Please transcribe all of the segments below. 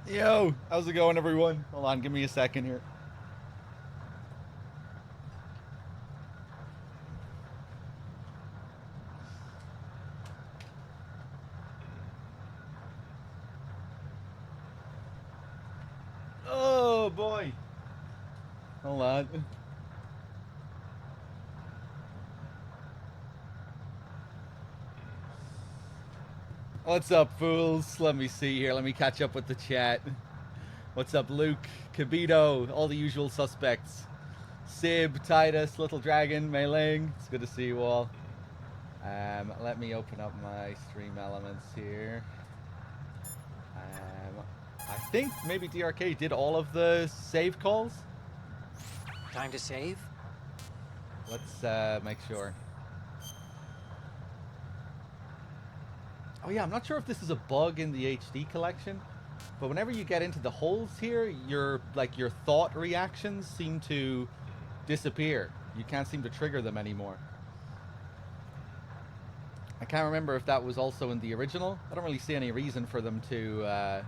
Yo, how's it going, everyone? Hold on, give me a second here. Oh boy. Hold on. What's up, fools? Let me see here. Let me catch up with the chat. What's up, Luke, Kabito, all the usual suspects. Sib, Titus, Little Dragon, Mei Ling. It's good to see you all. Let me open up my stream elements here. I think maybe DRK did all of the save calls. Time to save? Let's make sure. Oh yeah, I'm not sure if this is a bug in the HD collection, but whenever you get into the holes here, your thought reactions seem to disappear. You can't seem to trigger them anymore. I can't remember if that was also in the original. I don't really see any reason for them to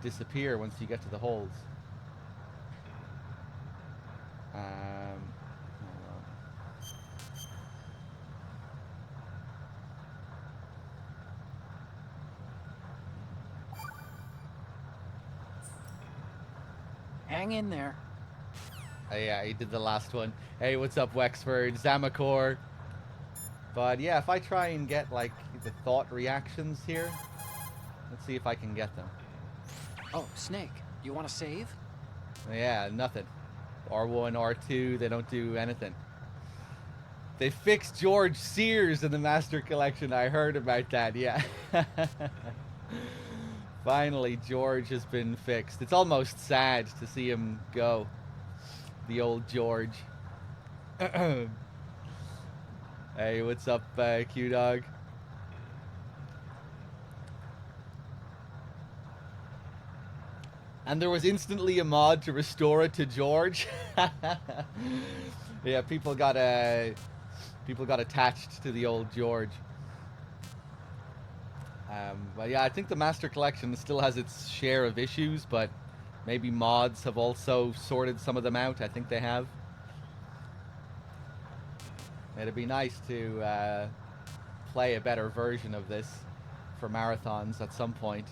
disappear once you get to the holes. Hang in there. Yeah, he did the last one. Hey, what's up, Wexford? Zamakor. But yeah, if I try and get like the thought reactions here, let's see if I can get them. Oh, Snake, you want to save? Yeah, nothing. R1, R2, they don't do anything. They fixed George Sears in the Master Collection. I heard about that, yeah. Finally, George has been fixed. It's almost sad to see him go. The old George. Hey, what's up, Q-Dog? And there was instantly a mod to restore it to George. Yeah, people got attached to the old George. But yeah, I think the Master Collection still has its share of issues, but maybe mods have also sorted some of them out. I think they have. It'd be nice to play a better version of this for marathons at some point.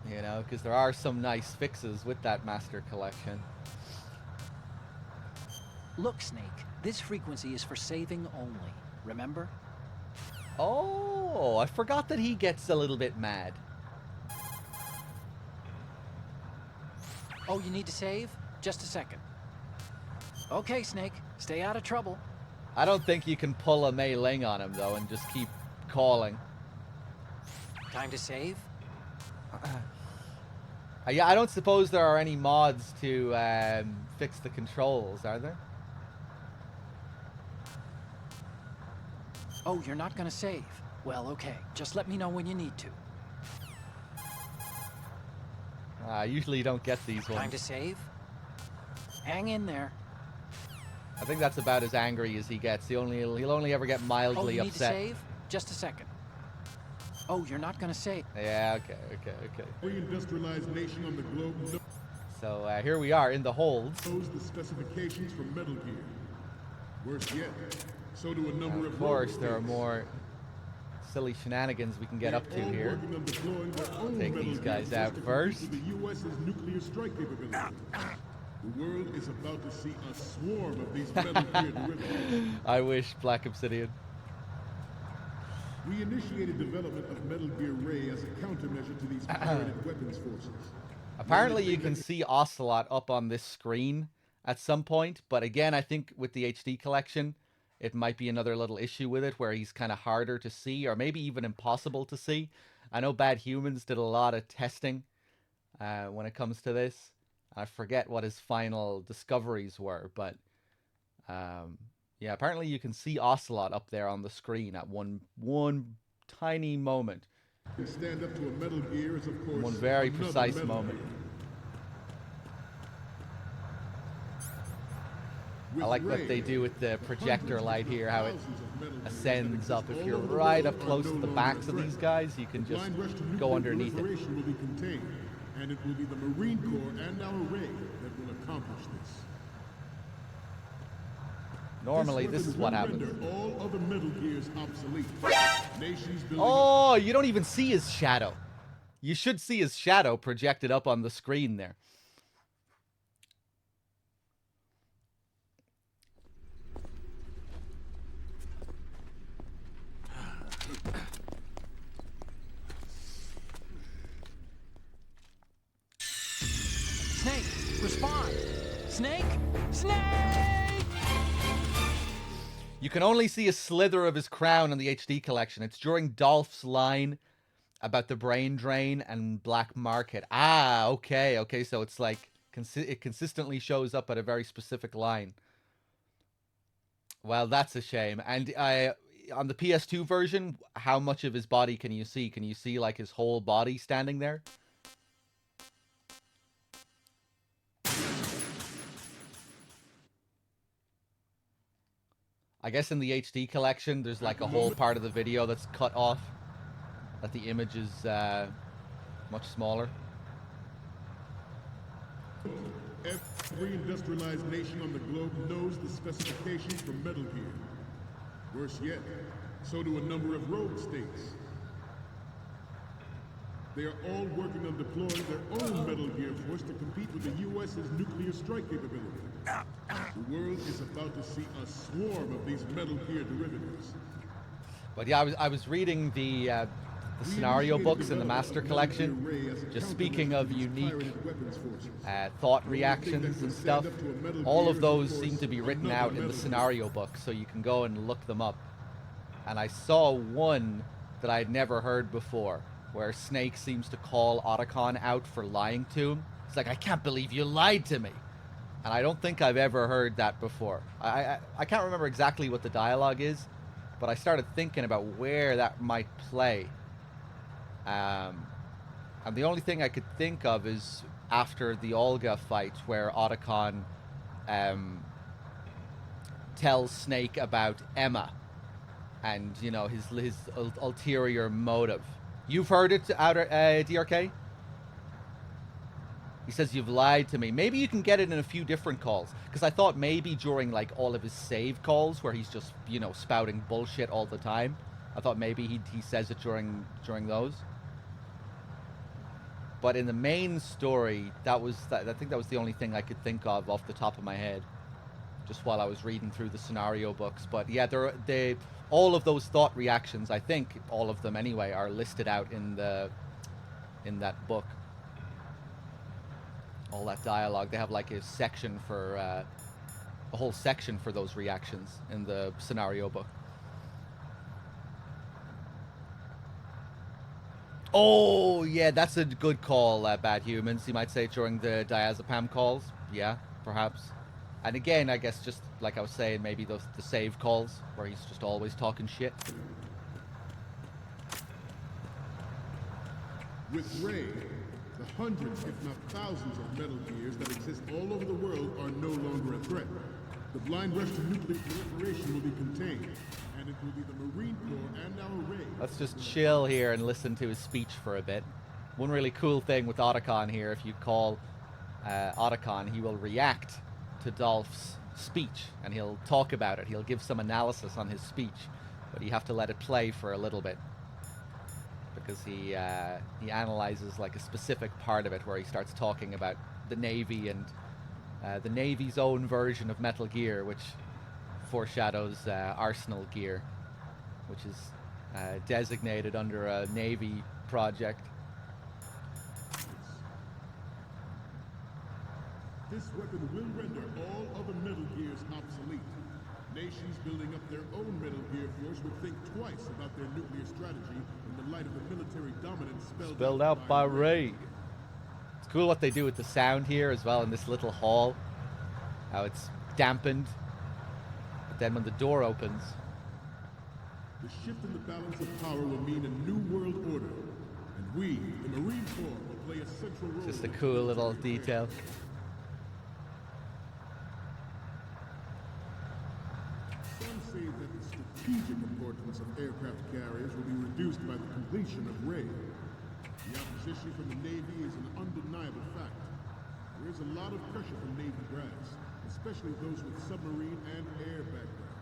You know, because there are some nice fixes with that Master Collection. Look, Snake, this frequency is for saving only. Remember? Oh, I forgot that he gets a little bit mad. Oh, you need to save? Just a second. Okay, Snake, stay out of trouble. I don't think you can pull a Mei Ling on him, though, and just keep calling. Time to save? Yeah, I don't suppose there are any mods to fix the controls, are there? Oh, you're not gonna save. Well, okay, just let me know when you need to. Usually you don't get these ones. Time to save? Hang in there. I think that's about as angry as he gets. He'll only ever get mildly oh, you upset. Need to save? Just a second. Oh, you're not gonna save. Yeah, okay. Pre-industrialized nation on the globe knows So here we are in the holds. the specifications for Metal Gear. Worse yet, so do a number Of course, there are more silly shenanigans we can get up to here. Take these guys out first. The US's nuclear strike capability. The world is about to see a swarm of these Metal Gear derivatives. I wish, Black Obsidian. We initiated development of Metal Gear Ray as a countermeasure to these pirated weapons forces. Apparently you can see Ocelot up on this screen at some point, but again, I think with the HD collection, it might be another little issue with it where he's kind of harder to see, or maybe even impossible to see. I know Bad Humans did a lot of testing when it comes to this. I forget what his final discoveries were, but yeah, apparently you can see Ocelot up there on the screen at one tiny moment. Stand up to a Metal Gear is, of course, one very precise moment. I like what they do with the projector light here, how it ascends up. If you're right up close to the backs of these guys, you can just go underneath it. Will be contained, and it will be the Marine Corps and our Ray that will accomplish this. Normally, this is what happens. Render all other Metal Gears obsolete. Nations building Oh, you don't even see his shadow. You should see his shadow projected up on the screen there. Snake, respond! Snake! Snake! You can only see a slither of his crown in the HD collection. It's during Dolph's line about the brain drain and black market. Ah, okay, okay. So it's like it consistently shows up at a very specific line. Well, that's a shame. And on the PS2 version, how much of his body can you see? Can you see like his whole body standing there? I guess in the HD collection, there's like a whole part of the video that's cut off. That the image is much smaller. Every industrialized nation on the globe knows the specifications for Metal Gear. Worse yet, so do a number of rogue states. They are all working on deploying their own Metal Gear force to compete with the U.S.'s nuclear strike capability. The world is about to see a swarm of these Metal Gear derivatives. But yeah, I was reading the scenario books in the Master Collection. Just speaking of unique thought reactions and stuff, all of those seem to be written out in the scenario book, so you can go and look them up. And I saw one that I had never heard before, where Snake seems to call Otacon out for lying to him. He's like, I can't believe you lied to me. And I don't think I've ever heard that before. I can't remember exactly what the dialogue is, but I started thinking about where that might play. And the only thing I could think of is after the Olga fight, where Otacon tells Snake about Emma and, you know, his ulterior motive. You've heard it, DRK? He says, you've lied to me. Maybe you can get it in a few different calls. Because I thought maybe during, like, all of his save calls, where he's just, you know, spouting bullshit all the time, I thought maybe he says it during those. But in the main story, I think that was the only thing I could think of off the top of my head, just while I was reading through the scenario books. But yeah, all of those thought reactions, I think all of them anyway, are listed out in that book. All that dialogue, they have like a section for a whole section for those reactions in the scenario book. Oh yeah, that's a good call, Bad Humans. You might say during the diazepam calls. Yeah, perhaps. And again, I guess just like I was saying, maybe the save calls where he's just always talking shit. With Ray, the hundreds, if not thousands, of Metal Gears that exist all over the world are no longer a threat. The blind rush to nuclear proliferation will be contained, and it will be the Marine Corps and our Ray. Let's just chill here and listen to his speech for a bit. One really cool thing with Otacon here, if you call Otacon, he will react to Dolph's speech, and he'll talk about it. He'll give some analysis on his speech, but you have to let it play for a little bit, because he analyzes like a specific part of it where he starts talking about the Navy and the Navy's own version of Metal Gear, which foreshadows Arsenal Gear, which is designated under a Navy project. This weapon will render all other Metal Gears obsolete. Nations building up their own Metal Gear force would think twice about their nuclear strategy in the light of the military dominance spelled out by Ray. It's cool what they do with the sound here as well in this little hall. How it's dampened. But then when the door opens... The shift in the balance of power will mean a new world order. And we, the Marine Corps, will play a central role... Just a cool little detail. Some say that the strategic importance of aircraft carriers will be reduced by the completion of RAID. The opposition from the Navy is an undeniable fact. There is a lot of pressure from Navy brass, especially those with submarine and air background.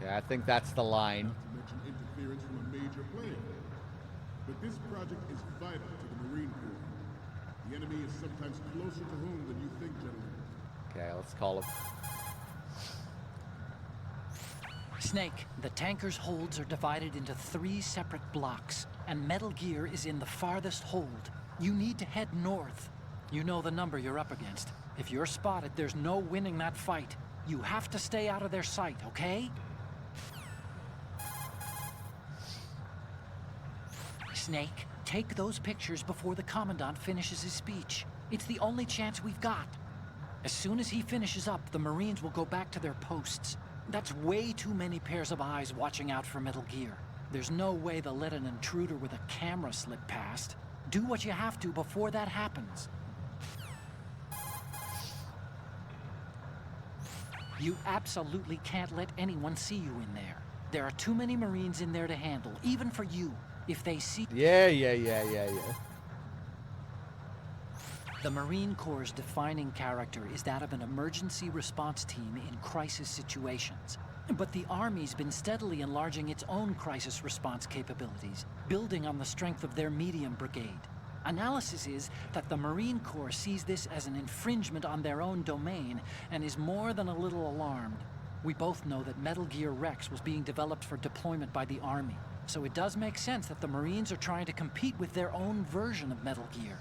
Okay, I think that's the line. Not to mention interference from a major player. But this project is vital to the Marine Corps. The enemy is sometimes closer to home than you think, gentlemen. Okay, let's call him. Snake, the tanker's holds are divided into 3 separate blocks, and Metal Gear is in the farthest hold. You need to head north. You know the number you're up against. If you're spotted, there's no winning that fight. You have to stay out of their sight, okay? Snake, take those pictures before the Commandant finishes his speech. It's the only chance we've got. As soon as he finishes up, the Marines will go back to their posts. That's way too many pairs of eyes watching out for Metal Gear. There's no way they'll let an intruder with a camera slip past. Do what you have to before that happens. You absolutely can't let anyone see you in there. There are too many Marines in there to handle, even for you. If they see... Yeah. The Marine Corps' defining character is that of an emergency response team in crisis situations. But the Army's been steadily enlarging its own crisis response capabilities, building on the strength of their medium brigade. Analysis is that the Marine Corps sees this as an infringement on their own domain and is more than a little alarmed. We both know that Metal Gear Rex was being developed for deployment by the Army, so it does make sense that the Marines are trying to compete with their own version of Metal Gear.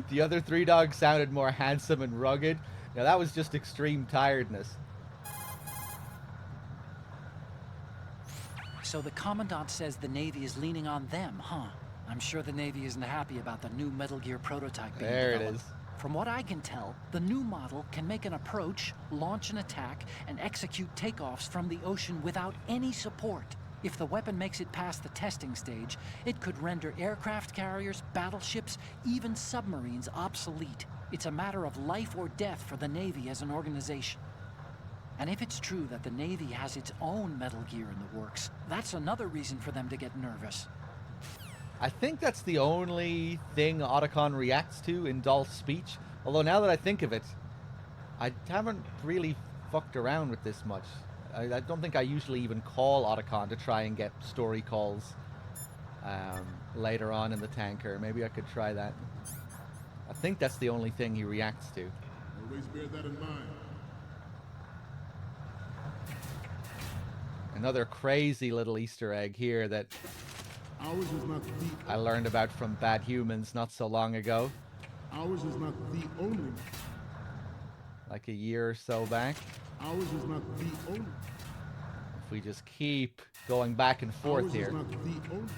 The other 3 dogs sounded more handsome and rugged. Now that was just extreme tiredness. So the Commandant says the Navy is leaning on them, huh? I'm sure the Navy isn't happy about the new Metal Gear prototype being There it developed. is. From what I can tell, the new model can make an approach, launch an attack, and execute takeoffs from the ocean without any support. If the weapon makes it past the testing stage, it could render aircraft carriers, battleships, even submarines obsolete. It's a matter of life or death for the Navy as an organization. And if it's true that the Navy has its own Metal Gear in the works, that's another reason for them to get nervous. I think that's the only thing Otacon reacts to in Dolph's speech. Although now that I think of it, I haven't really fucked around with this much. I don't think I usually even call Otacon to try and get story calls later on in the tanker. Maybe I could try that. I think that's the only thing he reacts to. Always bear that in mind. Another crazy little Easter egg here that Ours is not the I learned about from Bad Humans not so long ago. Ours is not the only. Like a year or so back. Ours is not the only. If we just keep going back and forth Ours here. is not the only.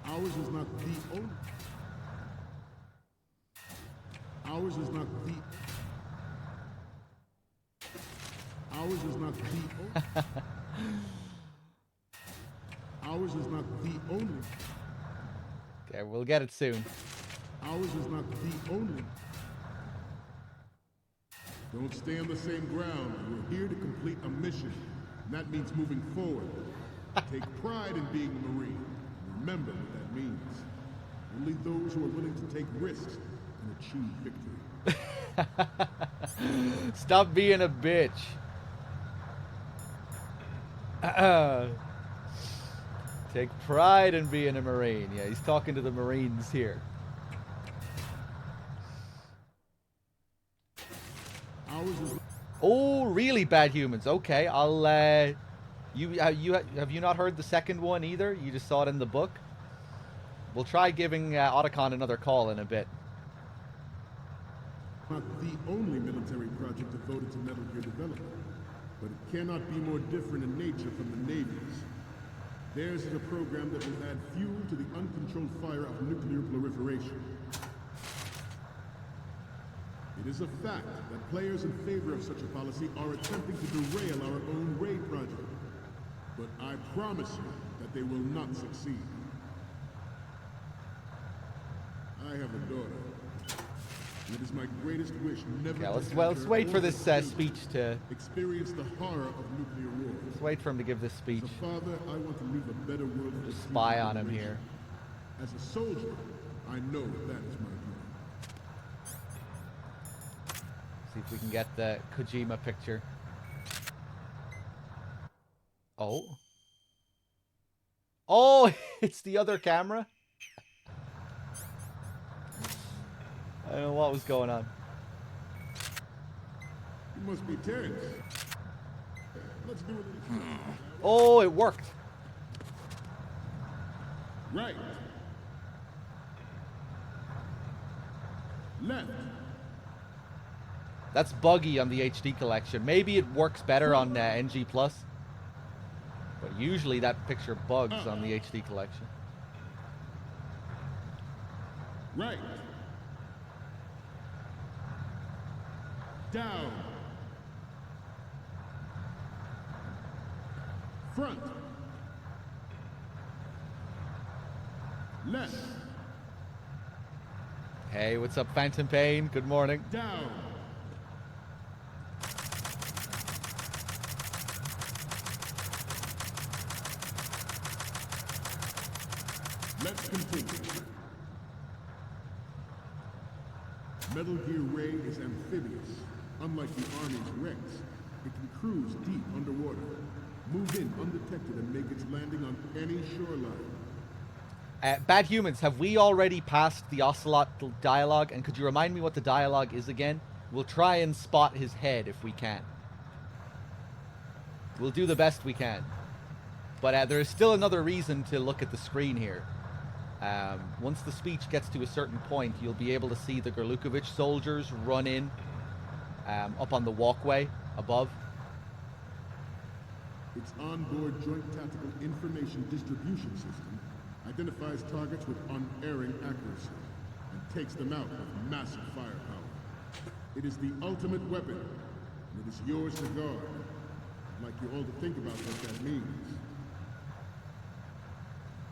Ours is not the only. Ours is not the. Ours is not the only. Ours is not the only. Okay, we'll get it soon. Ours is not the only. Don't stay on the same ground. We're here to complete a mission. And that means moving forward. Take pride in being a Marine. Remember what that means. Only those who are willing to take risks can achieve victory. Stop being a bitch. Take pride in being a Marine. Yeah, he's talking to the Marines here. Ours is. Oh, really, Bad Humans. Okay, I'll. Have you not heard the second one either? You just saw it in the book. We'll try giving Otacon another call in a bit. Not the only military project devoted to Metal Gear development, but it cannot be more different in nature from the Navy's. Theirs is a program that will add fuel to the uncontrolled fire of nuclear proliferation. It is a fact that players in favor of such a policy are attempting to derail our own RAID project. But I promise you that they will not succeed. I have a daughter. It is my greatest wish never Yeah, to let's have her wait for or this her children speech to. experience the horror of nuclear war. Let's wait for him to give this speech. As a father, I want to leave a better world for Just future spy on him generations. here. As a soldier, I know that is my duty. See if we can get the Kojima picture. Oh. Oh, it's the other camera? I don't know what was going on. You must be tense. Let's do it. Oh, it worked. Right. Left. That's buggy on the HD collection. Maybe it works better on NG+. But usually that picture bugs on the HD collection. Right. Down. Front. Left. Hey, what's up, Phantom Pain? Good morning. Down. Let's continue. Metal Gear Ray is amphibious. Unlike the Army's Rex, it can cruise deep underwater, move in undetected, and make its landing on any shoreline. Bad Humans, have we already passed the Ocelot dialogue? And could you remind me what the dialogue is again? We'll try and spot his head if we can. We'll do the best we can. But there is still another reason to look at the screen here. Once the speech gets to a certain point, you'll be able to see the Gorlukovich soldiers run in up on the walkway above. Its onboard Joint Tactical Information Distribution System identifies targets with unerring accuracy and takes them out with massive firepower. It is the ultimate weapon, and it is yours to guard. I'd like you all to think about what that means.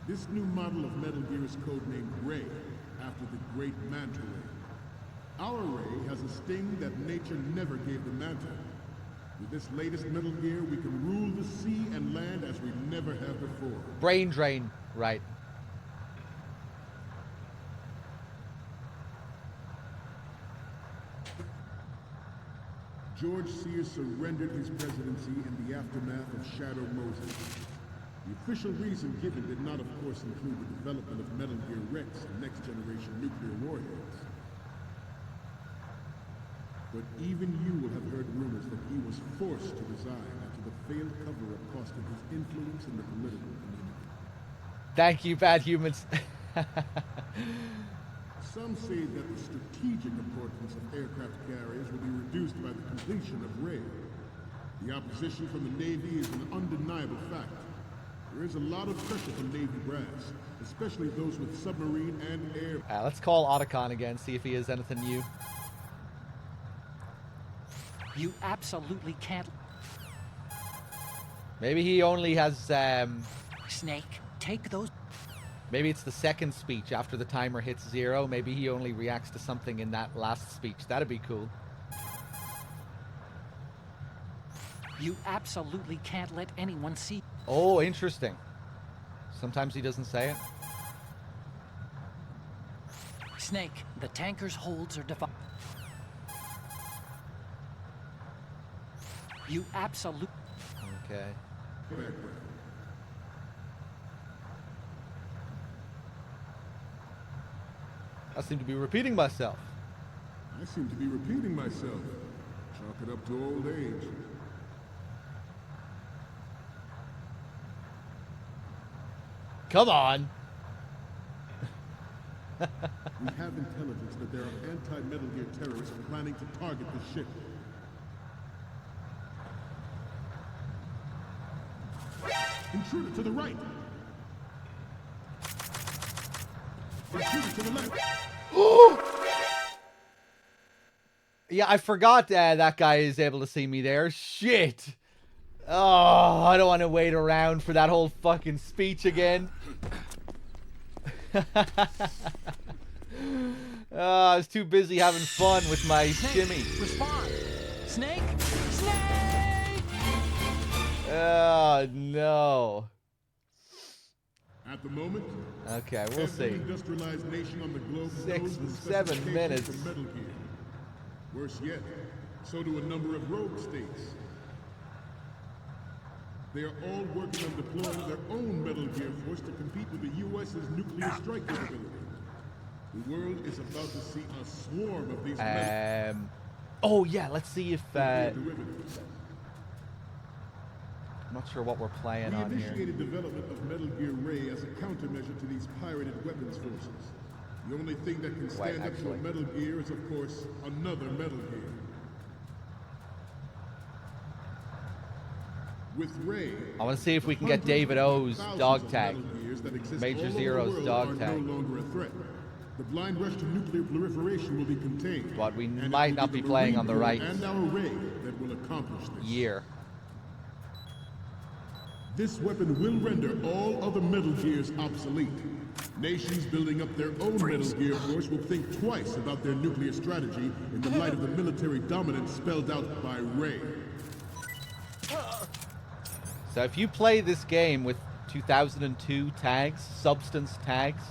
This new model of Metal Gear is codenamed Ray, after the great Manta Ray. Our Ray has a sting that nature never gave the Manta. With this latest Metal Gear, we can rule the sea and land as we never have before. Brain drain, right. George Sears surrendered his presidency in the aftermath of Shadow Moses. The official reason given did not, of course, include the development of Metal Gear Rex and next-generation nuclear warheads. But even you will have heard rumors that he was forced to resign after the failed cover-up cost him his influence in the political community. Thank you, Bad Humans. Some say that the strategic importance of aircraft carriers will be reduced by the completion of Ray. The opposition from the Navy is an undeniable fact. There is a lot of pressure from Navy brass, especially those with submarine and air. Let's call Otacon again, see if he has anything new. You absolutely can't. Maybe he only has, Snake, take those. maybe it's the second speech after the timer hits 0. Maybe he only reacts to something in that last speech. That'd be cool. You absolutely can't let anyone see. Oh, interesting. Sometimes he doesn't say it. Snake, the tanker's holds are defined. You absolutely. Okay. I seem to be repeating myself. I seem to be repeating myself. Chalk it up to old age. Come on. We have intelligence that there are anti-Metal Gear terrorists planning to target the ship. Intruder to the right! Intruder to the left! Yeah, I forgot that guy is able to see me there. Shit. Oh, I don't want to wait around for that whole fucking speech again. I was too busy having fun with my shimmy. Respond. Snake. Snake. Oh no. At the moment, Okay, we'll every see. industrialized nation on the globe 6 knows and the 7 specifications minutes. for Metal Gear. Worse yet, so do a number of rogue states. They are all working on deploying their own Metal Gear Force to compete with the U.S.'s nuclear strike capability. The world is about to see a swarm of these metal Oh yeah, let's see if Gear derivatives. I'm not sure what we're playing We on here. initiated development of Metal Gear Ray as a countermeasure to these pirated weapons forces. The only thing that can stand up to a actually. Metal Gear is, of course, another Metal Gear. With Ray, I want to see if we can get hundreds, David if not O's thousands dog of tag. Metal Gears that exist Major all over the Zero's world dog are tag. no longer a threat. The blind rush to nuclear proliferation will be contained. But we and it might will not the be playing Marine on the Corps right and our Ray that will accomplish this. year. This weapon will render all other Metal Gears obsolete. Nations building up their own Metal Gear Force will think twice about their nuclear strategy in the light of the military dominance spelled out by Ray. So if you play this game with 2002 tags, substance tags,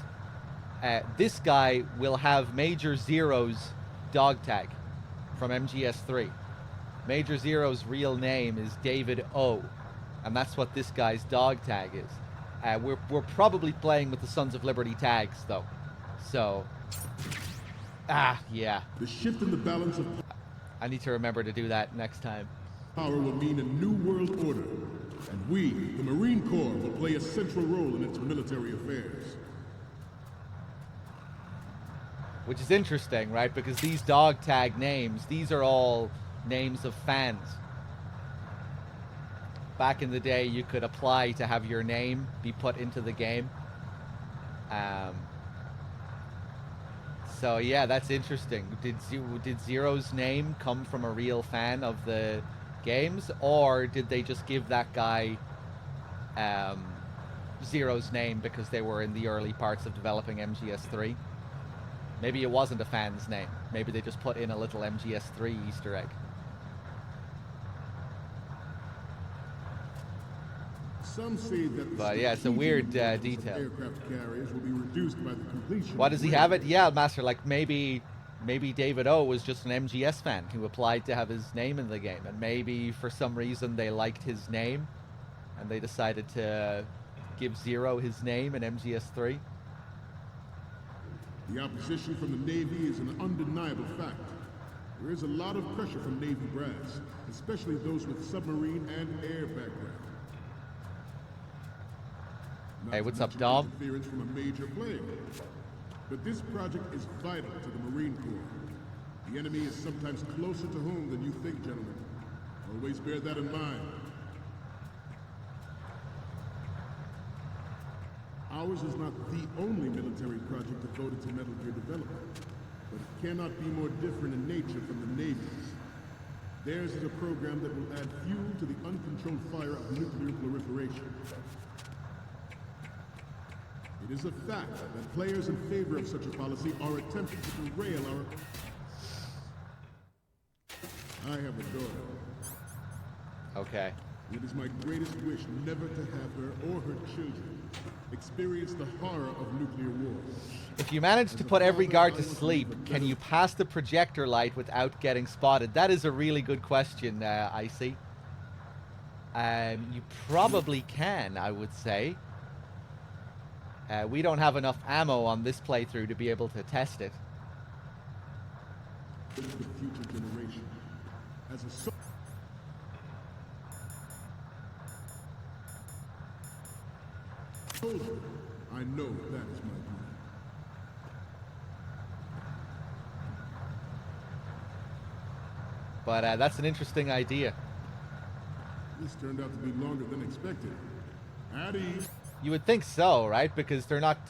this guy will have Major Zero's dog tag from MGS3. Major Zero's real name is David O, and that's what this guy's dog tag is. We're probably playing with the Sons of Liberty tags though, so yeah. The shift in the balance of I need to remember to do that next time. power will mean a new world order, and we, the Marine Corps, will play a central role in its military affairs. Which is interesting, right? Because these dog tag names, these are all names of fans. Back in the day, you could apply to have your name be put into the game. So yeah, that's interesting. Did Zero's name come from a real fan of the games, or did they just give that guy Zero's name because they were in the early parts of developing MGS3? Maybe it wasn't a fan's name. Maybe they just put in a little MGS3 Easter egg. Some say that But yeah, it's a weird detail. aircraft carriers will be reduced by the completion. Why of does he Ray. have it? Yeah, Master, like maybe David O was just an MGS fan who applied to have his name in the game, and maybe for some reason they liked his name and they decided to give Zero his name in MGS3. The opposition from the Navy is an undeniable fact. There is a lot of pressure from Navy brass, especially those with submarine and air background. Not Hey, to what's up, mention Dom? interference from a major player. But this project is vital to the Marine Corps. The enemy is sometimes closer to home than you think, gentlemen. Always bear that in mind. Ours is not the only military project devoted to Metal Gear development, but it cannot be more different in nature from the Navy's. Theirs is a program that will add fuel to the uncontrolled fire of nuclear proliferation. It is a fact that players in favor of such a policy are attempting to derail our... I have a daughter. Okay. It is my greatest wish never to have her or her children experience the horror of nuclear war. If you manage to put every guard to sleep, can you pass the projector light without getting spotted? That is a really good question, Icy. You probably can, I would say. We don't have enough ammo on this playthrough to be able to test it. For the future generation. As a soldier, I know that is my duty. But that's an interesting idea. This turned out to be longer than expected. Addy! You would think so, right? Because they're not...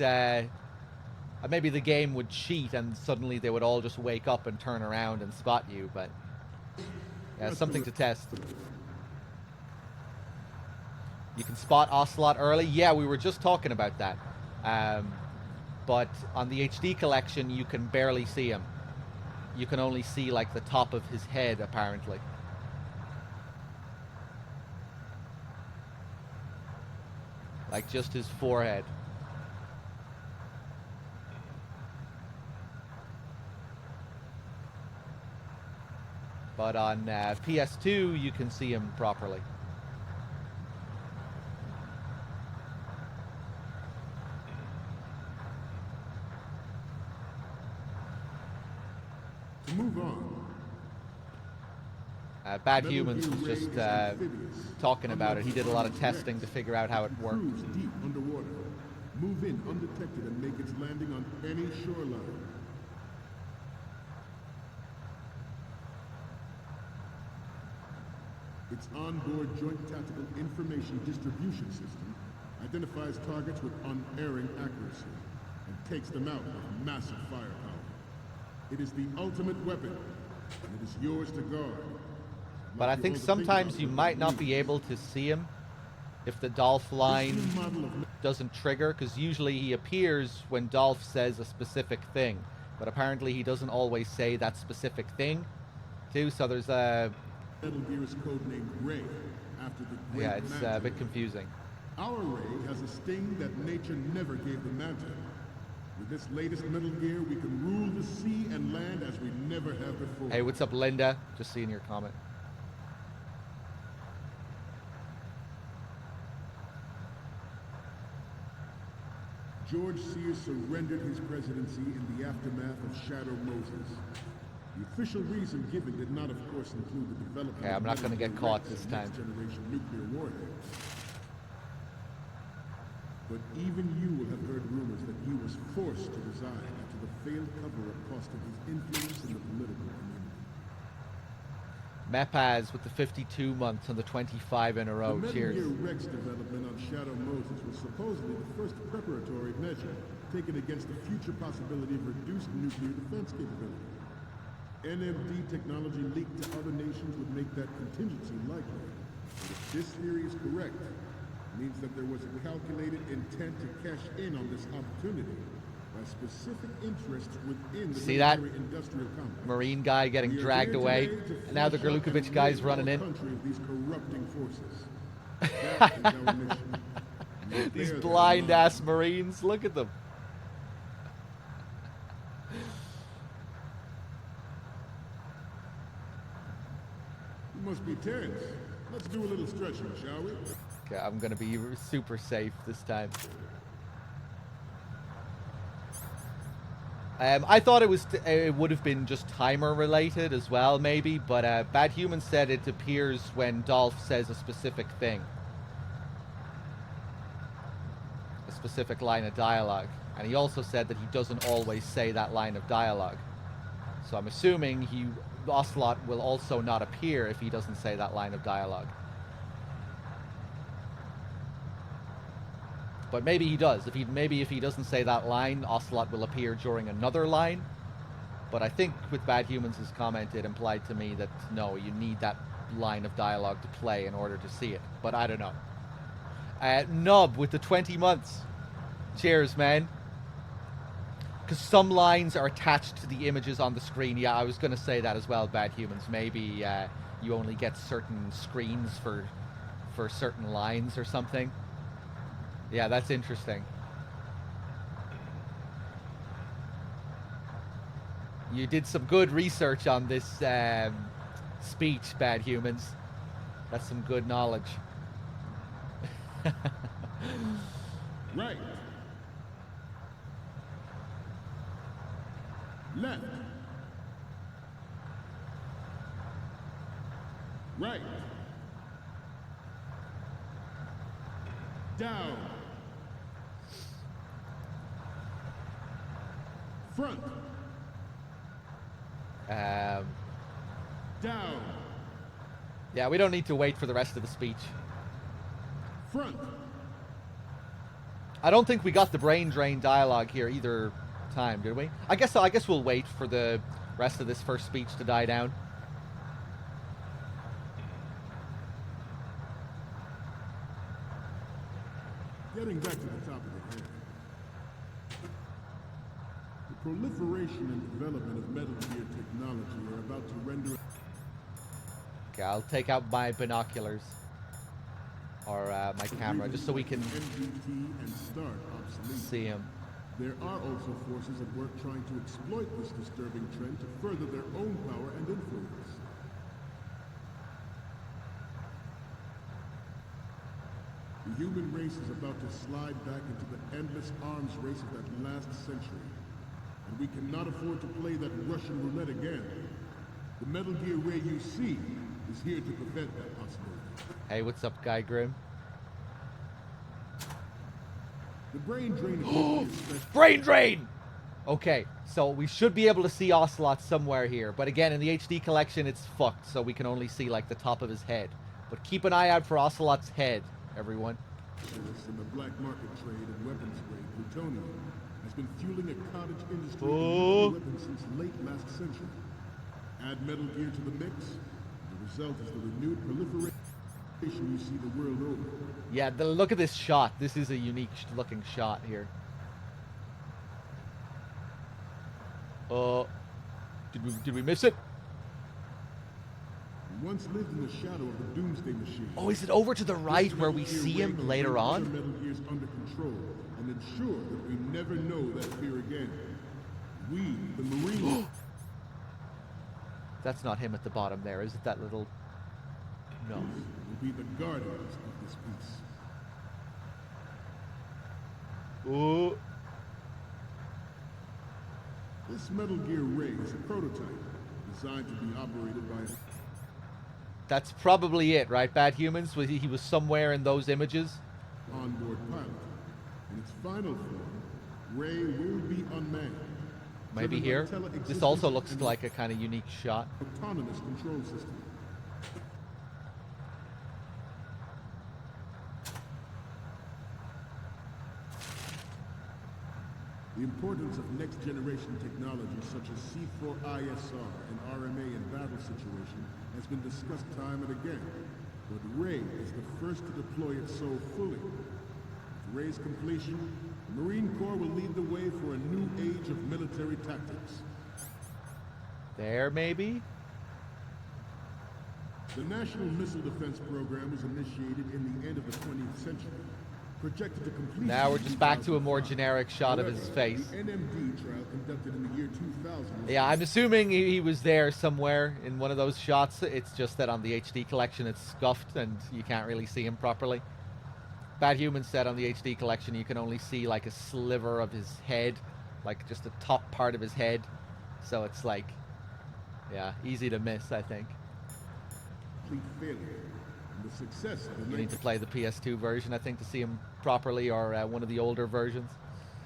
maybe the game would cheat and suddenly they would all just wake up and turn around and spot you, but... Yeah, something to test. You can spot Ocelot early. Yeah, we were just talking about that. but on the HD collection you can barely see him. You can only see like the top of his head, apparently. Like just his forehead. But on PS2 you can see him properly. To move on. Bad Humans was just talking about it. He did a lot of testing to figure out how it worked. Cruise deep underwater. Move in undetected and make its landing on any shoreline. Its onboard Joint Tactical Information Distribution System identifies targets with unerring accuracy and takes them out with massive firepower. It is the ultimate weapon, and it is yours to guard. But I think sometimes you might not be able to see him if the Dolph line doesn't trigger, because usually he appears when Dolph says a specific thing, but apparently he doesn't always say that specific thing too, so there's a... Metal Gear's codenamed Ray, after the great yeah, it's Manta a bit Ray. confusing. Our Ray has a sting that nature never gave the Manta. With this latest Metal Gear, we can rule the sea and land as we never have before. Hey, what's up, Linda? Just seeing your comment. George Sears surrendered his presidency in the aftermath of Shadow Moses. The official reason given did not, of course, include the development Okay, I'm not of going to get Metal caught Rex this and time. next-generation nuclear warhead. But even you will have heard rumors that he was forced to resign after the failed cover-up cost him his influence in the political community. Mepaz with the 52 months and the 25 in a row. The Metal Cheers. Gear Rex development on Shadow Moses was supposedly the first preparatory measure taken against the future possibility of reduced nuclear defense capability. NMD technology leaked to other nations would make that contingency likely. But if this theory is correct, it means that there was a calculated intent to cash in on this opportunity by specific interests within the See that? military-industrial complex. Marine guy getting We are dragged here away. today to And now the flush out Gerlukovic and guy's rid running our in. country of these corrupting forces. That is our mission. We These bear that blind in mind. ass Marines. Look at them. You must be tense. Let's do a little stretching, shall we? Okay, I'm going to be super safe this time. I thought it would have been just timer related as well, maybe, but Bad Human said it appears when Dolph says a specific thing. A specific line of dialogue. And he also said that he doesn't always say that line of dialogue. So I'm assuming Ocelot will also not appear if he doesn't say that line of dialogue. But maybe he does. Maybe if he doesn't say that line, Ocelot will appear during another line. But I think with Bad Humans' comment, it implied to me that no, you need that line of dialogue to play in order to see it. But I don't know. Nub with the 20 months. Cheers, man. Because some lines are attached to the images on the screen. Yeah, I was going to say that as well, Bad Humans. Maybe you only get certain screens for certain lines or something. Yeah, that's interesting. You did some good research on this speech, Bad Humans. That's some good knowledge. Right. Left. Right. Down. Front. Down. Yeah, we don't need to wait for the rest of the speech. Front. I don't think we got the brain drain dialogue here either time, did we? I guess we'll wait for the rest of this first speech to die down. Getting back to the topic at hand. Proliferation and development of Metal Gear technology are about to render Okay, I'll take out my binoculars. Or my camera, just so we can MGT and START obsolete. see him. There are also forces at work trying to exploit this disturbing trend to further their own power and influence. The human race is about to slide back into the endless arms race of that last century. And we cannot afford to play that Russian roulette again. The Metal Gear Ray you see is here to prevent that possibility. Hey, what's up, Guy Grim? The brain drain ability is special. Brain drain! Okay, so we should be able to see Ocelot somewhere here. But again, in the HD collection, it's fucked, so we can only see, like, the top of his head. But keep an eye out for Ocelot's head, everyone. In the black market trade in weapons grade, plutonium has been fueling a cottage industry Oh. of weapons since late last century. Add Metal Gear to the mix, the result is the renewed proliferation you see the world over. Yeah, look at this shot. This is a unique looking shot here. Did we miss it? He once lived in the shadow of the Doomsday Machine. Oh, is it over to the right This where Metal we Gear see Ray him can later bring on? other Metal Gears under control and ensure that we never know that fear again. We, the Marines. That's not him at the bottom there, is it? That little... No. will be the guardians of this peace. Oh. This Metal Gear Ray is a prototype designed to be operated by That's probably it, right? Bad Humans? He was somewhere in those images? an onboard pilot. In its final form, Ray will be unmanned. Maybe driven by here? tele-existence This also looks and like a kind of unique shot. autonomous control system. The importance of next-generation technologies such as C4ISR and RMA in battle situation has been discussed time and again, but Ray is the first to deploy it so fully. With Ray's completion, the Marine Corps will lead the way for a new age of military tactics. There, maybe? The National Missile Defense Program was initiated in the end of the 20th century. Projected to complete Now we're in just back to a more 2005. generic shot of his However, face. The NMD trial conducted in the year 2000 was Yeah, I'm assuming he was there somewhere in one of those shots. It's just that on the HD collection it's scuffed and you can't really see him properly. Bad Human said on the HD collection you can only see like a sliver of his head, like just the top part of his head. So it's like, yeah, easy to miss, I think. complete failure. And the success of the You need to play the PS2 version, I think, to see him properly, or one of the older versions.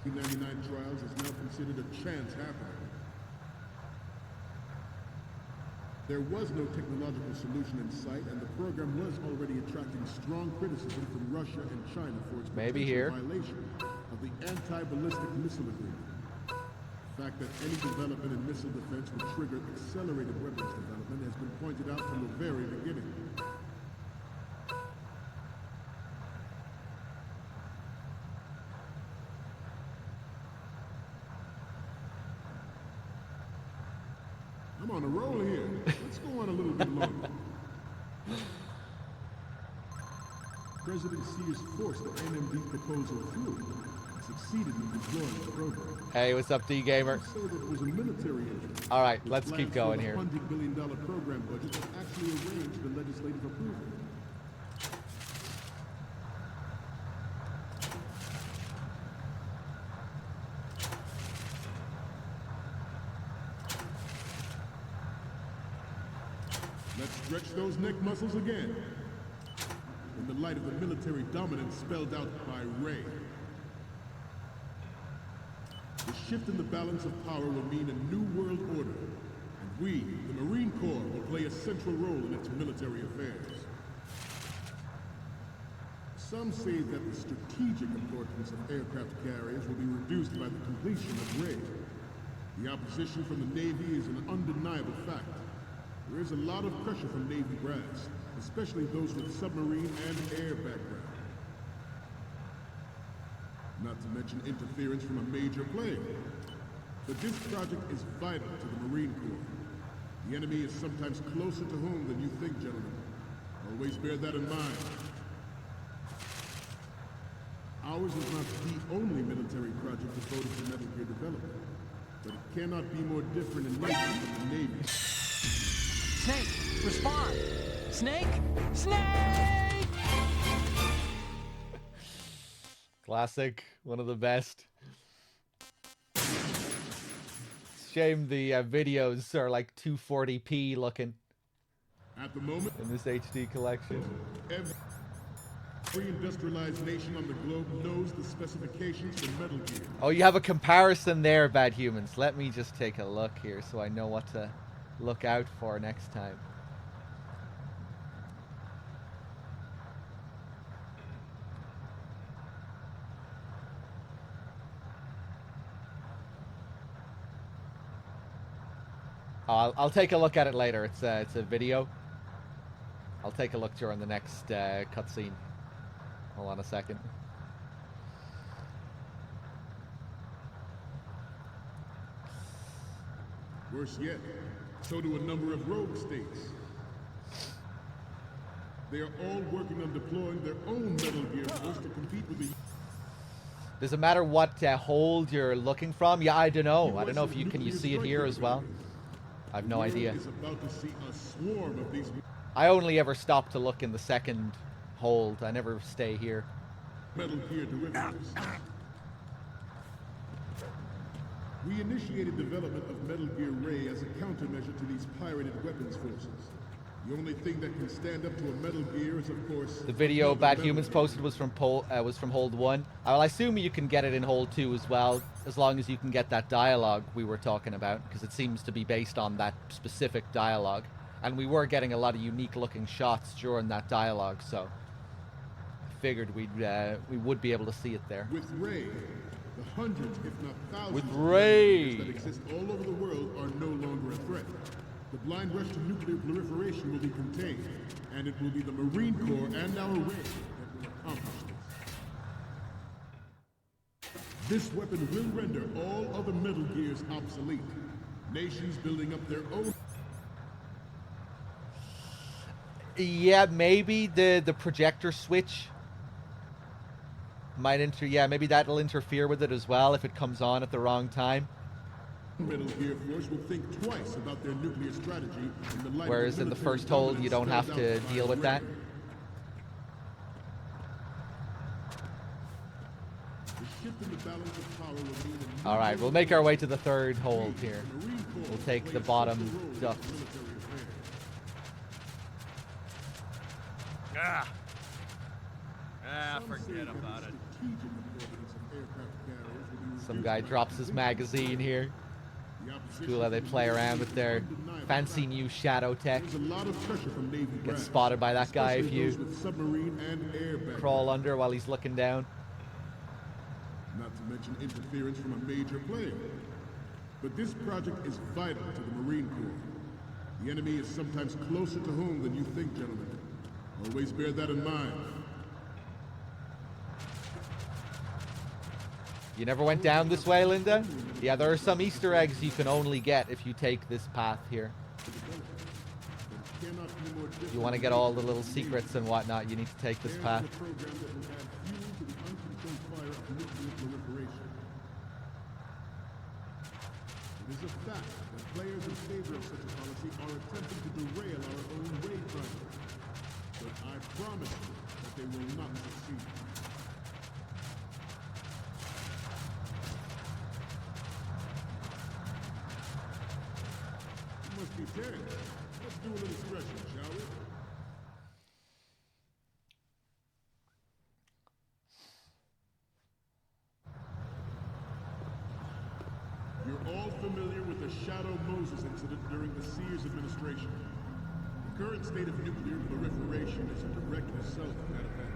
1999 trials is now considered a chance happening. There was no technological solution in sight, and the program was already attracting strong criticism from Russia and China for its Maybe potential here. violation of the anti-ballistic missile agreement. The fact that any development in missile defense would trigger accelerated weapons development has been pointed out from the very beginning. I'm on a roll here. Let's go on a little bit longer. President Sears forced the NMD proposal through and succeeded in deploying the program. Hey, what's up, D-Gamer? So that it was a military issue. All right, let's keep going here. $100 billion program budget was actually arranged for legislative approval. Let's stretch those neck muscles again. In the light of the military dominance spelled out by Ray. The shift in the balance of power will mean a new world order, and we, the Marine Corps, will play a central role in its military affairs. Some say that the strategic importance of aircraft carriers will be reduced by the completion of Ray. The opposition from the Navy is an undeniable fact. There is a lot of pressure from Navy brass, especially those with submarine and air background. Not to mention interference from a major player. But this project is vital to the Marine Corps. The enemy is sometimes closer to home than you think, gentlemen. Always bear that in mind. Ours is not the only military project devoted to Metal Gear development, but it cannot be more different in nature than the Navy. Snake, respond! Snake! Snake! Classic, one of the best. Shame the videos are like 240p looking At the moment, in this HD collection. every industrialized nation on the globe knows the specifications for Metal Gear. Oh, you have a comparison there, Bad Humans. Let me just take a look here so I know what to look out for next time. I'll take a look at it later. It's a video. I'll take a look during the next cutscene. Hold on a second. Worse yet, so do a number of rogue states. They are all working on deploying their own Metal Gear force to compete with the Does it matter what hold you're looking from? Yeah, I don't know. I don't know if you can you see it here as well. I have no idea. is about to see a swarm of these I only ever stop to look in the second hold. I never stay here. Metal Gear derivatives. We initiated development of Metal Gear Ray as a countermeasure to these pirated weapons forces. The only thing that can stand up to a Metal Gear is, of course, The video another Bad Metal Humans Gear. posted was from hold 1. I'll assume you can get it in hold 2 as well, as long as you can get that dialogue we were talking about, because it seems to be based on that specific dialogue. And we were getting a lot of unique looking shots during that dialogue, so I figured we would be able to see it there. With Ray, the hundreds, if not thousands, With of Ray. Metal Gears that exist all over the world are no longer a threat. The blind rush to nuclear proliferation will be contained, and it will be the Marine Corps and our Ray that will accomplish this. This weapon will render all other Metal Gears obsolete. Nations building up their own. Yeah, maybe the projector switch might maybe that'll interfere with it as well if it comes on at the wrong time. Metal Gear Force will think twice about their nuclear strategy in the light Whereas of in the military first hold, you don't dominance have spelled to out by deal with Ray. that. The shift in the balance of power will mean a new All right, we'll make our way to the third hold here. Marine Corps We'll take play the a bottom central role in duct. military affairs. Some say Forget that about the it. strategic importance of aircraft carriers will be Some reduced guy by drops his convincing magazine here. the opposition Cool how they to play the around with their undeniable fancy fact. new shadow tech. There's a lot of pressure from Navy Get brass, spotted by that guy if especially those you with submarine and air background. crawl under while he's looking down. Not to mention interference from a major player. But this project is vital to the Marine Corps. The enemy is sometimes closer to home than you think, gentlemen. Always bear that in mind. You never went down this way, Linda? Yeah, there are some Easter eggs you can only get if you take this path here. There cannot be more If you want to get all the little secrets and whatnot, you need to take this There's path. a program that will add fuel to the uncontrolled fire of nuclear proliferation. It is a fact that players in favor of such a policy are attempting to derail our own Ray project. But I promise you that they will not succeed. You must be dead. Let's do a little stretching, shall we? You're all familiar with the Shadow Moses incident during the Sears administration. The current state of nuclear proliferation is a direct result of that event.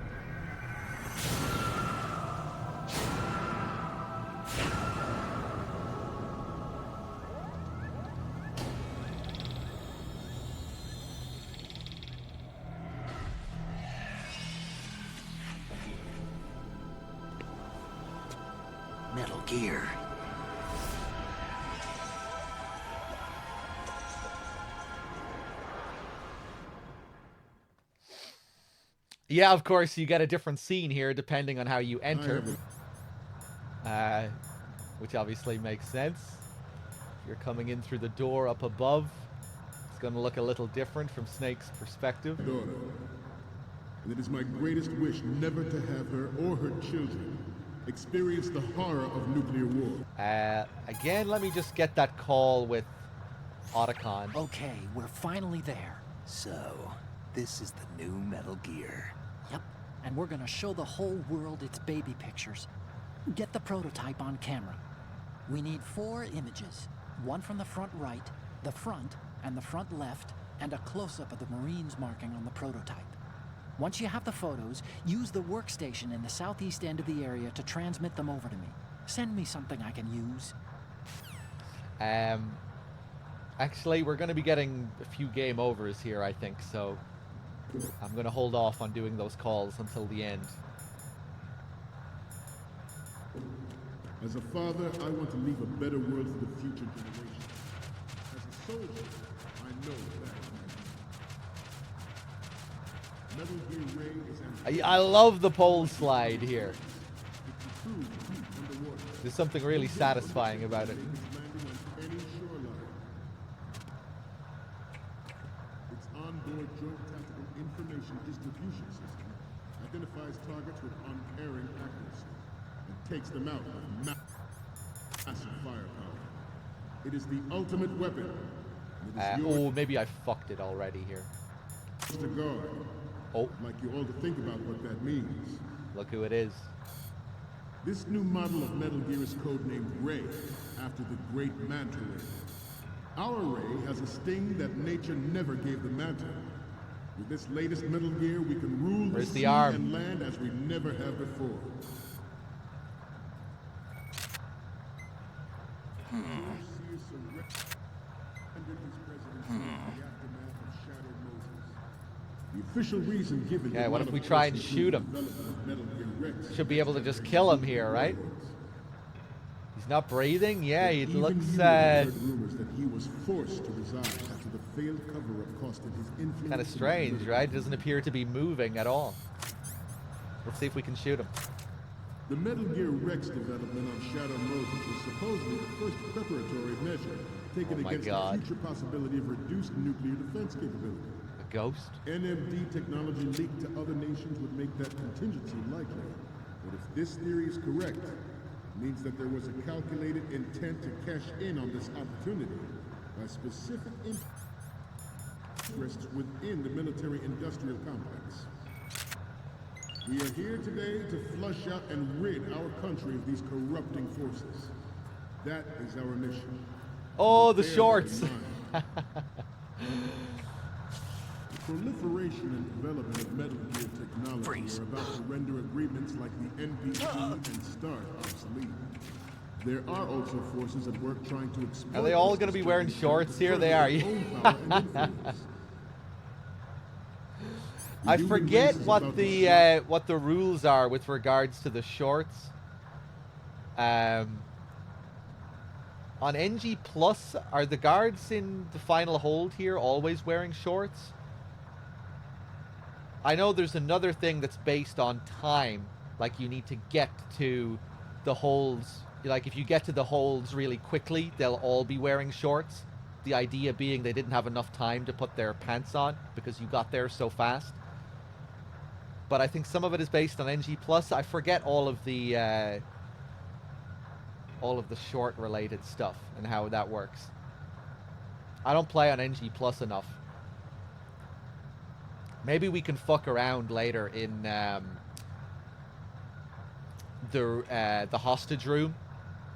Metal Gear. Yeah, of course, you get a different scene here depending on how you I enter, have a which obviously makes sense. If you're coming in through the door up above, it's going to look a little different from Snake's perspective. daughter, and it is my greatest wish never to have her or her children experience the horror of nuclear war. Again, let me just get that call with Otacon. Okay, we're finally there. So, this is the new Metal Gear. Yep, and we're gonna show the whole world its baby pictures. Get the prototype on camera. We need 4 images. One from the front right, the front, and the front left, and a close-up of the Marines marking on the prototype. Once you have the photos, use the workstation in the southeast end of the area to transmit them over to me. Send me something I can use. Actually, we're going to be getting a few game overs here, I think, so I'm going to hold off on doing those calls until the end. As a father, I want to leave a better world for the future generations. As a soldier, I know that. Metal Gear Ray is I love the pole slide here. It's approved deep underwater. There's something really satisfying about it. It's landing on any shoreline. Its onboard joint tactical information distribution system identifies targets with unerring accuracy and takes them out with massive firepower. It is the ultimate weapon. And it is Oh, maybe I fucked it already here. yours to guard. Oh, I'd like you all to think about what that means. look who it is. This new model of Metal Gear is codenamed Ray, after the great Manta Ray. Our Ray has a sting that nature never gave the Manta. With this latest Metal Gear, we can rule Where's the the sea arm? and land as we never have before. Overseer surrendered his presidency in the aftermath of Shadow Moses. The official reason given Yeah, to what if Lana we try and Force shoot him? development of Metal Gear Rex Should be able to just kill him here, right? He's not breathing? Yeah, he Even looks you have heard rumors that he was forced to resign after the failed cover-up costed his influence. kind of strange, right? Doesn't appear to be moving at all. Let's see if we can shoot him. The Metal Gear Rex development on Shadow Moses was supposedly the first preparatory measure taken Oh my against God. the future possibility of reduced nuclear defense capability. A ghost? NMD technology leaked to other nations would make that contingency likely. But if this theory is correct, it means that there was a calculated intent to cash in on this opportunity by specific interests within the military-industrial complex. We are here today to flush out and rid our country of these corrupting forces. That is our mission. Oh, the Bear that shorts! in mind. The proliferation and development of Metal Gear technology Freeze. are about to render agreements like the NPC and START obsolete. There are also forces at work trying to exploit Are they all this gonna be wearing disturbing shorts trend to here? They further are. their own power and influence. The I human forget race is what about to what the rules are with regards to the shorts. On NG Plus, are the guards in the final hold here always wearing shorts? I know there's another thing that's based on time, like you need to get to the holds. Like if you get to the holds really quickly, they'll all be wearing shorts. The idea being they didn't have enough time to put their pants on because you got there so fast. But I think some of it is based on NG Plus. I forget all of the short related stuff and how that works. I don't play on NG Plus enough. Maybe we can fuck around later in the hostage room,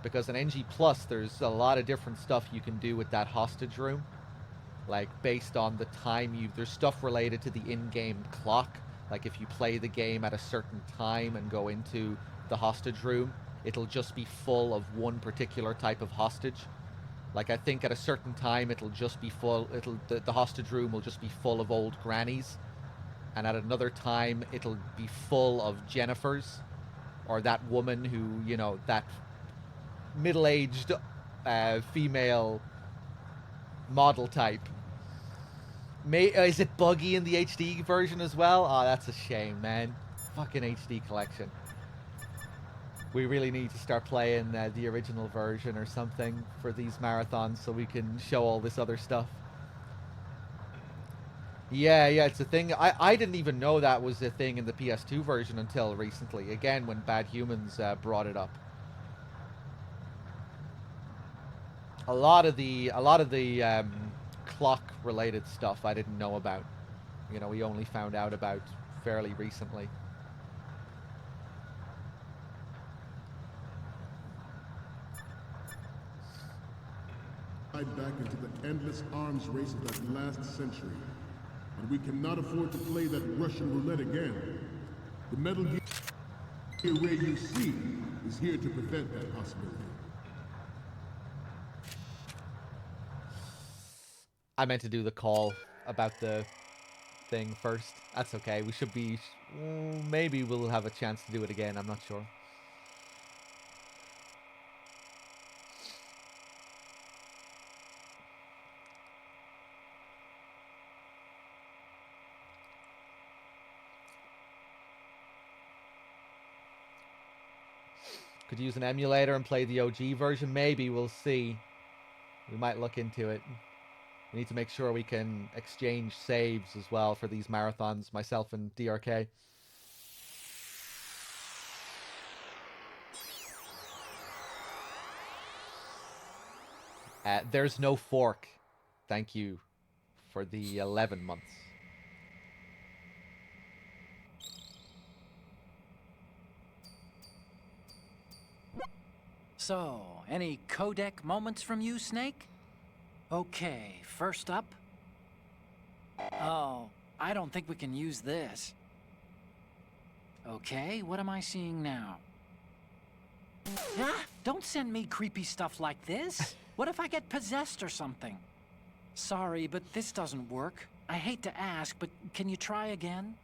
because in NG Plus there's a lot of different stuff you can do with that hostage room, like based on the time you. There's stuff related to the in-game clock. Like if you play the game at a certain time and go into the hostage room, it'll just be full of one particular type of hostage. Like I think at a certain time it'll just be full. The hostage room will just be full of old grannies, and at another time it'll be full of Jennifers, or that woman who, you know, that middle-aged female model type Is it buggy in the HD version as well? Oh, that's a shame, man. Fucking HD collection. We really need to start playing the original version or something for these marathons so we can show all this other stuff. Yeah, it's a thing. I didn't even know that was a thing in the PS2 version until recently. Again, when Bad Humans brought it up. A lot of the clock-related stuff I didn't know about. You know, we only found out about fairly recently. Back into the endless arms race of that last century. And we cannot afford to play that Russian roulette again. The Metal Gear Ray you see is here to prevent that possibility. I meant to do the call about the thing first. That's okay. We should be... maybe we'll have a chance to do it again. I'm not sure. Could use an emulator and play the OG version. Maybe. We'll see. We might look into it. We need to make sure we can exchange saves as well for these marathons, myself and DRK. There's no fork. Thank you for the 11 months. So, any codec moments from you, Snake? Okay, first up. Oh, I don't think we can use this. Okay, what am I seeing now? Ah, don't send me creepy stuff like this. What if I get possessed or something? Sorry, but this doesn't work. I hate to ask, but can you try again?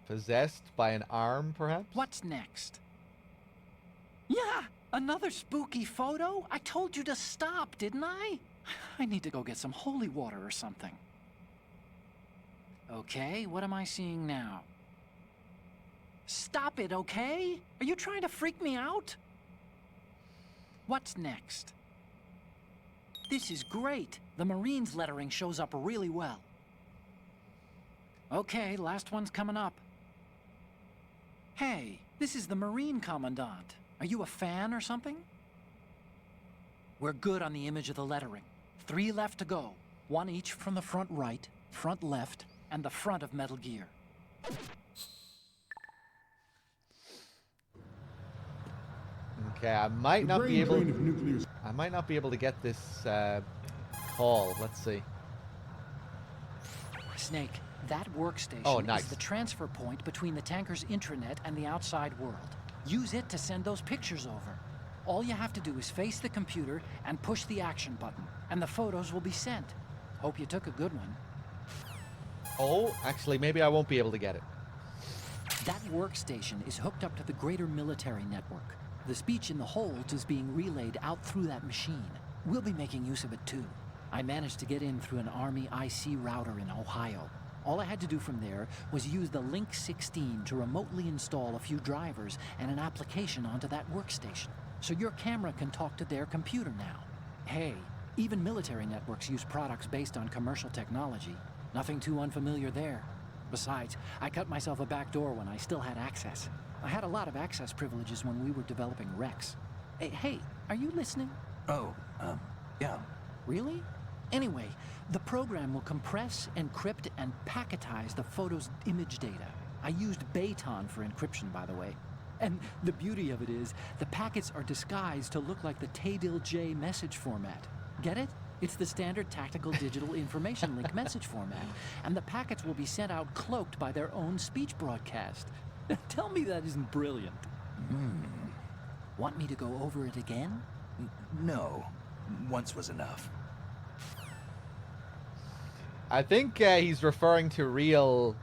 Possessed by an arm, perhaps? What's next? Yeah, another spooky photo? I told you to stop, didn't I? I need to go get some holy water or something. Okay, what am I seeing now? Stop it, okay? Are you trying to freak me out? What's next? This is great. The Marines lettering shows up really well. Okay, last one's coming up. Hey, this is the Marine Commandant. Are you a fan or something? We're good on the image of the lettering. 3 left to go. 1 each from the front right, front left, and the front of Metal Gear. Okay, I might not be able to get this call. Let's see. Snake, that workstation nice. is the transfer point between the tanker's intranet and the outside world. Use it to send those pictures over. All you have to do is face the computer and push the action button, and the photos will be sent. Hope you took a good one. Oh, actually, maybe I won't be able to get it. That workstation is hooked up to the greater military network. The speech in the holds is being relayed out through that machine. We'll be making use of it too. I managed to get in through an Army IC router in Ohio. All I had to do from there was use the Link 16 to remotely install a few drivers and an application onto that workstation. So your camera can talk to their computer now. Hey, even military networks use products based on commercial technology. Nothing too unfamiliar there. Besides, I cut myself a back door when I still had access. I had a lot of access privileges when we were developing Rex. Hey, are you listening? Oh, yeah. Really? Anyway, the program will compress, encrypt, and packetize the photo's image data. I used Bayton for encryption, by the way. And the beauty of it is, the packets are disguised to look like the Taydil-J message format. Get it? It's the standard tactical digital information link message format. And the packets will be sent out cloaked by their own speech broadcast. Tell me that isn't brilliant. Want me to go over it again? No. Once was enough. I think he's referring to real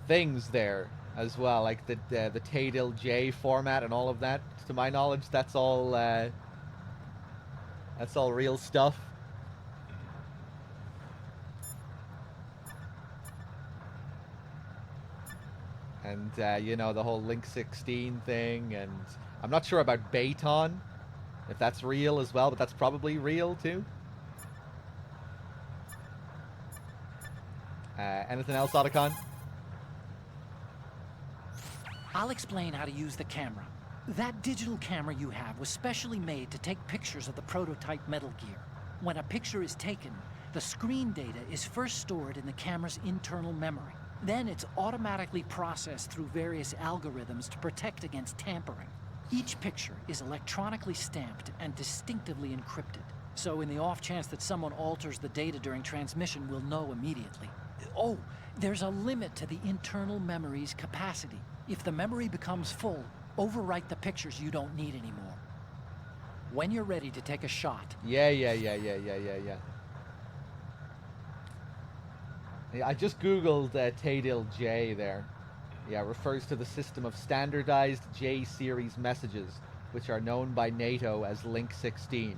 things there as well, like the Taydil-J format and all of that. To my knowledge, that's all real stuff. And, you know, the whole Link 16 thing. And I'm not sure about Baton, if that's real as well, but that's probably real too. Anything else, Otacon? I'll explain how to use the camera. That digital camera you have was specially made to take pictures of the prototype Metal Gear. When a picture is taken, the screen data is first stored in the camera's internal memory. Then it's automatically processed through various algorithms to protect against tampering. Each picture is electronically stamped and distinctively encrypted. So in the off chance that someone alters the data during transmission, we'll know immediately. Oh, there's a limit to the internal memory's capacity. If the memory becomes full, overwrite the pictures you don't need anymore. When you're ready to take a shot. Yeah. I just googled Tadil J there. Yeah, refers to the system of standardized J-series messages, which are known by NATO as Link 16.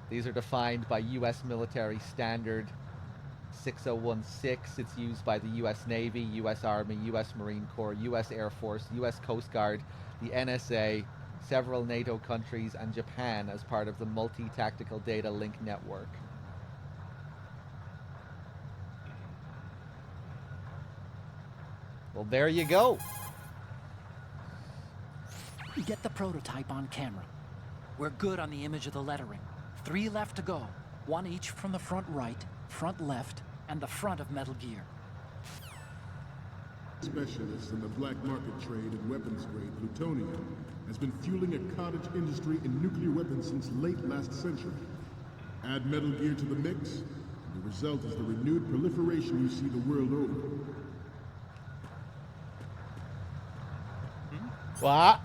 These are defined by U.S. military standard 6016. It's used by the U.S. Navy, U.S. Army, U.S. Marine Corps, U.S. Air Force, U.S. Coast Guard, the NSA, several NATO countries, and Japan as part of the Multi-Tactical Data Link Network. Well, there you go. Get the prototype on camera. We're good on the image of the lettering. 3 left to go. 1 each from the front right, front left, and the front of Metal Gear. Specialists in the black market trade in weapons-grade plutonium has been fueling a cottage industry in nuclear weapons since late last century. Add Metal Gear to the mix, and the result is the renewed proliferation you see the world over. What?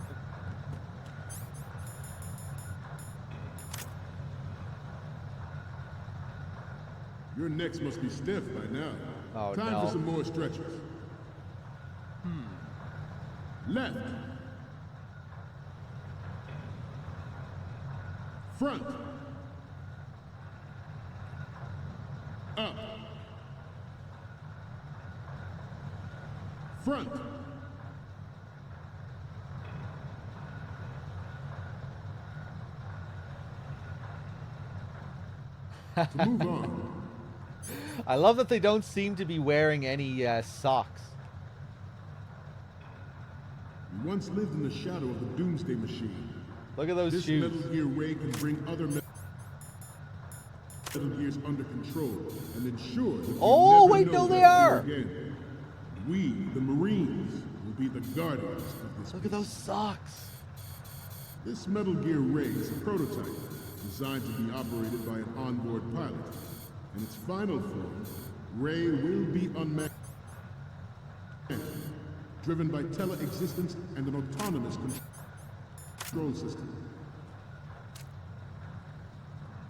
Your necks must be stiff by now. Oh, Time no. for some more stretches. Left. Front. Up. Front. To move on, I love that they don't seem to be wearing any socks. we once lived in the shadow of the Doomsday Machine. Look at those This shoes. Metal Gear Ray can bring other Metal Gears under control and ensure that Oh, you wait, never no, know they Metal are. Gear again. We, the Marines, will be the guardians of this. Look at those socks. This Metal Gear Ray is a prototype designed to be operated by an onboard pilot. In its final form, Ray will be unmanned, driven by tele-existence and an autonomous control system.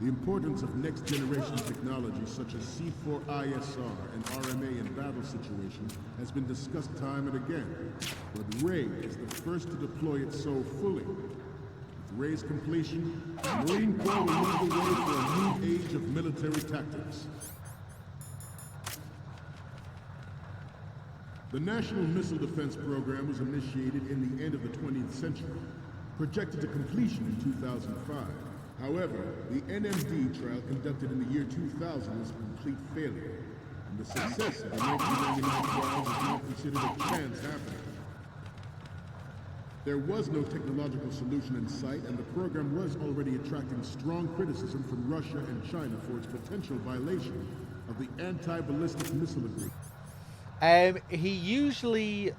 The importance of next-generation technology such as C4ISR and RMA in battle situations has been discussed time and again, but Ray is the first to deploy it so fully. With Ray's completion, the Marine Corps will move the way for a new age of military tactics. The National Missile Defense Program was initiated in the end of the 20th century, projected to completion in 2005. However, the NMD trial conducted in the year 2000 was a complete failure, and the success of the 1999 trials is now considered a chance happening. There was no technological solution in sight, and the program was already attracting strong criticism from Russia and China for its potential violation of the anti-ballistic missile agreement. He usually...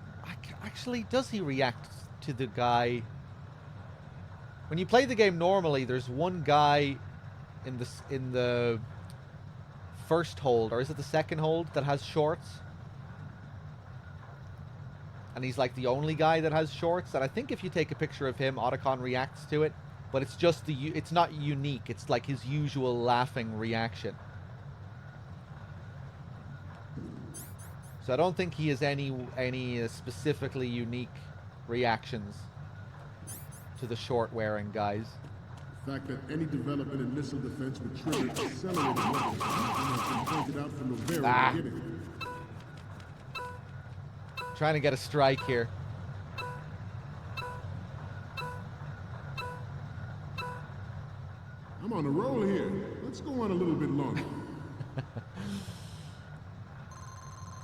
Actually, does he react to the guy... When you play the game normally, there's one guy in the first hold, or is it the second hold, that has shorts? And he's like the only guy that has shorts. And I think if you take a picture of him, Otacon reacts to it. But it's just it's not unique. It's like his usual laughing reaction. So I don't think he has any specifically unique reactions to the short-wearing guys. The fact that any development in missile defense would trigger accelerated weapons has been pointed out from the very beginning. Trying to get a strike here. I'm on a roll here. Let's go on a little bit longer.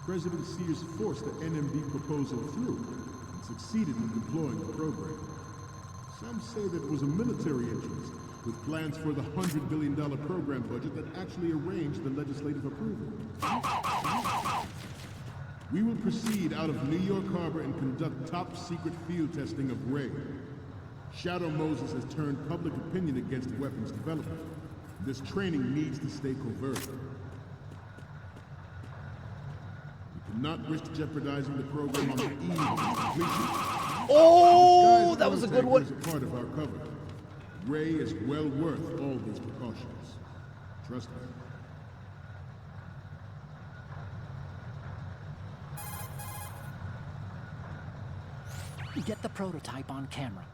President Sears forced the NMB proposal through and succeeded in deploying the program. Some say that it was a military interest with plans for the $100 billion program budget that actually arranged the legislative approval. We will proceed out of New York Harbor and conduct top-secret field testing of Ray. Shadow Moses has turned public opinion against weapons development. This training needs to stay covert. We cannot risk jeopardizing the program on the eve of completion. Oh, that was a good one. Is a part of our cover. Ray is well worth all these precautions. Trust me. Get the prototype on camera.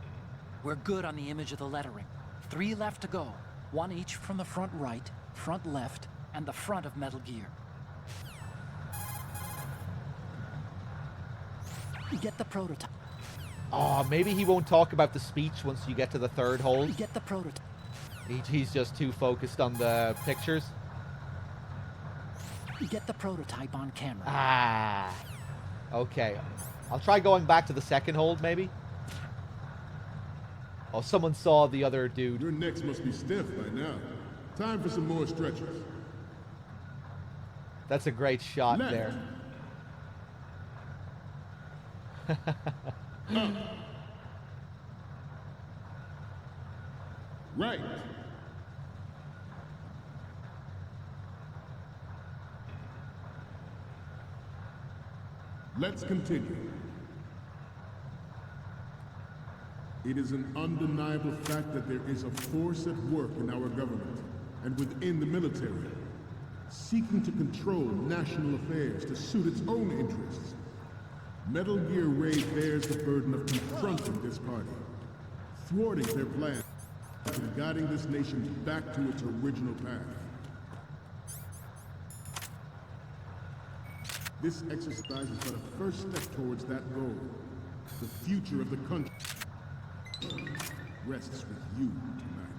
We're good on the image of the lettering. 3 left to go. 1 each from the front right, front left, and the front of Metal Gear. Get the prototype. Oh, maybe he won't talk about the speech once you get to the third hold. Get the prototype. He's just too focused on the pictures. Get the prototype on camera. Ah. Okay. I'll try going back to the second hold, maybe. Oh, someone saw the other dude. Your necks must be stiff by now. Time for some more stretches. That's a great shot Left. there. Up. Right. Let's continue. It is an undeniable fact that there is a force at work in our government and within the military, seeking to control national affairs to suit its own interests. Metal Gear Ray bears the burden of confronting this party, thwarting their plans, and guiding this nation back to its original path. This exercise is but a first step towards that goal. The future of the country rests with you tonight.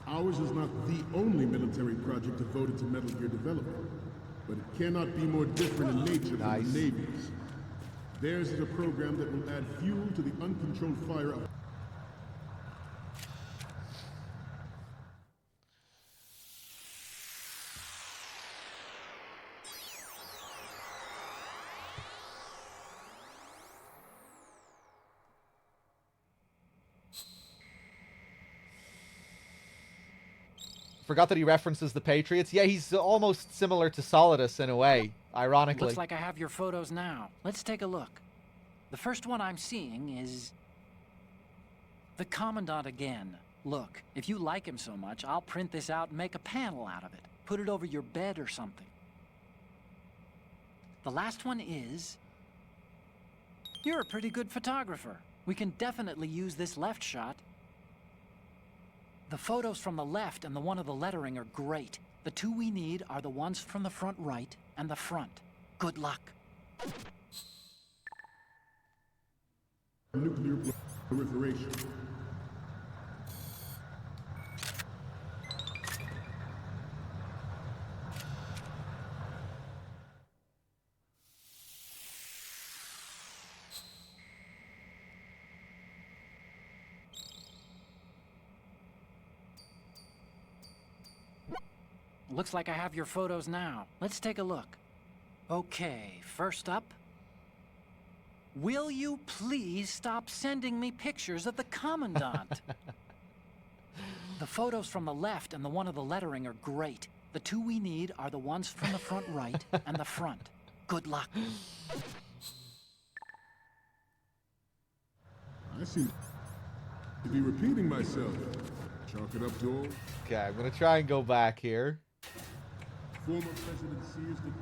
Ours is not the only military project devoted to Metal Gear development, but it cannot be more different in nature Nice. than the Navy's. Theirs is a program that will add fuel to the uncontrolled fire of Forgot that he references the Patriots. Yeah, he's almost similar to Solidus in a way, ironically. Looks like I have your photos now. Let's take a look. The first one I'm seeing is the Commandant again. Look, if you like him so much, I'll print this out and make a panel out of it. Put it over your bed or something. The last one is... You're a pretty good photographer. We can definitely use this left shot. The photos from the left and the one of the lettering are great. The 2 we need are the ones from the front right and the front. Good luck. nuclear proliferation. Looks like I have your photos now. Let's take a look. Okay, first up. Will you please stop sending me pictures of the Commandant? The photos from the left and the one of the lettering are great. The 2 we need are the ones from the front right and the front. Good luck. I seem to be repeating myself. Chalk it up to all. Okay, I'm gonna try and go back here. Former President Sears did...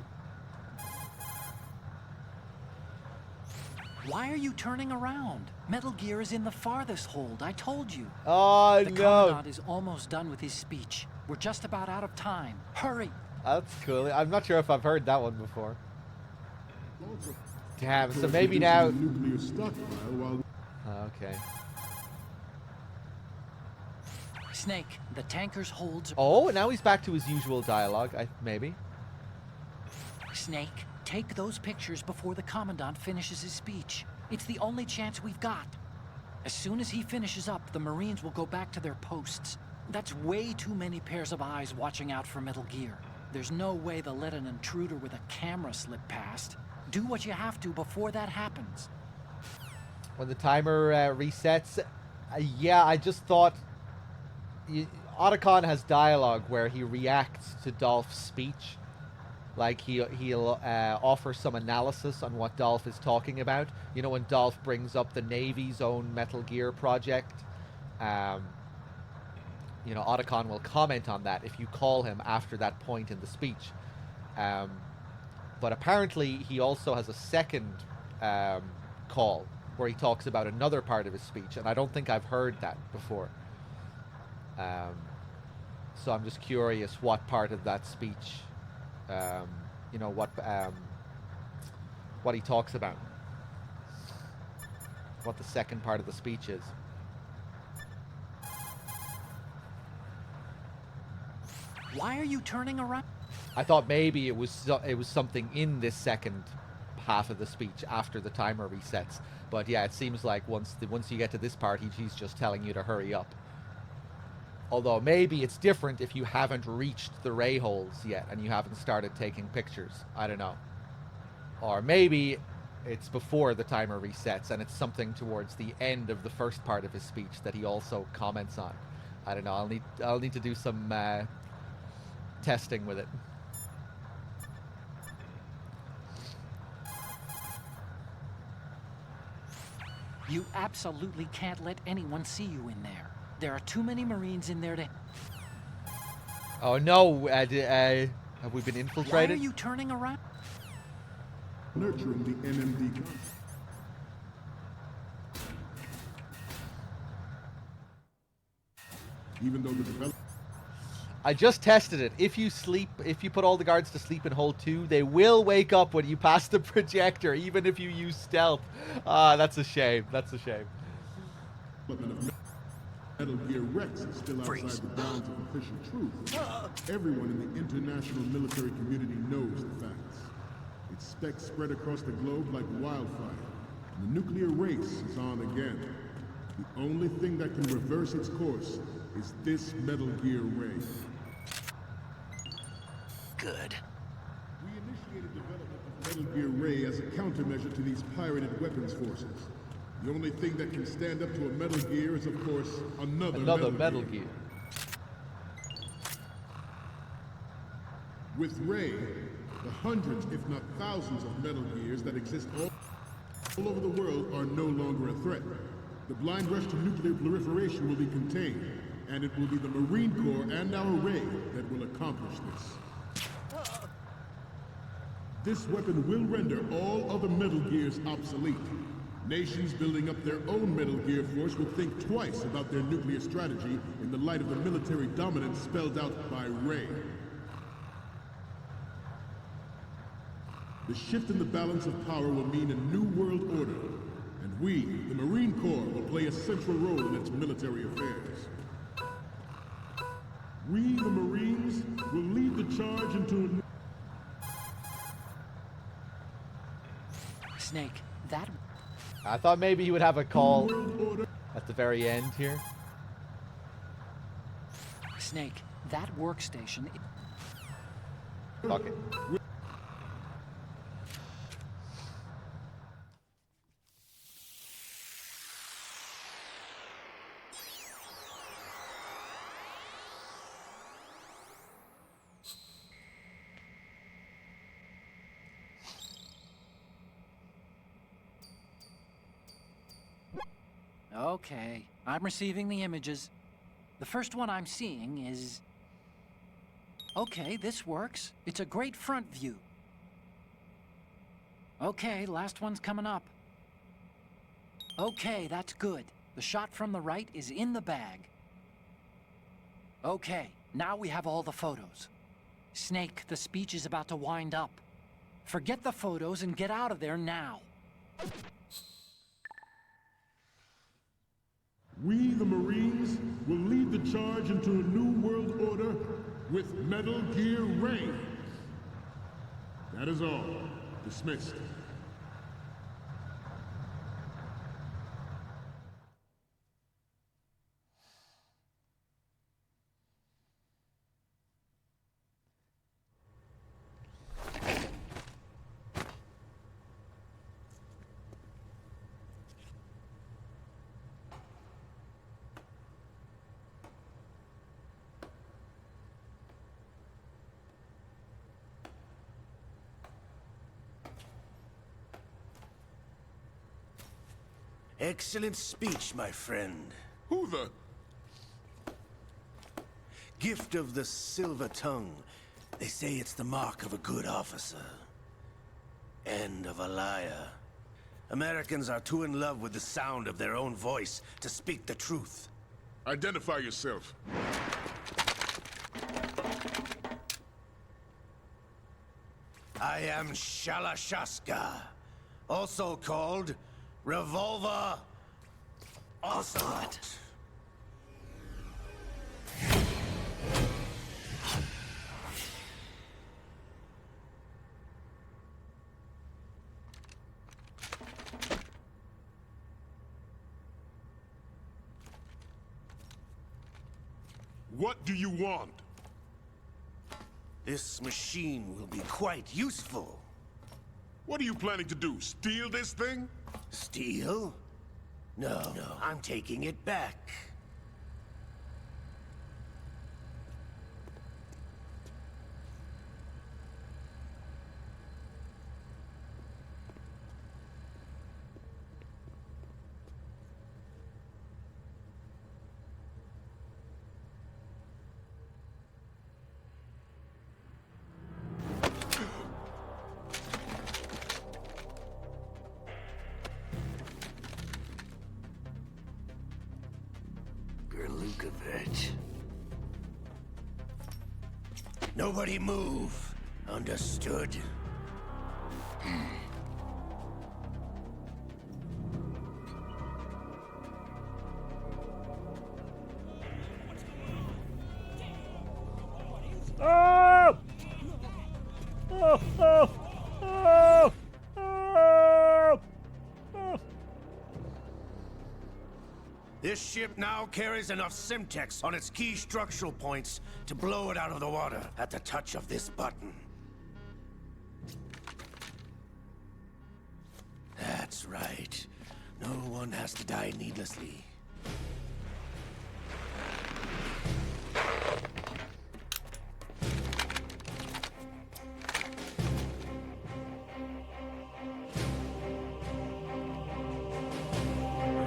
Why are you turning around? Metal Gear is in the farthest hold, I told you. Oh, The no. Commandant is almost done with his speech. We're just about out of time. Hurry! That's cool. I'm not sure if I've heard that one before. Also, Damn. So towards maybe reducing now. the nuclear stockpile while Okay. Snake, the tanker's holds... Oh, now he's back to his usual dialogue. Maybe. Snake, take those pictures before the Commandant finishes his speech. It's the only chance we've got. As soon as he finishes up, the Marines will go back to their posts. That's way too many pairs of eyes watching out for Metal Gear. There's no way they'll let an intruder with a camera slip past. Do what you have to before that happens. When the timer resets, yeah, I just thought Otacon has dialogue where he reacts to Dolph's speech, like he'll offer some analysis on what Dolph is talking about. You know, when Dolph brings up the Navy's own Metal Gear project, you know, Otacon will comment on that if you call him after that point in the speech. But apparently he also has a second call where he talks about another part of his speech, and I don't think I've heard that before. So I'm just curious what part of that speech, you know, what he talks about, what the second part of the speech is. Why are you turning around? I thought maybe it was something in this second half of the speech after the timer resets. But yeah, it seems like once you get to this part, he's just telling you to hurry up. Although maybe it's different if you haven't reached the ray holes yet and you haven't started taking pictures. I don't know. Or maybe it's before the timer resets and it's something towards the end of the first part of his speech that he also comments on. I don't know. I'll need to do some testing with it. You absolutely can't let anyone see you in there. There are too many Marines in there to... Oh no, have we been Why are infiltrated? you turning around? nurturing the NMD concept. Even though the development I just tested it. If you put all the guards to sleep in hold 2, they will wake up when you pass the projector, even if you use stealth. Ah, that's a shame. That's a shame. of Metal Gear Rex is still outside the bounds of official truth, everyone in the international military community knows the facts. Its specs spread across the globe like wildfire, and the nuclear race is on again. The only thing that can reverse its course is this Metal Gear Ray. Good. We initiated development of Metal Gear Ray as a countermeasure to these pirated weapons forces. The only thing that can stand up to a Metal Gear is, of course, another Metal Gear. With Ray, the hundreds, if not thousands, of Metal Gears that exist all over the world are no longer a threat. The blind rush to nuclear proliferation will be contained, and it will be the Marine Corps and our Ray that will accomplish this. This weapon will render all other Metal Gears obsolete. Nations building up their own Metal Gear force will think twice about their nuclear strategy in the light of the military dominance spelled out by Ray. The shift in the balance of power will mean a new world order, and we, the Marine Corps, will play a central role in its military affairs. We, the Marines, will lead the charge into a new... Snake, that... I thought maybe he would have a call world order. at the very end here. Snake, that workstation... Fuck it. Okay, I'm receiving the images. The first one I'm seeing is... Okay, this works. It's a great front view. Okay, last one's coming up. Okay, that's good. The shot from the right is in the bag. Okay, now we have all the photos. Snake, the speech is about to wind up. Forget the photos and get out of there now. We, the Marines, will lead the charge into a new world order with Metal Gear reigns. That is all. Dismissed. Excellent speech, my friend. Who the... Gift of the silver tongue. They say it's the mark of a good officer. And of a liar. Americans are too in love with the sound of their own voice to speak the truth. Identify yourself. I am Shalashaska, also called Revolver Ocelot. What do you want? This machine will be quite useful. What are you planning to do? Steal this thing? Steal? No, I'm taking it back. Gerlukovich. Nobody move. Understood? Oh! Oh! Oh! Oh! Oh! Oh! This ship now carries enough Simtex on its key structural points to blow it out of the water at the touch of this button. That's right. No one has to die needlessly.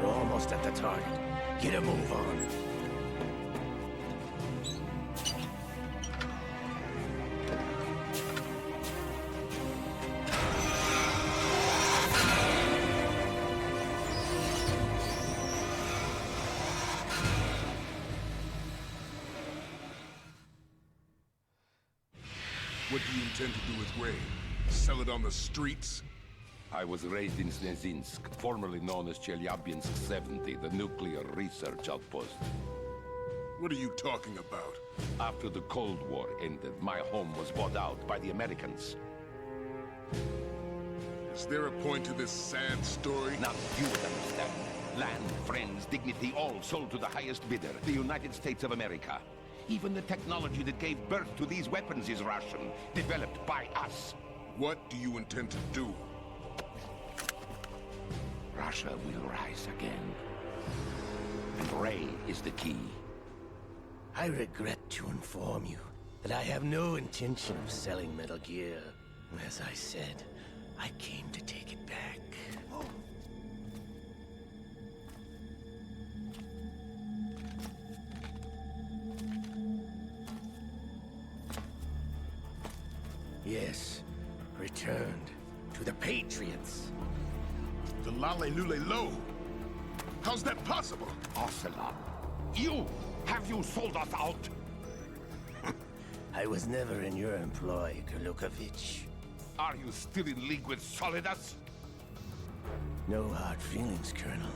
We're almost at the target. Get a move on. What do you intend to do with Ray? Sell it on the streets? I was raised in Snezinsk, formerly known as Chelyabinsk 70, the nuclear research outpost. What are you talking about? After the Cold War ended, my home was bought out by the Americans. Is there a point to this sad story? Now you would understand. Land, friends, dignity, all sold to the highest bidder, the United States of America. Even the technology that gave birth to these weapons is Russian, developed by us. What do you intend to do? Russia will rise again. And Ray is the key. I regret to inform you that I have no intention of selling Metal Gear. As I said, I came to take it back. Yes, returned to the Patriots. The Lale Lule Lo? How's that possible? Ocelot, have you sold us out? I was never in your employ, Gerlukovich. Are you still in league with Solidus? No hard feelings, Colonel.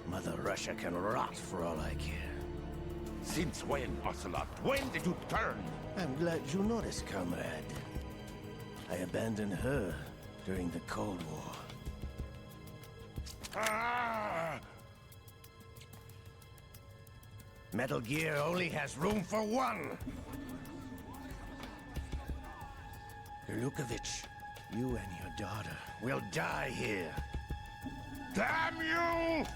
Mother Russia can rot for all I care. Since when, Ocelot? When did you turn? I'm glad you noticed, comrade. I abandoned her during the Cold War. Ah! Metal Gear only has room for one! Lukovich, you and your daughter will die here. Damn you!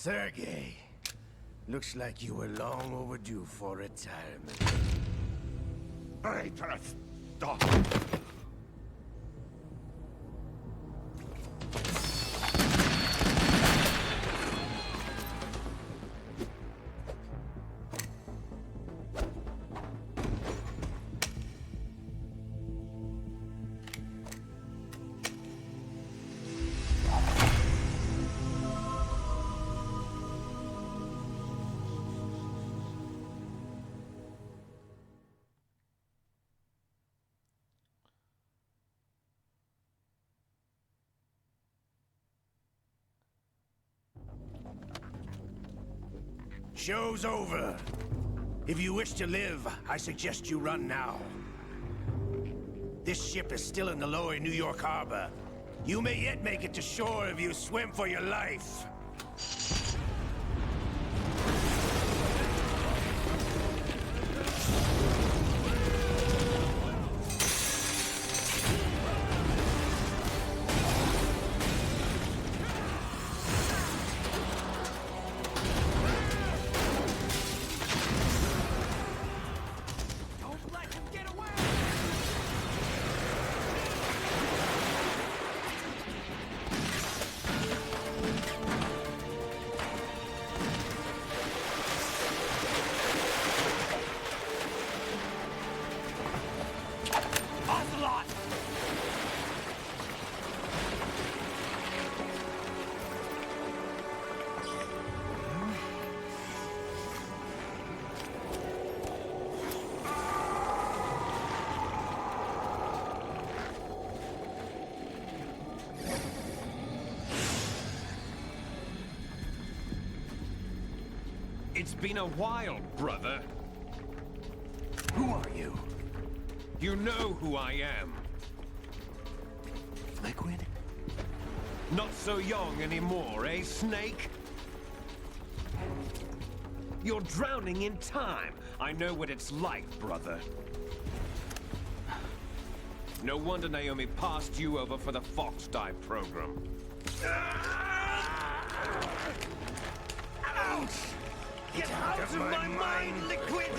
Sergei, looks like you were long overdue for retirement. Traitorous dog! Show's over. If you wish to live, I suggest you run now. This ship is still in the lower New York harbor. You may yet make it to shore if you swim for your life. It's been a while, brother. Who are you? You know who I am. Liquid? Not so young anymore, eh, Snake? You're drowning in time. I know what it's like, brother. No wonder Naomi passed you over for the Fox Dive program. Ouch! Get out of my mind, Liquid!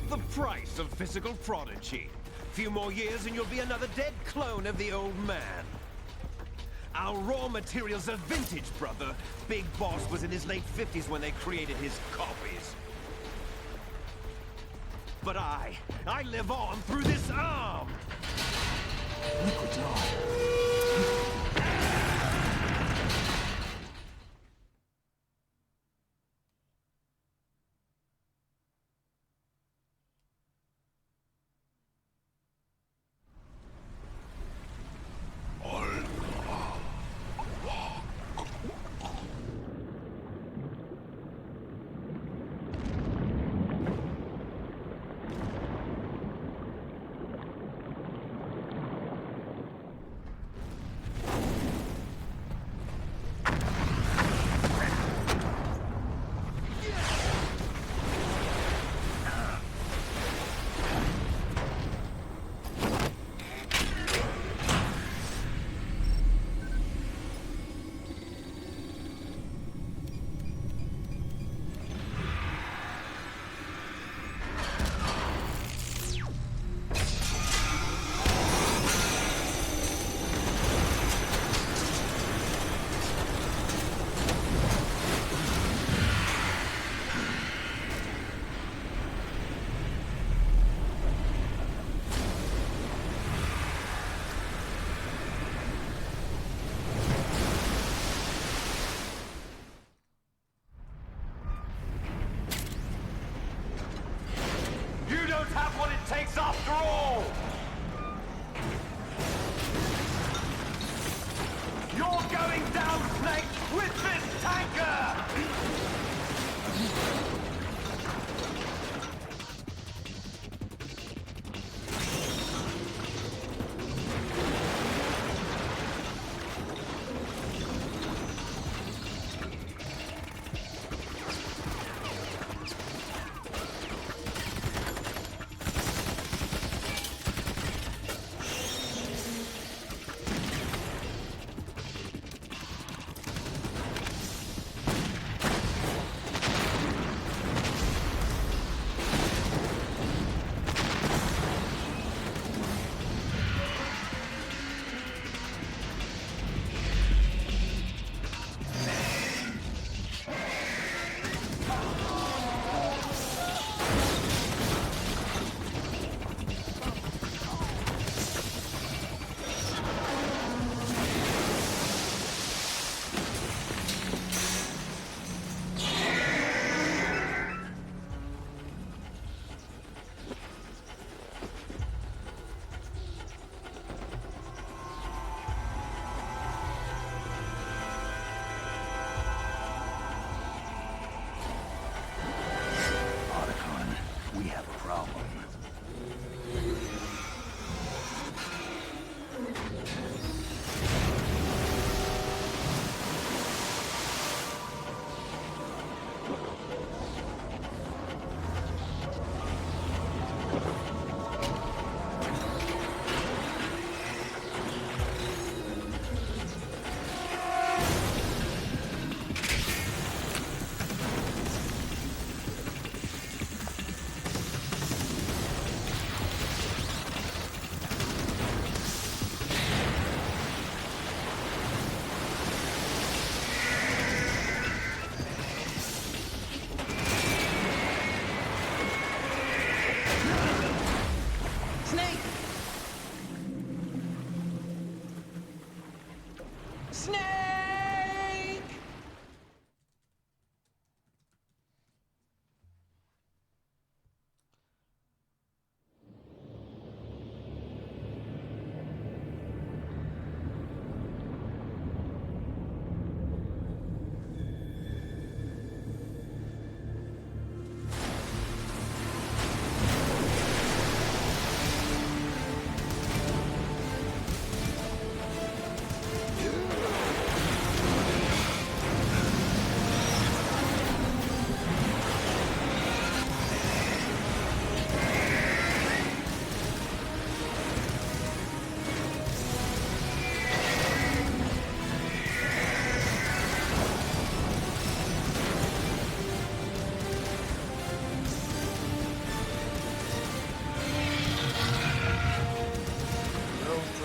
The price of physical prodigy. Few more years and you'll be another dead clone of the old man. Our raw materials are vintage, brother. Big Boss was in his late 50s when they created his copies. But I live on through this arm! Liquid's on.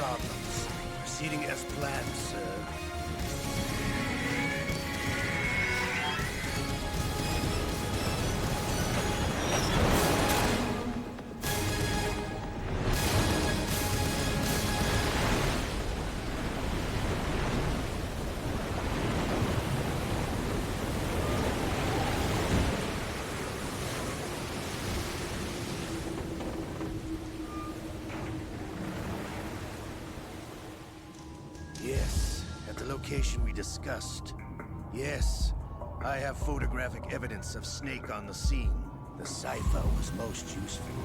problems. Proceeding as planned, sir. Yes, at the location we discussed. Yes, I have photographic evidence of Snake on the scene. The cipher was most useful.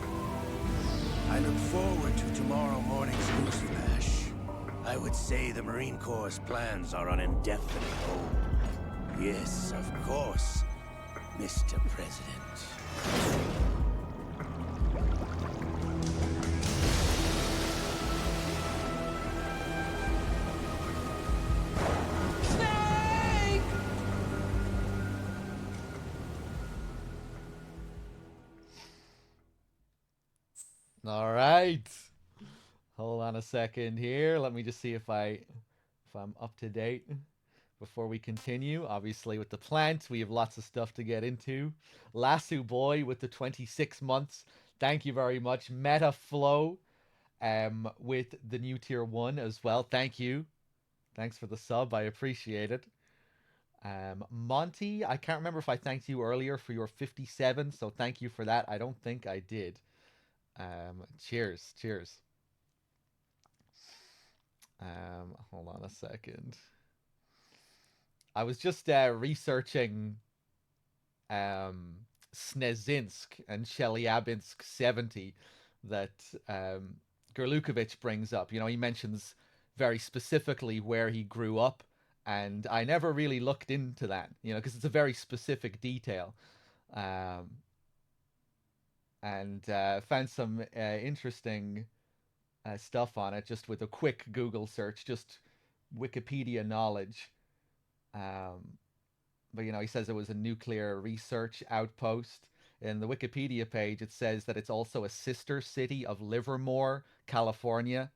I look forward to tomorrow morning's news flash. I would say the Marine Corps' plans are on indefinite hold. Yes, of course, Mr. President. All right. Hold on a second here. Let me just see if I'm up to date before we continue. Obviously, with the plant, we have lots of stuff to get into. Lasso Boy with the 26 months. Thank you very much. Meta Flow with the new tier 1 as well. Thank you. Thanks for the sub. I appreciate it. Monty, I can't remember if I thanked you earlier for your 57, so thank you for that. I don't think I did. Cheers. Hold on a second. I was just researching Snezinsk and Chelyabinsk 70 that Gerlukovich brings up. You know, he mentions very specifically where he grew up, and I never really looked into that, you know, because it's a very specific detail. And found some interesting stuff on it just with a quick Google search, just Wikipedia knowledge. But, you know, he says it was a nuclear research outpost. In the Wikipedia page, it says that it's also a sister city of Livermore, California,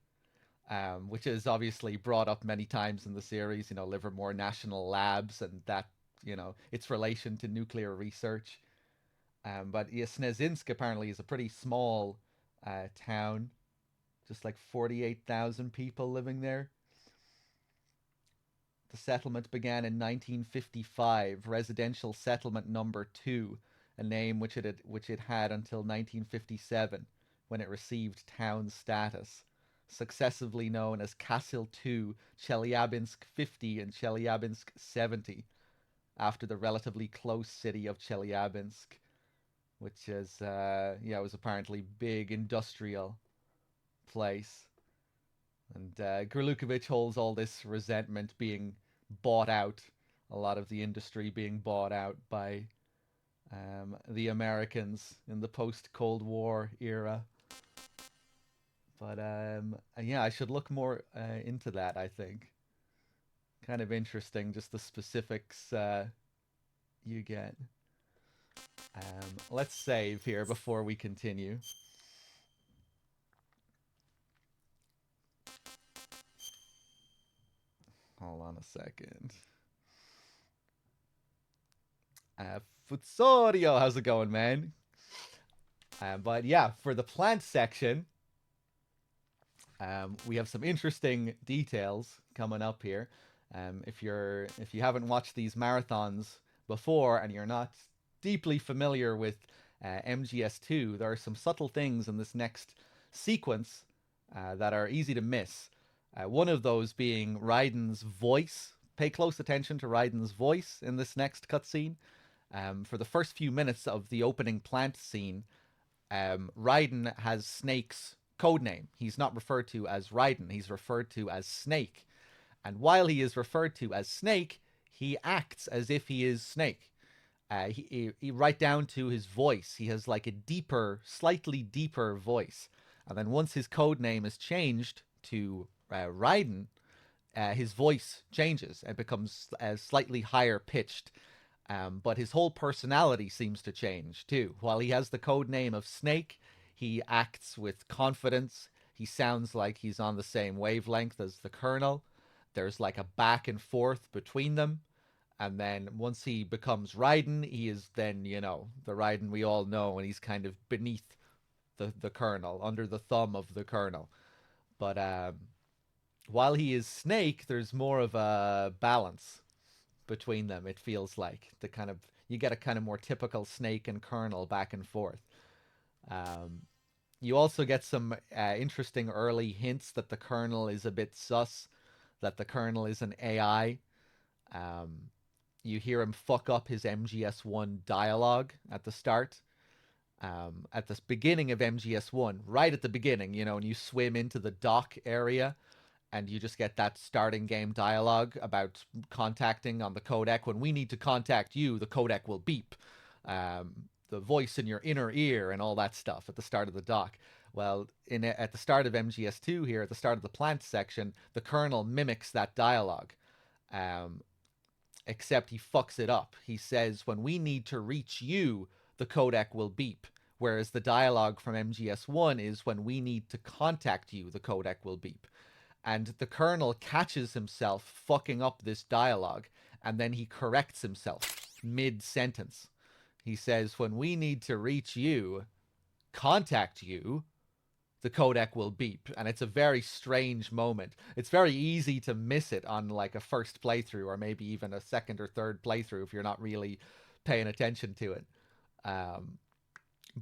which is obviously brought up many times in the series, you know, Livermore National Labs and that, you know, its relation to nuclear research. But yeah, Snezinsk apparently is a pretty small town, just like 48,000 people living there. The settlement began in 1955, residential settlement number 2, a name which it had until 1957, when it received town status, successively known as Kasil 2, Chelyabinsk 50, and Chelyabinsk 70, after the relatively close city of Chelyabinsk, which is, was apparently big industrial place. And Gerlukovich holds all this resentment being bought out, a lot of the industry being bought out by the Americans in the post-Cold War era. But yeah, I should look more into that, I think. Kind of interesting, just the specifics you get. Let's save here before we continue. Hold on a second. Futsorio, how's it going, man? But yeah, for the plant section, we have some interesting details coming up here. If you haven't watched these marathons before and you're not deeply familiar with MGS2, there are some subtle things in this next sequence that are easy to miss. One of those being Raiden's voice. Pay close attention to Raiden's voice in this next cutscene. For the first few minutes of the opening plant scene, Raiden has Snake's codename. He's not referred to as Raiden, he's referred to as Snake. And while he is referred to as Snake, he acts as if he is Snake. He right down to his voice. He has like a deeper, slightly deeper voice. And then once his codename is changed to Raiden, his voice changes and becomes slightly higher pitched. But his whole personality seems to change too. While he has the code name of Snake, he acts with confidence. He sounds like he's on the same wavelength as the Colonel. There's like a back and forth between them. And then once he becomes Raiden, he is then, the Raiden we all know, and he's kind of beneath the Colonel, under the thumb of the Colonel. But while he is Snake, there's more of a balance between them, it feels like. You get a kind of more typical Snake and Colonel back and forth. You also get some interesting early hints that the Colonel is a bit sus, that the Colonel is an AI. You hear him fuck up his MGS1 dialogue at the start. At the beginning of MGS1, right at the beginning, and you swim into the dock area, and you just get that starting game dialogue about contacting on the codec. When we need to contact you, the codec will beep. The voice in your inner ear and all that stuff at the start of the dock. Well, at the start of MGS2 here, at the start of the plant section, the Colonel mimics that dialogue. Except he fucks it up. He says, when we need to reach you, the codec will beep. Whereas the dialogue from MGS1 is, when we need to contact you, the codec will beep. And the Colonel catches himself fucking up this dialogue, and then he corrects himself mid-sentence. He says, when we need to reach you, contact you, the codec will beep. And it's a very strange moment. It's very easy to miss it on like a first playthrough, or maybe even a second or third playthrough if you're not really paying attention to it.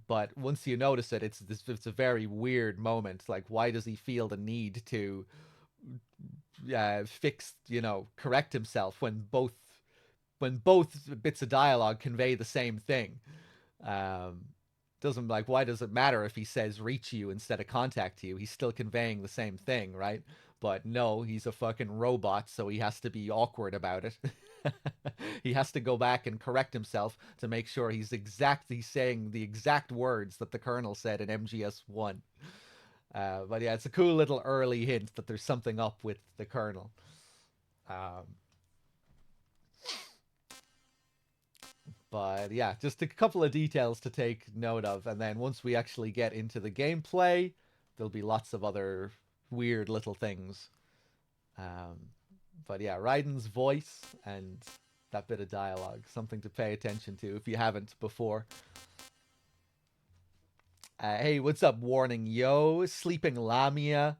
But once you notice it, it's a very weird moment. Like, why does he feel the need to correct himself when both bits of dialogue convey the same thing? Why does it matter if he says reach you instead of contact you? He's still conveying the same thing, right? But no, he's a fucking robot, so he has to be awkward about it. He has to go back and correct himself to make sure he's saying the exact words that the Colonel said in MGS1. But yeah, it's a cool little early hint that there's something up with the Colonel. But yeah, just a couple of details to take note of. And then once we actually get into the gameplay, there'll be lots of other weird little things. But yeah, Raiden's voice and that bit of dialogue, something to pay attention to if you haven't before. Hey, what's up, Warning Yo? Sleeping Lamia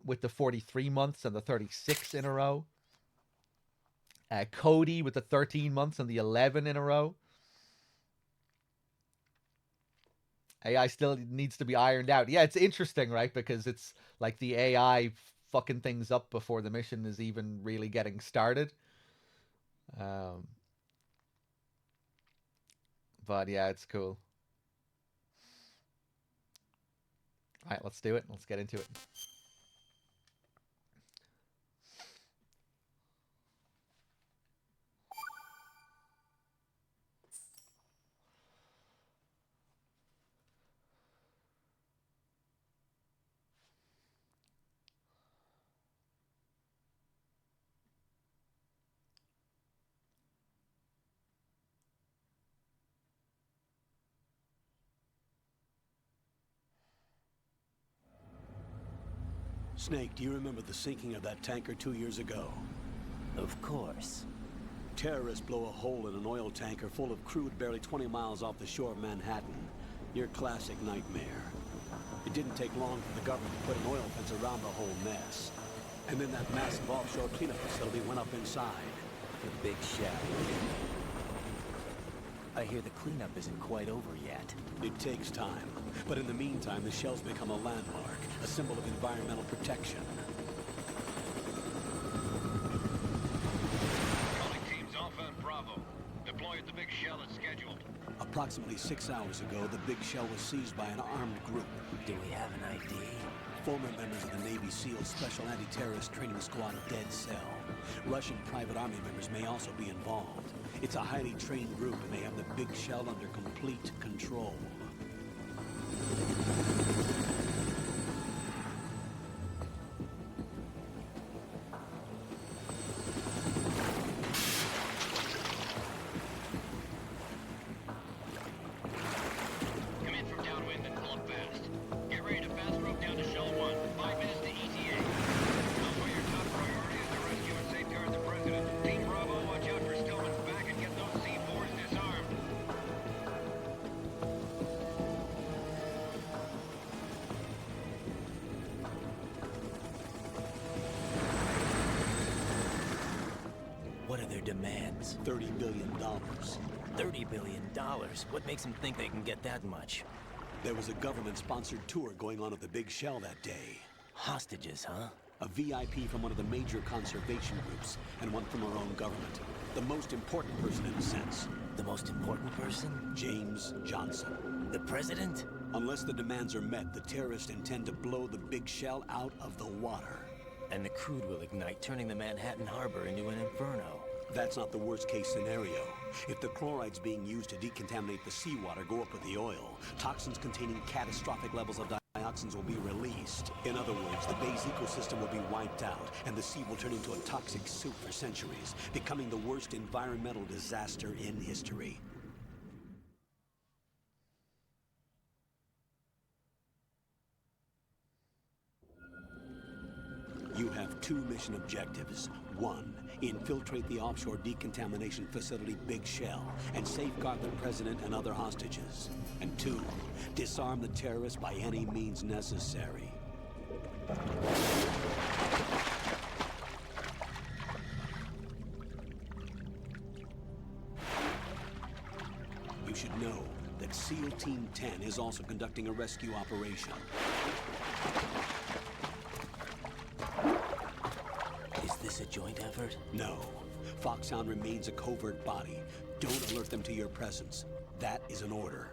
with the 43 months and the 36 in a row. Cody with the 13 months and the 11 in a row. AI still needs to be ironed out. Yeah, it's interesting, right? Because it's like the AI fucking things up before the mission is even really getting started. But yeah, it's cool. All right, let's do it. Let's get into it. Snake, do you remember the sinking of that tanker 2 years ago? Of course. Terrorists blow a hole in an oil tanker full of crude barely 20 miles off the shore of Manhattan. Your classic nightmare. It didn't take long for the government to put an oil fence around the whole mess. And then that massive offshore cleanup facility went up inside. The Big Shell. I hear the cleanup isn't quite over yet. It takes time. But in the meantime, the shell's become a landmark, a symbol of environmental protection. Calling teams Alpha and Bravo. Deploy at the Big Shell as scheduled. Approximately 6 hours ago, the Big Shell was seized by an armed group. Do we have an ID? Former members of the Navy SEAL Special Anti-Terrorist Training Squad Dead Cell. Russian private army members may also be involved. It's a highly trained group, and they have the Big Shell under complete control. Come in from downwind and pull up fast. Get ready to fast rope demands? $30 billion. $30 billion? What makes them think they can get that much? There was a government-sponsored tour going on at the Big Shell that day. Hostages, huh? A VIP from one of the major conservation groups, and one from our own government. The most important person in a sense. The most important person? James Johnson. The president? Unless the demands are met, the terrorists intend to blow the Big Shell out of the water. And the crude will ignite, turning the Manhattan Harbor into an inferno. That's not the worst-case scenario. If the chlorides being used to decontaminate the seawater go up with the oil, toxins containing catastrophic levels of dioxins will be released. In other words, the bay's ecosystem will be wiped out, and the sea will turn into a toxic soup for centuries, becoming the worst environmental disaster in history. You have 2 mission objectives. 1, infiltrate the offshore decontamination facility Big Shell and safeguard the president and other hostages. And 2, disarm the terrorists by any means necessary. You should know that SEAL Team 10 is also conducting a rescue operation. Is this a joint effort? No. Foxhound remains a covert body. Don't alert them to your presence. That is an order.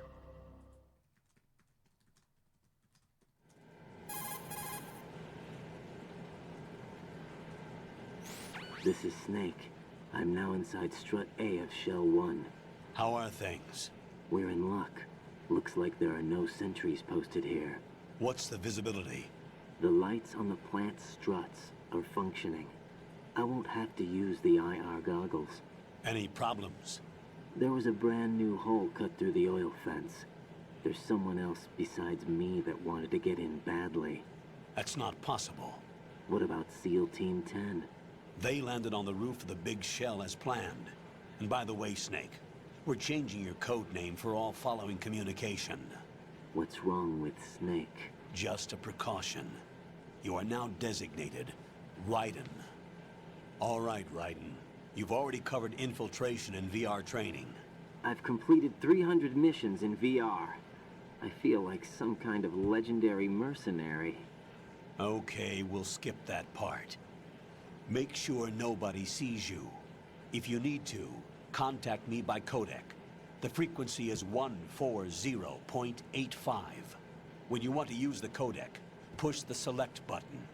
This is Snake. I'm now inside Strut A of Shell 1. How are things? We're in luck. Looks like there are no sentries posted here. What's the visibility? The lights on the plant's struts are functioning. I won't have to use the IR goggles. Any problems? There was a brand new hole cut through the oil fence. There's someone else besides me that wanted to get in badly. That's not possible. What about SEAL Team 10? They landed on the roof of the Big Shell as planned. And by the way, Snake, we're changing your code name for all following communication. What's wrong with Snake? Just a precaution. You are now designated Raiden. All right, Raiden. You've already covered infiltration and VR training. I've completed 300 missions in VR. I feel like some kind of legendary mercenary. Okay, we'll skip that part. Make sure nobody sees you. If you need to, contact me by codec. The frequency is 140.85. When you want to use the codec, push the select button.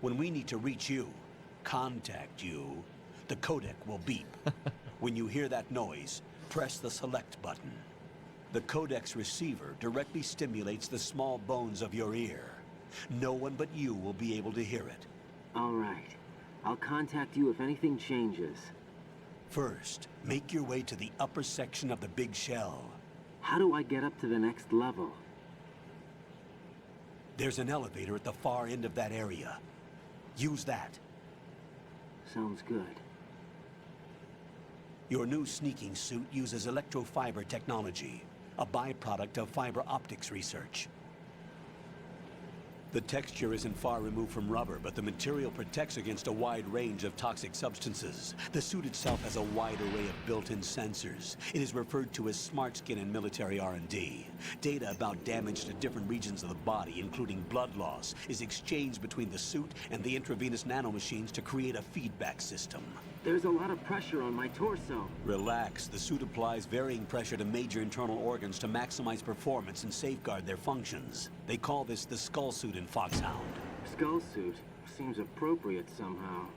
When we need to reach you, contact you, the codec will beep. When you hear that noise, press the select button. The codec's receiver directly stimulates the small bones of your ear. No one but you will be able to hear it. All right. I'll contact you if anything changes. First, make your way to the upper section of the Big Shell. How do I get up to the next level? There's an elevator at the far end of that area. Use that. Sounds good. Your new sneaking suit uses electrofiber technology, a byproduct of fiber optics research. The texture isn't far removed from rubber, but the material protects against a wide range of toxic substances. The suit itself has a wide array of built-in sensors. It is referred to as smart skin in military R&D. Data about damage to different regions of the body, including blood loss, is exchanged between the suit and the intravenous nanomachines to create a feedback system. There's a lot of pressure on my torso. Relax. The suit applies varying pressure to major internal organs to maximize performance and safeguard their functions. They call this the skull suit in Foxhound. Skull suit seems appropriate somehow.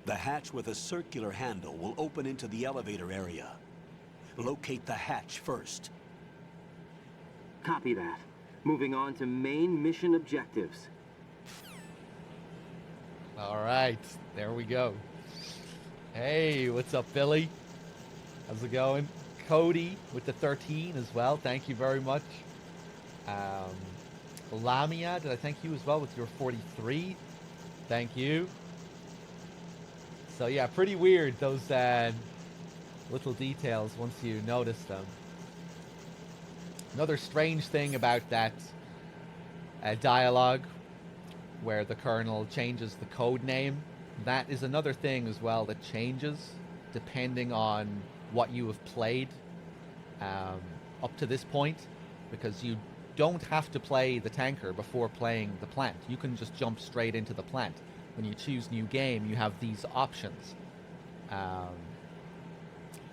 The hatch with a circular handle will open into the elevator area. Locate the hatch first. Copy that. Moving on to main mission objectives. All right, there we go. Hey, what's up, Billy? How's it going? Cody with the 13 as well. Thank you very much. Lamia, did I thank you as well with your 43? Thank you. So yeah, pretty weird, those little details once you notice them. Another strange thing about that dialogue where the Colonel changes the code name. That is another thing as well that changes depending on what you have played up to this point, because you don't have to play the tanker before playing the plant. You can just jump straight into the plant. When you choose new game, you have these options.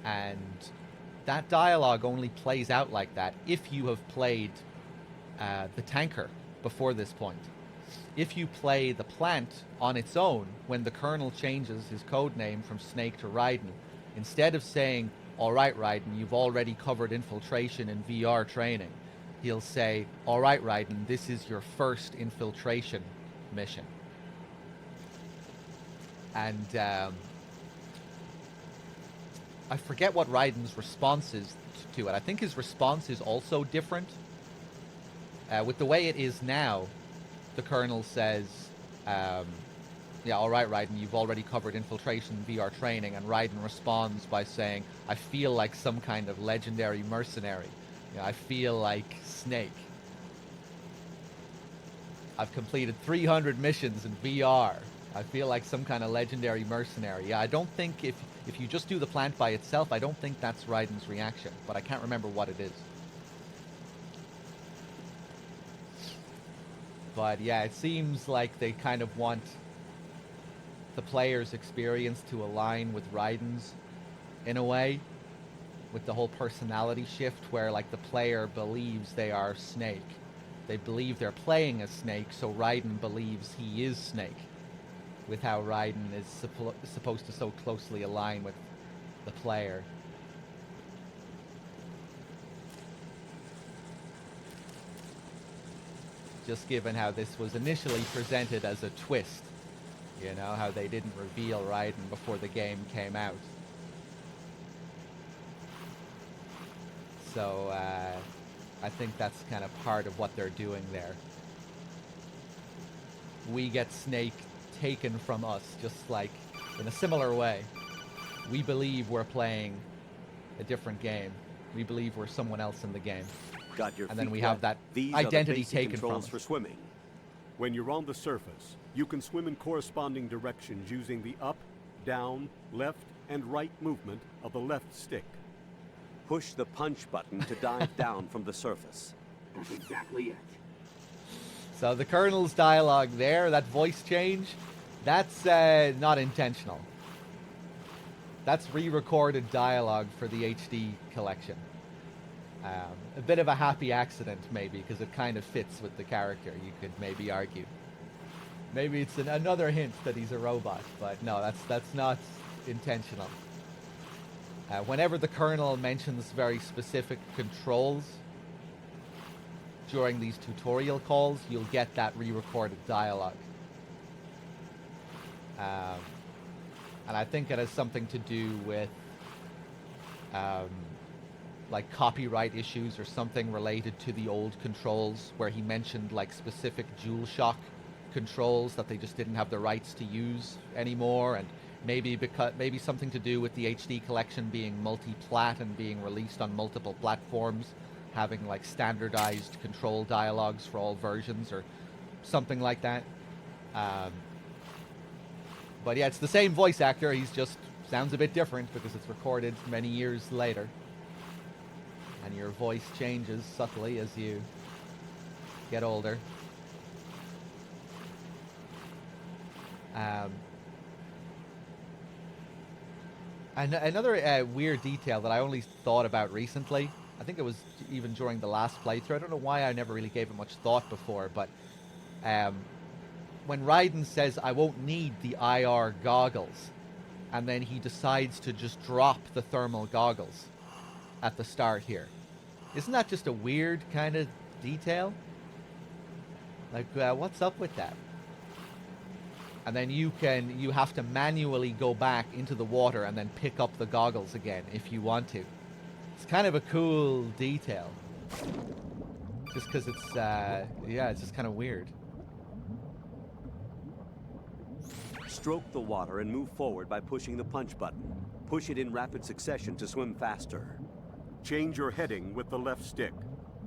And that dialogue only plays out like that if you have played the tanker before this point. If you play the plant on its own, when the Colonel changes his code name from Snake to Raiden, instead of saying, "All right, Raiden, you've already covered infiltration and VR training," he'll say, "All right, Raiden, this is your first infiltration mission." And I forget what Raiden's response is to it. I think his response is also different. With the way it is now, the Colonel says, yeah, all right, Raiden, you've already covered infiltration VR training, and Raiden responds by saying, "I feel like some kind of legendary mercenary. You know, I feel like Snake. I've completed 300 missions in VR. I feel like some kind of legendary mercenary." Yeah, I don't think if you just do the plant by itself, I don't think that's Raiden's reaction, but I can't remember what it is. But yeah, it seems like they kind of want the player's experience to align with Raiden's in a way, with the whole personality shift where like the player believes they are Snake. They believe they're playing as Snake, so Raiden believes he is Snake, with how Raiden is supposed to so closely align with the player. Just given how this was initially presented as a twist, you know, how they didn't reveal Raiden before the game came out. So I think that's kind of part of what they're doing there. We get Snake taken from us, just like in a similar way. We believe we're playing a different game. We believe we're someone else in the game. Got your and then feet we have wet? that These identity are the taken from controls us. for swimming. When you're on the surface, you can swim in corresponding directions using the up, down, left, and right movement of the left stick. Push the punch button to dive down from the surface. That's exactly it. So the Colonel's dialogue there, that voice change, that's not intentional. That's re-recorded dialogue for the HD collection. A bit of a happy accident, maybe, because it kind of fits with the character, you could maybe argue. Maybe it's another hint that he's a robot, but no, that's not intentional. Whenever the Colonel mentions very specific controls during these tutorial calls, you'll get that re-recorded dialogue. And I think it has something to do with like copyright issues or something related to the old controls, where he mentioned like specific DualShock controls that they just didn't have the rights to use anymore, and maybe something to do with the HD collection being multi-plat and being released on multiple platforms, having like standardized control dialogues for all versions or something like that. But yeah, it's the same voice actor, he's just sounds a bit different because it's recorded many years later. And your voice changes subtly as you get older. And another weird detail that I only thought about recently, I think it was even during the last playthrough, I don't know why I never really gave it much thought before, but when Raiden says, "I won't need the IR goggles," and then he decides to just drop the thermal goggles at the start here. Isn't that just a weird kind of detail? Like, what's up with that? And then you have to manually go back into the water and then pick up the goggles again if you want to. It's kind of a cool detail. Just because it's, yeah, it's just kind of weird. Stroke the water and move forward by pushing the punch button. Push it in rapid succession to swim faster. Change your heading with the left stick.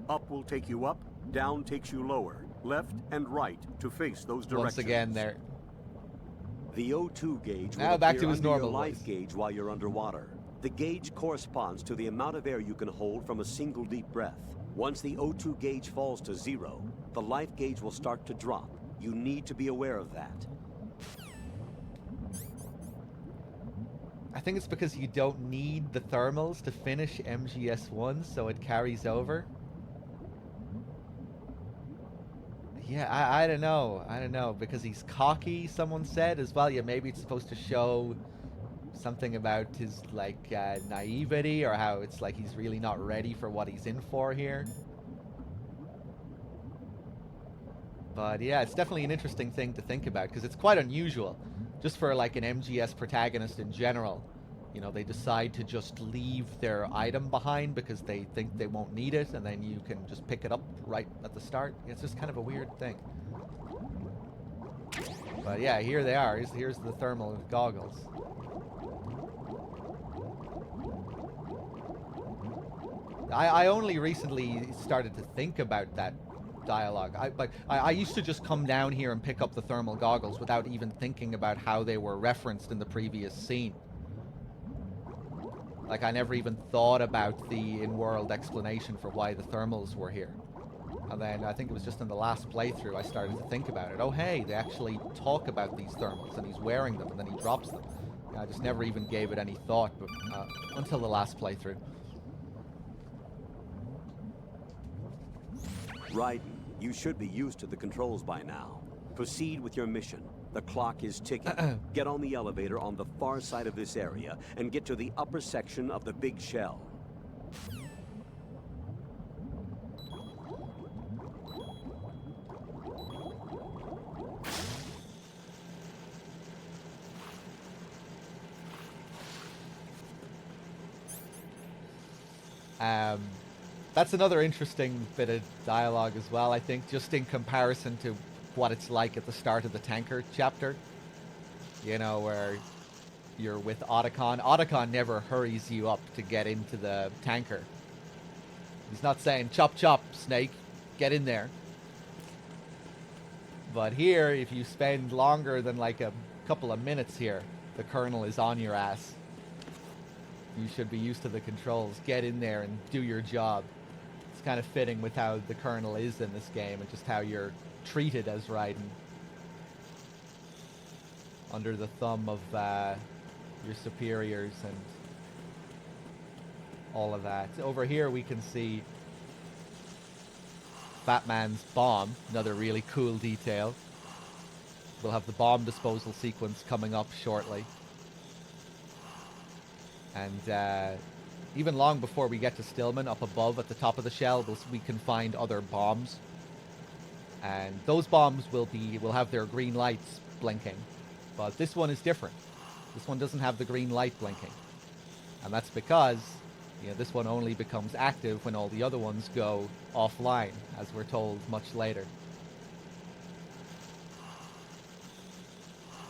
Up will take you up, down takes you lower. left and right to face those directions. Once again, there. The O2 gauge will Now back appear to his under normal your life voice. gauge while you're underwater. The gauge corresponds to the amount of air you can hold from a single deep breath. Once the O2 gauge falls to 0, the life gauge will start to drop. You need to be aware of that. I think it's because you don't need the thermals to finish MGS1, so it carries over. Yeah, I don't know. I don't know, because he's cocky, someone said as well. Yeah, maybe it's supposed to show something about his, like, naivety, or how it's like he's really not ready for what he's in for here. But yeah, it's definitely an interesting thing to think about, because it's quite unusual. Just for, like, an MGS protagonist in general. You know, they decide to just leave their item behind because they think they won't need it, and then you can just pick it up right at the start. It's just kind of a weird thing. But yeah, here they are. Here's the thermal goggles. I only recently started to think about that dialogue. I used to just come down here and pick up the thermal goggles without even thinking about how they were referenced in the previous scene. Like, I never even thought about the in-world explanation for why the thermals were here. And then I think it was just in the last playthrough I started to think about it. Oh hey, they actually talk about these thermals, and he's wearing them, and then he drops them. I just never even gave it any thought until the last playthrough. Raiden, you should be used to the controls by now. Proceed with your mission. The clock is ticking. Get on the elevator on the far side of this area and get to the upper section of the big shell. That's another interesting bit of dialogue as well, I think, just in comparison to what it's like at the start of the tanker chapter. You know, where you're with Otacon. Otacon never hurries you up to get into the tanker. He's not saying, chop chop, Snake, get in there. But here, if you spend longer than like a couple of minutes here, the Colonel is on your ass. You should be used to the controls. Get in there and do your job. It's kind of fitting with how the Colonel is in this game, and just how you're treated as Raiden. Under the thumb of your superiors and all of that. Over here we can see Batman's bomb, another really cool detail. We'll have the bomb disposal sequence coming up shortly. And even long before we get to Stillman, up above at the top of the shell, we can find other bombs. And those bombs will have their green lights blinking. But this one is different. This one doesn't have the green light blinking. And that's because, you know, this one only becomes active when all the other ones go offline, as we're told much later.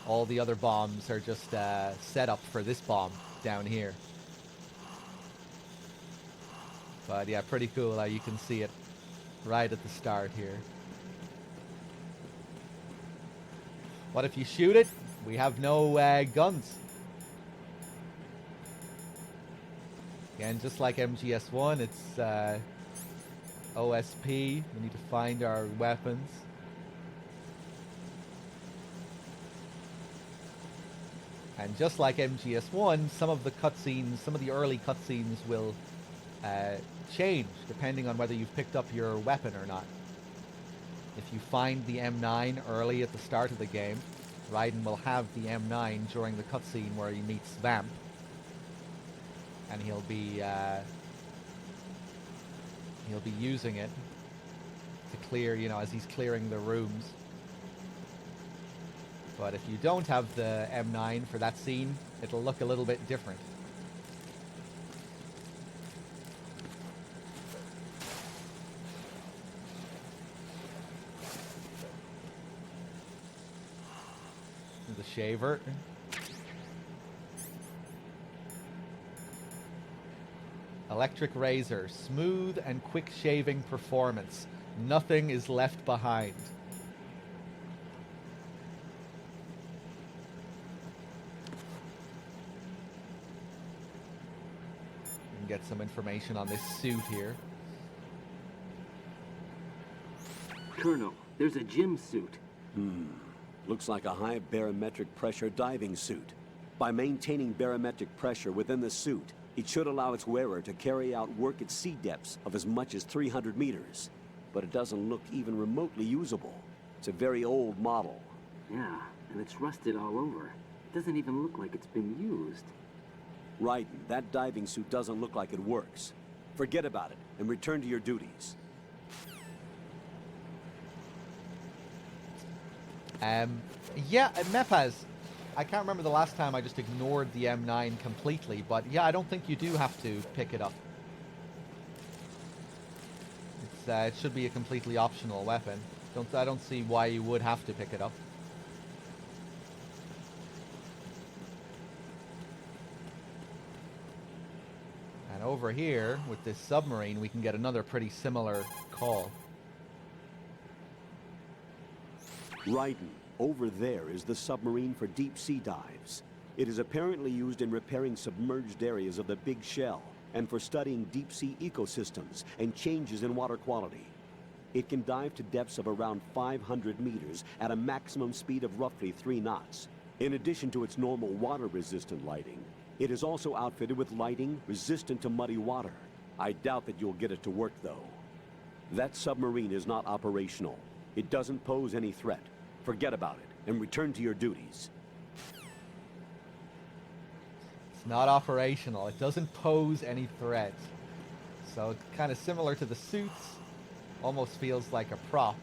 All the other bombs are just set up for this bomb down here. But yeah, pretty cool how you can see it right at the start here. What if you shoot it? We have no guns. Again, just like MGS1, it's OSP. We need to find our weapons. And just like MGS1, some of the early cutscenes will change depending on whether you've picked up your weapon or not. If you find the M9 early at the start of the game, Raiden will have the M9 during the cutscene where he meets Vamp. And he'll be using it to clear, you know, as he's clearing the rooms. But if you don't have the M9 for that scene, it'll look a little bit different. The shaver. Electric razor, smooth and quick shaving performance. Nothing is left behind. And get some information on this suit here. Colonel, there's a gym suit. Looks like a high barometric pressure diving suit. By maintaining barometric pressure within the suit, it should allow its wearer to carry out work at sea depths of as much as 300 meters. But it doesn't look even remotely usable. It's a very old model. Yeah, and it's rusted all over. It doesn't even look like it's been used. Right, that diving suit doesn't look like it works. Forget about it and return to your duties. Yeah, Mepaz, I can't remember the last time I just ignored the M9 completely, but yeah, I don't think you do have to pick it up. It should be a completely optional weapon. I don't see why you would have to pick it up. And over here, with this submarine, we can get another pretty similar call. Raiden, over there is the submarine for deep sea dives. It is apparently used in repairing submerged areas of the Big Shell and for studying deep sea ecosystems and changes in water quality. It can dive to depths of around 500 meters at a maximum speed of roughly 3 knots. In addition to its normal water-resistant lighting, it is also outfitted with lighting resistant to muddy water. I doubt that you'll get it to work, though. That submarine is not operational. It doesn't pose any threat. Forget about it and return to your duties. It's not operational. It doesn't pose any threat. So it's kind of similar to the suits. Almost feels like a prop.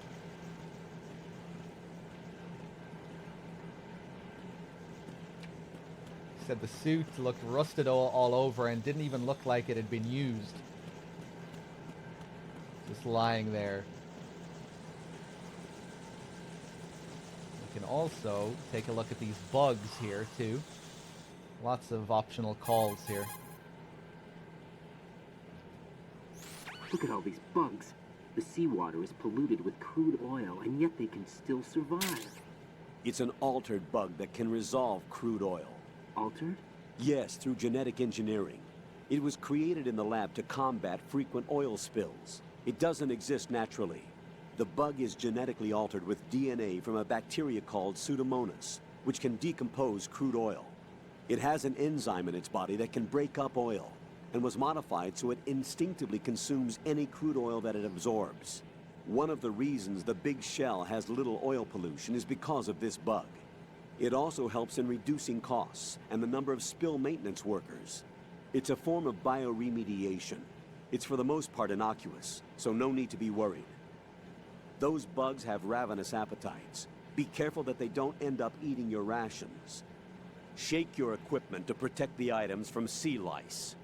Said the suit looked rusted all over and didn't even look like it had been used. Just lying there. We can also take a look at these bugs here too. Lots of optional calls here. Look at all these bugs. The seawater is polluted with crude oil, and yet they can still survive. It's an altered bug that can resolve crude oil. Altered? Yes, through genetic engineering. It was created in the lab to combat frequent oil spills. It doesn't exist naturally. The bug is genetically altered with DNA from a bacteria called Pseudomonas, which can decompose crude oil. It has an enzyme in its body that can break up oil, and was modified so it instinctively consumes any crude oil that it absorbs. One of the reasons the Big Shell has little oil pollution is because of this bug. It also helps in reducing costs and the number of spill maintenance workers. It's a form of bioremediation. It's for the most part innocuous, so no need to be worried. Those bugs have ravenous appetites. Be careful that they don't end up eating your rations. Shake your equipment to protect the items from sea lice.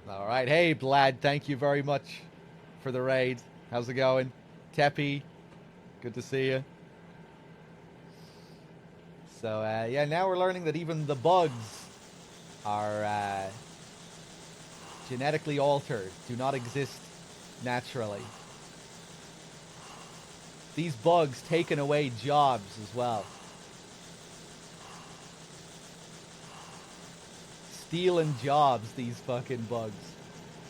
All right. Hey, Blad, thank you very much for the raid. How's it going? Teppy, good to see you. So, yeah, now we're learning that even the bugs are genetically altered, do not exist naturally. These bugs taking away jobs as well. Stealing jobs, these fucking bugs.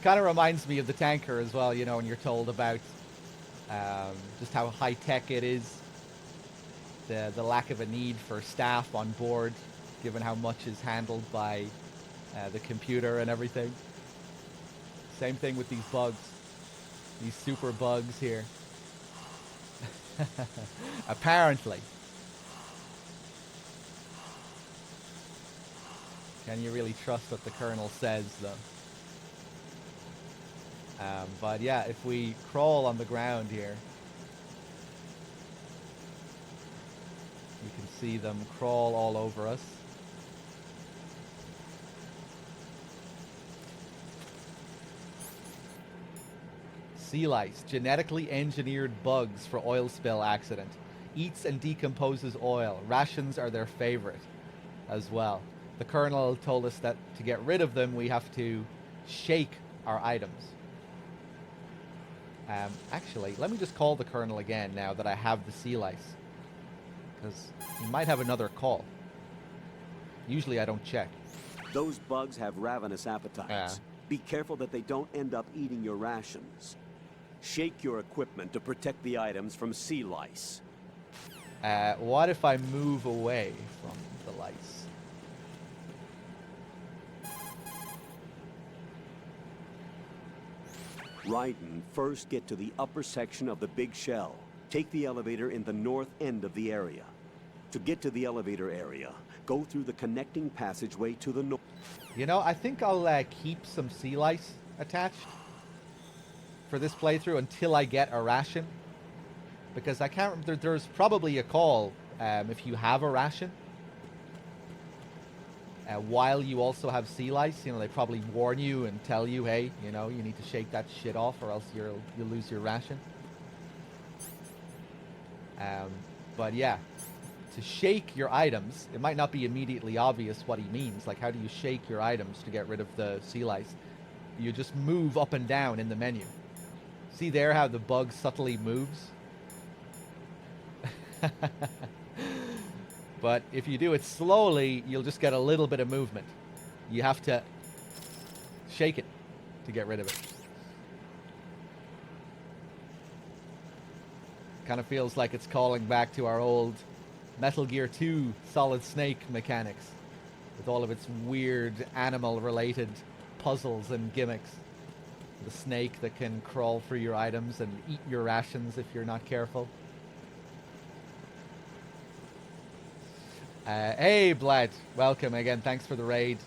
Kind of reminds me of the tanker as well, you know, when you're told about just how high-tech it is. The lack of a need for staff on board, given how much is handled by the computer and everything. Same thing with these bugs. These super bugs here. Apparently. Can you really trust what the Colonel says, though? But yeah, if we crawl on the ground here, you can see them crawl all over us. Sea lice, genetically engineered bugs for oil spill accident. Eats and decomposes oil. Rations are their favorite as well. The Colonel told us that to get rid of them, we have to shake our items. Actually, let me just call the Colonel again now that I have the sea lice. Because he might have another call. Usually I don't check. Those bugs have ravenous appetites. Be careful that they don't end up eating your rations. Shake your equipment to protect the items from sea lice. What if I move away from the lice? Raiden, first get to the upper section of the big shell. Take the elevator in the north end of the area. To get to the elevator area, go through the connecting passageway to the north. You know, I think I'll keep some sea lice attached for this playthrough until I get a ration. Because I can't remember, there's probably a call if you have a ration. While you also have sea lice, you know, they probably warn you and tell you, hey, you know, you need to shake that shit off or else you'll lose your ration. But yeah, to shake your items, it might not be immediately obvious what he means. Like, how do you shake your items to get rid of the sea lice? You just move up and down in the menu. See there how the bug subtly moves? But if you do it slowly, you'll just get a little bit of movement. You have to shake it to get rid of it. Kind of feels like it's calling back to our old Metal Gear 2 Solid Snake mechanics, with all of its weird animal-related puzzles and gimmicks. The snake that can crawl through your items and eat your rations if you're not careful. Hey, Blad. Welcome again. Thanks for the raid.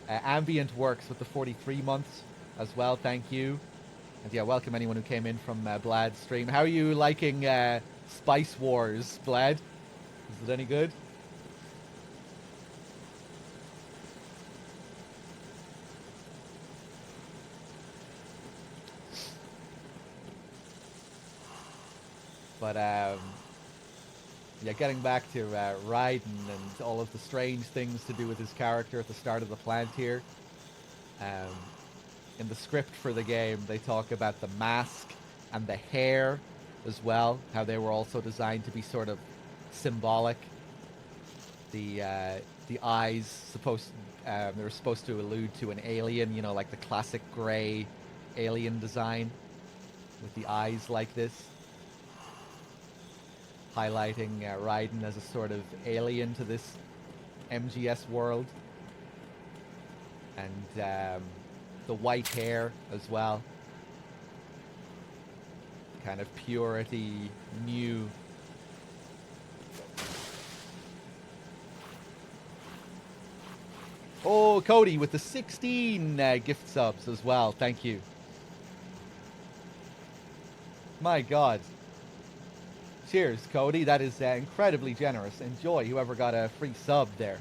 Ambient works with the 43 months as well. Thank you. And yeah, welcome anyone who came in from Blad's stream. How are you liking Spice Wars, Blad? Is it any good? But yeah, getting back to Raiden and all of the strange things to do with his character at the start of the plant here. In the script for the game, they talk about the mask and the hair as well, how they were also designed to be sort of symbolic. The eyes they were supposed to allude to an alien, you know, like the classic gray alien design with the eyes like this, highlighting Raiden as a sort of alien to this MGS world. And the white hair as well. Kind of purity, new. Oh, Cody with the 16 gift subs as well. Thank you. My God. Cheers, Cody. That is incredibly generous. Enjoy whoever got a free sub there.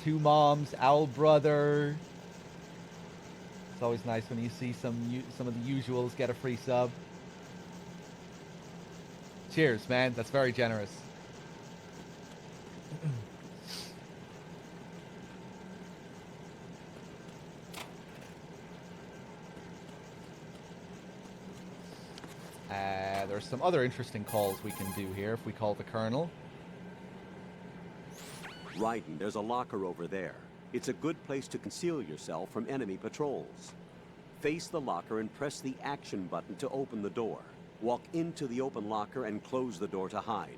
Two Moms, Owl Brother. It's always nice when you see some of the usuals get a free sub. Cheers, man. That's very generous. There's some other interesting calls we can do here if we call the Colonel. Raiden, there's a locker over there. It's a good place to conceal yourself from enemy patrols. Face the locker and press the action button to open the door. Walk into the open locker and close the door to hide.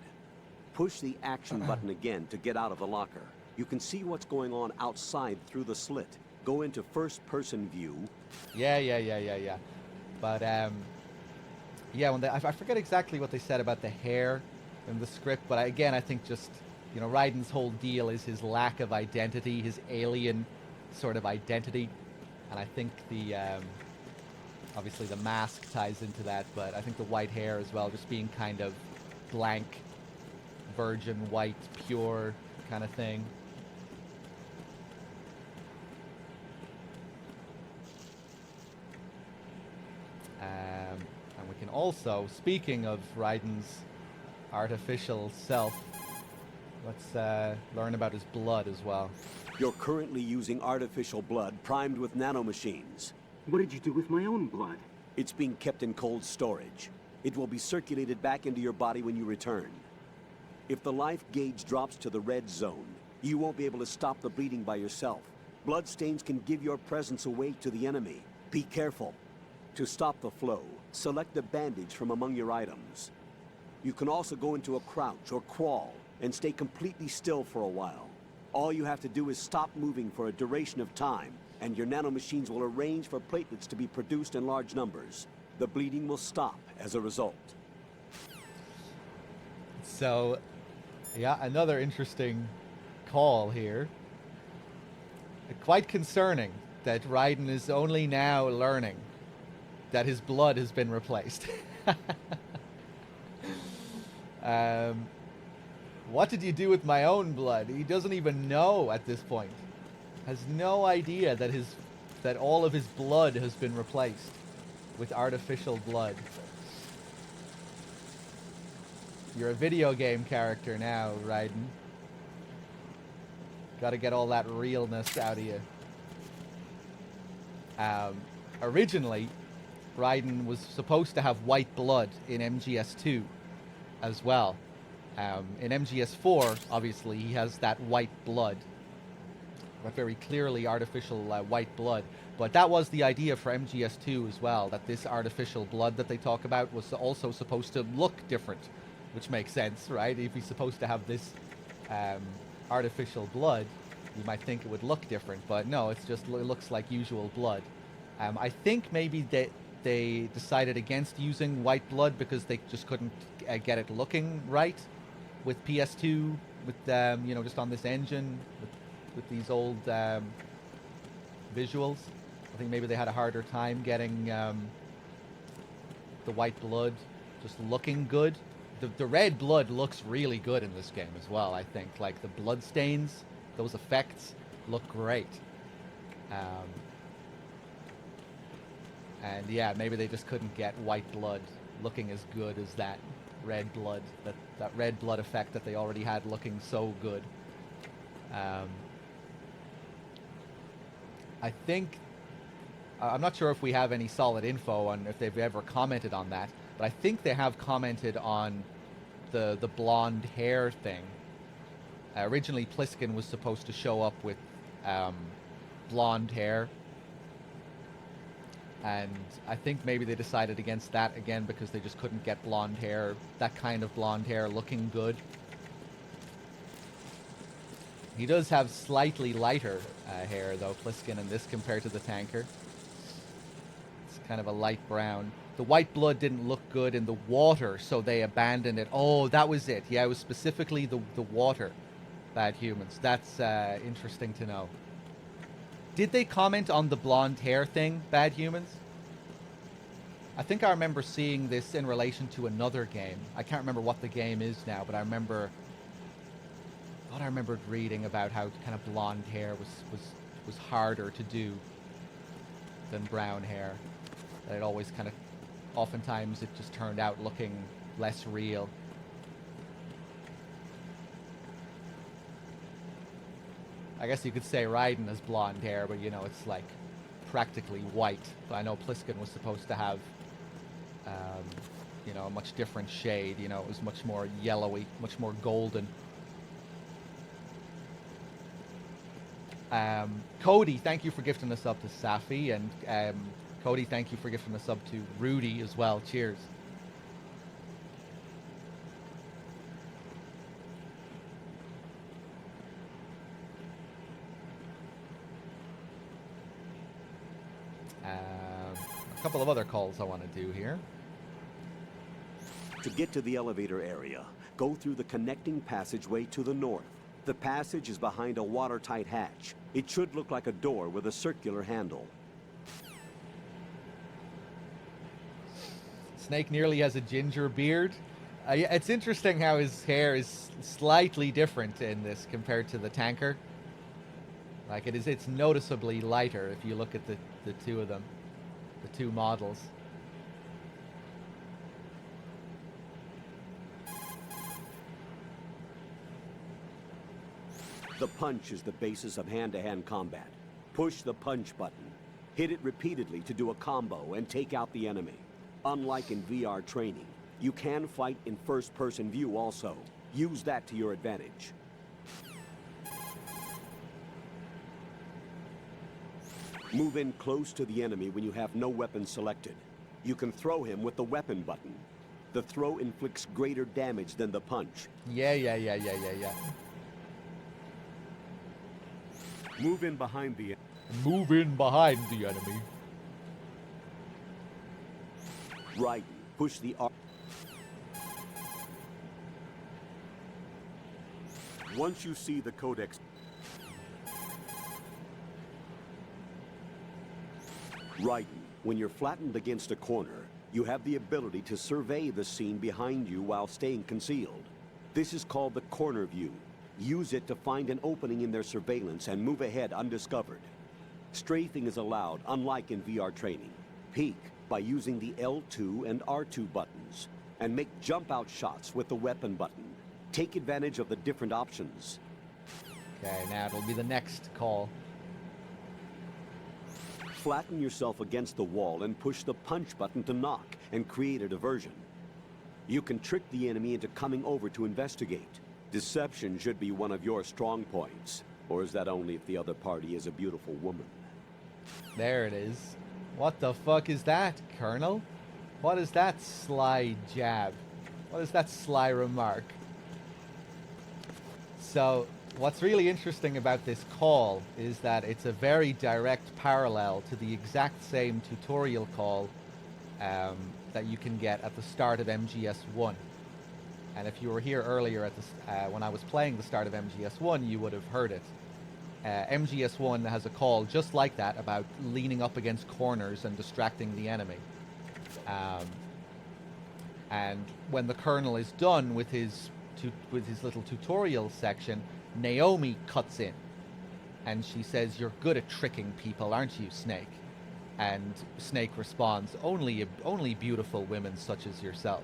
Push the action button again to get out of the locker. You can see what's going on outside through the slit. Go into first-person view. Yeah. But, yeah, when I forget exactly what they said about the hair in the script, but again, I think just, you know, Raiden's whole deal is his lack of identity, his alien sort of identity. And I think the, obviously the mask ties into that, but I think the white hair as well, just being kind of blank, virgin, white, pure kind of thing. And we can also, speaking of Raiden's artificial self, Let's learn about his blood as well. You're currently using artificial blood primed with nanomachines. What did you do with my own blood? It's being kept in cold storage. It will be circulated back into your body when you return. If the life gauge drops to the red zone, you won't be able to stop the bleeding by yourself. Bloodstains can give your presence away to the enemy. Be careful. To stop the flow, select a bandage from among your items. You can also go into a crouch or crawl and stay completely still for a while. All you have to do is stop moving for a duration of time, and your nanomachines will arrange for platelets to be produced in large numbers. The bleeding will stop as a result. So, yeah, another interesting call here. Quite concerning that Raiden is only now learning that his blood has been replaced. What did you do with my own blood? He doesn't even know at this point. Has no idea that all of his blood has been replaced with artificial blood. You're a video game character now, Raiden. Gotta get all that realness out of you. Originally, Raiden was supposed to have white blood in MGS2 as well. In MGS4, obviously, he has that white blood. Very clearly artificial white blood. But that was the idea for MGS2 as well, that this artificial blood that they talk about was also supposed to look different, which makes sense, right? If he's supposed to have this artificial blood, you might think it would look different, but no, it looks like usual blood. I think maybe they decided against using white blood because they just couldn't get it looking right with PS2, with you know, just on this engine, with these old visuals. I think maybe they had a harder time getting the white blood just looking good. The red blood looks really good in this game as well, I think. Like the blood stains, those effects look great. And yeah, maybe they just couldn't get white blood looking as good as that red blood, that red blood effect that they already had looking so good. I think, I'm not sure if we have any solid info on if they've ever commented on that, but I think they have commented on the blonde hair thing. Originally, Pliskin was supposed to show up with blonde hair, and I think maybe they decided against that again because they just couldn't get blonde hair, that kind of blonde hair looking good. He does have slightly lighter hair, though, Pliskin, in this compared to the tanker. It's kind of a light brown. The white blood didn't look good in the water, so they abandoned it. Oh, that was it. Yeah, it was specifically the water, Bad Humans. That's interesting to know. Did they comment on the blonde hair thing, Bad Humans? I think I remember seeing this in relation to another game. I can't remember what the game is now, but I remembered reading about how kind of blonde hair was harder to do than brown hair. That it always kind of, oftentimes it just turned out looking less real. I guess you could say Raiden has blonde hair, but you know, it's like practically white. But I know Pliskin was supposed to have, you know, a much different shade. You know, it was much more yellowy, much more golden. Cody, thank you for gifting us up to Safi, and Cody, thank you for gifting us up to Rudy as well. Cheers. A couple of other calls I want to do here. To get to the elevator area, go through the connecting passageway to the north. The passage is behind a watertight hatch. It should look like a door with a circular handle. Snake nearly has a ginger beard. It's interesting how his hair is slightly different in this compared to the tanker. Like it's noticeably lighter if you look at the two of them, the two models. The punch is the basis of hand-to-hand combat. Push the punch button. Hit it repeatedly to do a combo and take out the enemy. Unlike in VR training, you can fight in first-person view also. Use that to your advantage. Move in close to the enemy when you have no weapon selected. You can throw him with the weapon button. The throw inflicts greater damage than the punch. Yeah. Move in behind the Move in behind the enemy. Right. Push the R. Once you see the codex, Raiden, when you're flattened against a corner, you have the ability to survey the scene behind you while staying concealed. This is called the corner view. Use it to find an opening in their surveillance and move ahead undiscovered. Strafing is allowed, unlike in VR training. Peek by using the L2 and R2 buttons, and make jump-out shots with the weapon button. Take advantage of the different options. Okay, now it'll be the next call. Flatten yourself against the wall and push the punch button to knock and create a diversion. You can trick the enemy into coming over to investigate. Deception should be one of your strong points. Or is that only if the other party is a beautiful woman? There it is. What the fuck is that, Colonel? What is that sly jab? What is that sly remark? So, what's really interesting about this call is that it's a very direct parallel to the exact same tutorial call that you can get at the start of MGS1. And if you were here earlier at when I was playing the start of MGS1, you would have heard it. MGS1 has a call just like that about leaning up against corners and distracting the enemy. And when the Colonel is done with his little tutorial section, Naomi cuts in and she says, "You're good at tricking people, aren't you, Snake?" And Snake responds, only beautiful women such as yourself."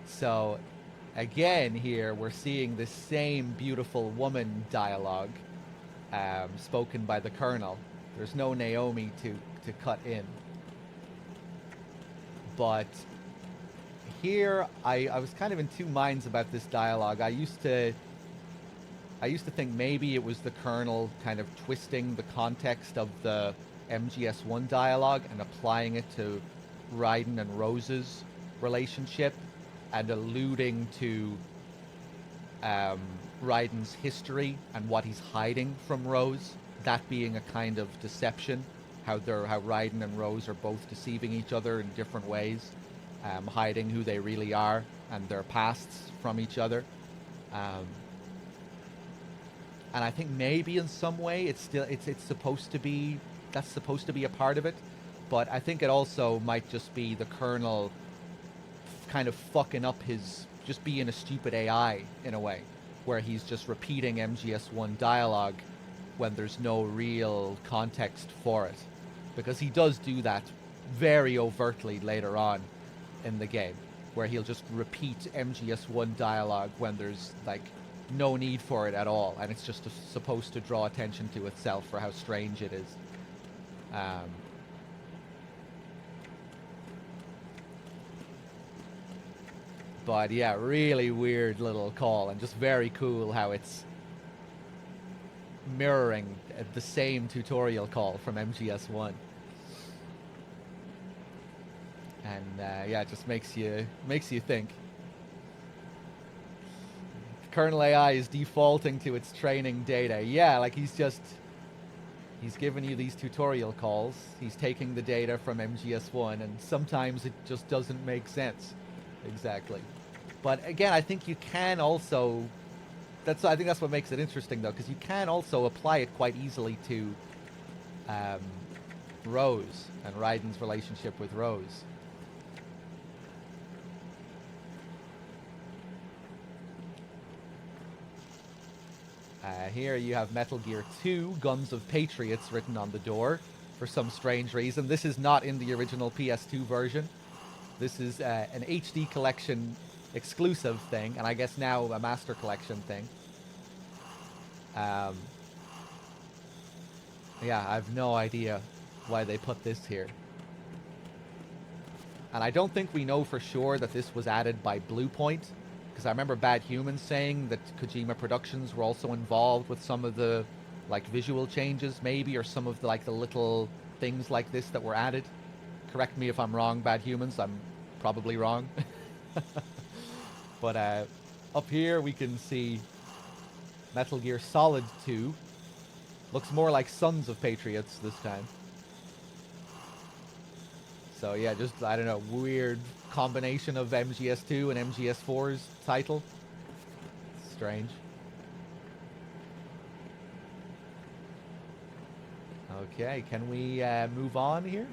So again here we're seeing the same beautiful woman dialogue spoken by the Colonel. There's no Naomi to cut in. But here I was kind of in two minds about this dialogue. I used to think maybe it was the Colonel kind of twisting the context of the MGS1 dialogue and applying it to Raiden and Rose's relationship and alluding to Raiden's history and what he's hiding from Rose, that being a kind of deception, how Raiden and Rose are both deceiving each other in different ways, hiding who they really are and their pasts from each other. And I think maybe in some way it's supposed to be, that's supposed to be a part of it, but I think it also might just be the Colonel kind of fucking up just being a stupid AI in a way, where he's just repeating MGS1 dialogue when there's no real context for it. Because he does do that very overtly later on in the game, where he'll just repeat MGS1 dialogue when there's like no need for it at all, and it's just supposed to draw attention to itself for how strange it is. But yeah, really weird little call, and just very cool how it's mirroring the same tutorial call from MGS1. And yeah, it just makes you think. Colonel AI is defaulting to its training data. Yeah, like he's giving you these tutorial calls. He's taking the data from MGS1, and sometimes it just doesn't make sense. Exactly. But again, I think you can also... I think that's what makes it interesting, though, because you can also apply it quite easily to Rose and Raiden's relationship with Rose. Here you have Metal Gear 2, Guns of Patriots written on the door for some strange reason. This is not in the original PS2 version. This is an HD collection exclusive thing, and I guess now a Master Collection thing. Yeah, I have no idea why they put this here. And I don't think we know for sure that this was added by Bluepoint, because I remember Bad Humans saying that Kojima Productions were also involved with some of the like visual changes, maybe, or some of the like the little things like this that were added. Correct me if I'm wrong, Bad Humans. I'm probably wrong. But up here we can see Metal Gear Solid 2. Looks more like Sons of Patriots this time. So yeah, just, I don't know, weird combination of MGS2 and MGS4's title. Strange. Okay, can we move on here?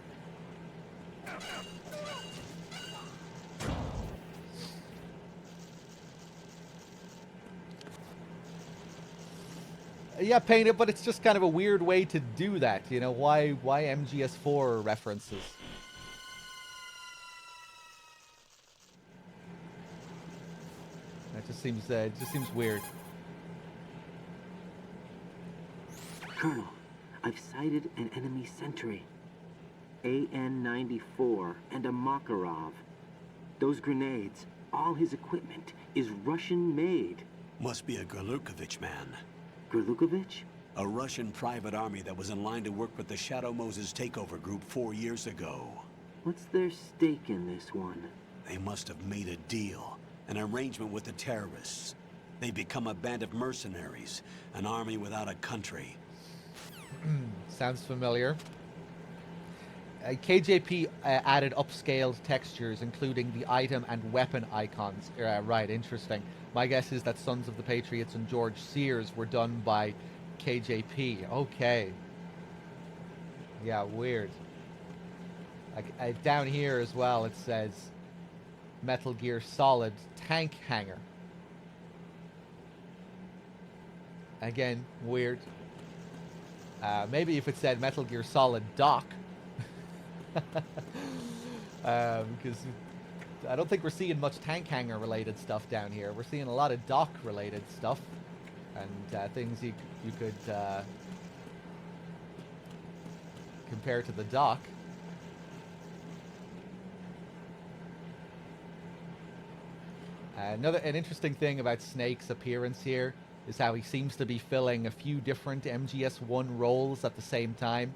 Yeah, paint it, but it's just kind of a weird way to do that, you know? Why MGS4 references? It just seems weird. Colonel, I've sighted an enemy sentry. AN-94 and a Makarov. Those grenades, all his equipment, is Russian-made. Must be a Gorlukovich man. Gorlukovich? A Russian private army that was in line to work with the Shadow Moses takeover group 4 years ago. What's their stake in this one? They must have made a deal, an arrangement with the terrorists. They become a band of mercenaries, an army without a country. Sounds familiar. KJP added upscaled textures, including the item and weapon icons. Right, interesting. My guess is that Sons of the Patriots and George Sears were done by KJP. Okay. Yeah, weird. Like down here as well, it says Metal Gear Solid tank hangar. Again, weird. Maybe if it said Metal Gear Solid dock. Because I don't think we're seeing much tank hangar related stuff down here. We're seeing a lot of dock related stuff and things you could compare to the dock. An interesting thing about Snake's appearance here is how he seems to be filling a few different MGS1 roles at the same time.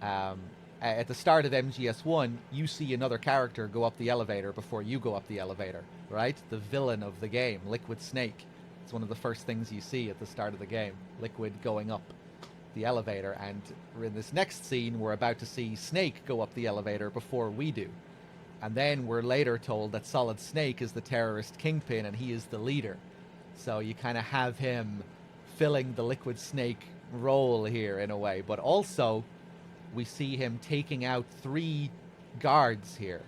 At the start of MGS1, you see another character go up the elevator before you go up the elevator, right? The villain of the game, Liquid Snake. It's one of the first things you see at the start of the game, Liquid going up the elevator. And in this next scene, we're about to see Snake go up the elevator before we do. And then we're later told that Solid Snake is the terrorist kingpin and he is the leader. So you kind of have him filling the Liquid Snake role here in a way. But also, we see him taking out 3 guards here.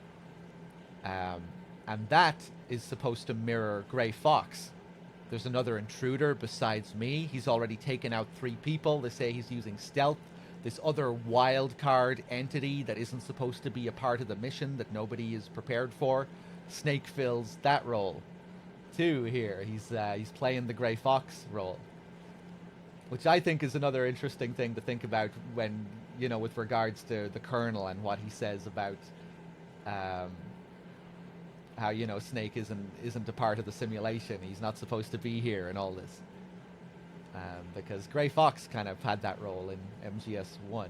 And that is supposed to mirror Gray Fox. There's another intruder besides me. He's already taken out 3 people. They say he's using stealth. This other wild card entity that isn't supposed to be a part of the mission that nobody is prepared for. Snake fills that role too here. He's playing the Gray Fox role, which I think is another interesting thing to think about when, you know, with regards to the Colonel and what he says about how, you know, Snake isn't a part of the simulation. He's not supposed to be here and all this. Because Gray Fox kind of had that role in MGS1.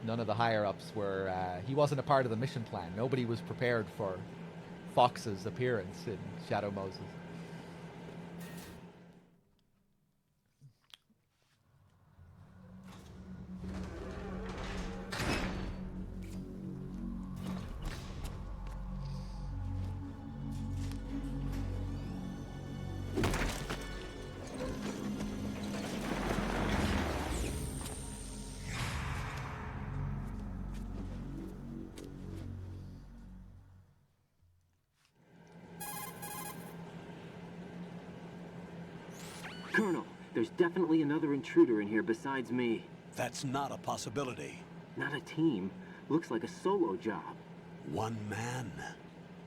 None of the higher-ups were... he wasn't a part of the mission plan. Nobody was prepared for Fox's appearance in Shadow Moses. Colonel, there's definitely another intruder in here besides me. That's not a possibility. Not a team. Looks like a solo job. One man.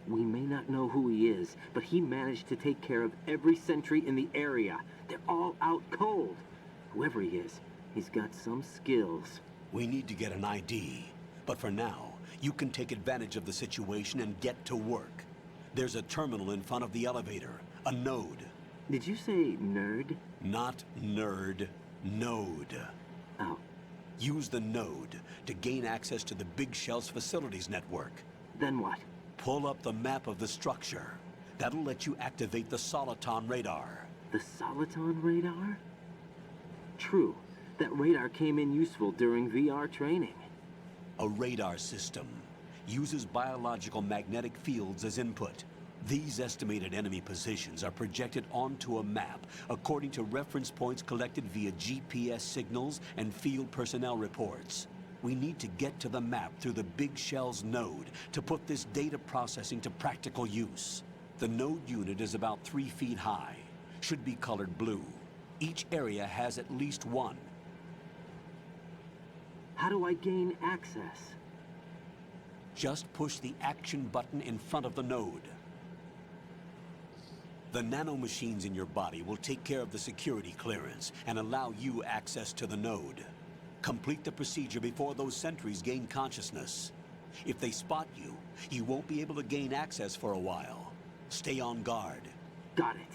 We may not know who he is, but he managed to take care of every sentry in the area. They're all out cold. Whoever he is, he's got some skills. We need to get an ID. But for now, you can take advantage of the situation and get to work. There's a terminal in front of the elevator. A node. Did you say nerd? Not nerd. Node. Oh. Use the node to gain access to the Big Shell's facilities network. Then what? Pull up the map of the structure. That'll let you activate the Soliton radar. The Soliton radar? True. That radar came in useful during VR training. A radar system uses biological magnetic fields as input. These estimated enemy positions are projected onto a map according to reference points collected via GPS signals and field personnel reports. We need to get to the map through the Big Shell's node to put this data processing to practical use. The node unit is about 3 feet high, should be colored blue. Each area has at least one. How do I gain access? Just push the action button in front of the node. The nanomachines in your body will take care of the security clearance and allow you access to the node. Complete the procedure before those sentries gain consciousness. If they spot you, you won't be able to gain access for a while. Stay on guard. Got it.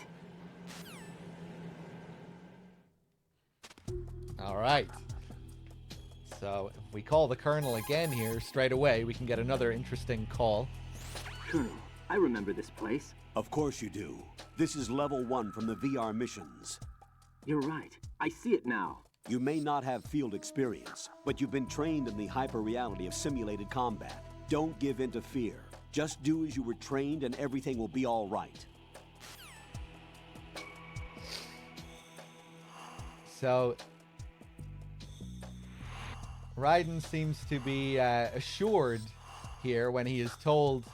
All right. So if we call the Colonel again here straight away, we can get another interesting call. Colonel, I remember this place. Of course you do. This is level 1 from the VR missions. You're right. I see it now. You may not have field experience, but you've been trained in the hyper-reality of simulated combat. Don't give in to fear. Just do as you were trained and everything will be all right. So Raiden seems to be assured here when he is told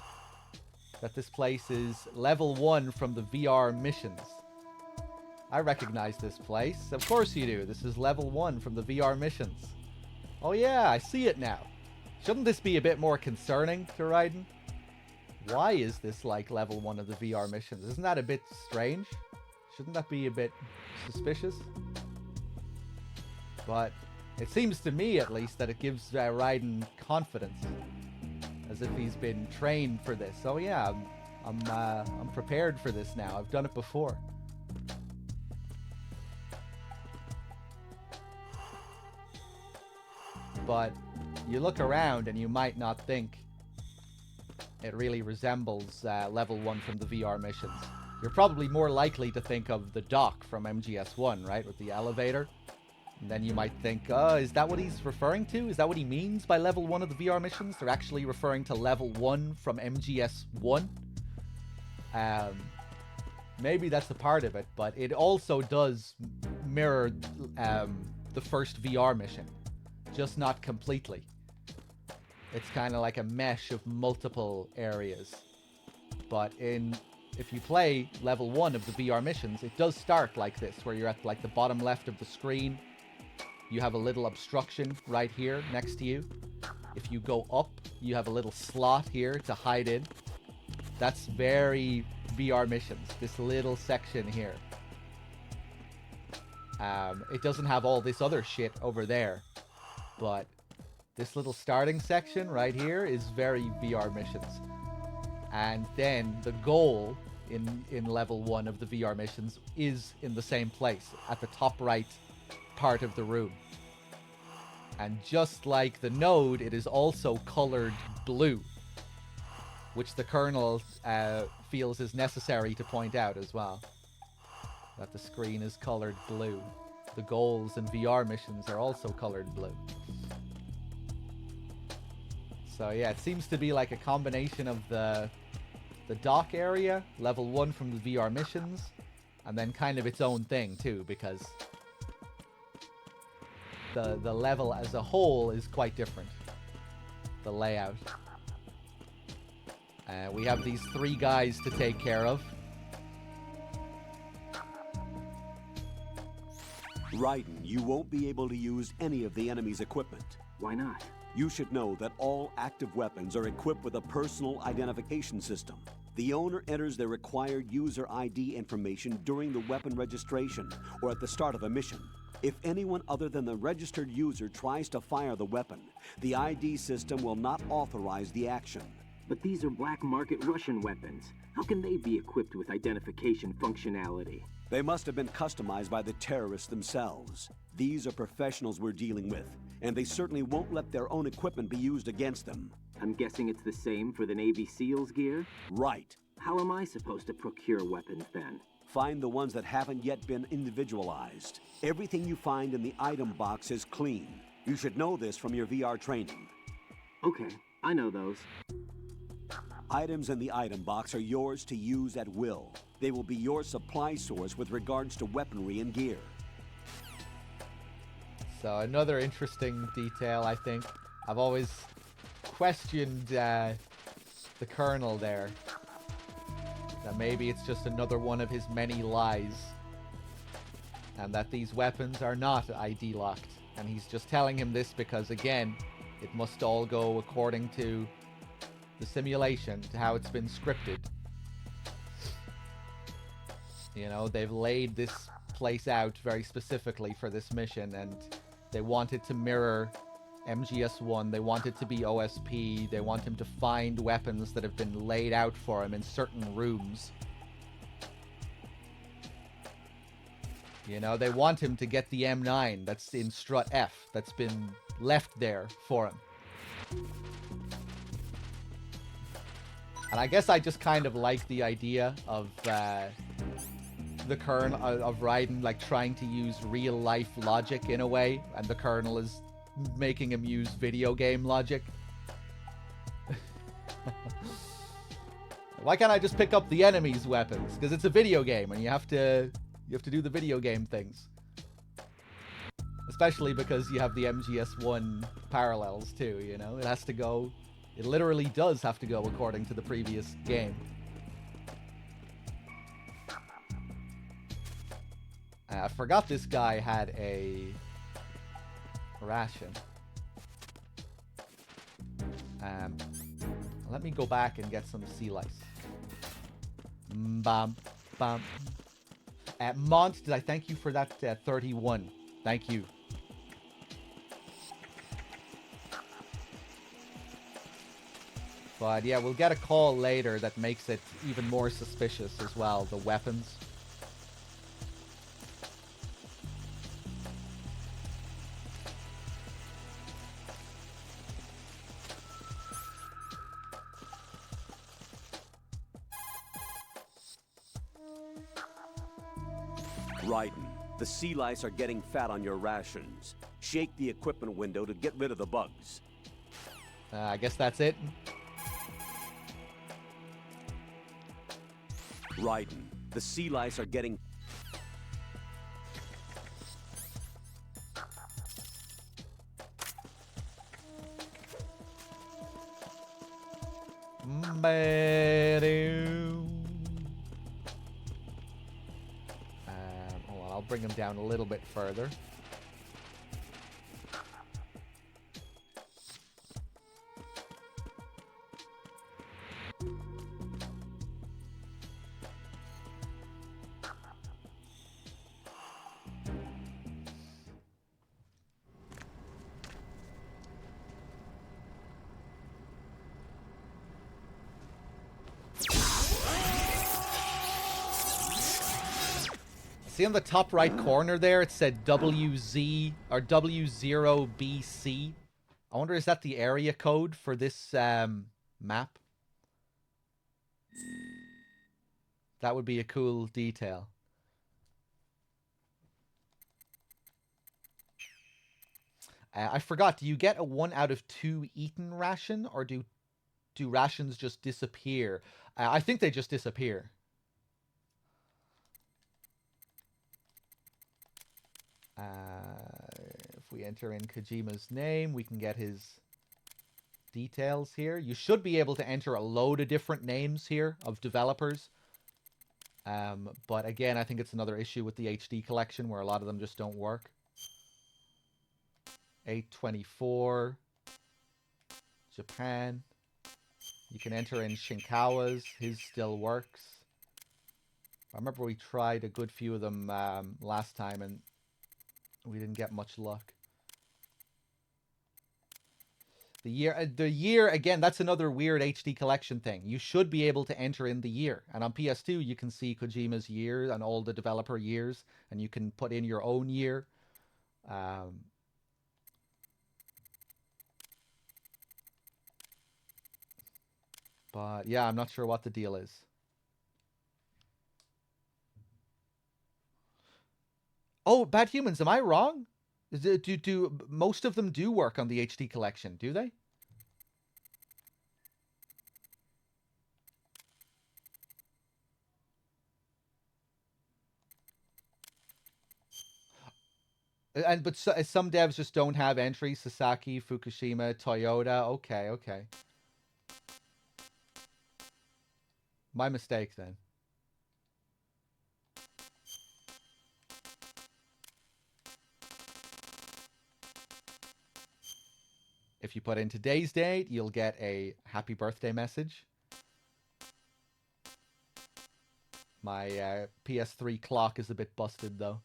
that this place is level 1 from the VR missions. I recognize this place. Of course you do. This is level 1 from the VR missions. Oh yeah, I see it now. Shouldn't this be a bit more concerning to Raiden? Why is this like level 1 of the VR missions? Isn't that a bit strange? Shouldn't that be a bit suspicious? But it seems to me, at least, that it gives Raiden confidence, as if he's been trained for this. Oh yeah, I'm prepared for this now. I've done it before. But you look around and you might not think it really resembles level 1 from the VR missions. You're probably more likely to think of the dock from MGS1, right? With the elevator. And then you might think, is that what he's referring to? Is that what he means by level 1 of the VR missions? They're actually referring to level 1 from MGS1. Maybe that's a part of it, but it also does mirror the first VR mission. Just not completely. It's kind of like a mesh of multiple areas. But if you play level 1 of the VR missions, it does start like this, where you're at like the bottom left of the screen. You have a little obstruction right here next to you. If you go up, you have a little slot here to hide in. That's very VR missions, this little section here. It doesn't have all this other shit over there. But this little starting section right here is very VR missions. And then the goal in level 1 of the VR missions is in the same place, at the top right part of the room. And just like the node, it is also colored blue, which the Colonel feels is necessary to point out as well, that the screen is colored blue. The goals in VR missions are also colored blue. So yeah, it seems to be like a combination of the dock area, level 1 from the VR missions, and then kind of its own thing too, because the level as a whole is quite different. The layout. We have these 3 guys to take care of. Raiden, you won't be able to use any of the enemy's equipment. Why not? You should know that all active weapons are equipped with a personal identification system. The owner enters their required user ID information during the weapon registration or at the start of a mission. If anyone other than the registered user tries to fire the weapon, the ID system will not authorize the action. But these are black market Russian weapons. How can they be equipped with identification functionality? They must have been customized by the terrorists themselves. These are professionals we're dealing with, and they certainly won't let their own equipment be used against them. I'm guessing it's the same for the Navy SEALs gear? Right. How am I supposed to procure weapons then? Find the ones that haven't yet been individualized. Everything you find in the item box is clean. You should know this from your VR training. Okay, I know those. Items in the item box are yours to use at will. They will be your supply source with regards to weaponry and gear. So another interesting detail, I think. I've always questioned the Colonel there. That maybe it's just another one of his many lies. And that these weapons are not ID locked. And he's just telling him this because, again, it must all go according to the simulation, to how it's been scripted. You know, they've laid this place out very specifically for this mission, and they want it to mirror MGS1, they want it to be OSP, they want him to find weapons that have been laid out for him in certain rooms. You know, they want him to get the M9 that's in Strut F, that's been left there for him. And I guess I just kind of like the idea of the Colonel, of Raiden, like, trying to use real-life logic in a way, and the Colonel is making him use video game logic. Why can't I just pick up the enemy's weapons? Because it's a video game, and you have to do the video game things. Especially because you have the MGS1 parallels too, you know? It has to go... It literally does have to go according to the previous game. I forgot this guy had a ration. Let me go back and get some sea lice. Bam, bam. Mont, did I thank you for that 31? Thank you. But yeah, we'll get a call later that makes it even more suspicious as well, the weapons. Raiden, the sea lice are getting fat on your rations. Shake the equipment window to get rid of the bugs. I guess that's it. Raiden, the sea lice are getting... Hold on, I'll bring him down a little bit further. See on the top right corner there, it said WZ or W0BC. I wonder, is that the area code for this map? That would be a cool detail. I forgot, do you get a 1 out of 2 eaten ration, or do rations just disappear? I think they just disappear. If we enter in Kojima's name, we can get his details here. You should be able to enter a load of different names here of developers. But again, I think it's another issue with the HD collection where a lot of them just don't work. 824. Japan. You can enter in Shinkawa's. His still works. I remember we tried a good few of them last time and we didn't get much luck. The year, again, that's another weird HD collection thing. You should be able to enter in the year. And on PS2, you can see Kojima's year and all the developer years. And you can put in your own year. But yeah, I'm not sure what the deal is. Oh, Bad Humans, am I wrong? Do most of them do work on the HD collection, do they? But some devs just don't have entries. Sasaki, Fukushima, Toyota. Okay, okay. My mistake then. If you put in today's date, you'll get a happy birthday message. My PS3 clock is a bit busted though.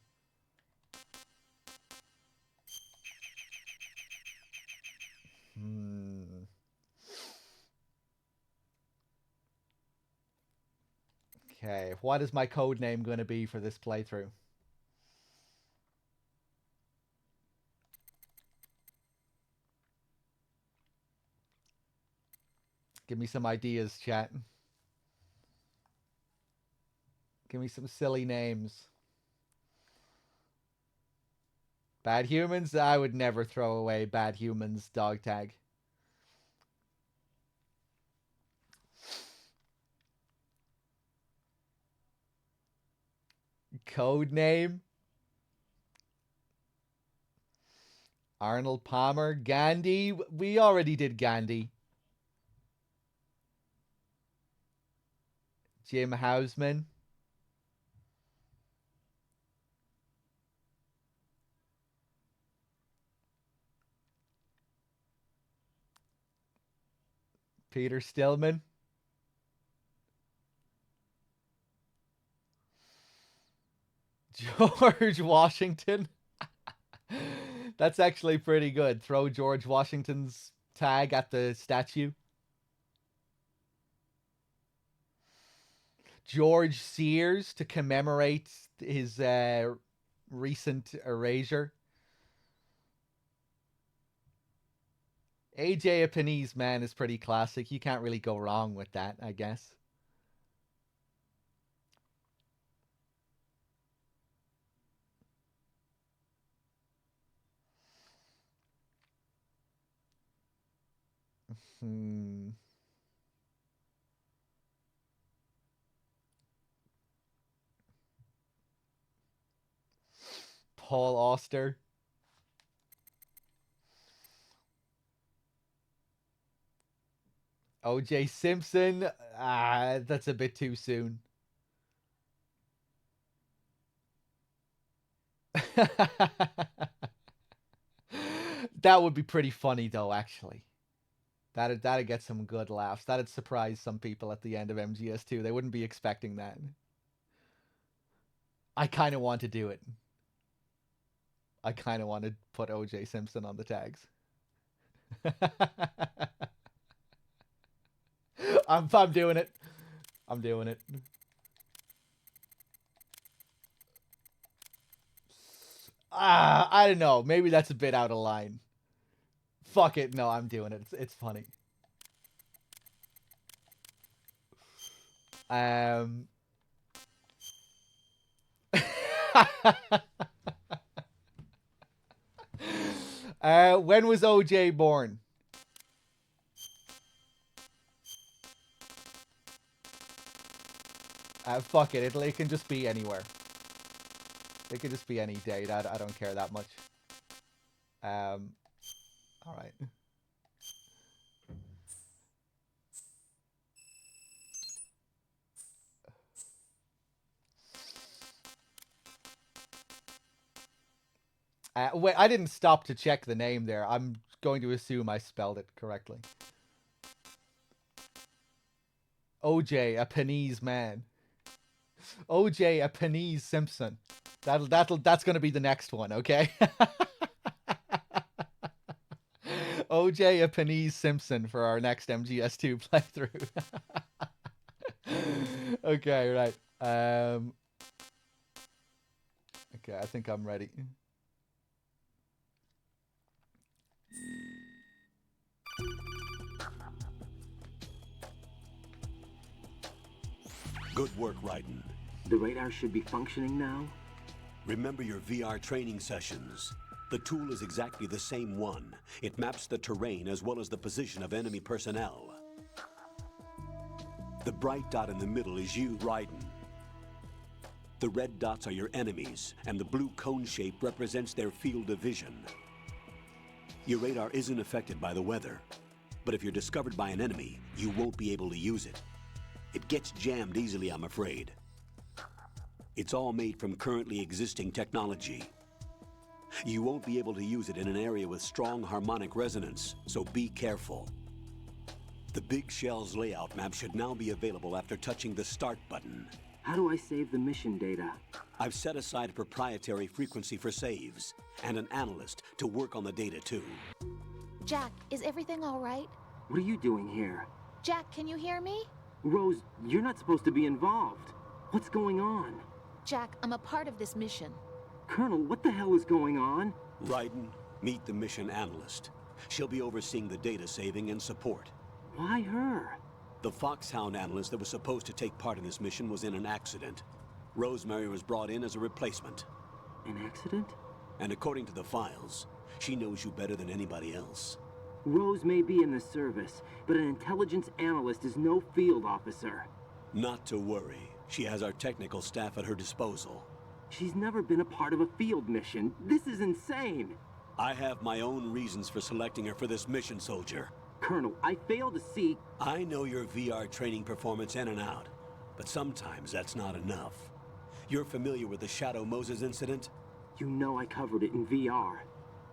Okay, what is my code name going to be for this playthrough? Give me some ideas, chat. Give me some silly names. Bad Humans? I would never throw away Bad Humans dog tag. Code name? Arnold Palmer? Gandhi? We already did Gandhi. Jim Houseman? Peter Stillman? George Washington? That's actually pretty good. Throw George Washington's tag at the statue. George Sears to commemorate his recent erasure. AJ Epinese, man, is pretty classic. You can't really go wrong with that, I guess. Paul Auster. O.J. Simpson. That's a bit too soon. That would be pretty funny, though, actually. That'd get some good laughs. That'd surprise some people at the end of MGS2. They wouldn't be expecting that. I kind of want to do it. I kind of want to put O.J. Simpson on the tags. I'm doing it. I'm doing it. I don't know. Maybe that's a bit out of line. Fuck it. No, I'm doing it. It's funny. When was OJ born? Fuck it. It can just be anywhere. It could just be any date. I don't care that much. All right. Wait, I didn't stop to check the name there. I'm going to assume I spelled it correctly. OJ, a Penny's man. OJ, a Penny's Simpson. That's gonna be the next one, okay? OJ, a Penny's Simpson for our next MGS2 playthrough. Okay, right. Okay, I think I'm ready. Good work, Raiden. The radar should be functioning now? Remember your VR training sessions. The tool is exactly the same one. It maps the terrain as well as the position of enemy personnel. The bright dot in the middle is you, Raiden. The red dots are your enemies, and the blue cone shape represents their field of vision. Your radar isn't affected by the weather, but if you're discovered by an enemy, you won't be able to use it. It gets jammed easily, I'm afraid. It's all made from currently existing technology. You won't be able to use it in an area with strong harmonic resonance, so be careful. The Big Shell's layout map should now be available after touching the Start button. How do I save the mission data? I've set aside a proprietary frequency for saves, and an analyst to work on the data too. Jack, is everything all right? What are you doing here? Jack, can you hear me? Rose, you're not supposed to be involved. What's going on? Jack, I'm a part of this mission. Colonel, what the hell is going on? Raiden, meet the mission analyst. She'll be overseeing the data saving and support. Why her? The Foxhound analyst that was supposed to take part in this mission was in an accident. Rosemary was brought in as a replacement. An accident? And according to the files, she knows you better than anybody else. Rose may be in the service, but an intelligence analyst is no field officer. Not to worry. She has our technical staff at her disposal. She's never been a part of a field mission. This is insane. I have my own reasons for selecting her for this mission, soldier. Colonel, I fail to see... I know your VR training performance in and out, but sometimes that's not enough. You're familiar with the Shadow Moses incident? You know I covered it in VR.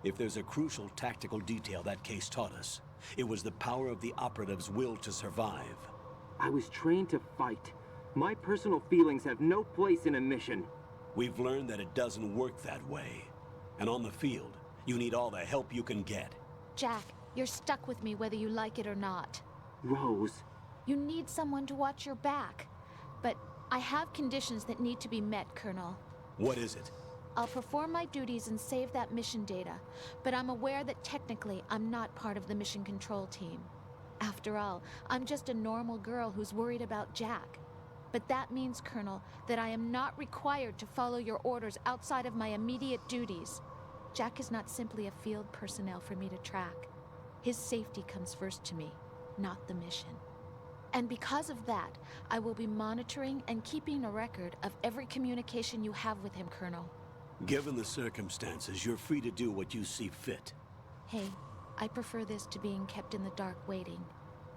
If there's a crucial tactical detail that case taught us, it was the power of the operative's will to survive. I was trained to fight. My personal feelings have no place in a mission. We've learned that it doesn't work that way. And on the field, you need all the help you can get. Jack, you're stuck with me whether you like it or not. Rose. You need someone to watch your back. But I have conditions that need to be met, Colonel. What is it? I'll perform my duties and save that mission data, but I'm aware that technically I'm not part of the mission control team. After all, I'm just a normal girl who's worried about Jack. But that means, Colonel, that I am not required to follow your orders outside of my immediate duties. Jack is not simply a field personnel for me to track. His safety comes first to me, not the mission. And because of that, I will be monitoring and keeping a record of every communication you have with him, Colonel. Given the circumstances, you're free to do what you see fit. Hey, I prefer this to being kept in the dark waiting.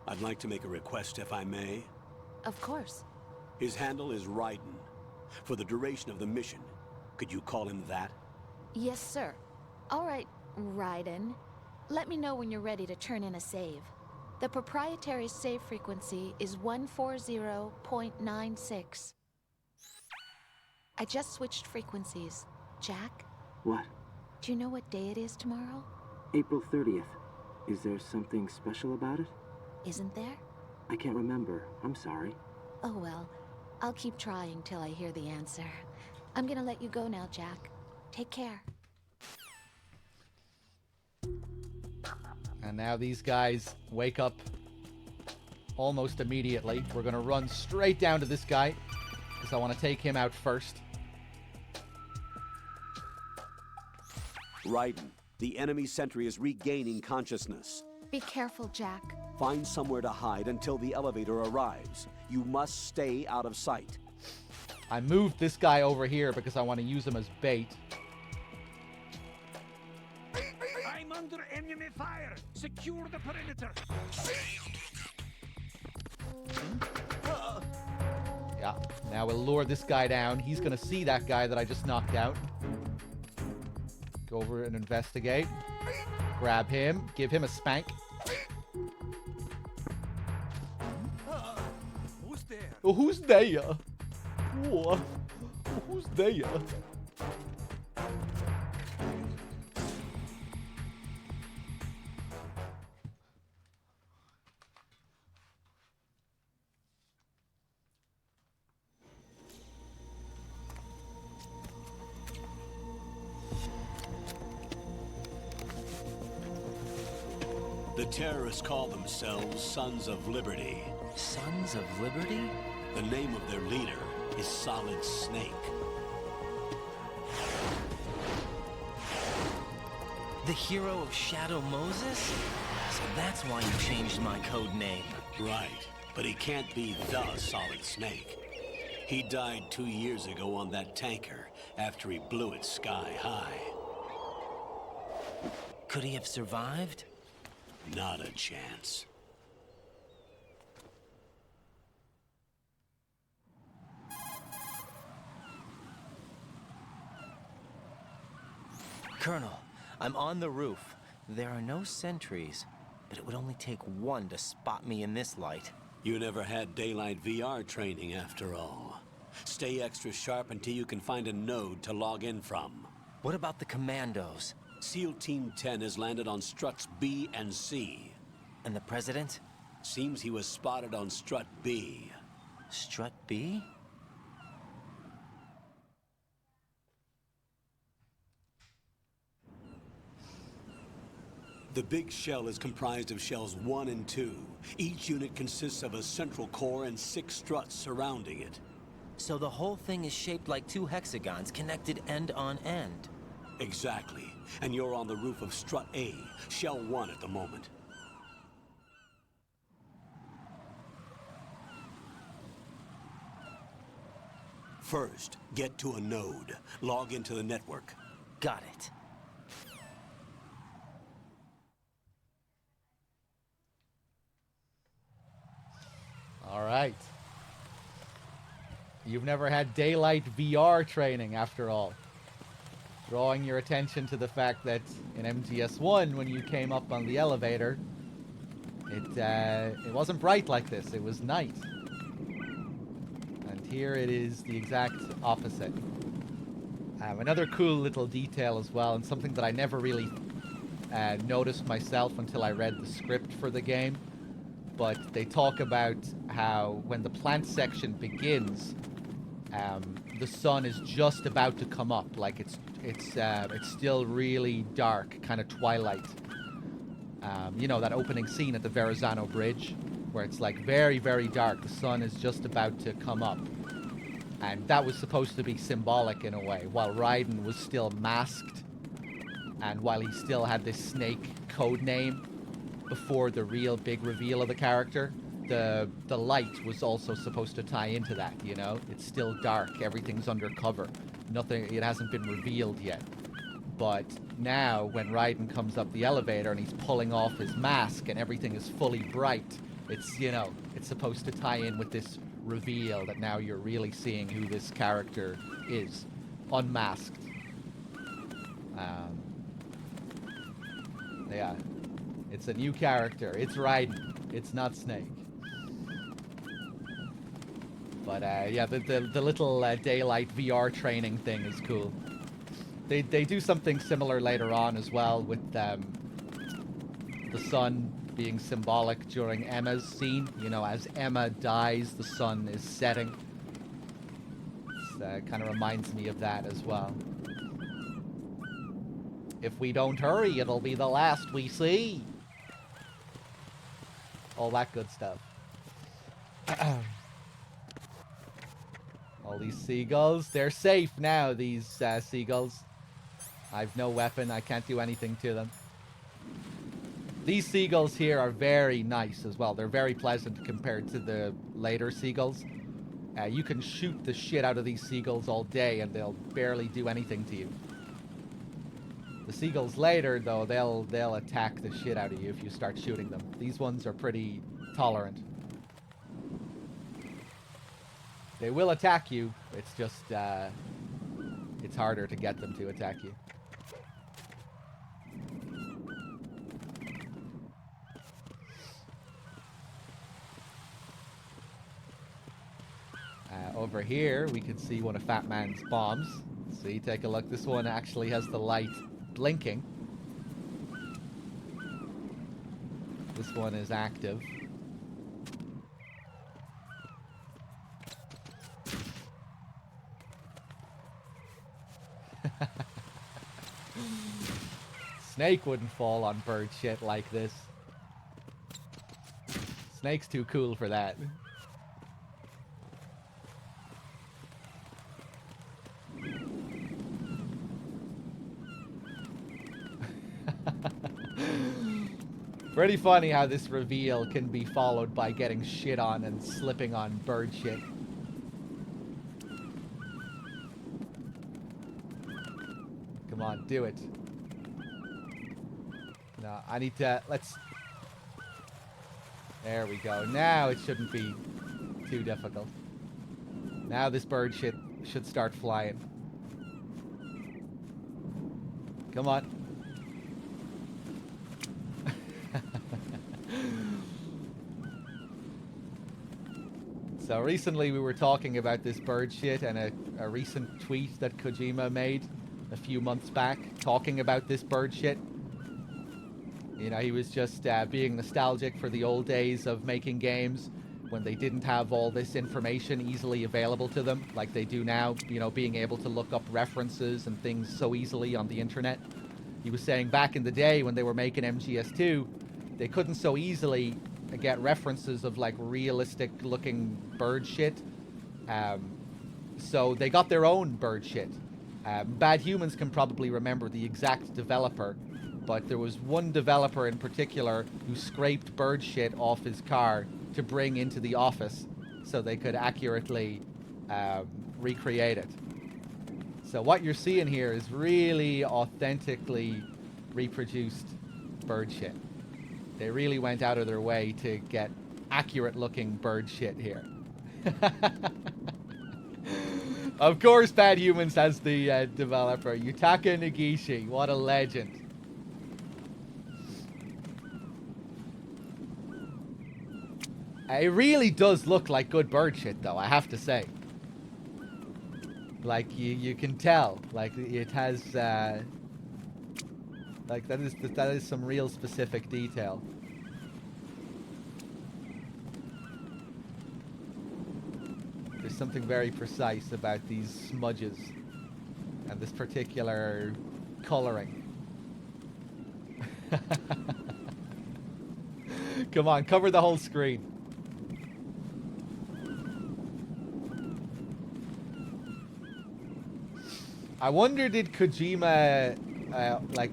I'd like to make a request, if I may. Of course. His handle is Raiden. For the duration of the mission, could you call him that? Yes, sir. All right, Raiden. Let me know when you're ready to turn in a save. The proprietary save frequency is 140.96. I just switched frequencies. Jack? What? Do you know what day it is tomorrow? April 30th. Is there something special about it? Isn't there? I can't remember. I'm sorry. Oh well. I'll keep trying till I hear the answer. I'm gonna let you go now, Jack. Take care. And now these guys wake up almost immediately. We're gonna run straight down to this guy, because I want to take him out first. Raiden, the enemy sentry is regaining consciousness. Be careful, Jack. Find somewhere to hide until the elevator arrives. You must stay out of sight. I moved this guy over here because I want to use him as bait. I'm under enemy fire. Secure the perimeter. Yeah, now we'll lure this guy down. He's going to see that guy that I just knocked out. Go over and investigate. Grab him. Give him a spank. Oh, who's there? Oh, who's there? The terrorists call themselves Sons of Liberty. Sons of Liberty? The name of their leader is Solid Snake. The hero of Shadow Moses? So that's why you changed my code name. Right, but he can't be the Solid Snake. He died 2 years ago on that tanker after he blew it sky high. Could he have survived? Not a chance. Colonel, I'm on the roof. There are no sentries, but it would only take one to spot me in this light. You never had daylight VR training after all. Stay extra sharp until you can find a node to log in from. What about the commandos? SEAL Team 10 has landed on struts B and C. And the President? Seems he was spotted on strut B. Strut B? The big shell is comprised of shells 1 and 2. Each unit consists of a central core and 6 struts surrounding it. So the whole thing is shaped like 2 hexagons connected end on end. Exactly. And you're on the roof of strut A, shell 1 at the moment. First, get to a node. Log into the network. Got it. All right. You've never had daylight VR training, after all. Drawing your attention to the fact that in MGS1, when you came up on the elevator, it wasn't bright like this. It was night. And here it is the exact opposite. Another cool little detail as well, and something that I never really noticed myself until I read the script for the game. But they talk about how when the plant section begins, the sun is just about to come up. Like it's still really dark, kind of twilight. You know, that opening scene at the Verrazano Bridge, where it's like very, very dark. The sun is just about to come up. And that was supposed to be symbolic in a way, while Raiden was still masked, and while he still had this Snake code name before the real big reveal of the character. The light was also supposed to tie into that, you know? It's still dark, everything's undercover. Nothing, it hasn't been revealed yet. But now, when Raiden comes up the elevator and he's pulling off his mask and everything is fully bright, it's, you know, it's supposed to tie in with this reveal that now you're really seeing who this character is, unmasked. Yeah, it's a new character. It's Raiden. It's not Snake. But yeah, the little daylight VR training thing is cool. They do something similar later on as well with the sun being symbolic during Emma's scene. You know, as Emma dies, the sun is setting. It kind of reminds me of that as well. If we don't hurry, it'll be the last we see. All that good stuff. All these seagulls, they're safe now, these seagulls. I've no weapon, I can't do anything to them. These seagulls here are very nice as well. They're very pleasant compared to the later seagulls. You can shoot the shit out of these seagulls all day and they'll barely do anything to you. The seagulls later, though, they'll attack the shit out of you if you start shooting them. These ones are pretty tolerant. They will attack you. It's just, it's harder to get them to attack you. Over here, we can see one of Fat Man's bombs. See, take a look. This one actually has the light blinking. This one is active. Snake wouldn't fall on bird shit like this. Snake's too cool for that. Pretty funny how this reveal can be followed by getting shit on and slipping on bird shit. Come on, do it. No, I need to... Let's... There we go. Now it shouldn't be too difficult. Now this bird shit should start flying. Come on. So recently we were talking about this bird shit and a recent tweet that Kojima made a few months back talking about this bird shit. You know, he was just being nostalgic for the old days of making games when they didn't have all this information easily available to them like they do now, you know, being able to look up references and things so easily on the internet. He was saying back in the day when they were making MGS2, they couldn't so easily get references of like realistic looking bird shit. So they got their own bird shit. Bad Humans can probably remember the exact developer, but there was one developer in particular who scraped bird shit off his car to bring into the office so they could accurately recreate it. So what you're seeing here is really authentically reproduced bird shit. They really went out of their way to get accurate looking bird shit here. Of course Bad Humans has the developer, Yutaka Negishi. What a legend. It really does look like good bird shit though, I have to say. Like you can tell, like it has like that is some real specific detail. There's something very precise about these smudges and this particular coloring. Come on, cover the whole screen. I wonder, did Kojima like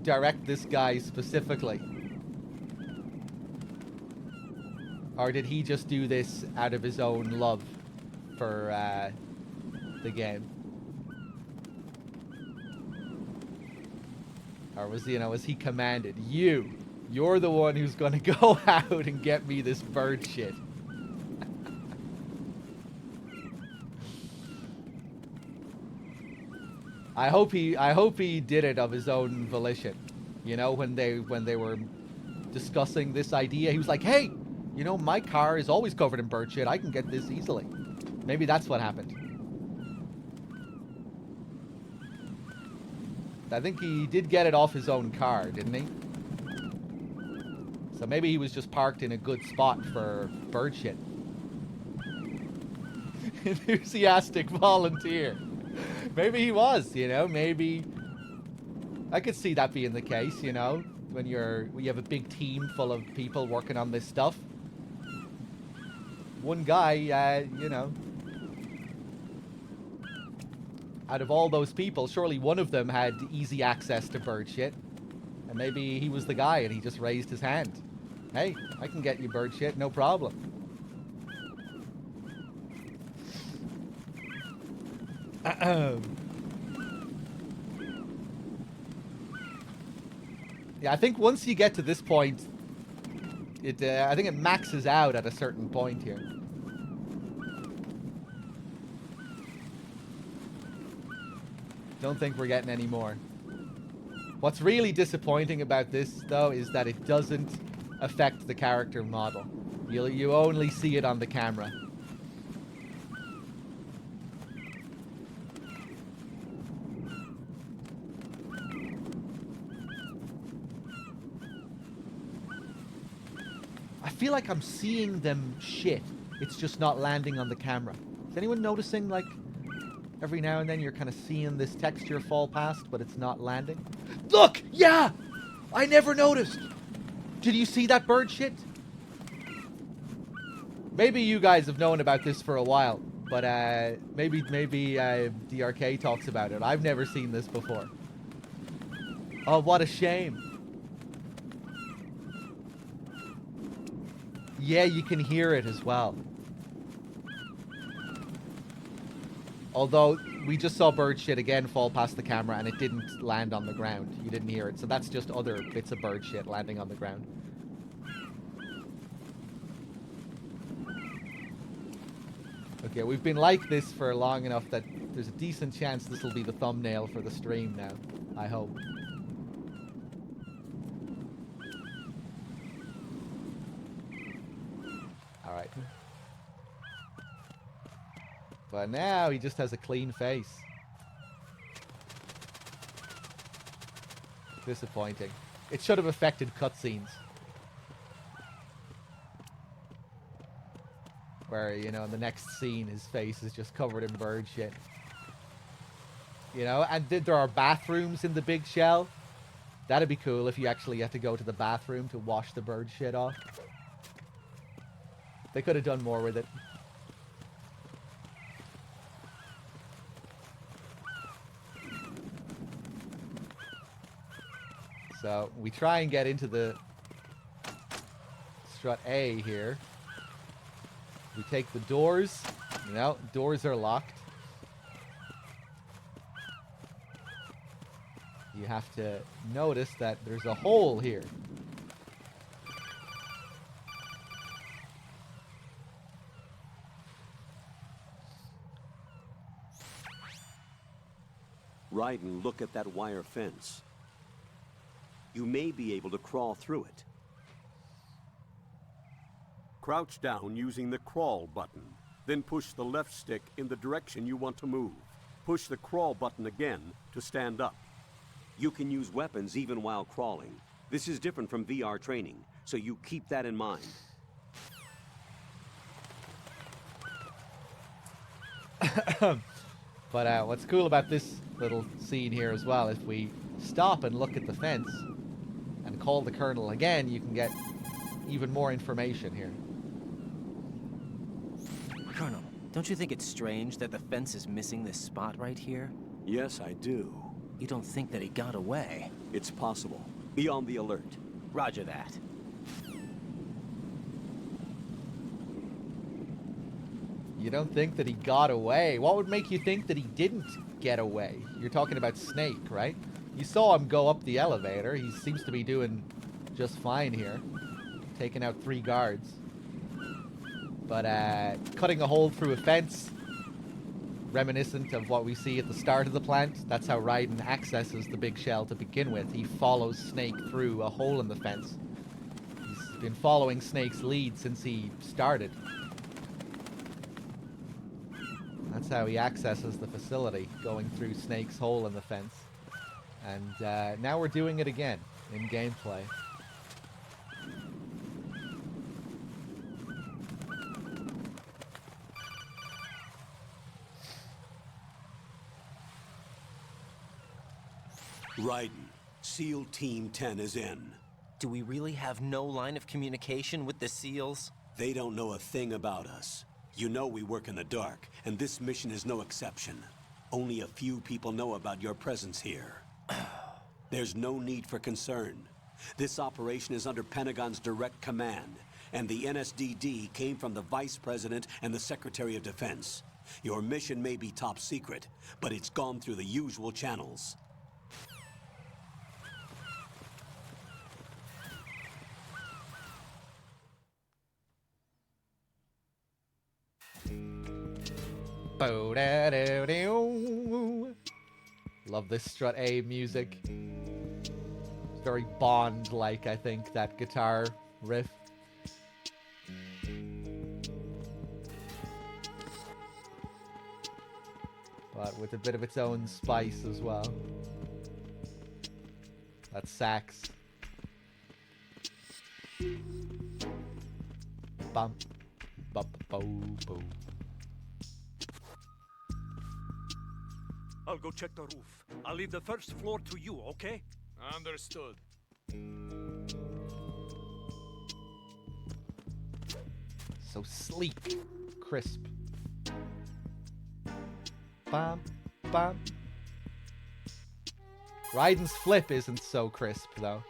direct this guy specifically, or did he just do this out of his own love for the game, or was he commanded, you're the one who's going to go out and get me this bird shit? I hope he did it of his own volition. You know, when they were discussing this idea, he was like, "Hey, you know, my car is always covered in bird shit. I can get this easily." Maybe that's what happened. I think he did get it off his own car, didn't he? So maybe he was just parked in a good spot for bird shit. Enthusiastic volunteer. Maybe he was, you know, maybe I could see that being the case, you know, when you have a big team full of people working on this stuff. One guy, you know, out of all those people, surely one of them had easy access to bird shit. And maybe he was the guy and he just raised his hand. Hey, I can get you bird shit, no problem. Yeah, I think once you get to this point, I think it maxes out at a certain point here. Don't think we're getting any more. What's really disappointing about this, though, is that it doesn't affect the character model. You only see it on the camera. feel like I'm seeing them shit. It's just not landing on the camera. Is anyone noticing, like, every now and then you're kind of seeing this texture fall past, but it's not landing? Look! Yeah! I never noticed! Did you see that bird shit? Maybe you guys have known about this for a while, but maybe DRK talks about it. I've never seen this before. Oh, what a shame. Yeah, you can hear it as well. Although, we just saw bird shit again fall past the camera and it didn't land on the ground. You didn't hear it. So that's just other bits of bird shit landing on the ground. Okay, we've been like this for long enough that there's a decent chance this will be the thumbnail for the stream now. I hope. Alright. But now he just has a clean face. Disappointing. It should have affected cutscenes. Where, you know, in the next scene, his face is just covered in bird shit. You know, and there are bathrooms in the big shell. That'd be cool if you actually had to go to the bathroom to wash the bird shit off. They could have done more with it. So, we try and get into the strut A here. We take the doors. No, doors are locked. You have to notice that there's a hole here. Raiden, look at that wire fence. You may be able to crawl through it. Crouch down using the crawl button. Then push the left stick in the direction you want to move. Push the crawl button again to stand up. You can use weapons even while crawling. This is different from VR training, so you keep that in mind. But what's cool about this little scene here as well, if we stop and look at the fence and call the Colonel again, you can get even more information here. Colonel, don't you think it's strange that the fence is missing this spot right here? Yes, I do. You don't think that he got away? It's possible. Be on the alert. Roger that. You don't think that he got away? What would make you think that he didn't get away? You're talking about Snake, right? You saw him go up the elevator. He seems to be doing just fine here. Taking out 3 guards. But cutting a hole through a fence, reminiscent of what we see at the start of the plant. That's how Raiden accesses the big shell to begin with. He follows Snake through a hole in the fence. He's been following Snake's lead since he started. That's how he accesses the facility, going through Snake's hole in the fence. And now we're doing it again in gameplay. Raiden, SEAL Team 10 is in. Do we really have no line of communication with the SEALs? They don't know a thing about us. You know we work in the dark, and this mission is no exception. Only a few people know about your presence here. There's no need for concern. This operation is under Pentagon's direct command, and the NSDD came from the Vice President and the Secretary of Defense. Your mission may be top secret, but it's gone through the usual channels. Love this strut A music. It's very Bond-like, I think, that guitar riff. But with a bit of its own spice as well. That sax. bum. Ba-ba-bo-bo. I'll go check the roof. I'll leave the first floor to you, okay? Understood. So sleek, crisp. Bum, bum. Raiden's flip isn't so crisp, though.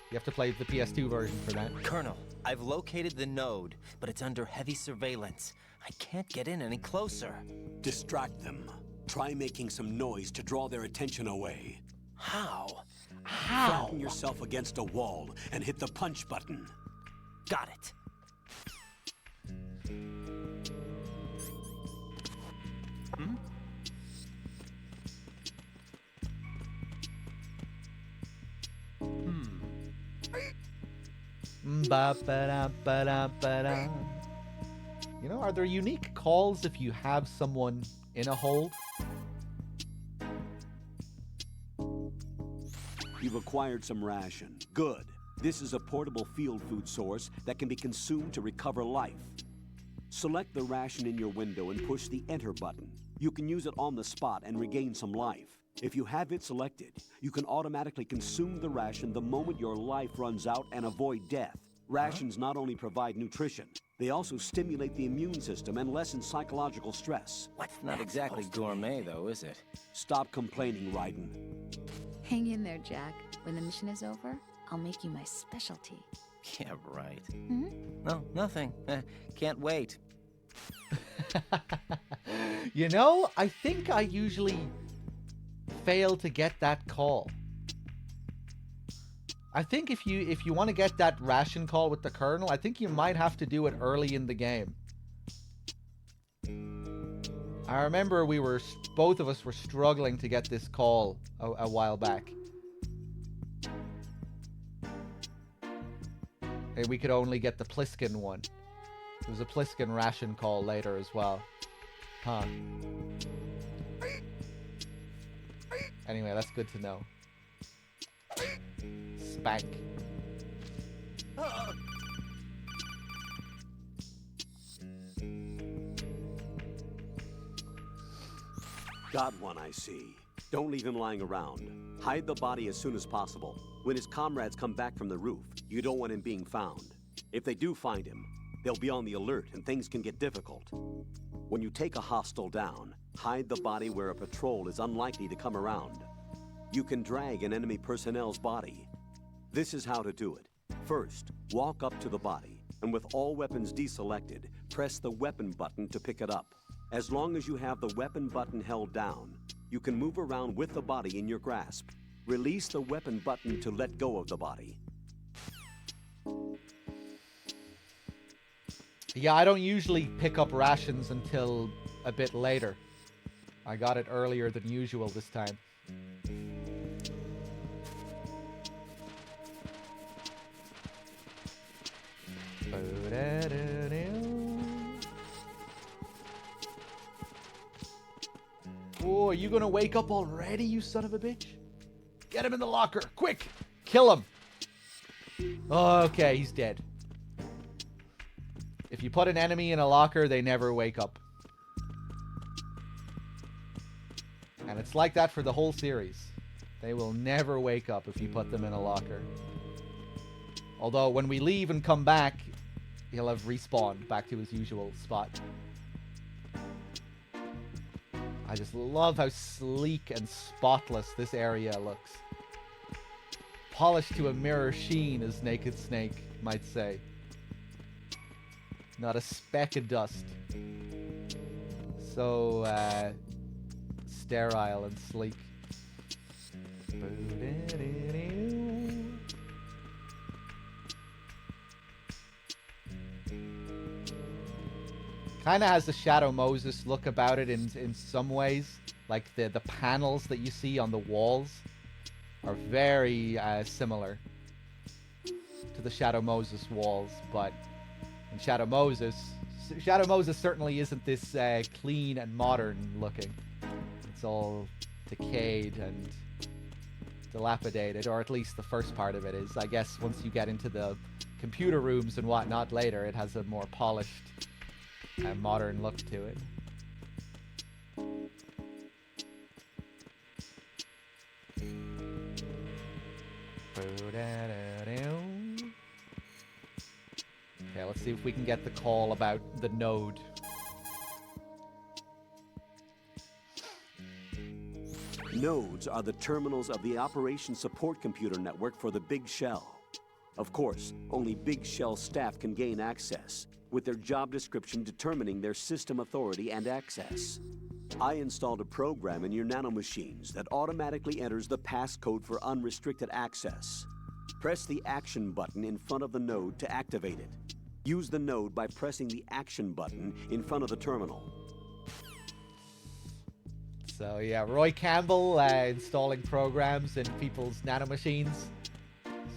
You have to play the PS2 version for that. Colonel, I've located the node, but it's under heavy surveillance. I can't get in any closer. Distract them. Try making some noise to draw their attention away. How? Flatten yourself against a wall and hit the punch button. Got it. Ba-ba-da-ba-da-ba-da. You know, are there unique calls if you have someone in a hold? You've acquired some ration. Good. This is a portable field food source that can be consumed to recover life. Select the ration in your window and push the Enter button. You can use it on the spot and regain some life. If you have it selected, you can automatically consume the ration the moment your life runs out and avoid death. Rations not only provide nutrition, they also stimulate the immune system and lessen psychological stress. What's not exactly gourmet, though, is it? Stop complaining, Raiden. Hang in there, Jack. When the mission is over, I'll make you my specialty. Yeah, right. Hmm? No, nothing. Can't wait. You know, I think I usually fail to get that call. I think if you want to get that ration call with the Colonel, I think you might have to do it early in the game. I remember both of us were struggling to get this call a while back. And we could only get the Pliskin one. There was a Pliskin ration call later as well. Huh. Anyway, that's good to know. Spank. Got one, I see. Don't leave him lying around. Hide the body as soon as possible. When his comrades come back from the roof, you don't want him being found. If they do find him, they'll be on the alert and things can get difficult. When you take a hostile down, hide the body where a patrol is unlikely to come around. You can drag an enemy personnel's body. This is how to do it. First, walk up to the body, and with all weapons deselected, press the weapon button to pick it up. As long as you have the weapon button held down, you can move around with the body in your grasp. Release the weapon button to let go of the body. Yeah, I don't usually pick up rations until a bit later. I got it earlier than usual this time. Oh, are you gonna wake up already, you son of a bitch? Get him in the locker, quick! Kill him! Okay, he's dead. If you put an enemy in a locker, they never wake up. And it's like that for the whole series. They will never wake up if you put them in a locker. Although, when we leave and come back, he'll have respawned back to his usual spot. I just love how sleek and spotless this area looks. Polished to a mirror sheen, as Naked Snake might say. Not a speck of dust. So, sterile and sleek. Kind of has the Shadow Moses look about it in some ways. Like the panels that you see on the walls are very similar to the Shadow Moses walls, but in Shadow Moses certainly isn't this clean and modern looking. It's all decayed and dilapidated, or at least the first part of it is. I guess once you get into the computer rooms and whatnot later, it has a more polished and modern look to it. Okay, let's see if we can get the call about the node. Nodes are the terminals of the Operation Support Computer Network for the Big Shell. Of course, only Big Shell staff can gain access, with their job description determining their system authority and access. I installed a program in your nanomachines that automatically enters the passcode for unrestricted access. Press the action button in front of the node to activate it. Use the node by pressing the action button in front of the terminal. So yeah, Roy Campbell installing programs in people's nanomachines.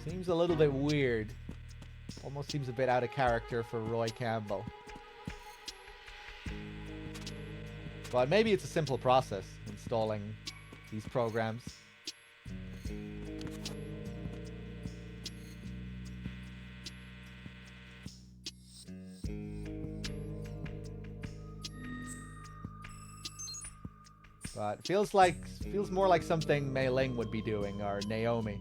Seems a little bit weird. Almost seems a bit out of character for Roy Campbell. But maybe it's a simple process, installing these programs. But feels more like something Mei Ling would be doing, or Naomi.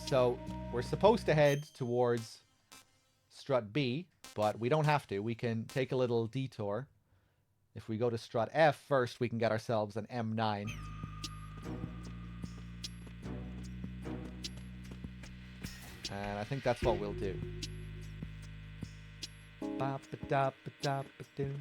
So we're supposed to head towards strut B, but we don't have to. We can take a little detour. If we go to strut F first, we can get ourselves an M9. And I think that's what we'll do. Ba-ba-da-ba-da-ba-doo.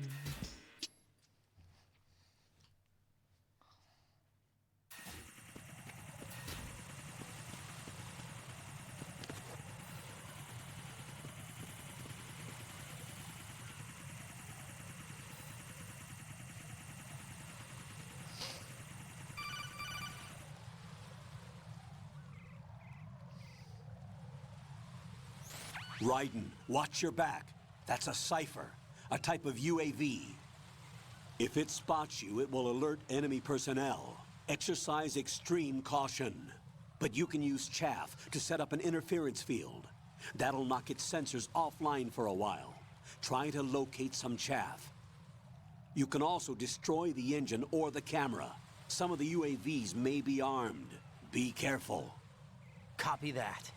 Raiden, watch your back. That's a cipher, a type of UAV. If it spots you, it will alert enemy personnel. Exercise extreme caution. But you can use chaff to set up an interference field. That'll knock its sensors offline for a while. Try to locate some chaff. You can also destroy the engine or the camera. Some of the UAVs may be armed. Be careful. Copy that.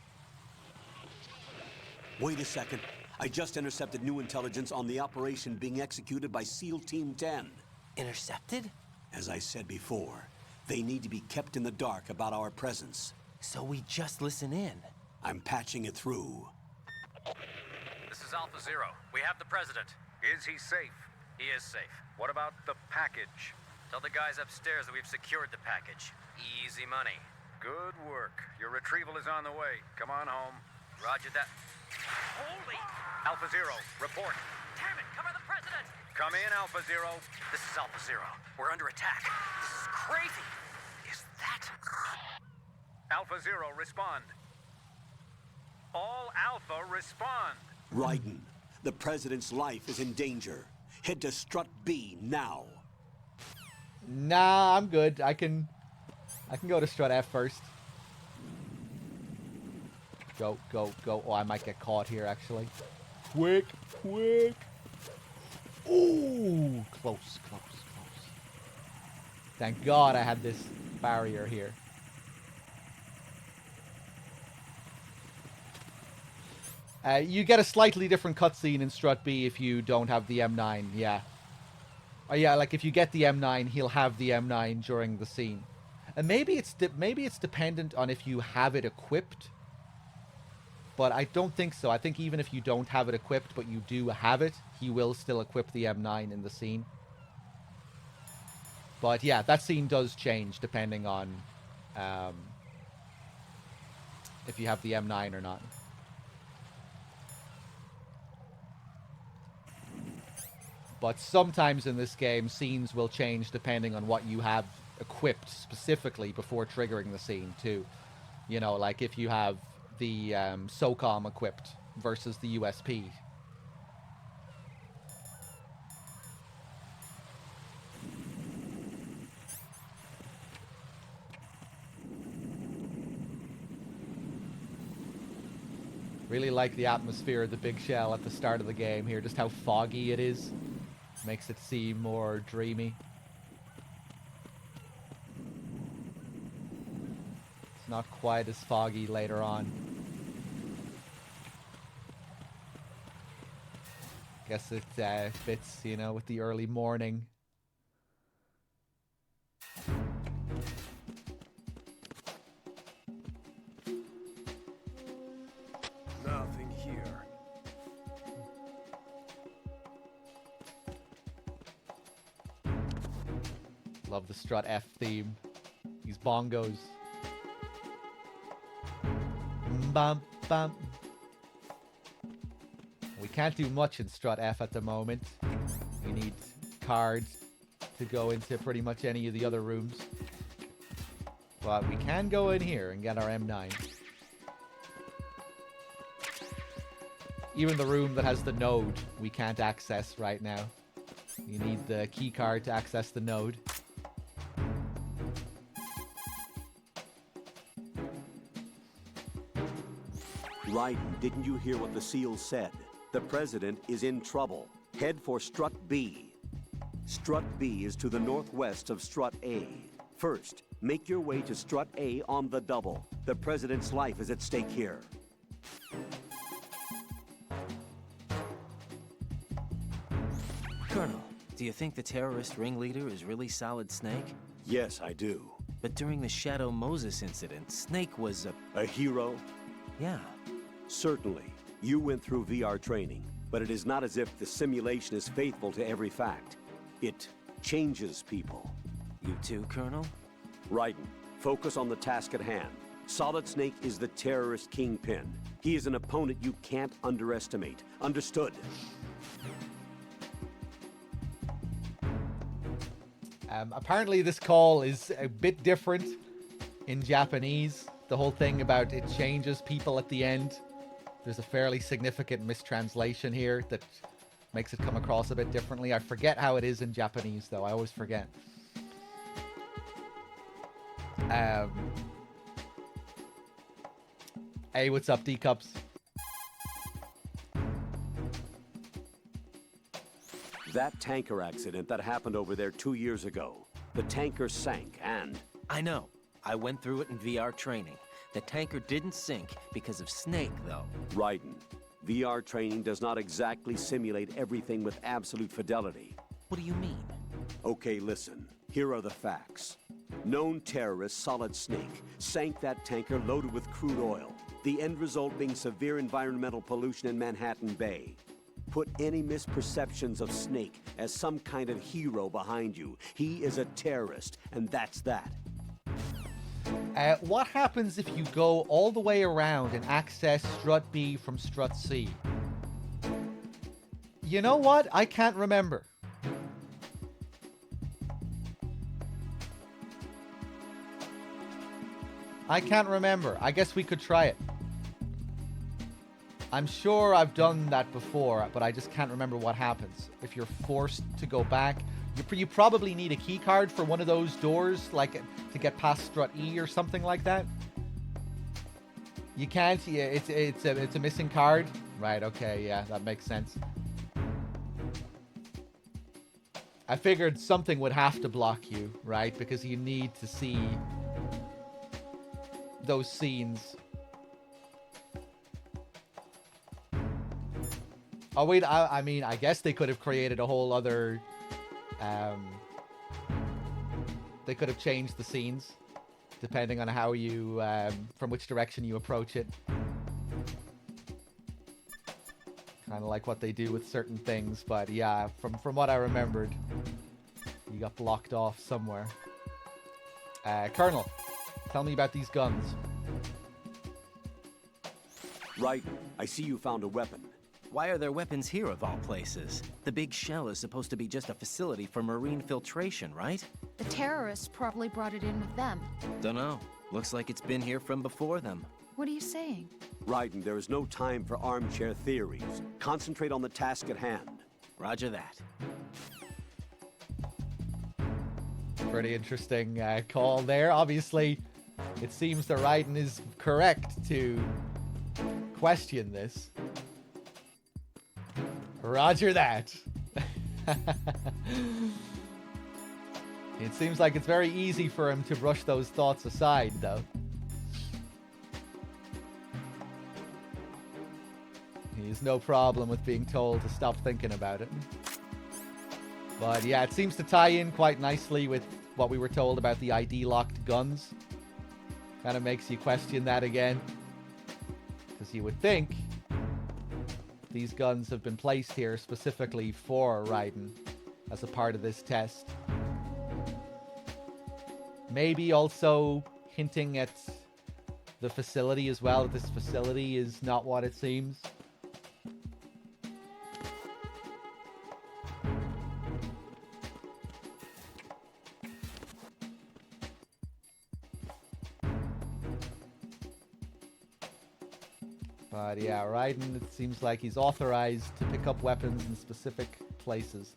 Wait a second. I just intercepted new intelligence on the operation being executed by SEAL Team 10. Intercepted? As I said before, they need to be kept in the dark about our presence. So we just listen in. I'm patching it through. This is Alpha Zero. We have the president. Is he safe? He is safe. What about the package? Tell the guys upstairs that we've secured the package. Easy money. Good work. Your retrieval is on the way. Come on home. Roger that. Holy! Alpha Zero, report. Damn it, cover the president! Come in, Alpha Zero. This is Alpha Zero. We're under attack. This is crazy. Is that... Alpha Zero, respond. All Alpha, respond. Raiden, the president's life is in danger. Head to Strut B now. Nah, I'm good. I can go to strut F first. Go, go, go. Oh, I might get caught here, actually. Quick, quick. Ooh, close, close, close. Thank God I had this barrier here. You get a slightly different cutscene in Strut B if you don't have the M9, yeah. Oh yeah, like if you get the M9, he'll have the M9 during the scene. And maybe it's dependent on if you have it equipped. But I don't think so. I think even if you don't have it equipped, but you do have it, he will still equip the M9 in the scene. But yeah, that scene does change depending on if you have the M9 or not. But sometimes in this game, scenes will change depending on what you have equipped specifically before triggering the scene too. You know, like if you have the SOCOM equipped versus the USP. Really like the atmosphere of the big shell at the start of the game here. Just how foggy it is. Makes it seem more dreamy. It's not quite as foggy later on. Guess it fits, you know, with the early morning. Nothing here. Love the Strut F theme. These bongos. Bum, bum. We can't do much in Strut F at the moment. We need cards to go into pretty much any of the other rooms. But we can go in here and get our M9. Even the room that has the node, we can't access right now. You need the key card to access the node. Raiden, didn't you hear what the SEAL said? The President is in trouble. Head for Strut B. Strut B is to the northwest of Strut A. First, make your way to Strut A on the double. The President's life is at stake here. Colonel, do you think the terrorist ringleader is really Solid Snake? Yes, I do. But during the Shadow Moses incident, Snake was a hero? Yeah. Certainly. You went through VR training, but it is not as if the simulation is faithful to every fact. It changes people. You too, Colonel? Raiden, focus on the task at hand. Solid Snake is the terrorist kingpin. He is an opponent you can't underestimate. Understood? Apparently this call is a bit different in Japanese. The whole thing about it changes people at the end. There's a fairly significant mistranslation here that makes it come across a bit differently. I forget how it is in Japanese, though. I always forget. Hey, what's up, D-Cups? That tanker accident that happened over there 2 years ago. The tanker sank and... I know. I went through it in VR training. The tanker didn't sink because of Snake, though. Raiden, VR training does not exactly simulate everything with absolute fidelity. What do you mean? Okay, listen. Here are the facts. Known terrorist Solid Snake sank that tanker loaded with crude oil. The end result being severe environmental pollution in Manhattan Bay. Put any misperceptions of Snake as some kind of hero behind you. He is a terrorist, and that's that. What happens if you go all the way around and access Strut B from Strut C? You know what? I can't remember. I can't remember. I guess we could try it. I'm sure I've done that before, but I just can't remember what happens. If you're forced to go back, you probably need a key card for one of those doors, like to get past Strut E or something like that. You can't. Yeah, it's a missing card. Right. Okay. Yeah, that makes sense. I figured something would have to block you, right? Because you need to see those scenes. Oh wait, I mean, I guess they could have created a whole other. They could have changed the scenes depending on how you, from which direction you approach it. Kind of like what they do with certain things, but yeah, from what I remembered, you got blocked off somewhere. Colonel, tell me about these guns. Right, I see you found a weapon. Why are there weapons here of all places? The big shell is supposed to be just a facility for marine filtration, right? The terrorists probably brought it in with them. Dunno. Looks like it's been here from before them. What are you saying? Raiden, there is no time for armchair theories. Concentrate on the task at hand. Roger that. Pretty interesting call there. Obviously, it seems that Raiden is correct to question this. Roger that. It seems like it's very easy for him to brush those thoughts aside, though. He's no problem with being told to stop thinking about it. But yeah, it seems to tie in quite nicely with what we were told about the ID-locked guns. Kind of makes you question that again. Because you would think these guns have been placed here specifically for Raiden as a part of this test. Maybe also hinting at the facility as well, that this facility is not what it seems. But yeah, Raiden, it seems like he's authorized to pick up weapons in specific places.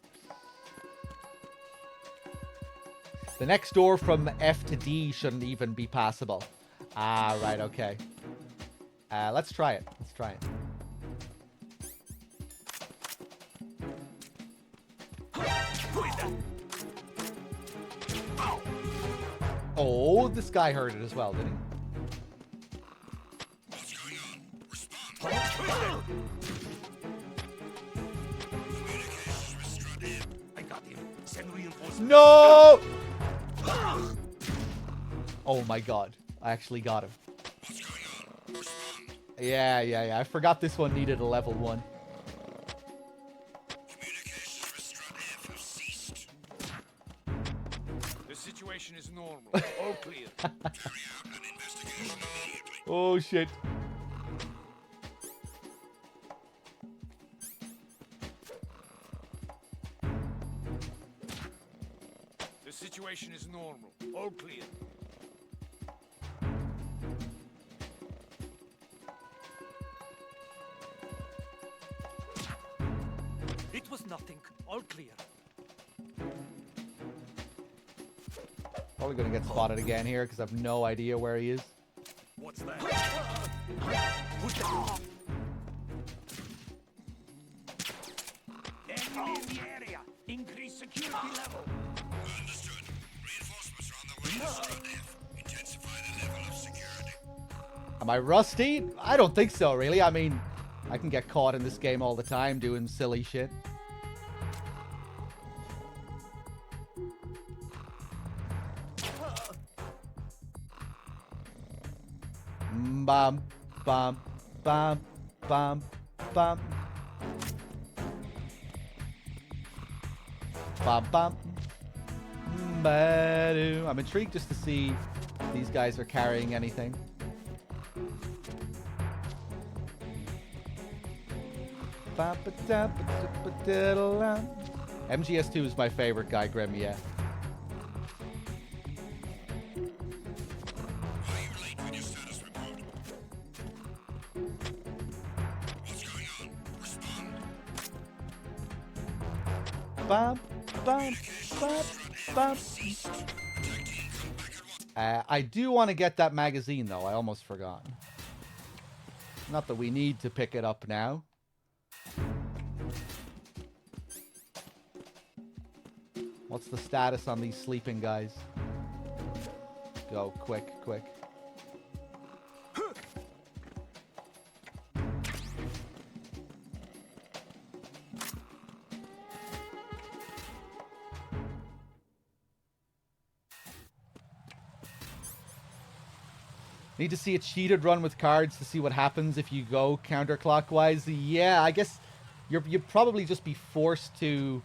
The next door from F to D shouldn't even be passable. Ah, right, okay. Let's try it. Let's try it. Oh, this guy heard it as well, didn't he? I got him. Send reinforcements. No! Oh my god. I actually got him. Yeah. I forgot this one needed a level 1. The situation is normal. All clear. Oh shit. The situation is normal. All clear. It was nothing. All clear. Probably gonna get spotted again here because I have no idea where he is. What's that? Enemy in the area. Increase security level. Understood. Reinforcements are on the way to Strut F. Intensify the level of security. Am I rusty? I don't think so, really. I mean, I can get caught in this game all the time doing silly shit. Bam, bam, bam, bam, bam. Bam, bam. Ba-doo. I'm intrigued just to see if these guys are carrying anything. MGS2 is my favorite guy, Grim, yeah. Bam, bam, bam, bam. I do want to get that magazine, though. I almost forgot. Not that we need to pick it up now. What's the status on these sleeping guys? Go, quick, quick. Need to see a cheated run with cards to see what happens if you go counterclockwise. Yeah, I guess you'd probably just be forced to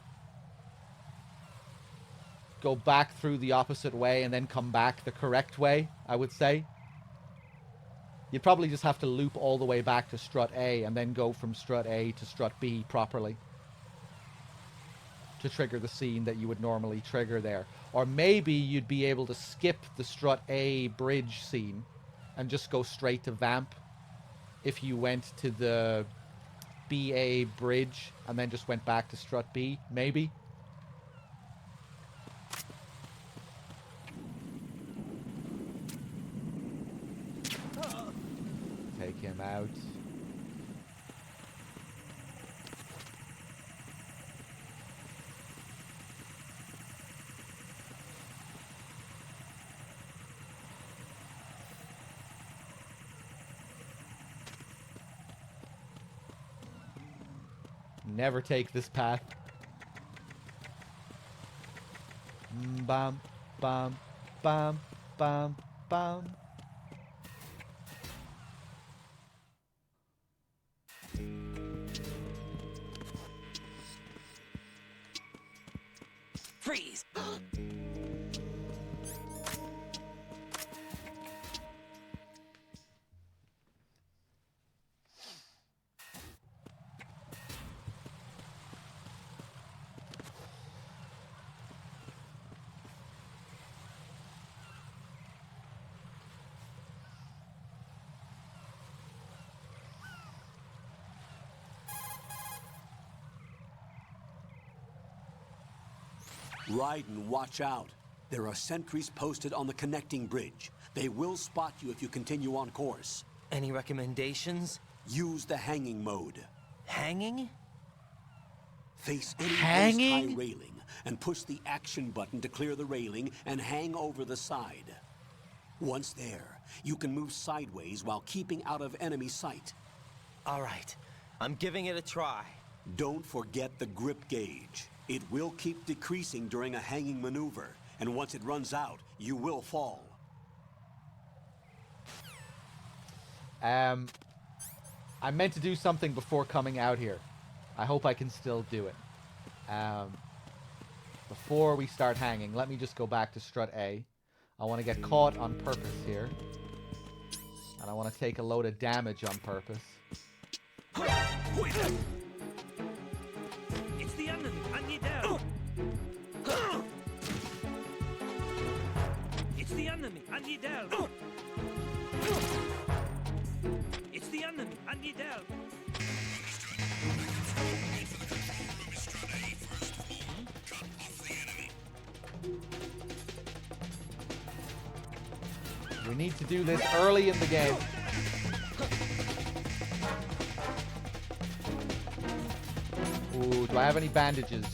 go back through the opposite way and then come back the correct way, I would say. You'd probably just have to loop all the way back to strut A and then go from strut A to strut B properly to trigger the scene that you would normally trigger there. Or maybe you'd be able to skip the strut A bridge scene and just go straight to Vamp if you went to the BA bridge and then just went back to strut B, maybe. Take him out. Never take this path. Bam, bam, bam, bam, bam. Freeze! Raiden, watch out. There are sentries posted on the connecting bridge. They will spot you if you continue on course. Any recommendations? Use the hanging mode. Hanging? Face any Hanging? waist-high railing and push the action button to clear the railing and hang over the side. Once there, you can move sideways while keeping out of enemy sight. All right, I'm giving it a try. Don't forget the grip gauge. It will keep decreasing during a hanging maneuver, and once it runs out, you will fall. I meant to do something before coming out here. I hope I can still do it. Before we start hanging, let me just go back to strut A. I want to get caught on purpose here. And I want to take a load of damage on purpose. It's the enemy. I need help. It's the enemy. I need help. It's the enemy. I need help. We need to do this early in the game. Ooh, do I have any bandages?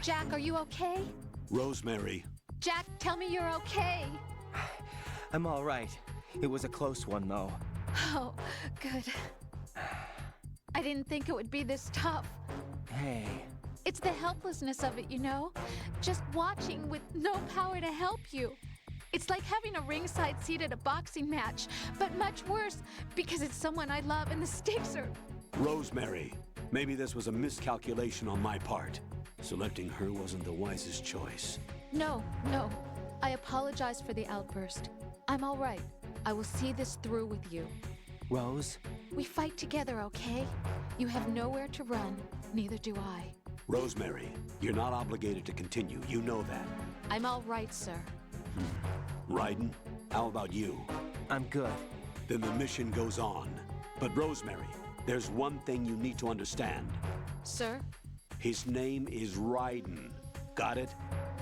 Jack, are you okay? Rosemary. Jack, tell me you're okay. I'm all right. It was a close one, though. Oh, good. I didn't think it would be this tough. Hey. It's the helplessness of it, you know? Just watching with no power to help you. It's like having a ringside seat at a boxing match, but much worse because it's someone I love and the stakes are... Rosemary. Maybe this was a miscalculation on my part. Selecting her wasn't the wisest choice. No. I apologize for the outburst. I'm all right. I will see this through with you. Rose? We fight together, okay? You have nowhere to run. Neither do I. Rosemary, you're not obligated to continue. You know that. I'm all right, sir. Raiden, how about you? I'm good. Then the mission goes on. But Rosemary, there's one thing you need to understand. Sir? His name is Raiden. Got it?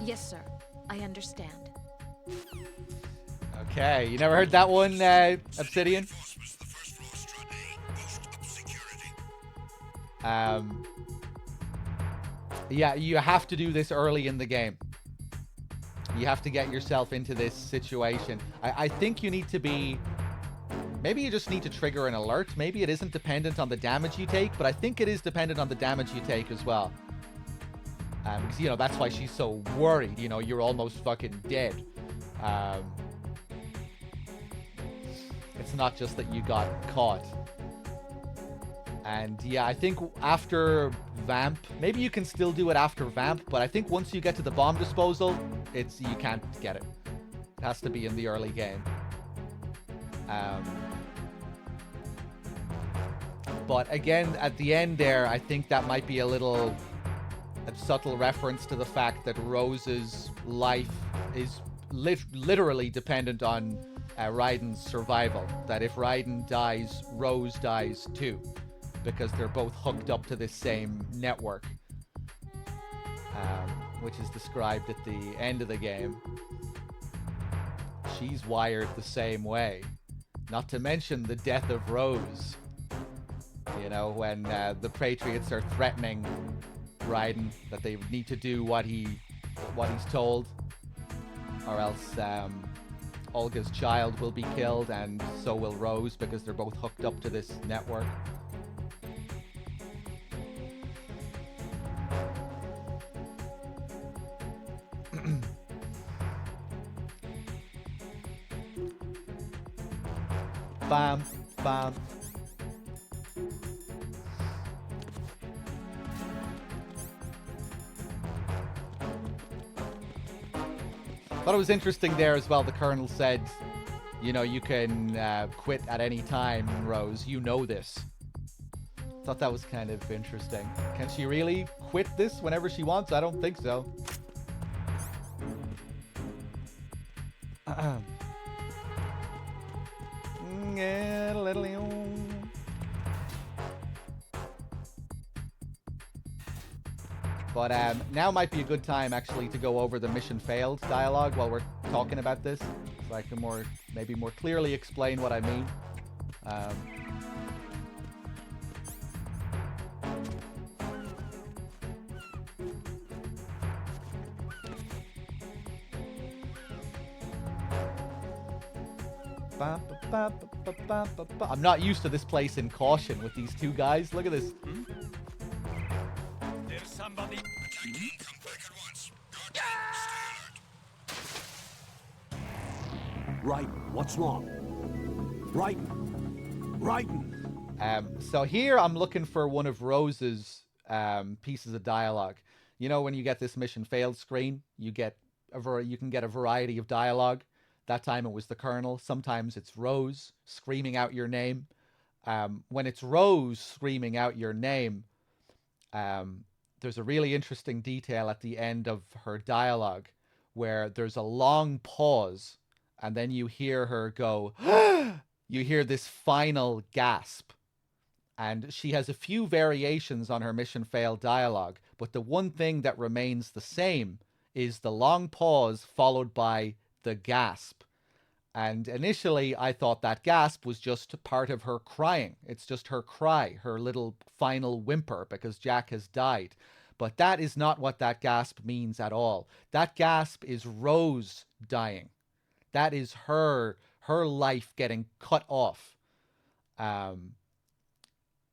Yes, sir. I understand. Okay, you never heard that one, Obsidian? Yeah, you have to do this early in the game. You have to get yourself into this situation. I think you need to be... Maybe you just need to trigger an alert. Maybe it isn't dependent on the damage you take, but I think it is dependent on the damage you take as well. Because, you know, that's why she's so worried. You know, you're almost fucking dead. It's not just that you got caught. And yeah, I think after Vamp, maybe you can still do it after Vamp, but I think once you get to the bomb disposal, you can't get it. It has to be in the early game. But again, at the end there, I think that might be a subtle reference to the fact that Rose's life is literally dependent on Raiden's survival. That if Raiden dies, Rose dies too. because they're both hooked up to this same network, which is described at the end of the game. She's wired the same way. Not to mention the death of Rose. You know, when the Patriots are threatening Raiden that they need to do what he's told, or else Olga's child will be killed, and so will Rose, because they're both hooked up to this network. Bam, bam. Thought it was interesting there as well. The Colonel said, you know, you can quit at any time, Rose. You know this. Thought that was kind of interesting. Can she really quit this whenever she wants? I don't think so. But now might be a good time actually to go over the mission failed dialogue while we're talking about this, so I can maybe more clearly explain what I mean. I'm not used to this place in Caution with these two guys. Look at this. There's somebody. Come back at once. Raiden, what's wrong? Raiden! So here I'm looking for one of Rose's pieces of dialogue. You know, when you get this mission failed screen, you can get a variety of dialogue. That time it was the Colonel. Sometimes it's Rose screaming out your name. When it's Rose screaming out your name, there's a really interesting detail at the end of her dialogue where there's a long pause, and then you hear her go, you hear this final gasp. And she has a few variations on her mission failed dialogue, but the one thing that remains the same is the long pause followed by the gasp. And initially I thought that gasp was just part of her crying. It's just her cry, her little final whimper, because Jack has died. But that is not what that gasp means at all. That gasp is Rose dying. That is her life getting cut off. And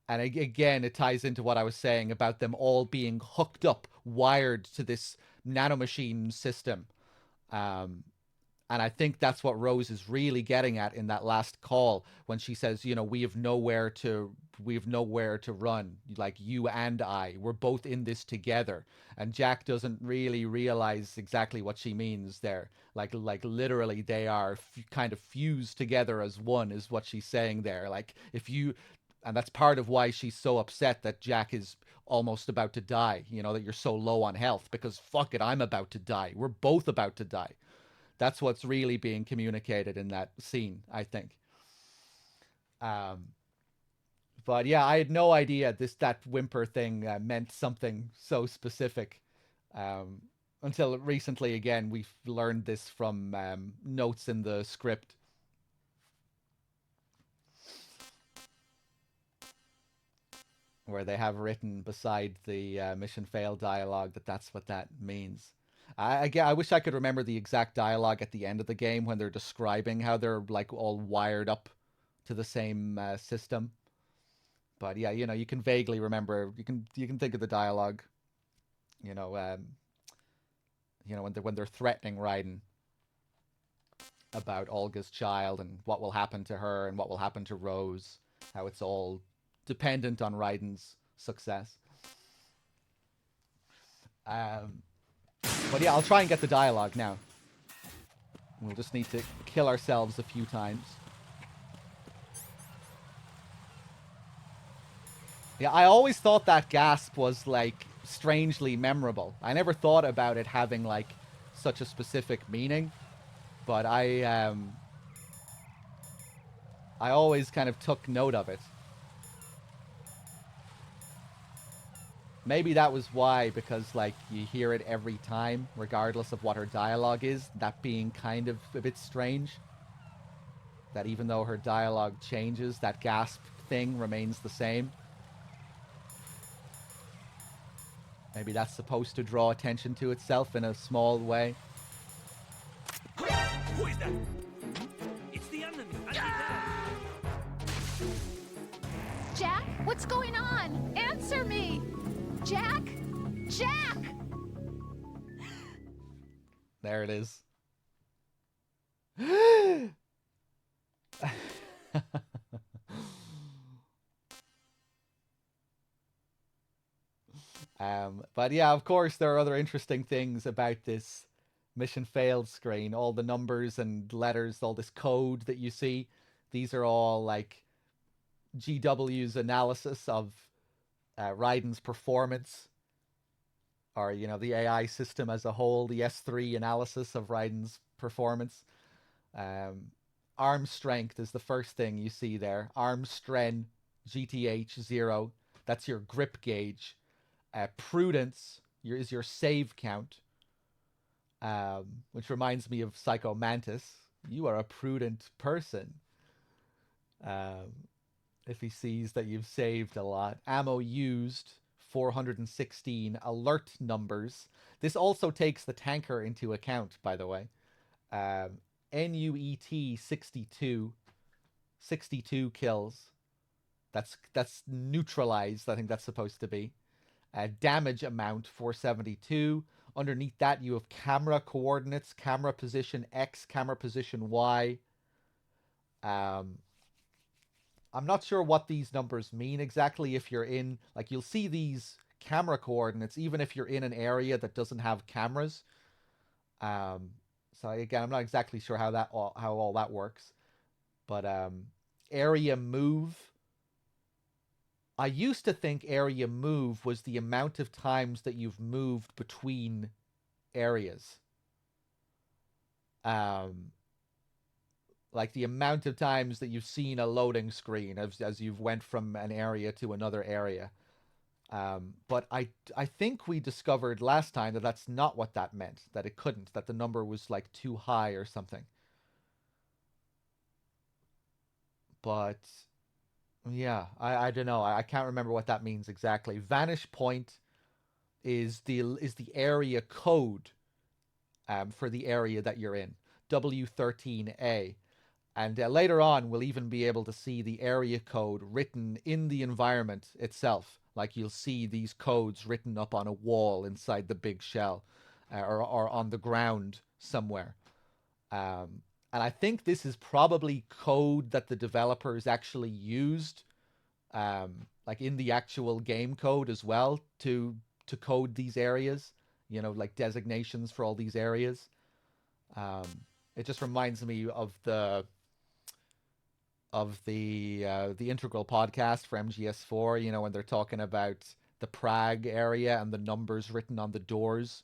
again, it ties into what I was saying about them all being hooked up, wired to this nanomachine system. And I think that's what Rose is really getting at in that last call when she says, you know, we have nowhere to run. Like, you and I, we're both in this together. And Jack doesn't really realize exactly what she means there. Like literally they are kind of fused together as one is what she's saying there. Like, and that's part of why she's so upset that Jack is almost about to die, you know, that you're so low on health, because fuck it, I'm about to die. We're both about to die. That's what's really being communicated in that scene, I think. But yeah, I had no idea that whimper thing meant something so specific. Until recently, again, we've learned this from notes in the script. Where they have written beside the mission fail dialogue that's what that means. I wish I could remember the exact dialogue at the end of the game when they're describing how they're like all wired up to the same system. But yeah, you know, you can vaguely remember. You can think of the dialogue. You know, when they're threatening Raiden about Olga's child and what will happen to her and what will happen to Rose. How it's all dependent on Raiden's success. But yeah, I'll try and get the dialogue now. We'll just need to kill ourselves a few times. Yeah, I always thought that gasp was, like, strangely memorable. I never thought about it having, like, such a specific meaning. But I always kind of took note of it. Maybe that was why, because like you hear it every time, regardless of what her dialogue is, that being kind of a bit strange. That even though her dialogue changes, that gasp thing remains the same. Maybe that's supposed to draw attention to itself in a small way. Who is that? It's the enemy. Jack, what's going on? Answer me! Jack? Jack! There it is. But yeah, of course, there are other interesting things about this mission failed screen. All the numbers and letters, all this code that you see, these are all like GW's analysis of Raiden's performance, or, you know, the AI system as a whole, the S3 analysis of Raiden's performance. Arm strength is the first thing you see there. Arm strength, GTH 0. That's your grip gauge. Prudence is your save count, which reminds me of Psycho Mantis. You are a prudent person. If he sees that you've saved a lot. Ammo used, 416. Alert numbers. This also takes the tanker into account, by the way. NUET 62. 62 kills. That's neutralized, I think that's supposed to be. Damage amount, 472. Underneath that, you have camera coordinates, camera position X, camera position Y. I'm not sure what these numbers mean exactly if you're in... Like, you'll see these camera coordinates even if you're in an area that doesn't have cameras. So, again, I'm not exactly sure how all that works. But area move... I used to think area move was the amount of times that you've moved between areas. Like the amount of times that you've seen a loading screen as you've went from an area to another area. But I think we discovered last time that that's not what that meant. That it couldn't. That the number was like too high or something. But... yeah, I don't know. I can't remember what that means exactly. Vanish point is the area code for the area that you're in. W13A. And later on, we'll even be able to see the area code written in the environment itself. Like you'll see these codes written up on a wall inside the big shell or on the ground somewhere. And I think this is probably code that the developers actually used, like in the actual game code as well, to code these areas. You know, like designations for all these areas. It just reminds me of the Integral podcast for MGS4. You know, when they're talking about the Prague area and the numbers written on the doors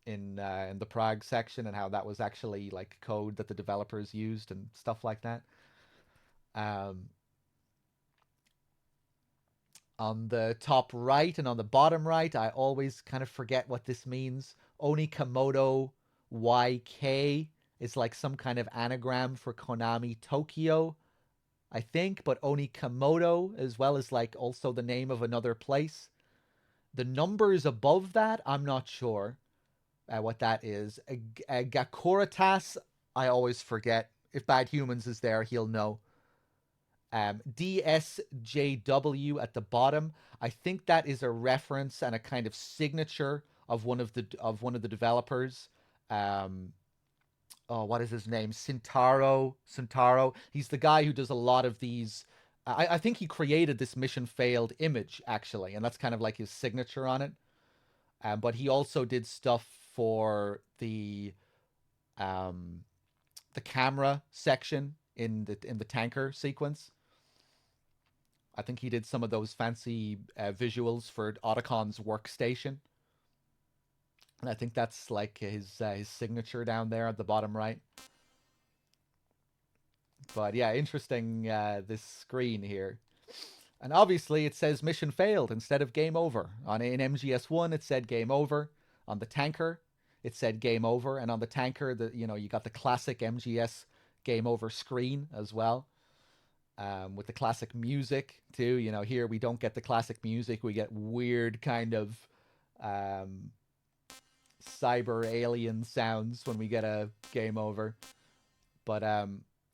in the Prague section, and how that was actually like code that the developers used and stuff like that. On the top right and on the bottom right, I always kind of forget what this means. Onikamoto YK is like some kind of anagram for Konami Tokyo, I think, but Onikamoto as well as like also the name of another place. The numbers above that, I'm not sure what that is. Gakoritas, I always forget. If Bad Humans is there, he'll know. DSJW at the bottom, I think that is a reference and a kind of signature of one of the developers. What is his name? Sintaro. He's the guy who does a lot of these. I think he created this mission failed image actually, and that's kind of like his signature on it. But he also did stuff for the camera section in the tanker sequence. I think he did some of those fancy visuals for Otacon's workstation. And I think that's like his signature down there at the bottom right. But yeah, interesting, this screen here. And obviously it says mission failed instead of game over. In MGS1 it said game over. On the tanker it said game over, and on the tanker you got the classic MGS game over screen as well. With the classic music too. Here we don't get the classic music. We get weird kind of cyber alien sounds when we get a game over. But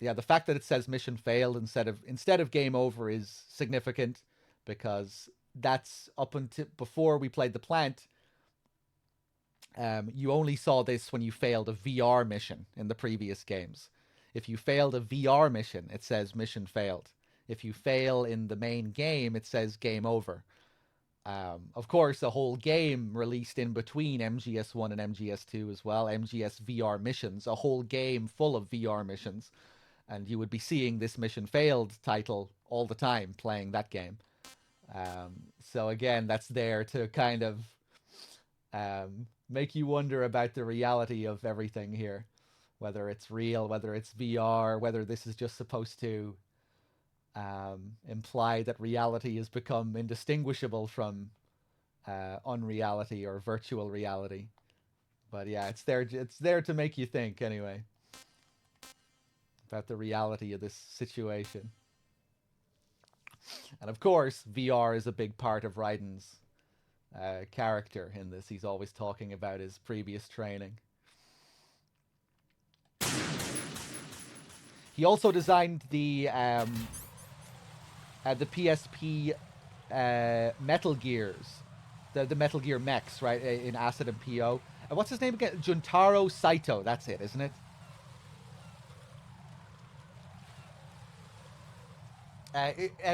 yeah, the fact that it says mission failed instead of game over is significant, because that's up until before we played the plant. You only saw this when you failed a VR mission in the previous games. If you failed a VR mission, it says mission failed. If you fail in the main game, it says game over. Of course, a whole game released in between MGS1 and MGS2 as well. MGS VR missions, a whole game full of VR missions. And you would be seeing this mission failed title all the time playing that game. So again, that's there to kind of make you wonder about the reality of everything here. Whether it's real, whether it's VR, whether this is just supposed to imply that reality has become indistinguishable from unreality or virtual reality. But yeah, it's there to make you think anyway about the reality of this situation. And of course, VR is a big part of Raiden's character in this. He's always talking about his previous training. He also designed the PSP Metal Gears, the Metal Gear mechs, right, in Acid and PO. What's his name again? Juntaro Saito, that's it, isn't it?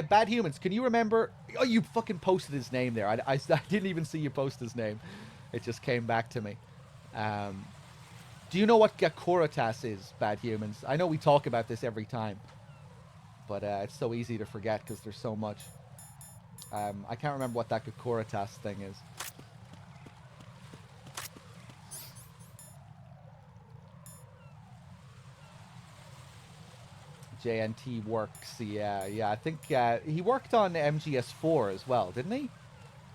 Bad Humans, can you remember? Oh, you fucking posted his name there. I didn't even see you post his name. It just came back to me. Do you know what Gakuratas is, Bad Humans? I know we talk about this every time, but it's so easy to forget because there's so much. I can't remember what that Gakuratas thing is. JNT works, yeah. I think he worked on MGS4 as well, didn't he?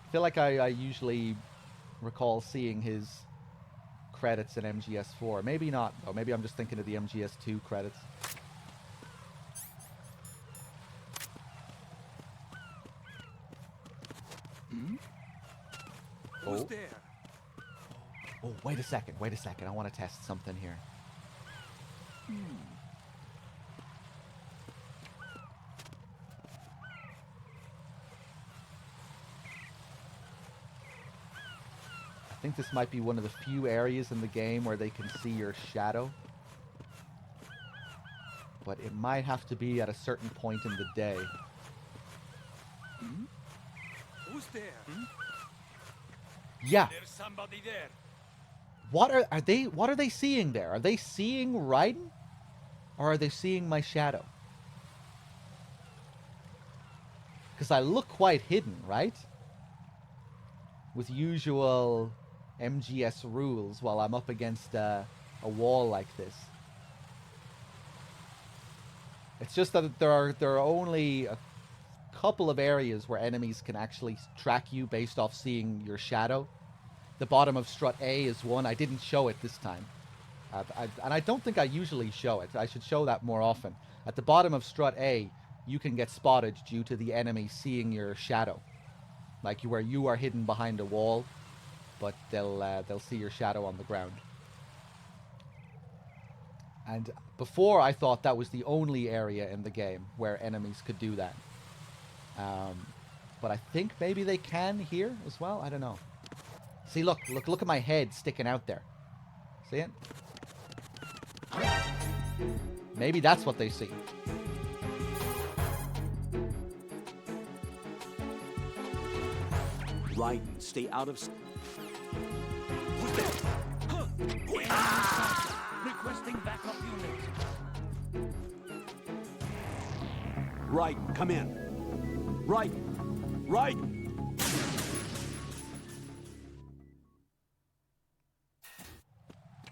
I feel like I usually recall seeing his credits in MGS4. Maybe not, though. Maybe I'm just thinking of the MGS2 credits. Who's there? Oh, wait a second. I want to test something here. I think this might be one of the few areas in the game where they can see your shadow. But it might have to be at a certain point in the day. Who's there? Yeah. There's somebody there. What are they seeing there? Are they seeing Raiden? Or are they seeing my shadow? Because I look quite hidden, right? With usual MGS rules while I'm up against a wall like this. It's just that there are only a couple of areas where enemies can actually track you based off seeing your shadow. The bottom of strut A is one. I didn't show it this time. And I don't think I usually show it. I should show that more often. At the bottom of strut A, you can get spotted due to the enemy seeing your shadow. Like where you are hidden behind a wall, but they'll see your shadow on the ground. And before I thought that was the only area in the game where enemies could do that. But I think maybe they can here as well. I don't know. See, look at my head sticking out there. See it? Maybe that's what they see. Raiden, stay out of... Requesting backup unit. Raiden, come in. Raiden!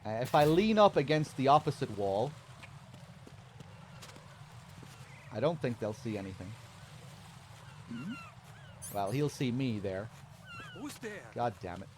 If I lean up against the opposite wall, I don't think they'll see anything. Well, he'll see me there. Who's there? God damn it.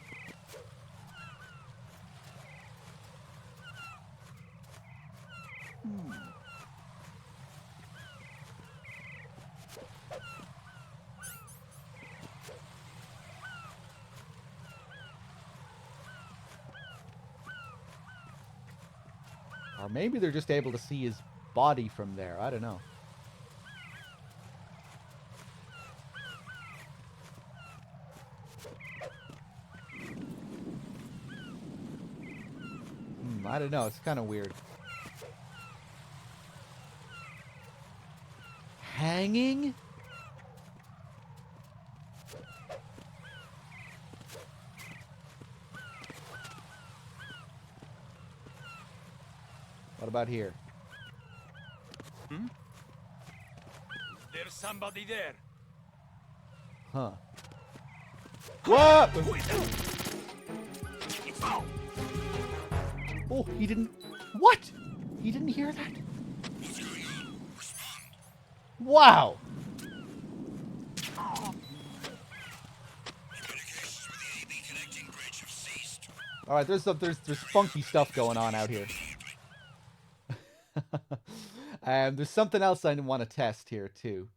Or maybe they're just able to see his body from there. I don't know. I don't know. It's kind of weird. Hanging? What about here? There's somebody there. Huh. What? Oh, he didn't... What? He didn't hear that? Wow. All right, there's funky stuff going on out here. There's something else I want to test here too.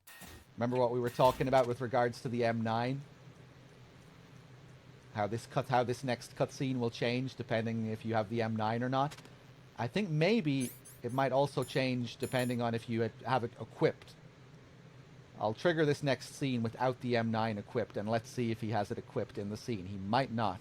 Remember what we were talking about with regards to the M9? How this next cutscene will change depending if you have the M9 or not. I think maybe it might also change depending on if you have it equipped. I'll trigger this next scene without the M9 equipped, and let's see if he has it equipped in the scene. He might not.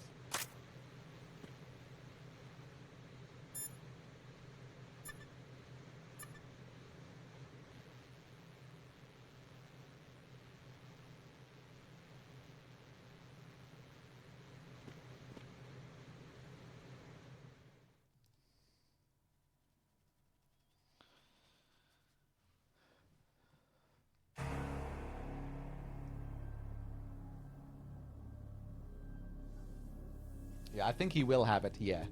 Yeah, I think he will have it. Yeah.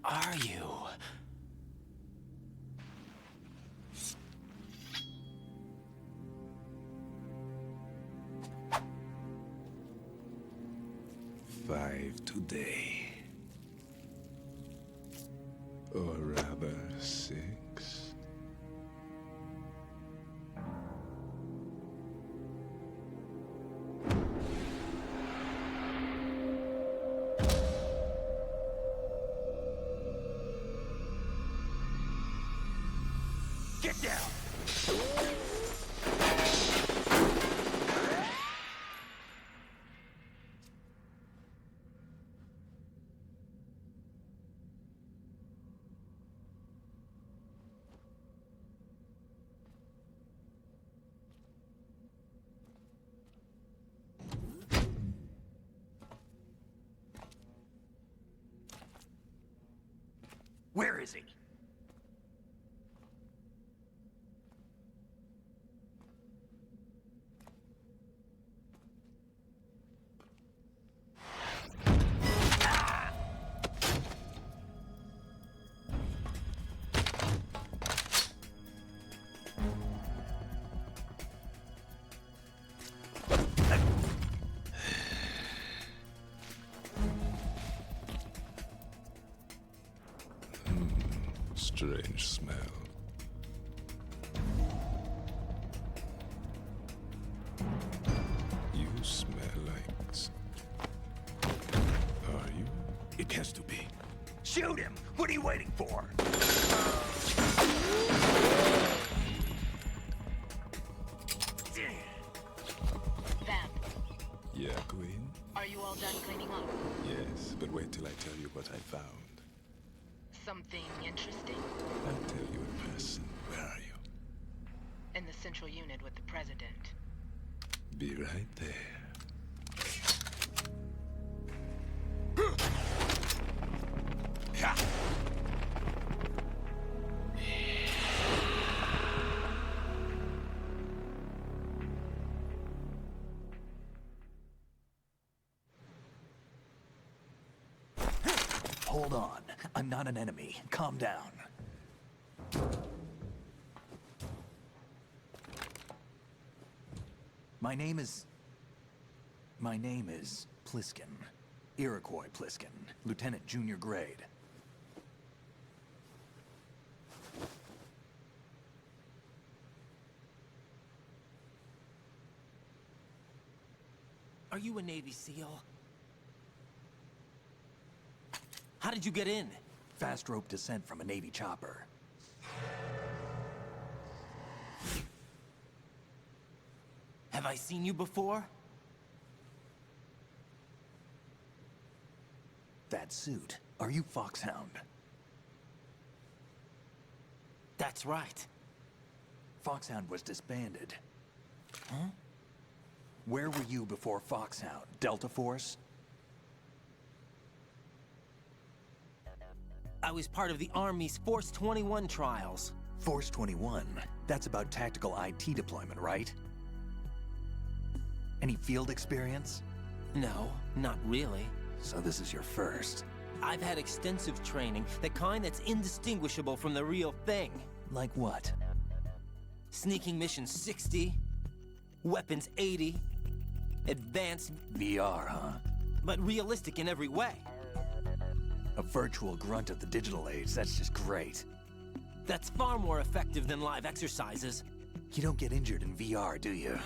are you? Five today. Or rather, 6. Get down! Where is he? Strange smell. You smell like... Are you? It has to be. Shoot him! What are you waiting for? Vamp, Yeah, Queen? are you all done cleaning up? Yes, but wait till I tell you what I found. Something interesting? I'll tell you in person. Where are you? In the central unit with the president. Be right there. Hold on. I'm not an enemy. Calm down. My name is Pliskin. Iroquois Pliskin. Lieutenant Junior Grade. Are you a Navy SEAL? How did you get in? Fast rope descent from a Navy chopper. Have I seen you before? That suit. Are you Foxhound? That's right. Foxhound was disbanded. Huh? Where were you before Foxhound? Delta Force? I was part of the Army's Force 21 trials. Force 21? That's about tactical IT deployment, right? Any field experience? No, not really. So this is your first. I've had extensive training, the kind that's indistinguishable from the real thing. Like what? Sneaking mission 60, weapons 80, advanced... VR, huh? But realistic in every way. A virtual grunt of the digital age, that's just great. That's far more effective than live exercises. You don't get injured in VR, do you?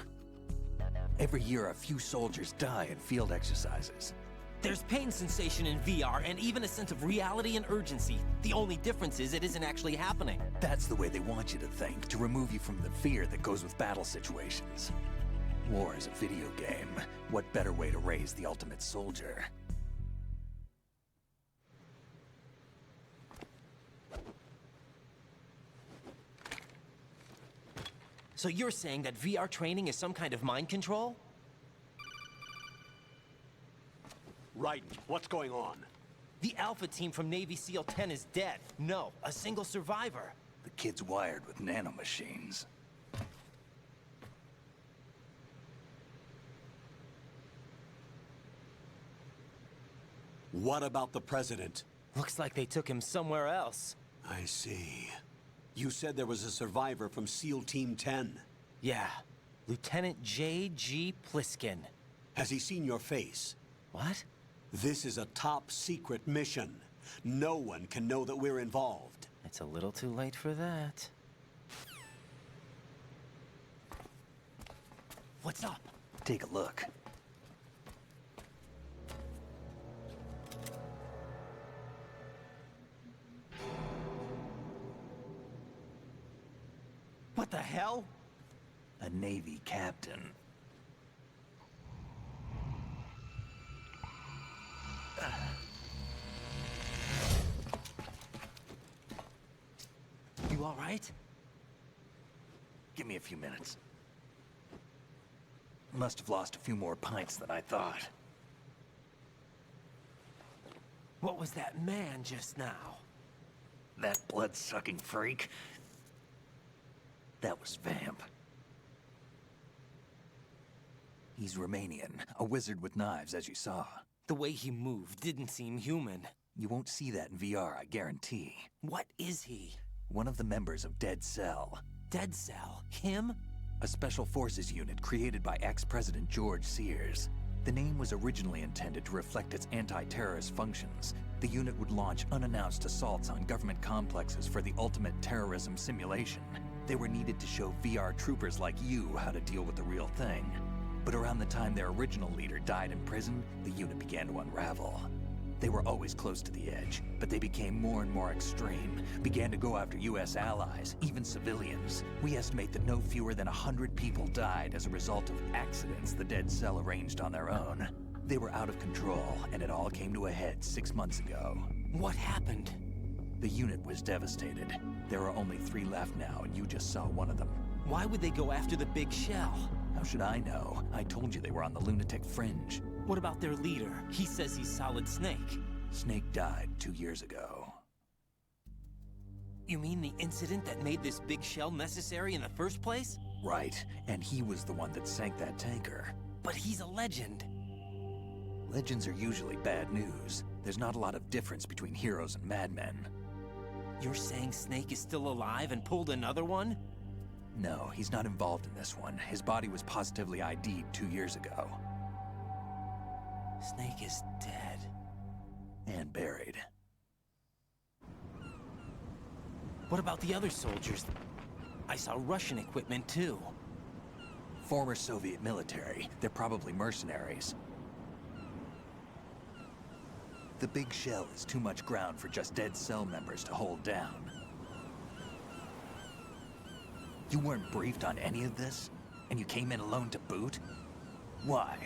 Every year, a few soldiers die in field exercises. There's pain sensation in VR, and even a sense of reality and urgency. The only difference is it isn't actually happening. That's the way they want you to think, to remove you from the fear that goes with battle situations. War is a video game. What better way to raise the ultimate soldier? So you're saying that VR training is some kind of mind control? Raiden, what's going on? The Alpha team from Navy SEAL 10 is dead. No, a single survivor. The kid's wired with nanomachines. What about the president? Looks like they took him somewhere else. I see. You said there was a survivor from SEAL Team 10. Yeah. Lieutenant J.G. Pliskin. Has he seen your face? What? This is a top secret mission. No one can know that we're involved. It's a little too late for that. What's up? Take a look. What the hell? A Navy captain. You all right? Give me a few minutes. Must have lost a few more pints than I thought. What was that man just now? That blood-sucking freak? That was Vamp. He's Romanian, a wizard with knives, as you saw. The way he moved didn't seem human. You won't see that in VR, I guarantee. What is he? One of the members of Dead Cell. Dead Cell? Him? A special forces unit created by ex-President George Sears. The name was originally intended to reflect its anti-terrorist functions. The unit would launch unannounced assaults on government complexes for the ultimate terrorism simulation. They were needed to show VR troopers like you how to deal with the real thing. But around the time their original leader died in prison, the unit began to unravel. They were always close to the edge, but they became more and more extreme, began to go after US allies, even civilians. We estimate that no fewer than 100 people died as a result of accidents the Dead Cell arranged on their own. They were out of control, and it all came to a head 6 months ago. What happened? The unit was devastated. There are only 3 left now, and you just saw one of them. Why would they go after the big shell? How should I know? I told you they were on the lunatic fringe. What about their leader? He says he's Solid Snake. Snake died 2 years ago. You mean the incident that made this big shell necessary in the first place? Right, and he was the one that sank that tanker. But he's a legend. Legends are usually bad news. There's not a lot of difference between heroes and madmen. You're saying Snake is still alive and pulled another one? No, he's not involved in this one. His body was positively ID'd 2 years ago. Snake is dead. And buried. What about the other soldiers? I saw Russian equipment too. Former Soviet military. They're probably mercenaries. The big shell is too much ground for just Dead Cell members to hold down. You weren't briefed on any of this? And you came in alone to boot? Why?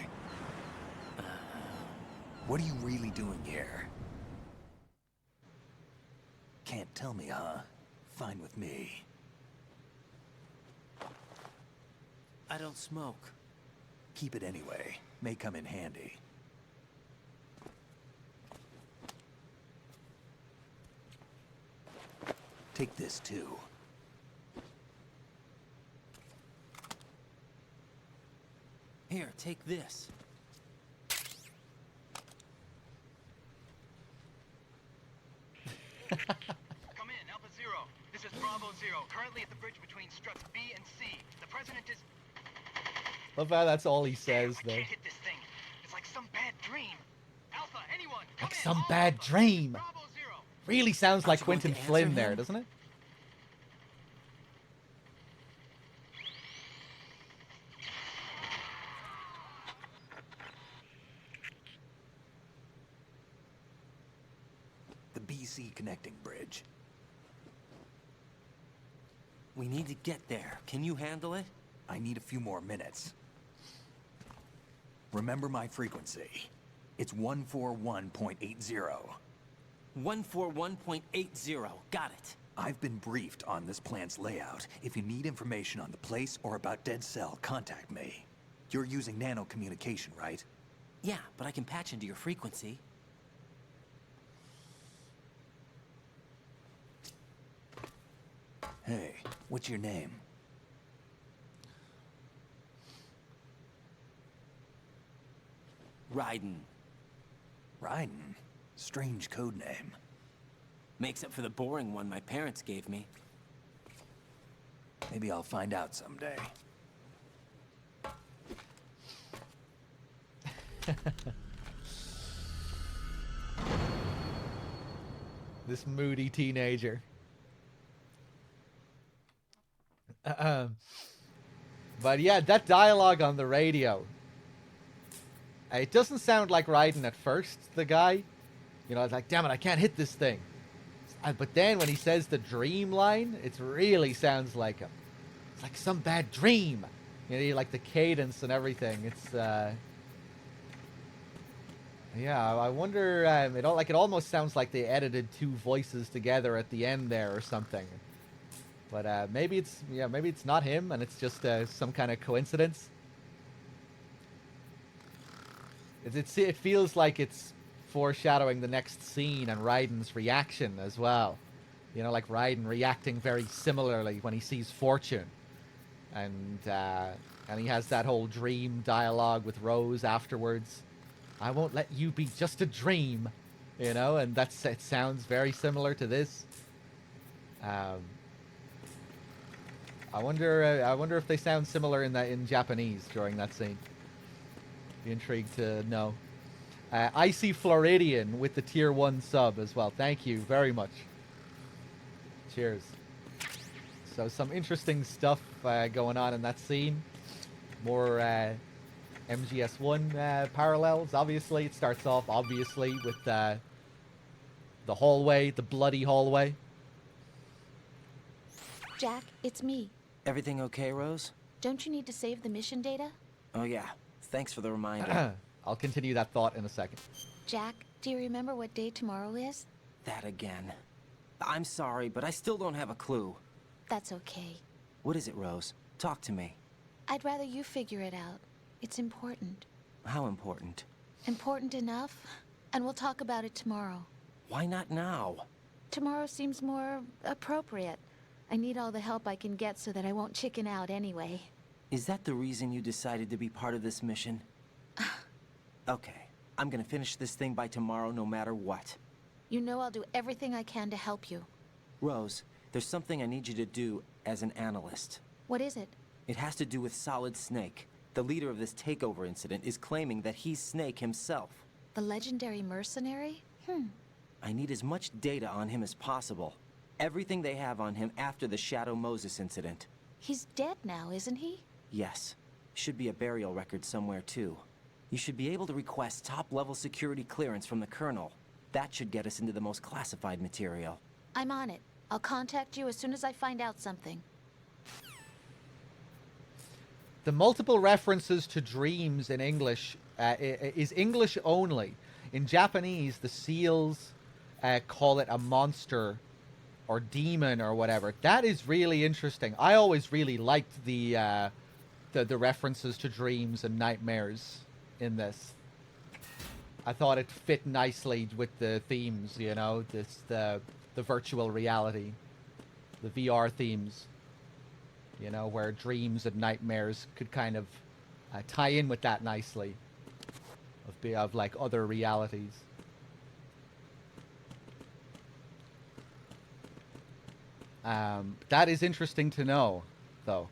What are you really doing here? Can't tell me, huh? Fine with me. I don't smoke. Keep it anyway. May come in handy. Take this too. Here, take this. Come in, Alpha Zero. This is Bravo Zero, currently at the bridge between struts B and C. The president is... Love how that's all he says, I though. can't hit this thing. It's like some bad dream. Alpha, anyone, come Like in, some all bad Alpha. dream. Bravo Zero. Really sounds like you going to Quentin answer Flynn there, him? doesn't it? The BC connecting bridge. We need to get there. Can you handle it? I need a few more minutes. Remember my frequency. It's 141.80. 141.80. Got it. I've been briefed on this plant's layout. If you need information on the place or about Dead Cell, contact me. You're using nano communication, right? Yeah, but I can patch into your frequency. Hey, what's your name? Raiden. Raiden? Strange code name. Makes up for the boring one my parents gave me. Maybe I'll find out someday. This moody teenager. But yeah, that dialogue on the radio. It doesn't sound like Raiden at first, the guy. You know, it's like, damn it, I can't hit this thing. But then when he says the dream line, it really sounds like him. It's like some bad dream. You know, like the cadence and everything. It's, yeah, I wonder, it almost sounds like they edited two voices together at the end there or something. But maybe it's not him and it's just some kind of coincidence. It feels like it's foreshadowing the next scene and Raiden's reaction as well. You know, like Raiden reacting very similarly when he sees Fortune. And he has that whole dream dialogue with Rose afterwards. I won't let you be just a dream, you know, and it sounds very similar to this. I wonder if they sound similar in Japanese during that scene. Be intrigued to know. Icy Floridian with the tier 1 sub as well. Thank you very much. Cheers. So some interesting stuff going on in that scene. More MGS1 parallels. Obviously, it starts off obviously with the hallway, the bloody hallway. Jack, it's me. Everything okay, Rose? Don't you need to save the mission data? Oh yeah. Thanks for the reminder. I'll continue that thought in a second. Jack, do you remember what day tomorrow is? That again. I'm sorry, but I still don't have a clue. That's okay. What is it, Rose? Talk to me. I'd rather you figure it out. It's important. How important? Important enough, and we'll talk about it tomorrow. Why not now? Tomorrow seems more appropriate. I need all the help I can get so that I won't chicken out anyway. Is that the reason you decided to be part of this mission? Okay, I'm gonna finish this thing by tomorrow no matter what. You know I'll do everything I can to help you. Rose, there's something I need you to do as an analyst. What is it? It has to do with Solid Snake. The leader of this takeover incident is claiming that he's Snake himself. The legendary mercenary? I need as much data on him as possible. Everything they have on him after the Shadow Moses incident. He's dead now, isn't he? Yes. Should be a burial record somewhere, too. You should be able to request top-level security clearance from the Colonel. That should get us into the most classified material. I'm on it. I'll contact you as soon as I find out something. The multiple references to dreams in English is English only. In Japanese, the seals call it a monster or demon or whatever. That is really interesting. I always really liked the references to dreams and nightmares in this. I thought it fit nicely with the themes, you know, the virtual reality, the VR themes, you know, where dreams and nightmares could kind of tie in with that nicely, of like other realities. That is interesting to know, though.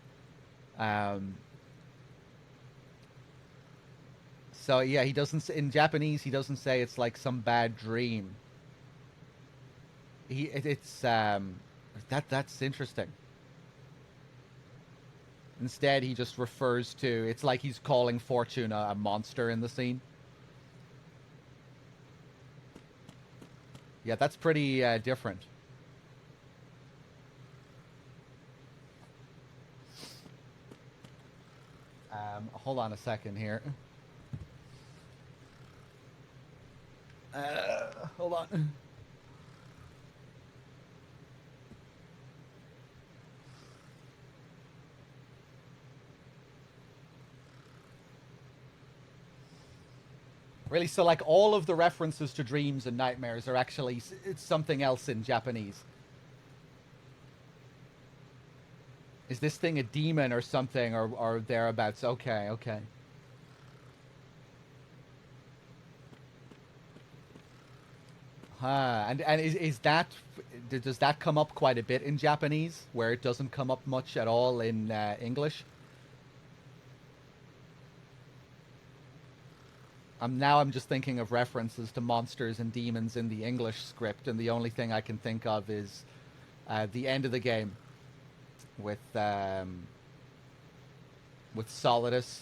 So yeah, he doesn't, in Japanese, he doesn't say it's like some bad dream. That's interesting. Instead, he just refers to, it's like he's calling Fortune a monster in the scene. Yeah, that's pretty different. Hold on a second here. Hold on. Really, so like all of the references to dreams and nightmares are actually, it's something else in Japanese. Is this thing a demon or something, or thereabouts? Okay, okay. And is that, does that come up quite a bit in Japanese, where it doesn't come up much at all in English? I'm just thinking of references to monsters and demons in the English script, and the only thing I can think of is the end of the game with Solidus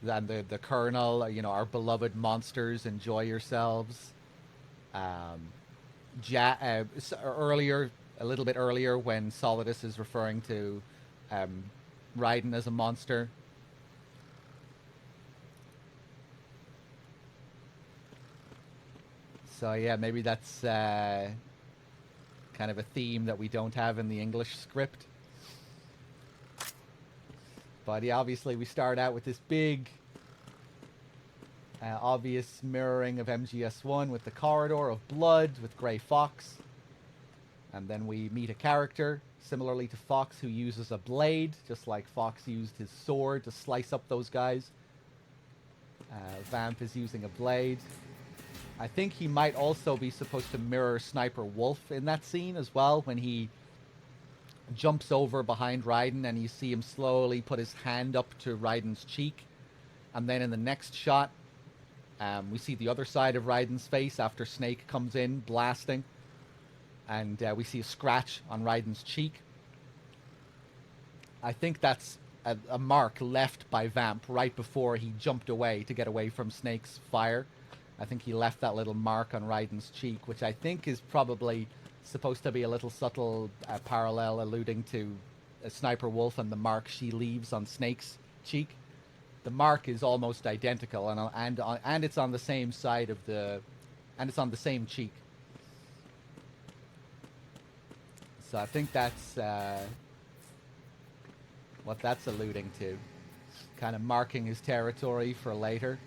and the Colonel. You know, our beloved monsters, enjoy yourselves. Earlier, a little bit earlier, when Solidus is referring to Raiden as a monster. So yeah, maybe that's kind of a theme that we don't have in the English script. But yeah, obviously we start out with this big, obvious mirroring of MGS1 with the corridor of blood with Gray Fox. And then we meet a character, similarly to Fox, who uses a blade, just like Fox used his sword to slice up those guys. Vamp is using a blade. I think he might also be supposed to mirror Sniper Wolf in that scene as well, when he jumps over behind Raiden and you see him slowly put his hand up to Raiden's cheek. And then in the next shot, we see the other side of Raiden's face after Snake comes in blasting. And we see a scratch on Raiden's cheek. I think that's a mark left by Vamp right before he jumped away to get away from Snake's fire. I think he left that little mark on Raiden's cheek, which I think is probably supposed to be a little subtle parallel alluding to Sniper Wolf and the mark she leaves on Snake's cheek. The mark is almost identical, and it's on the same side of the, and it's on the same cheek. So I think that's what that's alluding to, kind of marking his territory for later.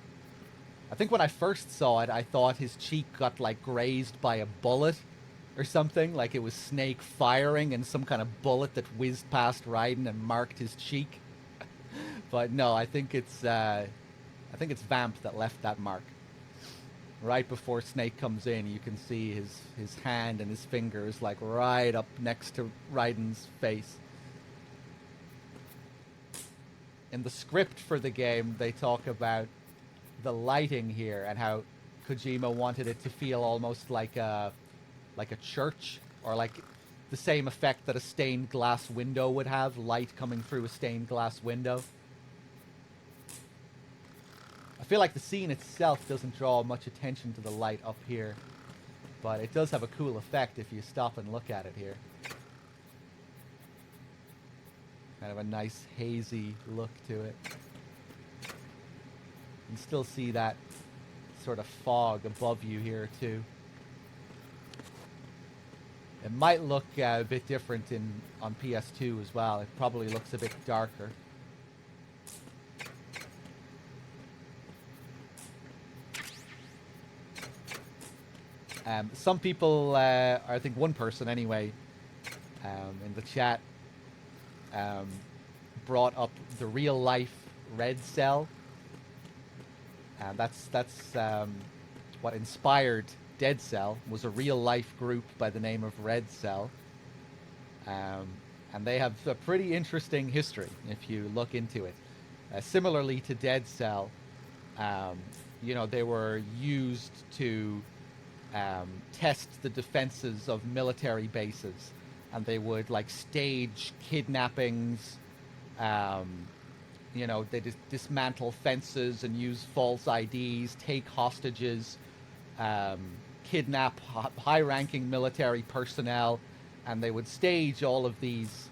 I think when I first saw it, I thought his cheek got, like, grazed by a bullet or something. Like it was Snake firing and some kind of bullet that whizzed past Raiden and marked his cheek. But no, I think it's Vamp that left that mark. Right before Snake comes in, you can see his hand and his fingers, like, right up next to Raiden's face. In the script for the game, they talk about the lighting here and how Kojima wanted it to feel almost like a church, or like the same effect that a stained glass window would have, light coming through a stained glass window. I feel like the scene itself doesn't draw much attention to the light up here, but it does have a cool effect if you stop and look at it here. Kind of a nice hazy look to it. You can still see that sort of fog above you here too. It might look a bit different on PS2 as well. It probably looks a bit darker. Some people, I think one person anyway, in the chat brought up the real life Red Cell. That's what inspired Dead Cell, was a real life group by the name of Red Cell. And they have a pretty interesting history if you look into it. Similarly to Dead Cell, you know, they were used to test the defenses of military bases, and they would, like, stage kidnappings. You know, they dismantle fences and use false IDs, take hostages, kidnap high-ranking military personnel, and they would stage all of these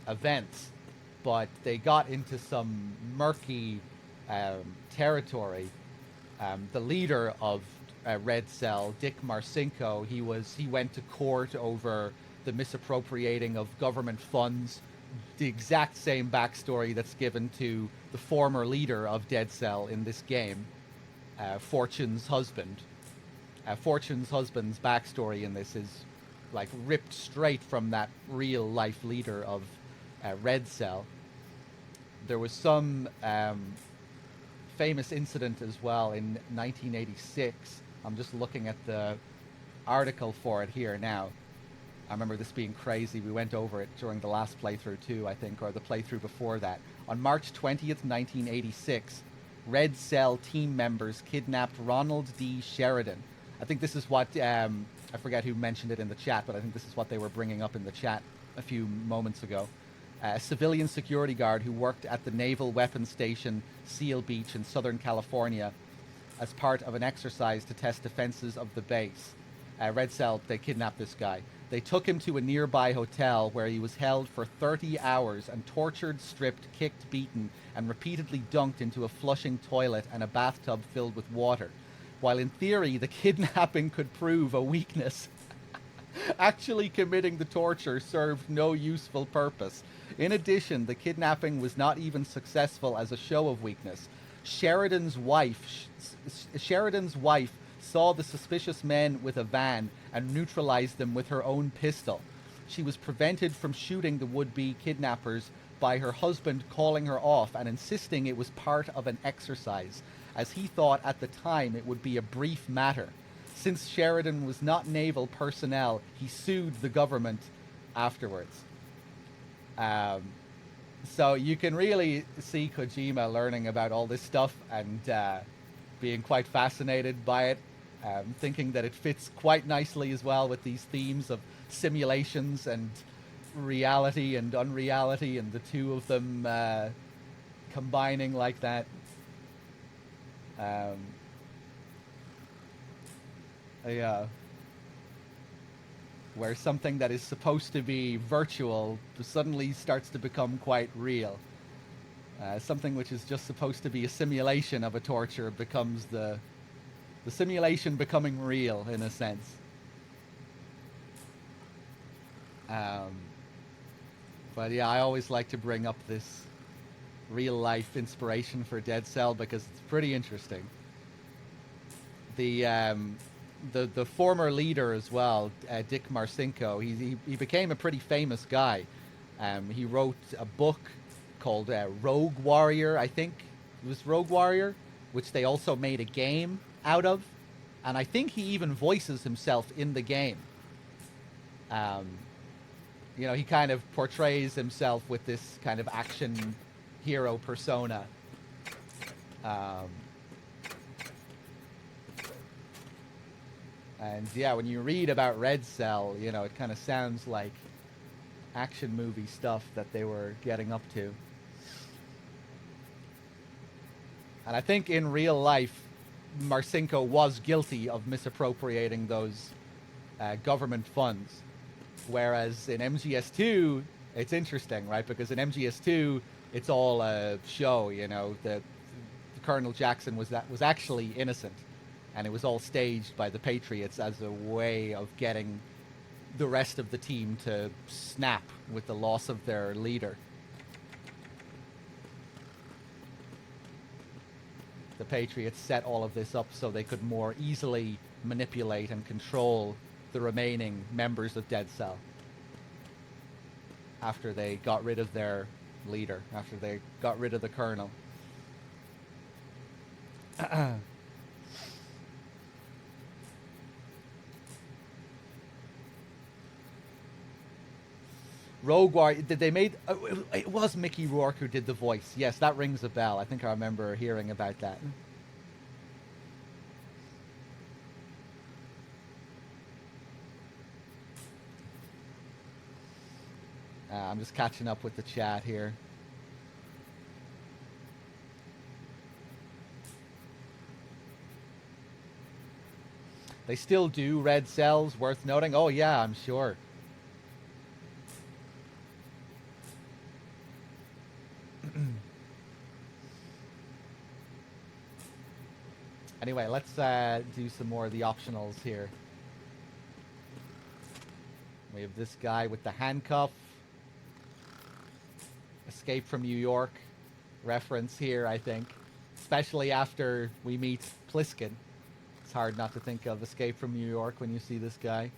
events. But they got into some murky territory. The leader of Red Cell, Dick Marcinko, he went to court over the misappropriating of government funds. The exact same backstory that's given to the former leader of Dead Cell in this game, Fortune's husband. Fortune's husband's backstory in this is, like, ripped straight from that real life leader of Red Cell. There was some famous incident as well in 1986 I'm just looking at the article for it here now. I remember this being crazy. We went over it during the last playthrough too, I think, or the playthrough before that. On March 20th, 1986, Red Cell team members kidnapped Ronald D. Sheridan. I think this is what, I forget who mentioned it in the chat, but I think this is what they were bringing up in the chat a few moments ago. A civilian security guard who worked at the Naval Weapons Station Seal Beach in Southern California as part of an exercise to test defenses of the base. Red Cell, they kidnapped this guy. They took him to a nearby hotel where he was held for 30 hours and tortured, stripped, kicked, beaten, and repeatedly dunked into a flushing toilet and a bathtub filled with water. While in theory, the kidnapping could prove a weakness, actually committing the torture served no useful purpose. In addition, the kidnapping was not even successful as a show of weakness. Sheridan's wife saw the suspicious men with a van and neutralized them with her own pistol. She was prevented from shooting the would-be kidnappers by her husband calling her off and insisting it was part of an exercise, as he thought at the time it would be a brief matter. Since Sheridan was not naval personnel, he sued the government afterwards. So you can really see Kojima learning about all this stuff and being quite fascinated by it, thinking that it fits quite nicely as well with these themes of simulations and reality and unreality, and the two of them combining like that. Yeah. Where something that is supposed to be virtual suddenly starts to become quite real. Something which is just supposed to be a simulation of a torture becomes the simulation becoming real, in a sense. But yeah, I always like to bring up this real-life inspiration for Dead Cell because it's pretty interesting. The former leader as well, Dick Marcinko, he became a pretty famous guy. He wrote a book called Rogue Warrior, I think. It was Rogue Warrior, which they also made a game out of. And I think he even voices himself in the game. You know, he kind of portrays himself with this kind of action hero persona. And yeah, when you read about Red Cell, you know, it kind of sounds like action movie stuff that they were getting up to. And I think in real life, Marcinko was guilty of misappropriating those government funds. Whereas in MGS2, it's interesting, right? Because in MGS2, it's all a show, you know. The Colonel Jackson was actually innocent. And it was all staged by the Patriots as a way of getting the rest of the team to snap with the loss of their leader. The Patriots set all of this up so they could more easily manipulate and control the remaining members of Dead Cell after they got rid of their leader, after they got rid of the Colonel. Rogue Warrior, did they made... it was Mickey Rourke who did the voice. Yes, that rings a bell. I think I remember hearing about that. I'm just catching up with the chat here. They still do Red Cells, worth noting. Oh yeah, I'm sure. Anyway, let's do some more of the optionals here. We have this guy with the handcuff. Escape from New York reference here, I think. Especially after we meet Pliskin. It's hard not to think of Escape from New York when you see this guy.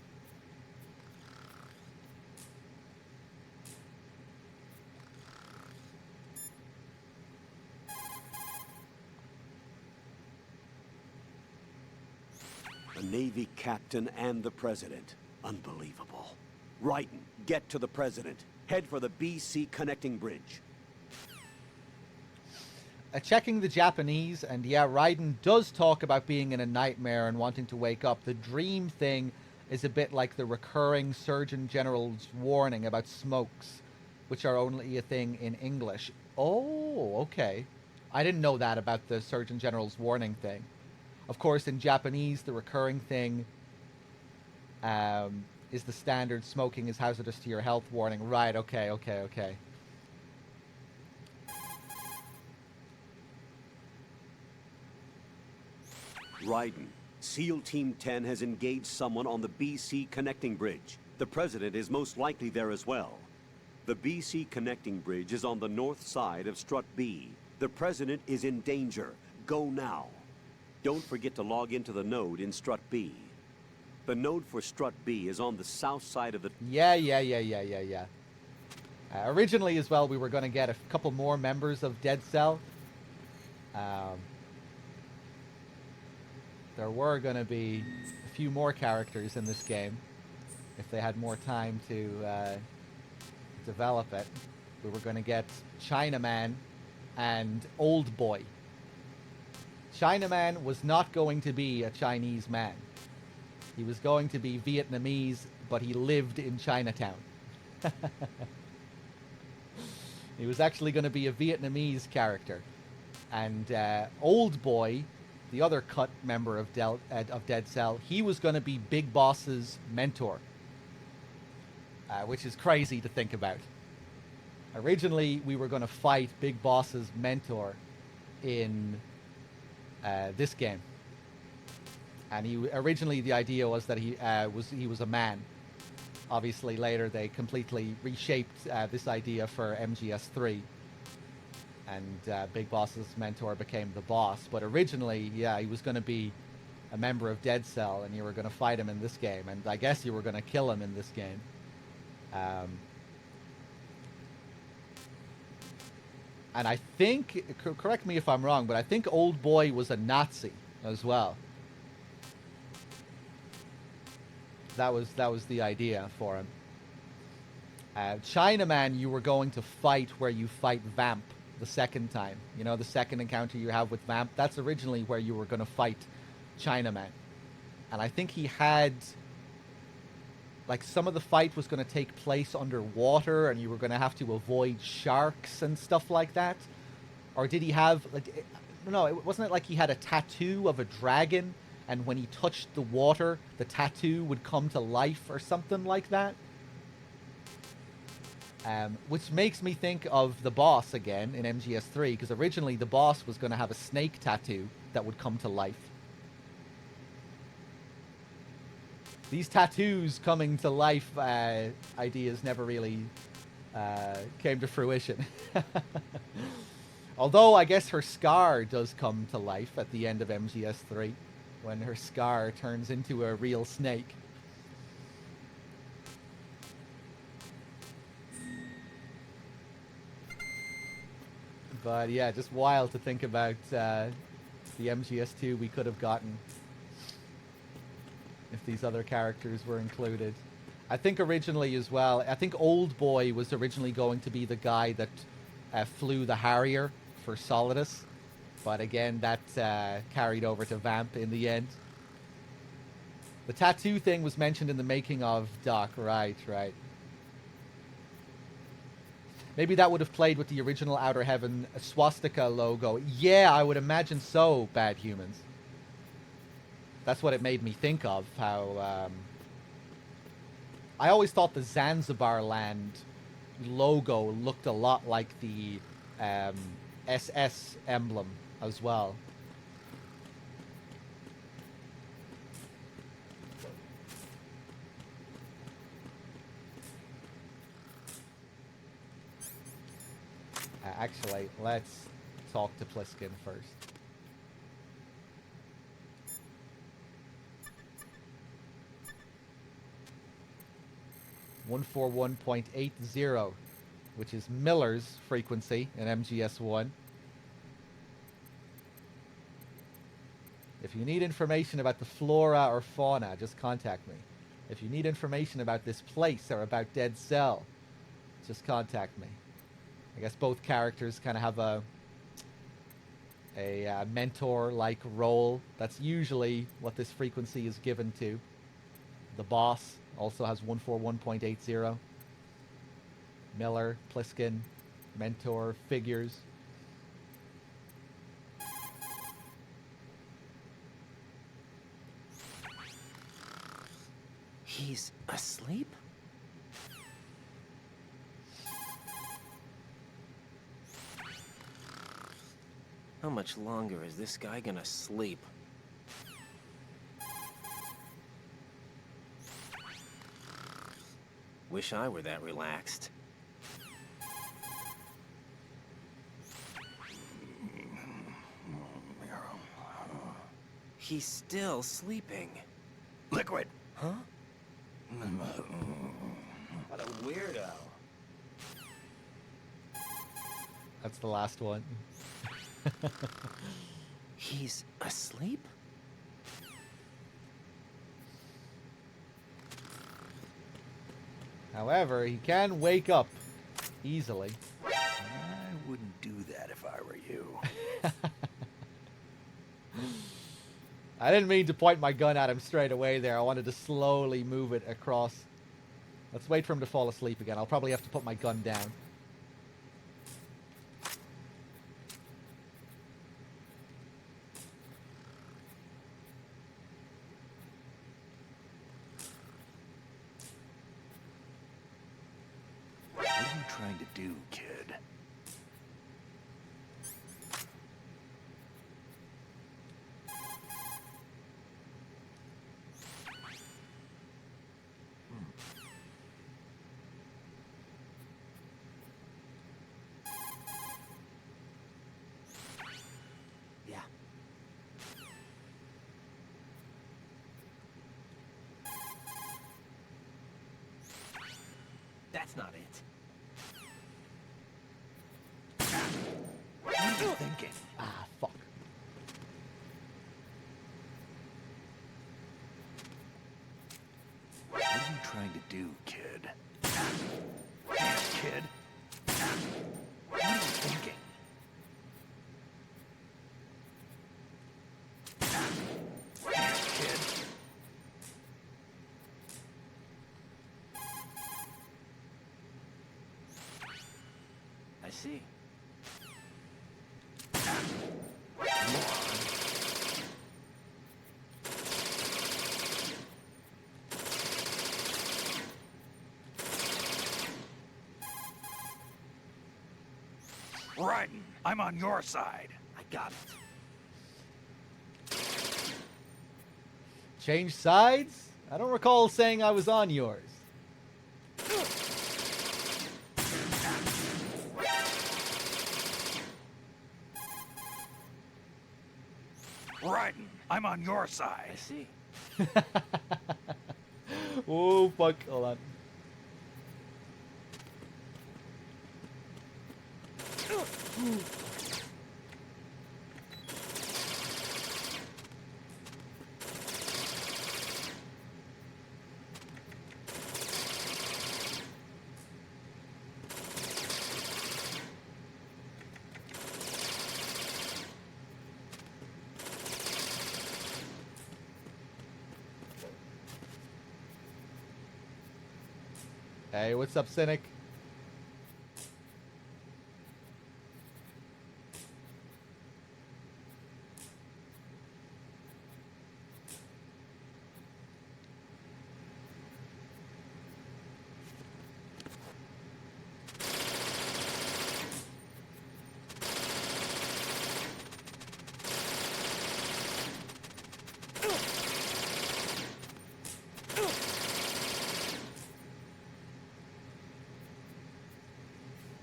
Navy captain and the president. Unbelievable. Raiden, get to the president. Head for the BC connecting bridge. Checking the Japanese, and yeah, Raiden does talk about being in a nightmare and wanting to wake up. The dream thing is a bit like the recurring Surgeon General's warning about smokes, which are only a thing in English. Oh, okay. I didn't know that about the Surgeon General's warning thing. Of course, in Japanese, the recurring thing is the standard smoking is hazardous to your health warning. Right, okay. Raiden, SEAL Team 10 has engaged someone on the BC connecting bridge. The president is most likely there as well. The BC connecting bridge is on the north side of Strut B. The president is in danger. Go now. Don't forget to log into the node in Strut B. The node for Strut B is on the south side of the... Yeah. Originally as well, we were going to get a couple more members of Dead Cell. There were going to be a few more characters in this game if they had more time to develop it. We were going to get Chinaman and Old Boy. Chinaman was not going to be a Chinese man. He was going to be Vietnamese, but he lived in Chinatown. He was actually going to be a Vietnamese character. And Old Boy, the other cut member of Dead Cell, he was going to be Big Boss's mentor. Which is crazy to think about. Originally, we were going to fight Big Boss's mentor in this game. And originally the idea was that he was a man. Obviously, later they completely reshaped this idea for MGS3. And Big Boss's mentor became the boss. But originally, yeah, he was going to be a member of Dead Cell, and you were going to fight him in this game. And I guess you were going to kill him in this game. And I think, correct me if I'm wrong, but I think Old Boy was a Nazi as well. That was the idea for him. Chinaman, you were going to fight where you fight Vamp the second time. You know, the second encounter you have with Vamp, that's originally where you were going to fight Chinaman. And I think he had... like, some of the fight was going to take place underwater, and you were going to have to avoid sharks and stuff like that. Or did he have, like, no, wasn't it like he had a tattoo of a dragon, and when he touched the water, the tattoo would come to life or something like that? Which makes me think of the boss again in MGS3, because originally the boss was going to have a snake tattoo that would come to life. These tattoos coming to life ideas never really came to fruition. Although I guess her scar does come to life at the end of MGS3 when her scar turns into a real snake. But yeah, just wild to think about the MGS2 we could have gotten if these other characters were included. I think originally as well, I think Old Boy was originally going to be the guy that flew the Harrier for Solidus. But again, that carried over to Vamp in the end. The tattoo thing was mentioned in the making of Doc. Right. Maybe that would have played with the original Outer Heaven swastika logo. Yeah, I would imagine so, Bad Humans. That's what it made me think of, how... I always thought the Zanzibar Land logo looked a lot like the SS emblem as well. Actually, let's talk to Pliskin first. .80, which is Miller's frequency in MGS1. If If you need information about the flora or fauna, just contact me. If you need information about this place or about Dead Cell, just contact me. I guess both characters kind of have a mentor-like role. That's usually what this frequency is given to. The boss also has 141.80. Miller, Pliskin, mentor figures. He's asleep? How much longer is this guy gonna sleep? Wish I were that relaxed. He's still sleeping. Liquid! Huh? What a weirdo. That's the last one. He's asleep? However, he can wake up easily. I wouldn't do that if I were you. I didn't mean to point my gun at him straight away there. I wanted to slowly move it across. Let's wait for him to fall asleep again. I'll probably have to put my gun down. What are you trying to do, kid? Yeah. That's not it. What are you thinking? Ah, fuck. What are you trying to do, kid? Damn, kid. What are you thinking? Damn, kid. I see. Raiden, I'm on your side. I got it. Change sides? I don't recall saying I was on yours. Raiden, I'm on your side. I see. Oh, fuck. Hold on. Hey, what's up, Cynic?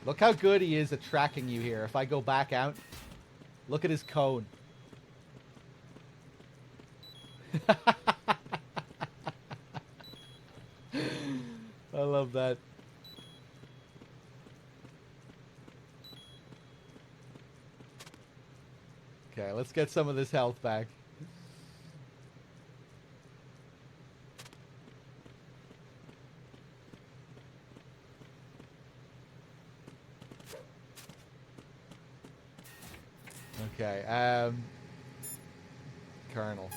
Look how good he is at tracking you here. If I go back out, look at his cone. I love that. Okay, let's get some of this health back. Okay, Colonel.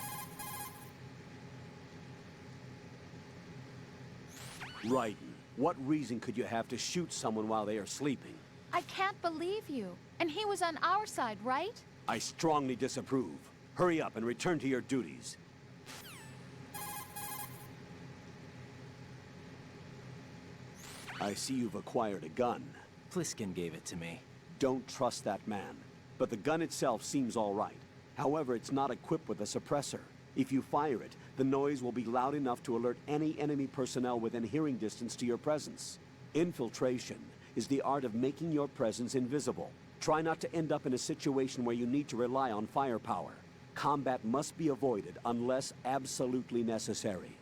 Raiden, what reason could you have to shoot someone while they are sleeping? I can't believe you. And he was on our side, right? I strongly disapprove. Hurry up and return to your duties. I see you've acquired a gun. Pliskin gave it to me. Don't trust that man. But the gun itself seems all right. However, it's not equipped with a suppressor. If you fire it, the noise will be loud enough to alert any enemy personnel within hearing distance to your presence. Infiltration is the art of making your presence invisible. Try not to end up in a situation where you need to rely on firepower. Combat must be avoided unless absolutely necessary.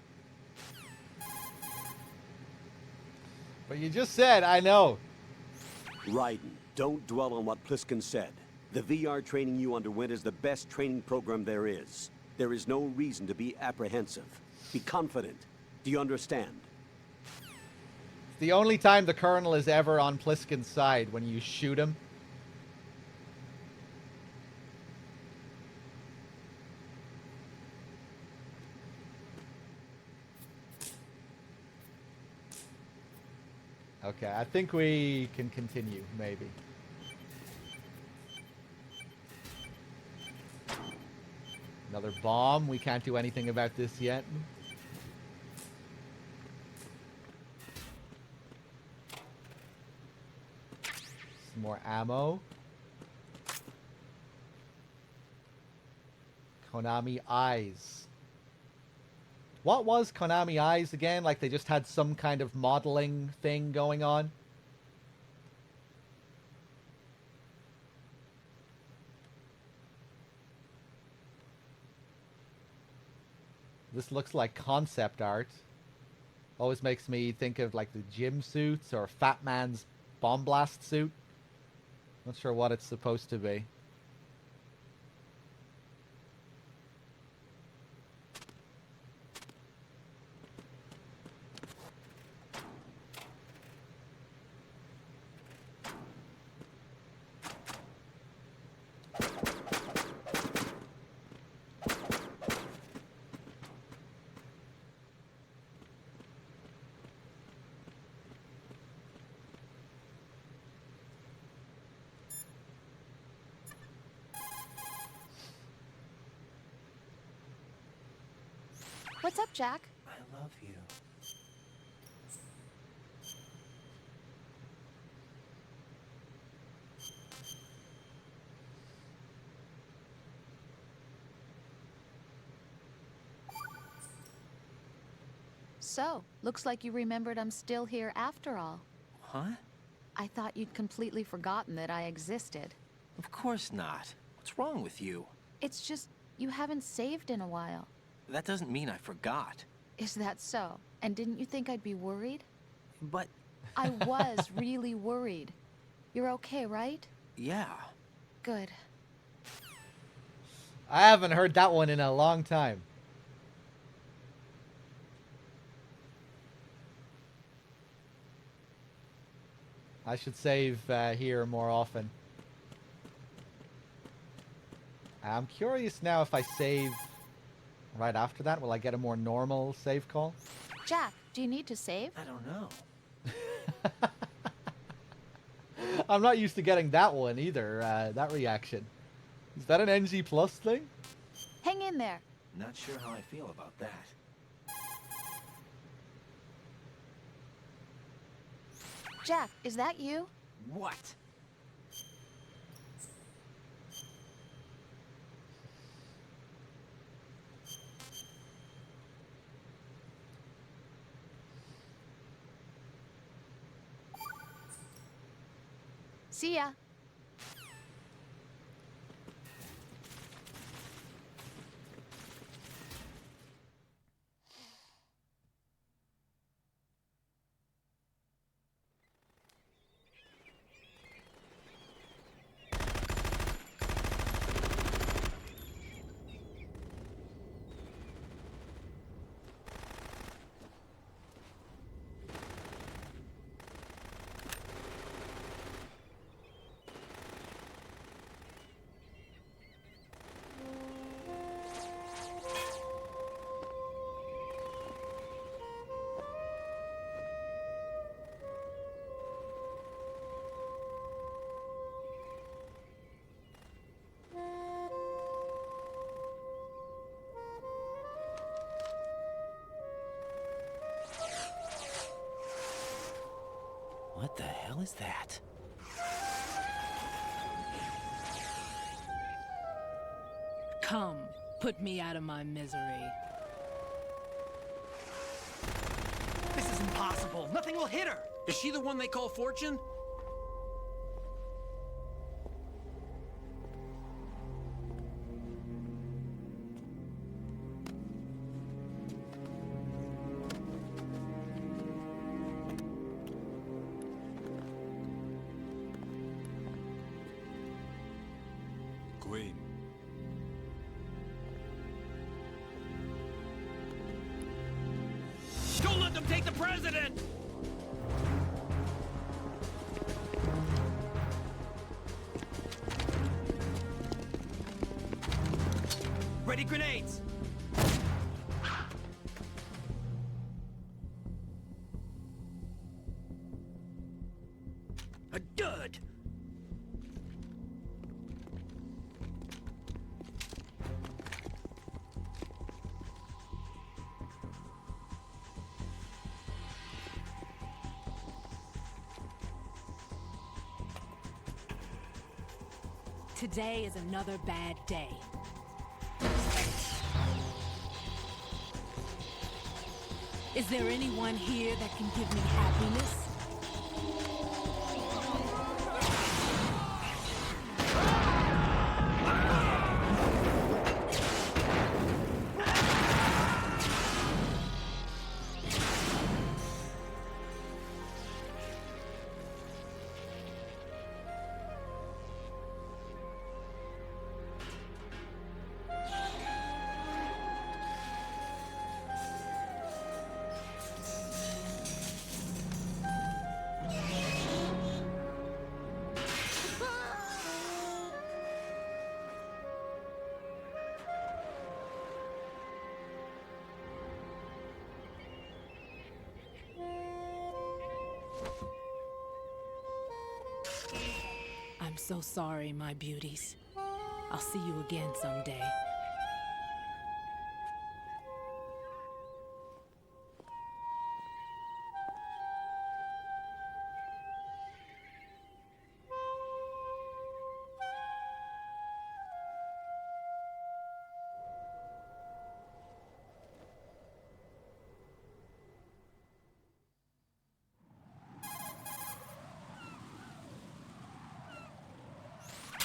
But you just said, I know. Raiden, don't dwell on what Pliskin said. The VR training you underwent is the best training program there is. There is no reason to be apprehensive. Be confident. Do you understand? It's the only time the Colonel is ever on Pliskin's side, when you shoot him. Okay, I think we can continue, maybe. Another bomb. We can't do anything about this yet. Some more ammo. Konami Eyes. What was Konami Eyes again? Like they just had some kind of modeling thing going on? This looks like concept art. Always makes me think of like the gym suits or Fat Man's bomb blast suit. Not sure what it's supposed to be. What's up, Jack? I love you. So, looks like you remembered I'm still here after all. Huh? I thought you'd completely forgotten that I existed. Of course not. What's wrong with you? It's just, you haven't saved in a while. That doesn't mean I forgot. Is that so? And didn't you think I'd be worried? But... I was really worried. You're okay, right? Yeah. Good. I haven't heard that one in a long time. I should save here more often. I'm curious now if I save right after that. Will I get a more normal save call? Jack, do you need to save? I don't know. I'm not used to getting that one either, that reaction. Is that an NG Plus thing? Hang in there. Not sure how I feel about that. Jack, is that you? What? See ya. is that? Come, put me out of my misery. This is impossible. Nothing will hit her. Is she the one they call Fortune? Queen. Don't let them take the president! Ready grenades! A dud! Today is another bad day. Is there anyone here that can give me happiness? I'm so sorry, my beauties. I'll see you again someday.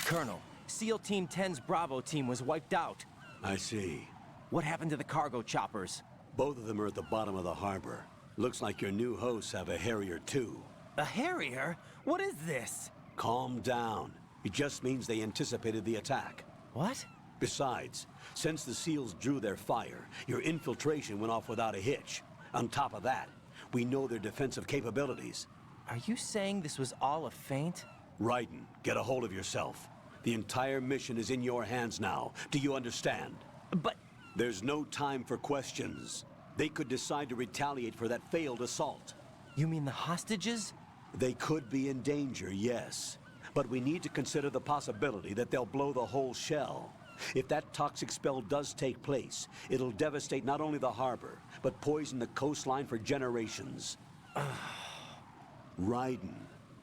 Colonel, SEAL Team 10's Bravo team was wiped out. I see. What happened to the cargo choppers? Both of them are at the bottom of the harbor. Looks like your new hosts have a Harrier too. A Harrier? What is this? Calm down. It just means they anticipated the attack. What? Besides, since the SEALs drew their fire, your infiltration went off without a hitch. On top of that, we know their defensive capabilities. Are you saying this was all a feint? Raiden, get a hold of yourself. The entire mission is in your hands now. Do you understand? But... There's no time for questions. They could decide to retaliate for that failed assault. You mean the hostages? They could be in danger, yes. But we need to consider the possibility that they'll blow the whole shell. If that toxic spell does take place, it'll devastate not only the harbor, but poison the coastline for generations. Raiden,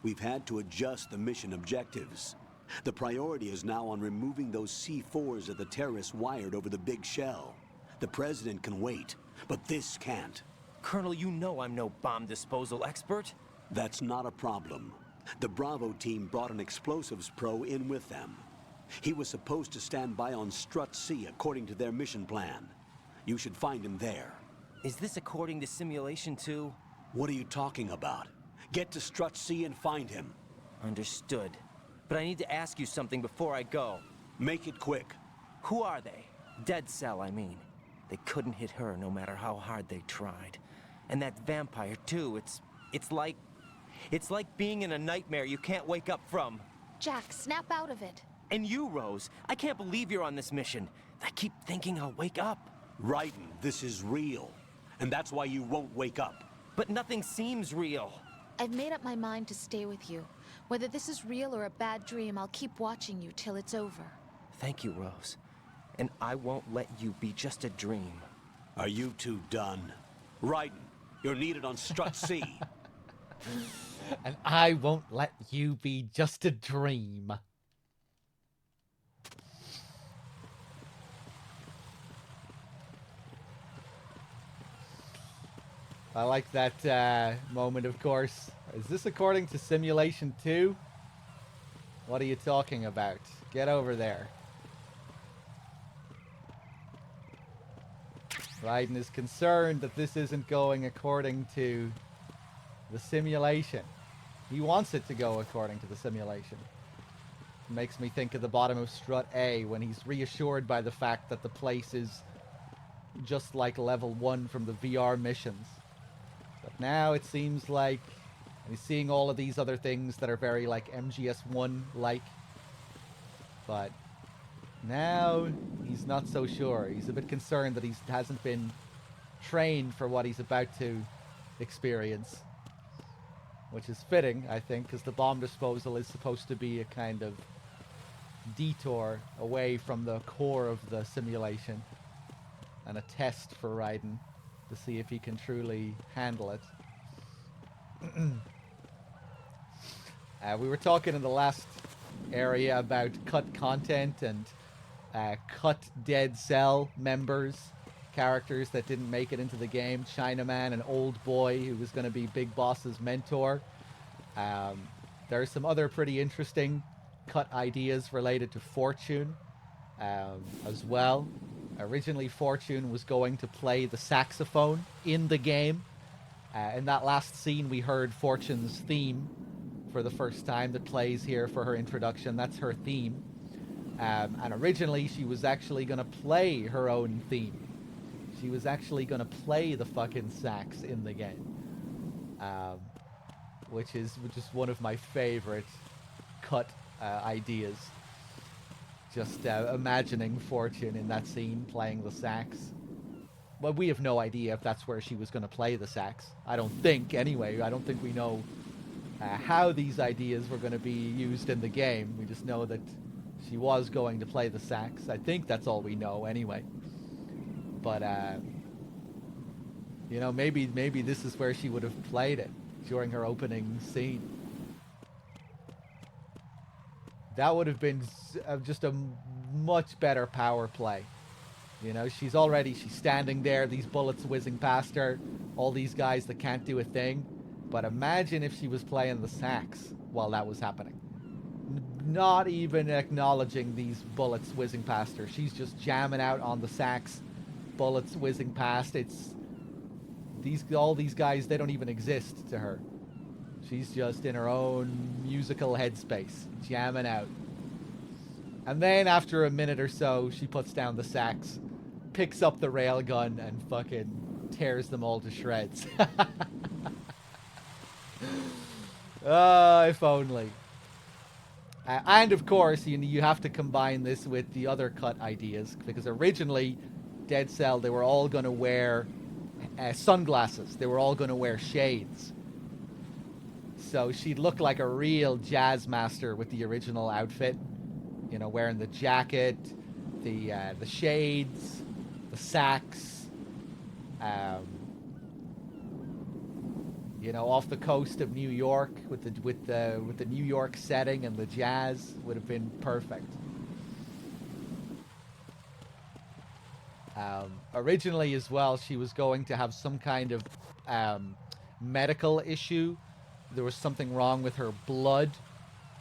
we've had to adjust the mission objectives. The priority is now on removing those C4s that the terrorists wired over the big shell. The President can wait, but this can't. Colonel, you know I'm no bomb disposal expert. That's not a problem. The Bravo team brought an explosives pro in with them. He was supposed to stand by on Strut C according to their mission plan. You should find him there. Is this according to simulation too? What are you talking about? Get to Strut C and find him. Understood. But I need to ask you something before I go. Make it quick. Who are they? Dead Cell, I mean. They couldn't hit her no matter how hard they tried. And that vampire too, it's like being in a nightmare you can't wake up from. Jack, snap out of it. And you, Rose, I can't believe you're on this mission. I keep thinking I'll wake up. Raiden, this is real. And that's why you won't wake up. But nothing seems real. I've made up my mind to stay with you. Whether this is real or a bad dream, I'll keep watching you till it's over. Thank you, Rose. And I won't let you be just a dream. Are you two done? Raiden, you're needed on Strut C. And I won't let you be just a dream. I like that moment, of course. Is this according to Simulation 2? What are you talking about? Get over there. Raiden is concerned that this isn't going according to the simulation. He wants it to go according to the simulation. It makes me think of the bottom of Strut A when he's reassured by the fact that the place is just like level 1 from the VR missions. But now it seems like he's seeing all of these other things that are very like MGS1-like. But now he's not so sure. He's a bit concerned that he hasn't been trained for what he's about to experience. Which is fitting, I think, because the bomb disposal is supposed to be a kind of detour away from the core of the simulation. And a test for Raiden to see if he can truly handle it. We were talking in the last area about cut content and cut Dead Cell members, characters that didn't make it into the game. Chinaman, an old boy who was going to be Big Boss's mentor. There are some other pretty interesting cut ideas related to Fortune as well. Originally, Fortune was going to play the saxophone in the game. In that last scene, we heard Fortune's theme for the first time that plays here for her introduction. That's her theme. And originally, she was actually going to play her own theme. She was actually going to play the fucking sax in the game. Which is one of my favorite cut ideas. Just imagining Fortune in that scene playing the sax. Well, we have no idea if that's where she was going to play the sax. I don't think, anyway. I don't think we know how these ideas were going to be used in the game. We just know that she was going to play the sax. I think that's all we know, anyway. But, you know, maybe this is where she would have played it during her opening scene. That would have been just a much better power play. You know, she's standing there, these bullets whizzing past her, all these guys that can't do a thing. But imagine if she was playing the sax while that was happening. Not even acknowledging these bullets whizzing past her. She's just jamming out on the sax, bullets whizzing past. All these guys, they don't even exist to her. She's just in her own musical headspace, jamming out. And then after a minute or so, she puts down the sax, picks up the railgun, and fucking tears them all to shreds. If only. And of course, you have to combine this with the other cut ideas, because originally, Dead Cell, they were all going to wear sunglasses. They were all going to wear shades. So she'd look like a real jazz master with the original outfit. You know, wearing the jacket, the shades, the sax. You know, off the coast of New York with the New York setting and the jazz would have been perfect. Originally as well, she was going to have some kind of medical issue. There was something wrong with her blood,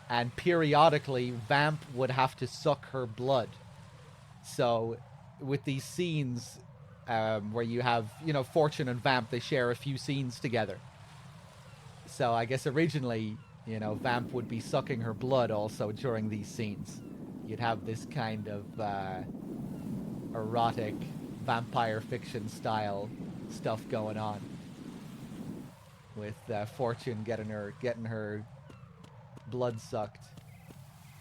and periodically Vamp would have to suck her blood. So with these scenes where you have, you know, Fortune and Vamp, they share a few scenes together. So I guess originally, you know, Vamp would be sucking her blood also during these scenes. You'd have this kind of erotic vampire fiction style stuff going on, with Fortune getting her blood sucked.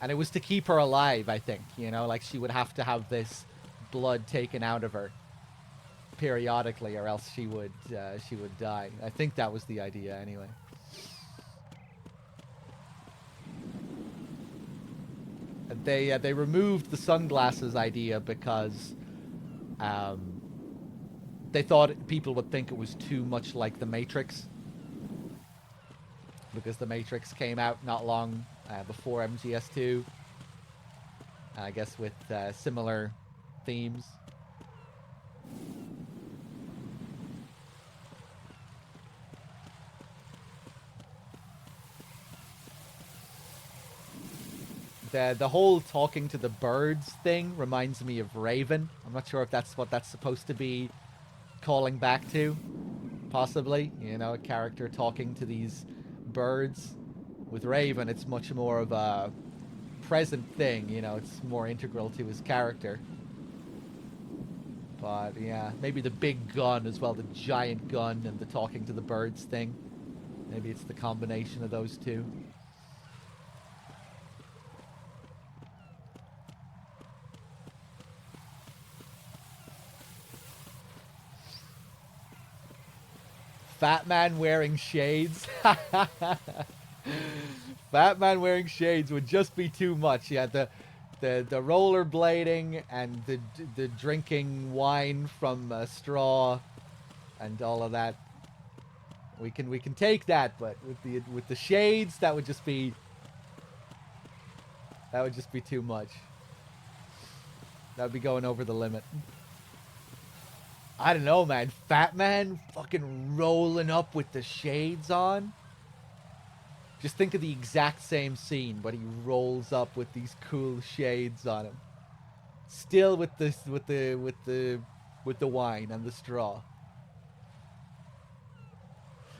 And it was to keep her alive, I think. You know, like she would have to have this blood taken out of her periodically, or else she would die. I think that was the idea, anyway. They removed the sunglasses idea because they thought people would think it was too much like The Matrix. because The Matrix came out not long before MGS2. I guess with similar themes. The whole talking to the birds thing reminds me of Raven. I'm not sure if that's what that's supposed to be calling back to. Possibly, you know, a character talking to these birds. With Raven, it's much more of a present thing, you know, it's more integral to his character. But yeah, maybe the big gun as well, the giant gun and the talking to the birds thing. Maybe it's the combination of those two. Fat man wearing shades. Fat man wearing shades would just be too much. Yeah, the rollerblading and the drinking wine from a straw and all of that. We can take that, but with the shades, that would just be too much. That would be going over the limit. I don't know, man. Fat man fucking rolling up with the shades on. Just think of the exact same scene, but he rolls up with these cool shades on him. Still with the wine and the straw.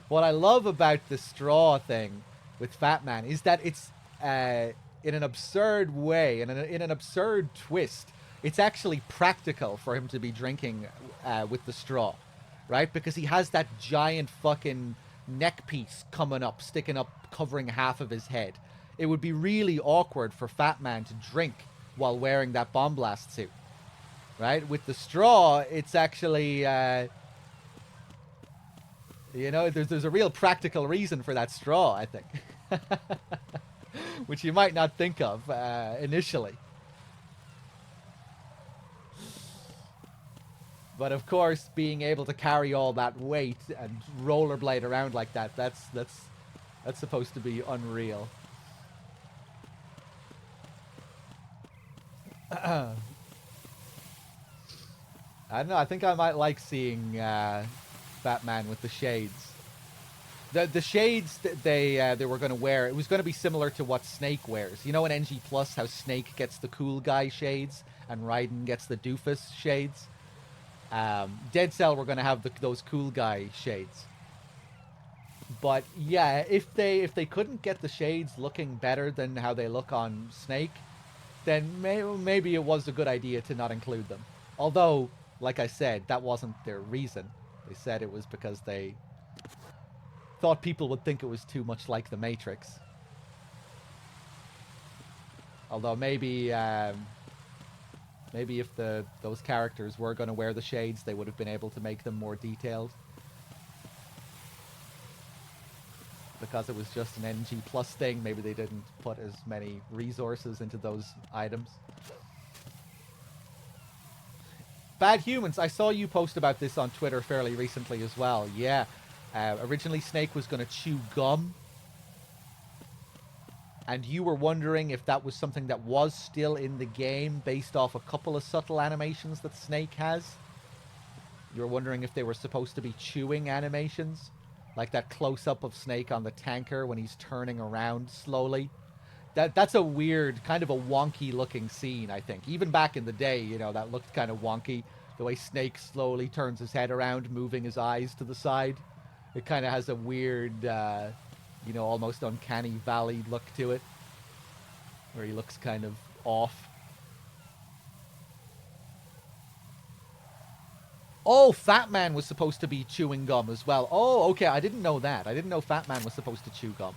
What I love about the straw thing with Fat Man is that it's in an absurd way and in an absurd twist. It's actually practical for him to be drinking with the straw, right? Because he has that giant fucking neck piece coming up, sticking up, covering half of his head. It would be really awkward for Fat Man to drink while wearing that bomb blast suit, right? With the straw, it's actually, you know, there's a real practical reason for that straw, I think, which you might not think of initially. But of course, being able to carry all that weight and rollerblade around like that, that's supposed to be unreal. I don't know, I think I might like seeing Batman with the shades. The shades that they were going to wear, it was going to be similar to what Snake wears. You know in NG Plus how Snake gets the cool guy shades and Raiden gets the doofus shades? Dead Cell were going to have those cool guy shades. But yeah, if they couldn't get the shades looking better than how they look on Snake, then maybe it was a good idea to not include them. Although, like I said, that wasn't their reason. They said it was because they thought people would think it was too much like The Matrix. Although maybe if those characters were going to wear the shades, they would have been able to make them more detailed. Because it was just an NG Plus thing, maybe they didn't put as many resources into those items. Bad Humans, I saw you post about this on Twitter fairly recently as well. Yeah, originally Snake was going to chew gum. And you were wondering if that was something that was still in the game based off a couple of subtle animations that Snake has. You were wondering if they were supposed to be chewing animations. Like that close-up of Snake on the tanker when he's turning around slowly. That's a weird, kind of a wonky-looking scene, I think. Even back in the day, you know, that looked kind of wonky. The way Snake slowly turns his head around, moving his eyes to the side. It kind of has a weird, you know, almost uncanny valley look to it. Where he looks kind of off. Oh, Fat Man was supposed to be chewing gum as well. Oh, okay, I didn't know that. I didn't know Fat Man was supposed to chew gum.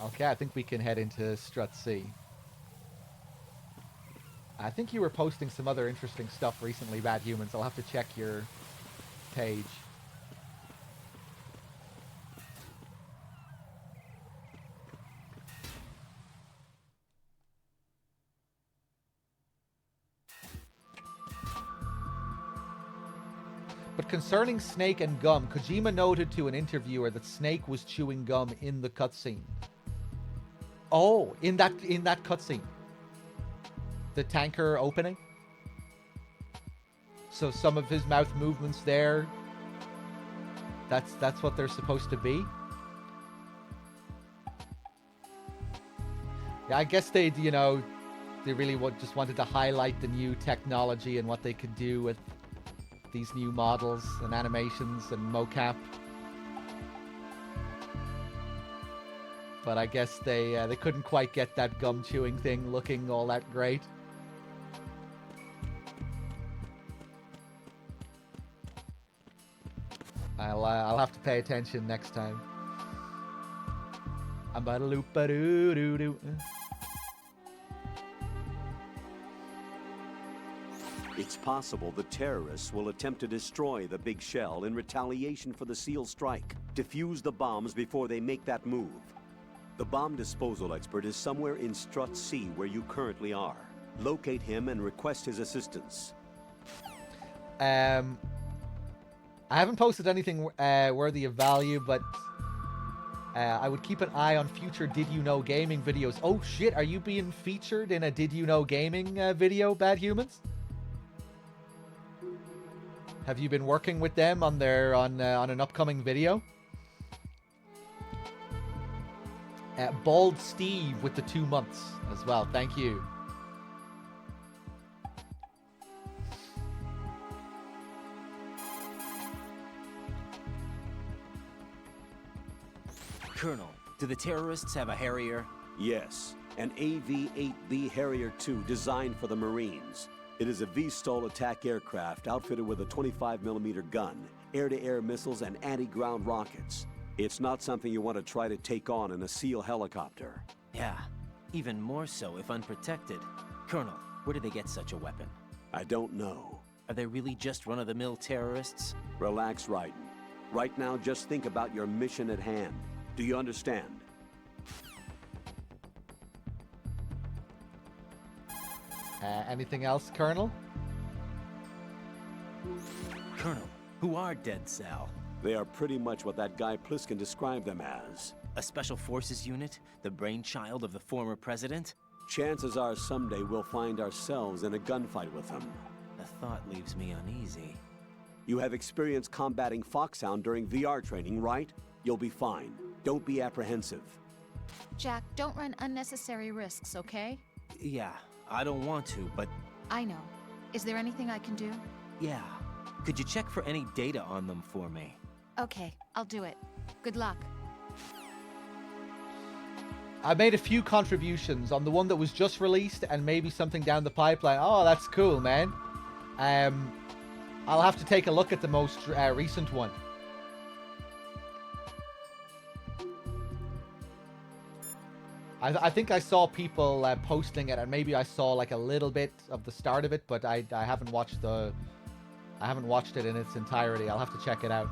Okay, I think we can head into Strut C. I think you were posting some other interesting stuff recently, Bad Humans. I'll have to check your page. But concerning Snake and gum, Kojima noted to an interviewer that Snake was chewing gum in the cutscene. Oh, in that cutscene. The tanker opening. So some of his mouth movements there, that's what they're supposed to be. Yeah, I guess they really just wanted to highlight the new technology and what they could do with these new models and animations and mocap. But I guess they couldn't quite get that gum chewing thing looking all that great. I'll have to pay attention next time. It's possible the terrorists will attempt to destroy the big shell in retaliation for the SEAL strike. Defuse the bombs before they make that move. The bomb disposal expert is somewhere in Strut C where you currently are. Locate him and request his assistance. I haven't posted anything worthy of value, but I would keep an eye on future Did You Know Gaming videos. Oh shit, are you being featured in a Did You Know Gaming video, Bad Humans? Have you been working with them on an upcoming video? Bald Steve with the 2 months as well. Thank you. Colonel, do the terrorists have a Harrier? Yes, an AV-8B Harrier II designed for the Marines. It is a VSTOL attack aircraft outfitted with a 25mm gun, air-to-air missiles, and anti-ground rockets. It's not something you want to try to take on in a SEAL helicopter. Yeah, even more so if unprotected. Colonel, where do they get such a weapon? I don't know. Are they really just run-of-the-mill terrorists? Relax, Raiden. Right now, just think about your mission at hand. Do you understand? Anything else, Colonel? Colonel, who are Dead Cell? They are pretty much what that guy Pliskin described them as. A special forces unit? The brainchild of the former president? Chances are someday we'll find ourselves in a gunfight with them. The thought leaves me uneasy. You have experience combating Foxhound during VR training, right? You'll be fine. Don't be apprehensive. Jack, don't run unnecessary risks, okay? Yeah, I don't want to, but... I know. Is there anything I can do? Yeah. Could you check for any data on them for me? Okay, I'll do it. Good luck. I made a few contributions on the one that was just released and maybe something down the pipeline. Oh, that's cool, man. I'll have to take a look at the most recent one. I think I saw people posting it, and maybe I saw like a little bit of the start of it, but I haven't watched it in its entirety. I'll have to check it out.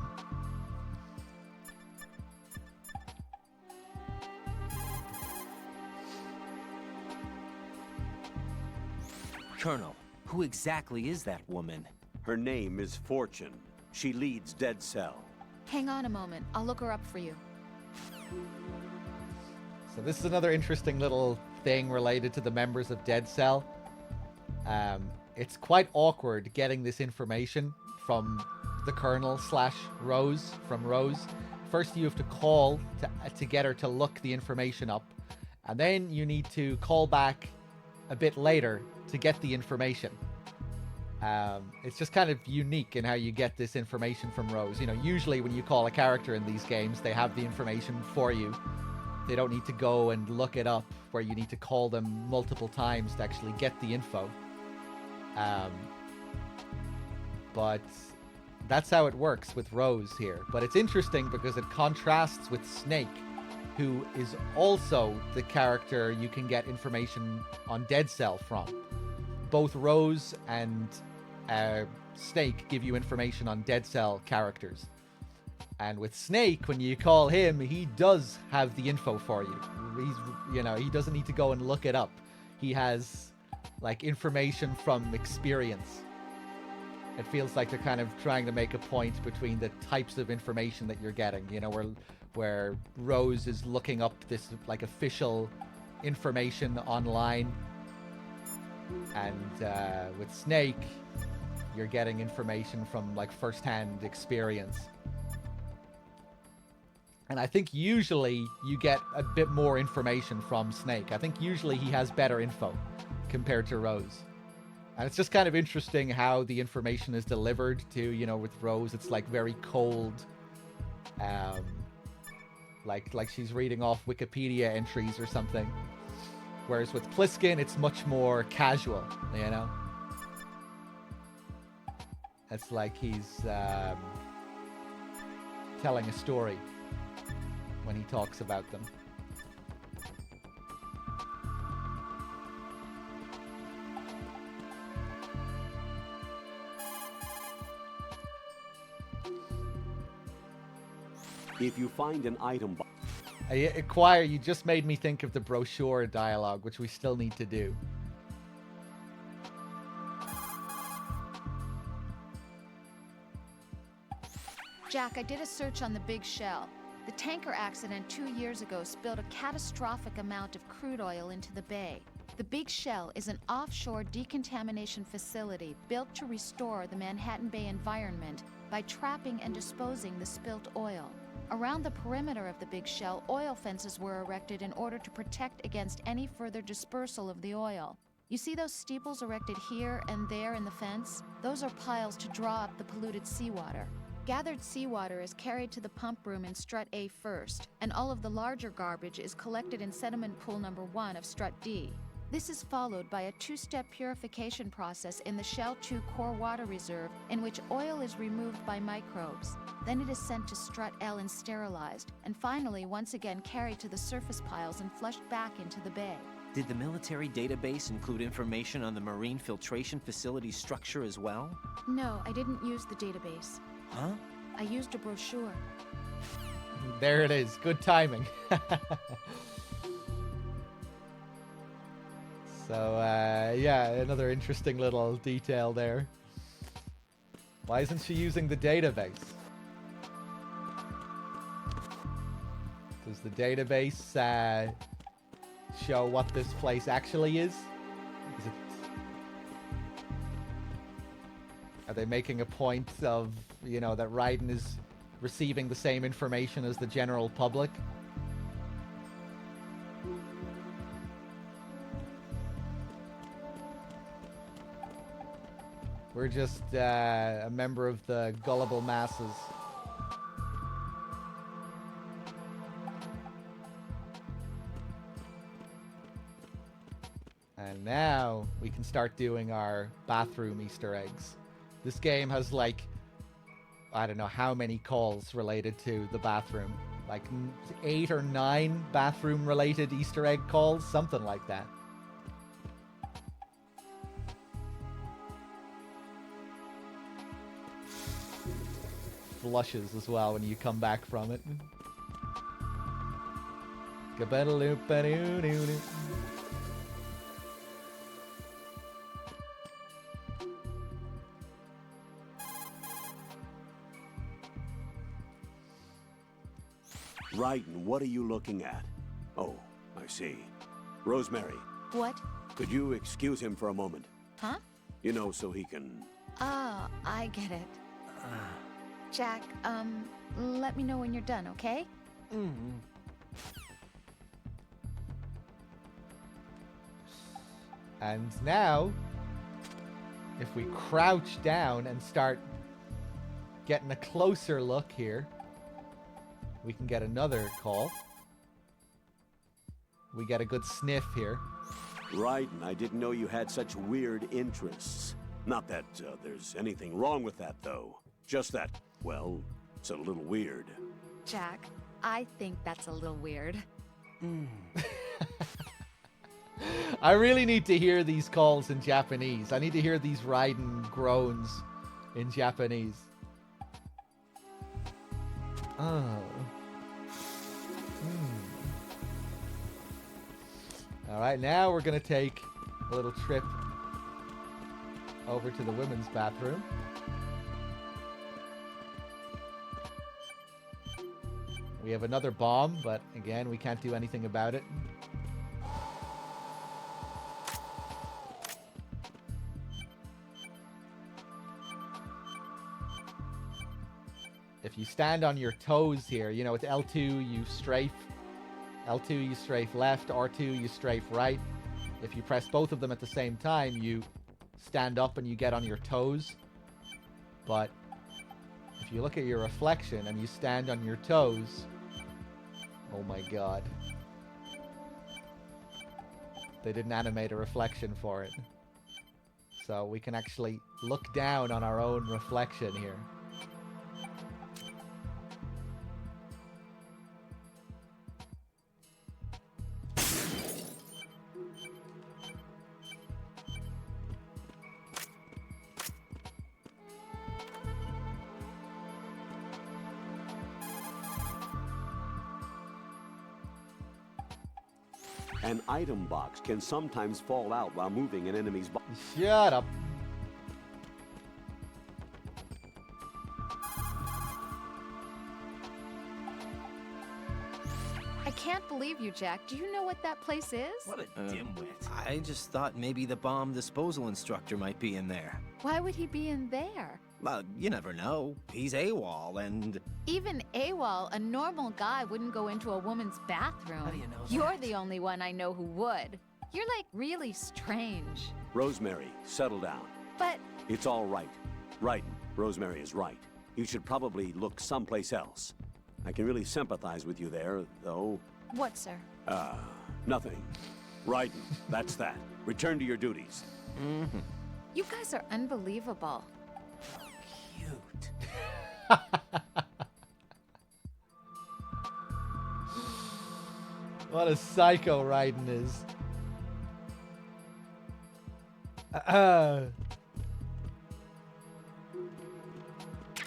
Colonel, who exactly is that woman? Her name is Fortune. She leads Dead Cell. Hang on a moment. I'll look her up for you. So this is another interesting little thing related to the members of Dead Cell. It's quite awkward getting this information from the Colonel / Rose, from Rose. First you have to call to get her to look the information up. And then you need to call back a bit later to get the information. It's just kind of unique in how you get this information from Rose. You know, usually when you call a character in these games, they have the information for you. They don't need to go and look it up, where you need to call them multiple times to actually get the info. But that's how it works with Rose here. But it's interesting because it contrasts with Snake, who is also the character you can get information on Dead Cell from. Both Rose and Snake give you information on Dead Cell characters. And with Snake, when you call him, he does have the info for you. He doesn't need to go and look it up. He has like information from experience. It feels like they're kind of trying to make a point between the types of information that you're getting. You know, where Rose is looking up this like official information online, and with Snake, you're getting information from like first-hand experience. And I think usually you get a bit more information from Snake. I think usually he has better info compared to Rose. And it's just kind of interesting how the information is delivered to, you know, with Rose, it's like very cold. Like she's reading off Wikipedia entries or something. Whereas with Pliskin, it's much more casual, you know? It's like he's telling a story when he talks about them. If you find an item... Acquire, you just made me think of the brochure dialogue, which we still need to do. Jack, I did a search on the Big Shell. The tanker accident 2 years ago spilled a catastrophic amount of crude oil into the bay. The Big Shell is an offshore decontamination facility built to restore the Manhattan Bay environment by trapping and disposing the spilt oil. Around the perimeter of the Big Shell, oil fences were erected in order to protect against any further dispersal of the oil. You see those steeples erected here and there in the fence? Those are piles to draw up the polluted seawater. Gathered seawater is carried to the pump room in Strut A first, and all of the larger garbage is collected in sediment pool number 1 of Strut D. This is followed by a 2-step purification process in the Shell 2 core water reserve, in which oil is removed by microbes. Then it is sent to Strut L and sterilized, and finally once again carried to the surface piles and flushed back into the bay. Did the military database include information on the marine filtration facility structure as well? No, I didn't use the database. Huh? I used a brochure. There it is. Good timing. So, yeah, another interesting little detail there. Why isn't she using the database? Does the database show what this place actually is? Are they making a point of, you know, that Raiden is receiving the same information as the general public? We're just a member of the gullible masses. And now we can start doing our bathroom Easter eggs. This game has like, I don't know how many calls related to the bathroom. Like 8 or 9 bathroom related Easter egg calls, something like that. Flushes as well when you come back from it. Raiden, what are you looking at? Oh, I see. Rosemary. What? Could you excuse him for a moment? Huh? You know, so he can... Ah, I get it. Jack, let me know when you're done, okay? Mm-hmm. And now, if we crouch down and start getting a closer look here, we can get another call. We get a good sniff here. Raiden, I didn't know you had such weird interests. Not that there's anything wrong with that, though. Just that, well, it's a little weird. Jack, I think that's a little weird. I really need to hear these calls in Japanese. I need to hear these Raiden groans in Japanese. Oh. All right, now we're going to take a little trip over to the women's bathroom. We have another bomb, but again, we can't do anything about it. If you stand on your toes here, you know, with L2 you strafe. L2 you strafe left, R2 you strafe right. If you press both of them at the same time, you stand up and you get on your toes. But if you look at your reflection and you stand on your toes, oh my god. They didn't animate a reflection for it. So we can actually look down on our own reflection here. An item box can sometimes fall out while moving an enemy's body. Shut up. I can't believe you, Jack. Do you know what that place is? What a dimwit. I just thought maybe the bomb disposal instructor might be in there. Why would he be in there? Well, you never know. He's AWOL and... Even AWOL, a normal guy wouldn't go into a woman's bathroom. How do you know that? You're the only one I know who would. You're like really strange. Rosemary, settle down. But It's all right. Right. Rosemary is right. You should probably look someplace else. I can really sympathize with you there, though. what, sir? Nothing. Raiden, that's that. Return to your duties. Mm-hmm. You guys are unbelievable. Cute. What a psycho Raiden is.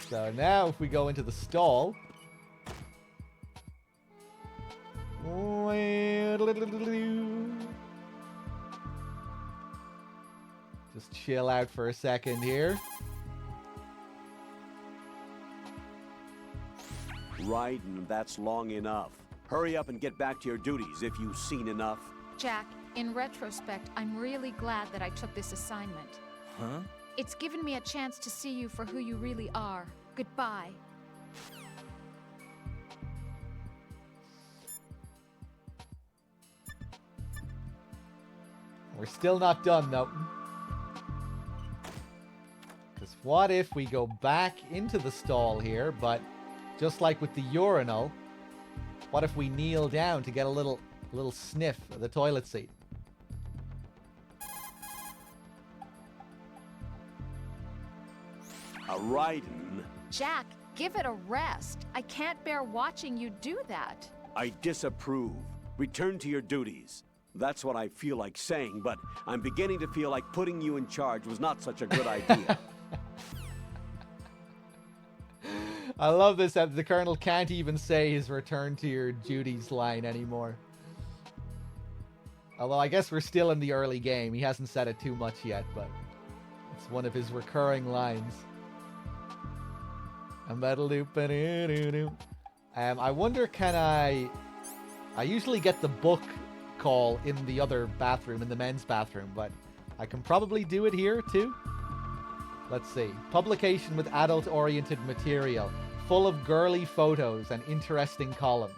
So now if we go into the stall. Just chill out for a second here. Raiden, that's long enough. Hurry up and get back to your duties if you've seen enough. Jack, in retrospect, I'm really glad that I took this assignment. Huh? It's given me a chance to see you for who you really are. Goodbye. We're still not done though. Because what if we go back into the stall here, but just like with the urinal, what if we kneel down to get a little sniff of the toilet seat? Raiden, Jack, give it a rest. I can't bear watching you do that. I disapprove. Return to your duties. That's what I feel like saying, but I'm beginning to feel like putting you in charge was not such a good idea. I love this that the Colonel can't even say his return to your duties line anymore. Although I guess we're still in the early game. He hasn't said it too much yet, but it's one of his recurring lines. I wonder, can I usually get the book call in the other bathroom, in the men's bathroom, but I can probably do it here too. Let's see. Publication with adult-oriented material, full of girly photos and interesting columns.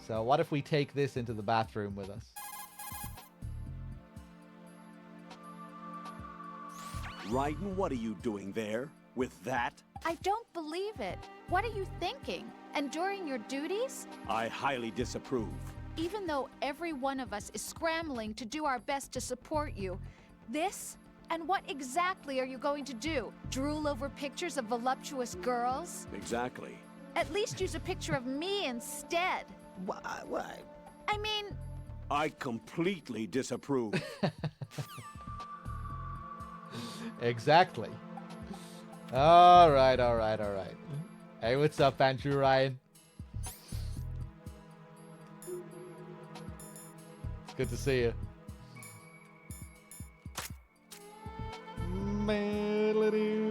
So what if we take this into the bathroom with us? Raiden, what are you doing there? With that? I don't believe it. What are you thinking? Enduring your duties? I highly disapprove. Even though every one of us is scrambling to do our best to support you, this? And what exactly are you going to do? Drool over pictures of voluptuous girls? Exactly. At least use a picture of me instead. Why? I mean... I completely disapprove. Exactly. All right. Hey, what's up, Andrew Ryan? Good to see you. Melody.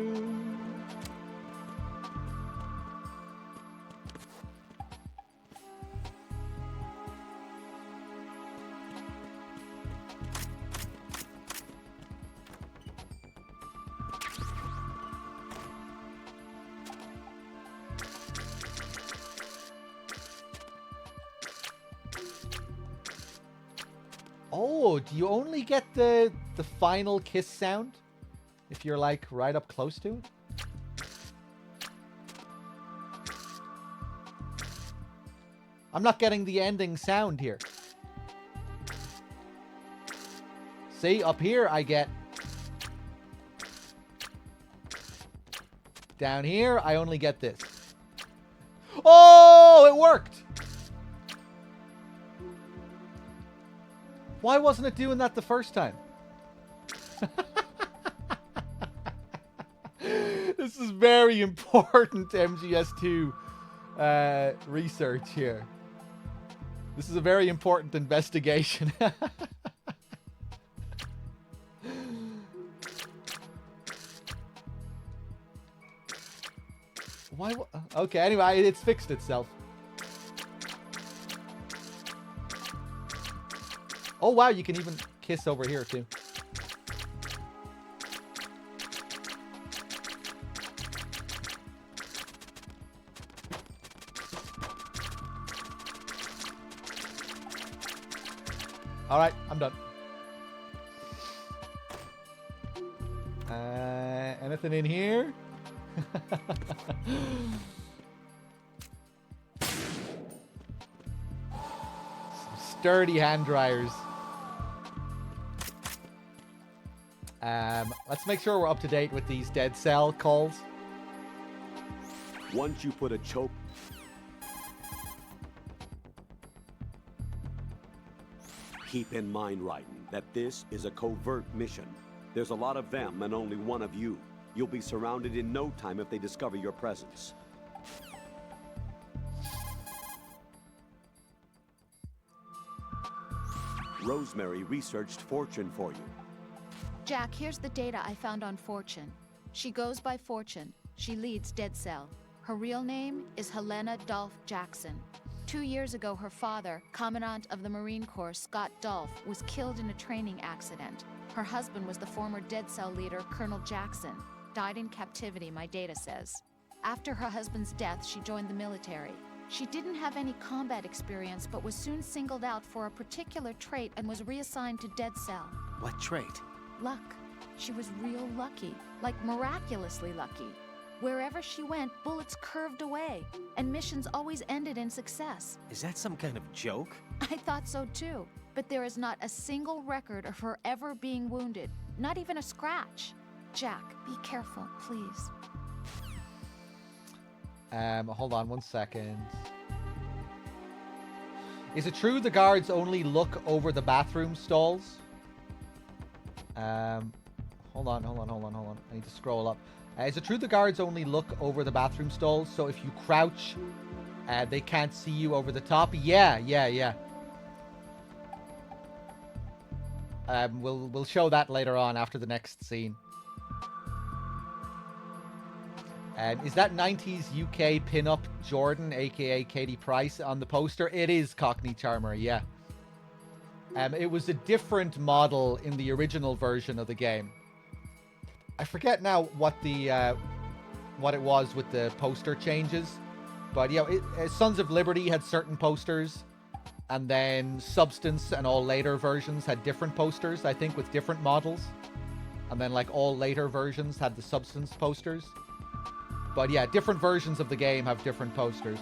Oh, do you only get the final kiss sound if you're like right up close to it? I'm not getting the ending sound here. See, up here I get. Down here I only get this. Oh, it worked! Why wasn't it doing that the first time? This is very important MGS2 research here. This is a very important investigation. Why? Okay, anyway, it's fixed itself. Oh wow, you can even kiss over here too. All right, I'm done. Anything in here? Some sturdy hand dryers. Let's make sure we're up to date with these dead cell calls. Once you put a choke... Keep in mind, Raiden, that this is a covert mission. There's a lot of them and only one of you. You'll be surrounded in no time if they discover your presence. Rosemary researched Fortune for you. Jack, here's the data I found on Fortune. She goes by Fortune. She leads Dead Cell. Her real name is Helena Dolph Jackson. 2 years ago, her father, Commandant of the Marine Corps, Scott Dolph, was killed in a training accident. Her husband was the former Dead Cell leader, Colonel Jackson. Died in captivity, my data says. After her husband's death, she joined the military. She didn't have any combat experience, but was soon singled out for a particular trait and was reassigned to Dead Cell. What trait? Luck. She was real lucky, like miraculously lucky. Wherever she went, bullets curved away, and missions always ended in success. Is that some kind of joke? I thought so too, but there is not a single record of her ever being wounded, not even a scratch. Jack, be careful, please. Hold on 1 second. Is it true the guards only look over the bathroom stalls? Hold on. I need to scroll up. Is it true the guards only look over the bathroom stalls? So if you crouch, they can't see you over the top? Yeah. We'll show that later on after the next scene. Is that 90s UK pin-up Jordan, aka Katie Price, on the poster? It is Cockney Charmer, yeah. It was a different model in the original version of the game. I forget now what it was with the poster changes, but yeah, Sons of Liberty had certain posters, and then Substance and all later versions had different posters, I think, with different models, and then like all later versions had the Substance posters. But yeah, different versions of the game have different posters.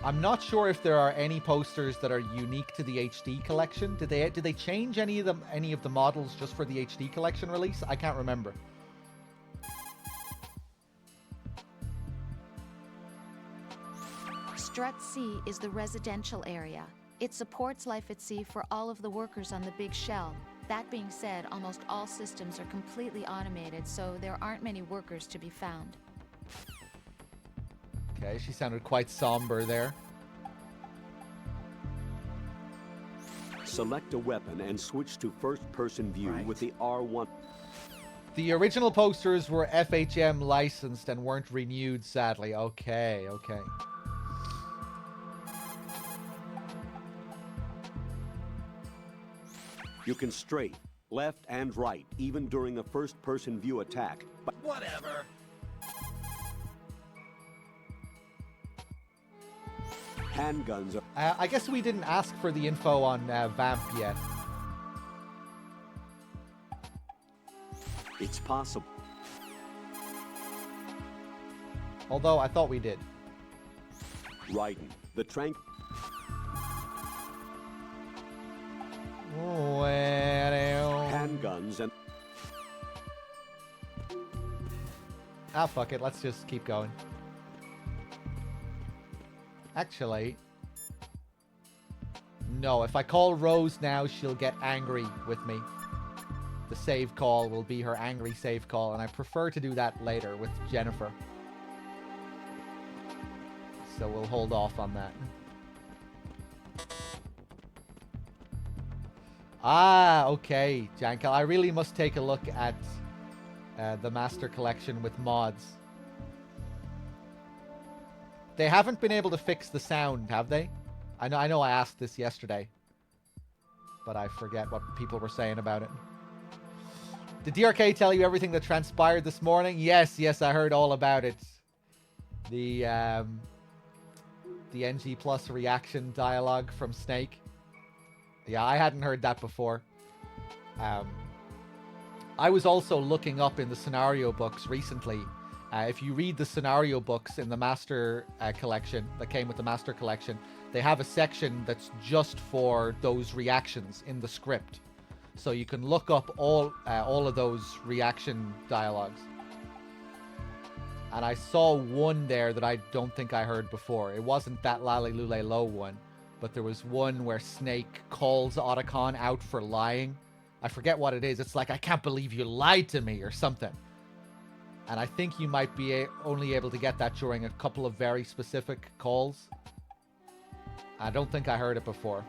I'm not sure if there are any posters that are unique to the HD collection. Did they change any of the models just for the HD collection release? I can't remember. Strut C is the residential area. It supports life at sea for all of the workers on the big shell. That being said, almost all systems are completely automated, so there aren't many workers to be found. Okay, she sounded quite somber there. Select a weapon and switch to first-person view with the R1. The original posters were FHM licensed and weren't renewed, sadly. Okay, okay. You can straight, left, and right, even during a first-person view attack. But Whatever. handguns are... I guess we didn't ask for the info on Vamp yet. It's possible. Although, I thought we did. Raiden, the trank... handguns and... Ah, fuck it. Let's just keep going. Actually... No, if I call Rose now, she'll get angry with me. The save call will be her angry save call, and I prefer to do that later with Jennifer. So we'll hold off on that. Ah, okay, Jankel. I really must take a look at the Master Collection with mods. They haven't been able to fix the sound, have they? I know I asked this yesterday, but I forget what people were saying about it. Did DRK tell you everything that transpired this morning? Yes, I heard all about it. The NG Plus reaction dialogue from Snake. Yeah, I hadn't heard that before. I was also looking up in the scenario books recently. If you read the scenario books in the Master Collection, that came with the Master Collection, they have a section that's just for those reactions in the script. So you can look up all of those reaction dialogues. And I saw one there that I don't think I heard before. It wasn't that Lally Lule Low one, but there was one where Snake calls Otacon out for lying. I forget what it is. It's like, I can't believe you lied to me or something. And I think you might be only able to get that during a couple of very specific calls. I don't think I heard it before.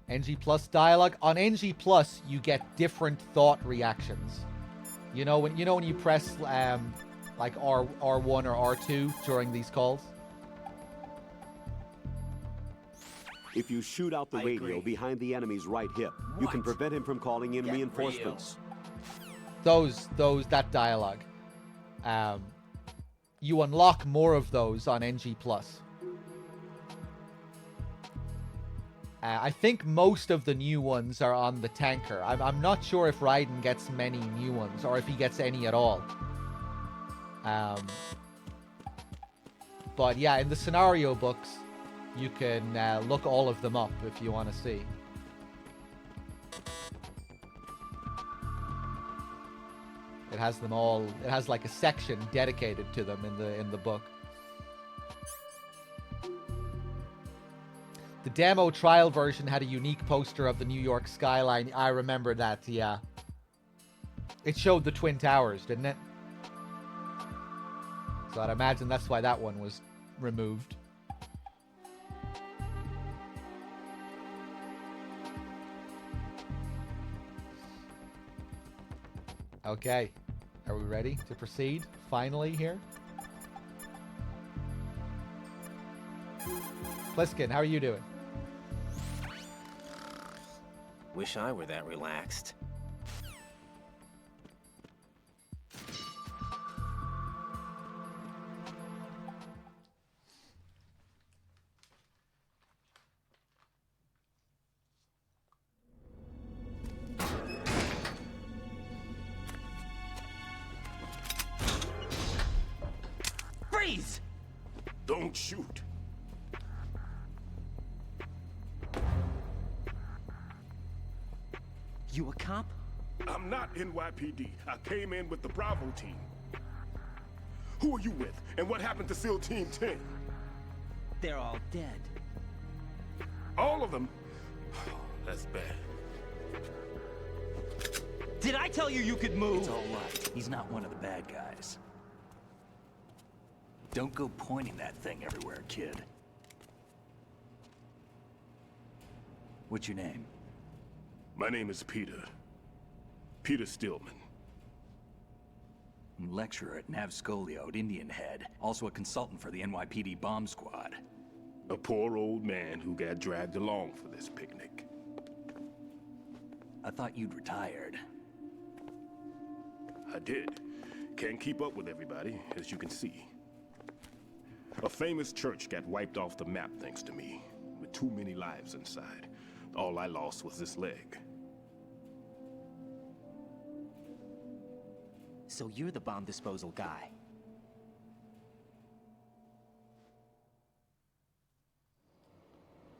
NG Plus dialogue. On NG Plus, you get different thought reactions. You know when you press like R1 or R2 during these calls. If you shoot out the radio behind the enemy's right hip, you can prevent him from calling in reinforcements. That dialogue. You unlock more of those on NG Plus. I think most of the new ones are on the tanker. I'm not sure if Raiden gets many new ones, or if he gets any at all. But yeah, in the scenario books, you can look all of them up if you want to see. It has them all. It has like a section dedicated to them in the book. The demo trial version had a unique poster of the New York skyline. I remember that, yeah. It showed the Twin Towers, didn't it? So I'd imagine that's why that one was removed. Okay. Are we ready to proceed? Finally here? Pliskin, how are you doing? Wish I were that relaxed. Freeze! Don't shoot. You a cop? I'm not NYPD. I came in with the Bravo team. Who are you with? And what happened to SEAL Team 10? They're all dead. All of them? That's bad. Did I tell you you could move? It's all right. He's not one of the bad guys. Don't go pointing that thing everywhere, kid. What's your name? My name is Peter. Peter Stillman. Lecturer at Nav Scolio at Indian Head. Also a consultant for the NYPD bomb squad. A poor old man who got dragged along for this picnic. I thought you'd retired. I did. Can't keep up with everybody, as you can see. A famous church got wiped off the map thanks to me, with too many lives inside. All I lost was this leg. So you're the bomb disposal guy.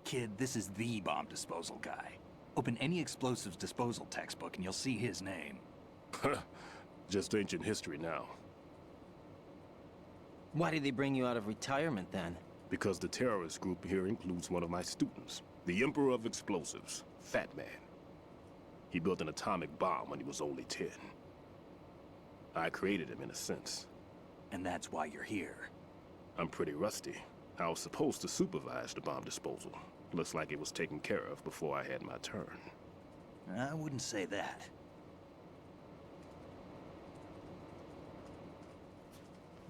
Kid, this is the bomb disposal guy. Open any explosives disposal textbook and you'll see his name. Just ancient history now. Why did they bring you out of retirement then? Because the terrorist group here includes one of my students, the Emperor of Explosives, Fat Man. He built an atomic bomb when he was only 10. I created him in a sense. And that's why you're here. I'm pretty rusty. I was supposed to supervise the bomb disposal. Looks like it was taken care of before I had my turn. I wouldn't say that.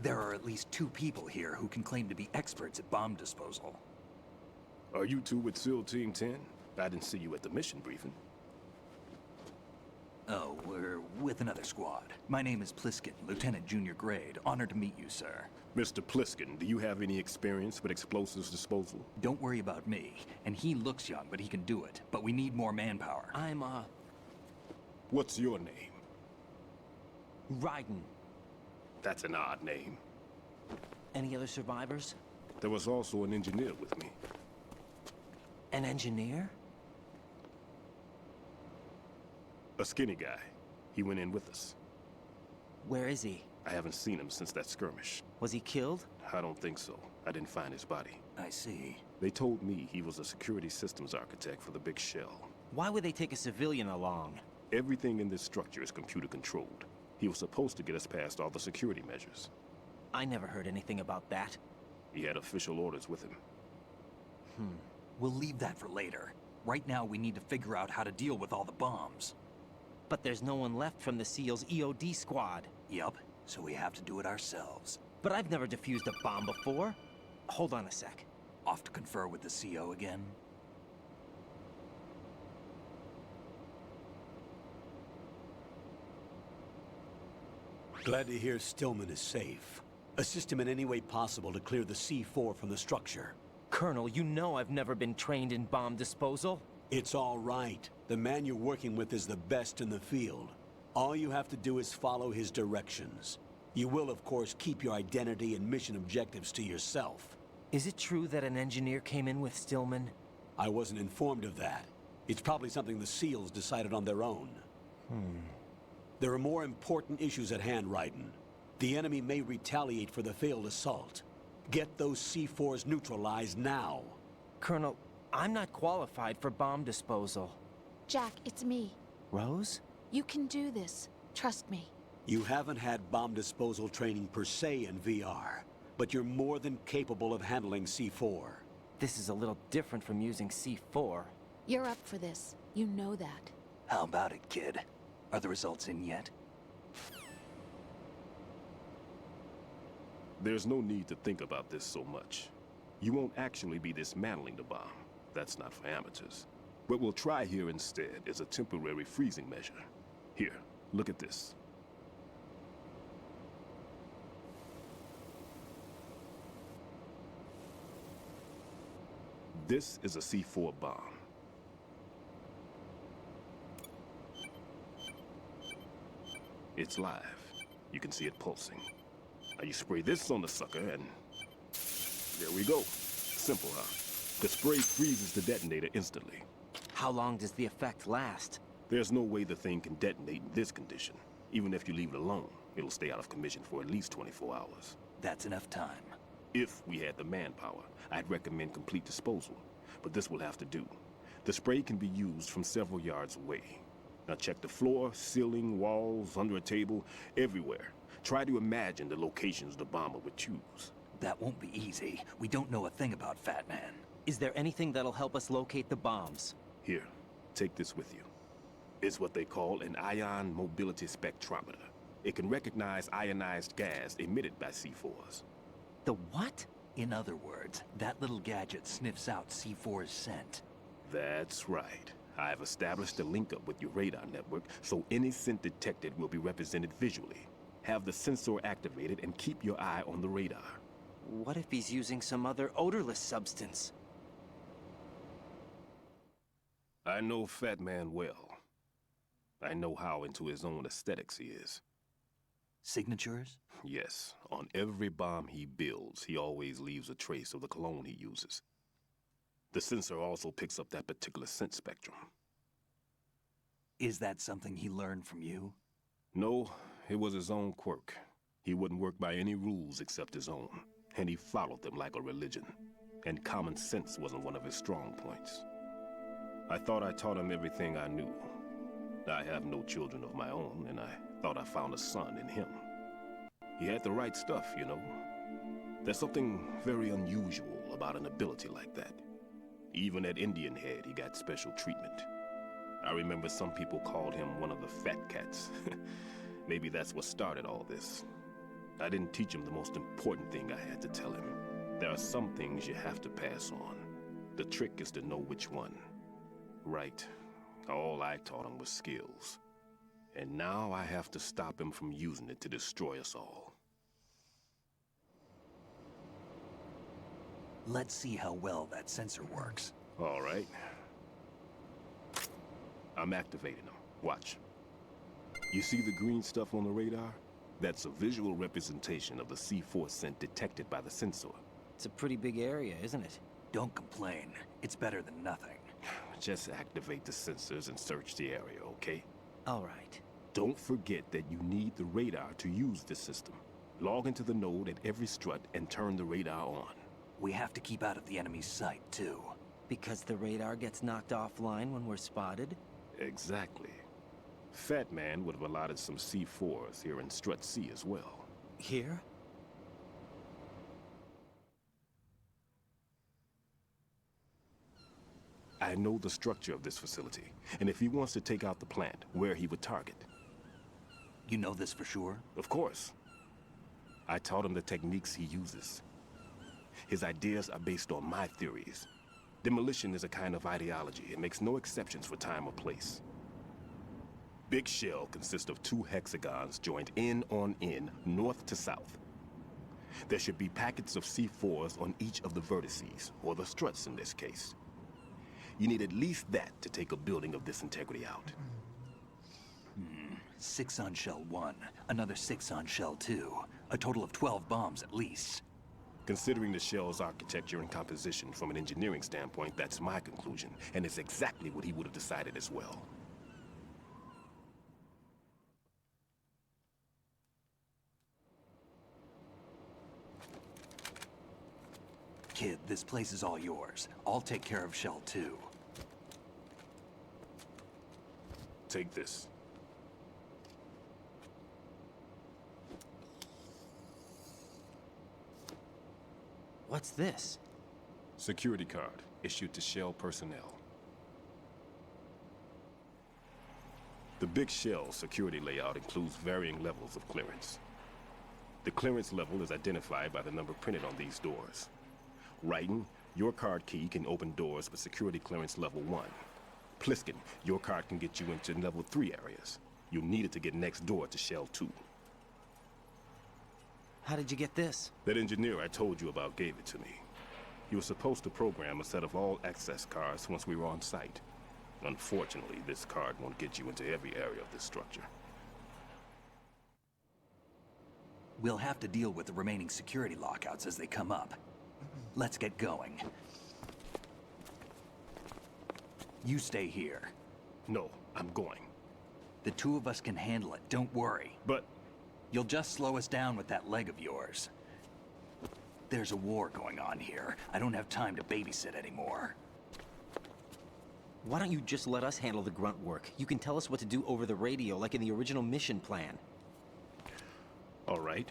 There are at least 2 people here who can claim to be experts at bomb disposal. Are you two with SEAL Team 10? I didn't see you at the mission briefing. Oh, we're with another squad. My name is Pliskin, Lieutenant Junior Grade. Honored to meet you, sir. Mr. Pliskin, do you have any experience with explosives disposal? Don't worry about me. And he looks young, but he can do it. But we need more manpower. What's your name? Raiden. That's an odd name. Any other survivors? There was also an engineer with me. An engineer? A skinny guy. He went in with us. Where is he? I haven't seen him since that skirmish. Was he killed? I don't think so. I didn't find his body. I see. They told me he was a security systems architect for the big shell. Why would they take a civilian along? Everything in this structure is computer controlled. He was supposed to get us past all the security measures. I never heard anything about that. He had official orders with him. We'll leave that for later. Right now, we need to figure out how to deal with all the bombs. But there's no one left from the SEAL's EOD squad. Yup, so we have to do it ourselves. But I've never defused a bomb before. Hold on a sec. Off to confer with the CO again? Glad to hear Stillman is safe. Assist him in any way possible to clear the C4 from the structure. Colonel, you know I've never been trained in bomb disposal. It's all right. The man you're working with is the best in the field. All you have to do is follow his directions. You will, of course, keep your identity and mission objectives to yourself. Is it true that an engineer came in with Stillman? I wasn't informed of that. It's probably something the SEALs decided on their own. There are more important issues at hand, Raiden. The enemy may retaliate for the failed assault. Get those C4s neutralized now. Colonel, I'm not qualified for bomb disposal. Jack, it's me. Rose? You can do this. Trust me. You haven't had bomb disposal training per se in VR, but you're more than capable of handling C4. This is a little different from using C4. You're up for this. You know that. How about it, kid? Are the results in yet? There's no need to think about this so much. You won't actually be dismantling the bomb. That's not for amateurs. What we'll try here instead is a temporary freezing measure. Here, look at this. This is a C4 bomb. It's live. You can see it pulsing. Now you spray this on the sucker and... there we go. Simple, huh? The spray freezes the detonator instantly. How long does the effect last? There's no way the thing can detonate in this condition. Even if you leave it alone, it'll stay out of commission for at least 24 hours. That's enough time. If we had the manpower, I'd recommend complete disposal. But this will have to do. The spray can be used from several yards away. Now check the floor, ceiling, walls, under a table, everywhere. Try to imagine the locations the bomber would choose. That won't be easy. We don't know a thing about Fat Man. Is there anything that'll help us locate the bombs? Here, take this with you. It's what they call an ion mobility spectrometer. It can recognize ionized gas emitted by C4s. The what? In other words, that little gadget sniffs out C4's scent. That's right. I've established a link up with your radar network, so any scent detected will be represented visually. Have the sensor activated and keep your eye on the radar. What if he's using some other odorless substance? I know Fat Man well. I know how into his own aesthetics he is. Signatures? Yes. On every bomb he builds, he always leaves a trace of the cologne he uses. The sensor also picks up that particular scent spectrum. Is that something he learned from you? No, it was his own quirk. He wouldn't work by any rules except his own, and he followed them like a religion. And common sense wasn't one of his strong points. I thought I taught him everything I knew. I have no children of my own, and I thought I found a son in him. He had the right stuff, you know. There's something very unusual about an ability like that. Even at Indian Head, he got special treatment. I remember some people called him one of the fat cats. Maybe that's what started all this. I didn't teach him the most important thing I had to tell him. There are some things you have to pass on. The trick is to know which one. Right. All I taught him was skills. And now I have to stop him from using it to destroy us all. Let's see how well that sensor works. All right. I'm activating them. Watch. You see the green stuff on the radar? That's a visual representation of the C4 scent detected by the sensor. It's a pretty big area, isn't it? Don't complain. It's better than nothing. Just activate the sensors and search the area, okay? All right. Don't forget that you need the radar to use this system. Log into the node at every strut and turn the radar on. We have to keep out of the enemy's sight, too. Because the radar gets knocked offline when we're spotted? Exactly. Fat Man would have allotted some C4s here in Strut C as well. Here? I know the structure of this facility, and if he wants to take out the plant, where he would target. You know this for sure? Of course. I taught him the techniques he uses. His ideas are based on my theories. Demolition is a kind of ideology. It makes no exceptions for time or place. Big Shell consists of 2 hexagons joined end on end, north to south. There should be packets of C4s on each of the vertices, or the struts in this case. You need at least that to take a building of this integrity out. 6 on Shell 1, another 6 on Shell 2. A total of 12 bombs at least. Considering the shell's architecture and composition from an engineering standpoint, that's my conclusion, and it's exactly what he would have decided as well. Kid, this place is all yours. I'll take care of Shell 2. Take this. What's this? Security card, issued to Shell personnel. The Big Shell security layout includes varying levels of clearance. The clearance level is identified by the number printed on these doors. Raiden, your card key can open doors with security clearance level 1. Pliskin, your card can get you into level 3 areas. You'll need it to get next door to Shell 2. How did you get this? That engineer I told you about gave it to me. He was supposed to program a set of all access cards once we were on site. Unfortunately, this card won't get you into every area of this structure. We'll have to deal with the remaining security lockouts as they come up. Let's get going. You stay here. No, I'm going. The 2 of us can handle it, don't worry. But... You'll just slow us down with that leg of yours. There's a war going on here. I don't have time to babysit anymore. Why don't you just let us handle the grunt work? You can tell us what to do over the radio, like in the original mission plan. All right.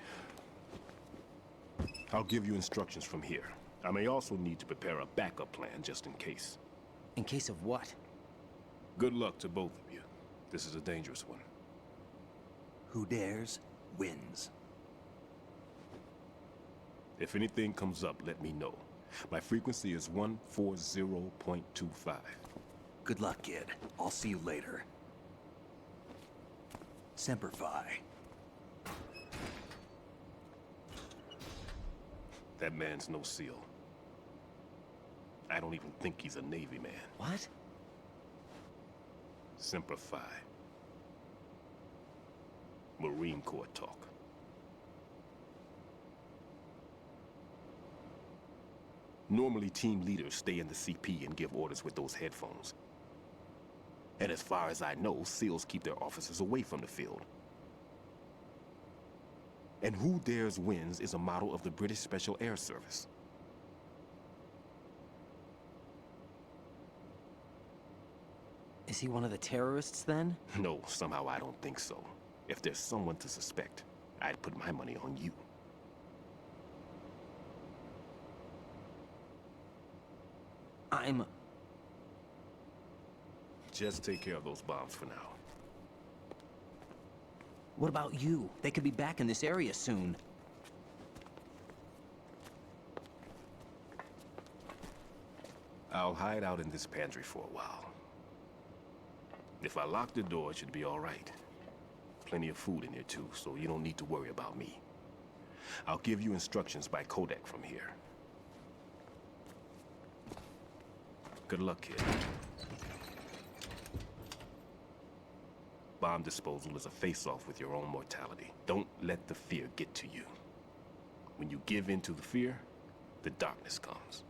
I'll give you instructions from here. I may also need to prepare a backup plan just in case. In case of what? Good luck to both of you. This is a dangerous one. Who dares, wins. If anything comes up, let me know. My frequency is 140.25. Good luck, kid. I'll see you later. Semper Fi. That man's no SEAL. I don't even think he's a Navy man. What? Semper Fi. Marine Corps talk. Normally, team leaders stay in the CP and give orders with those headphones. And as far as I know, SEALs keep their officers away from the field. And Who Dares Wins is a model of the British Special Air Service. Is he one of the terrorists, then? No, somehow I don't think so. If there's someone to suspect, I'd put my money on you. Just take care of those bombs for now. What about you? They could be back in this area soon. I'll hide out in this pantry for a while. If I lock the door, it should be all right. Plenty of food in here too, so you don't need to worry about me. I'll give you instructions by codec from here. Good luck, kid. Bomb disposal is a face-off with your own mortality. Don't let the fear get to you. When you give in to the fear, the darkness comes.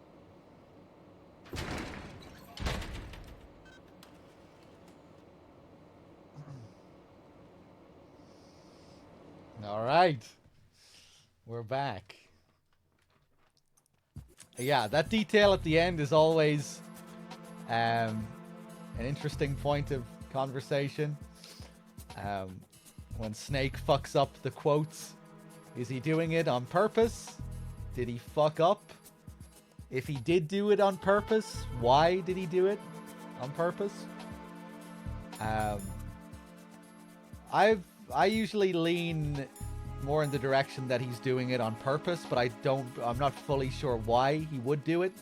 All right. We're back. Yeah, that detail at the end is always an interesting point of conversation. When Snake fucks up the quotes, is he doing it on purpose? Did he fuck up? If he did do it on purpose, why did he do it on purpose? I usually lean more in the direction that he's doing it on purpose, but I'm not fully sure why he would do it.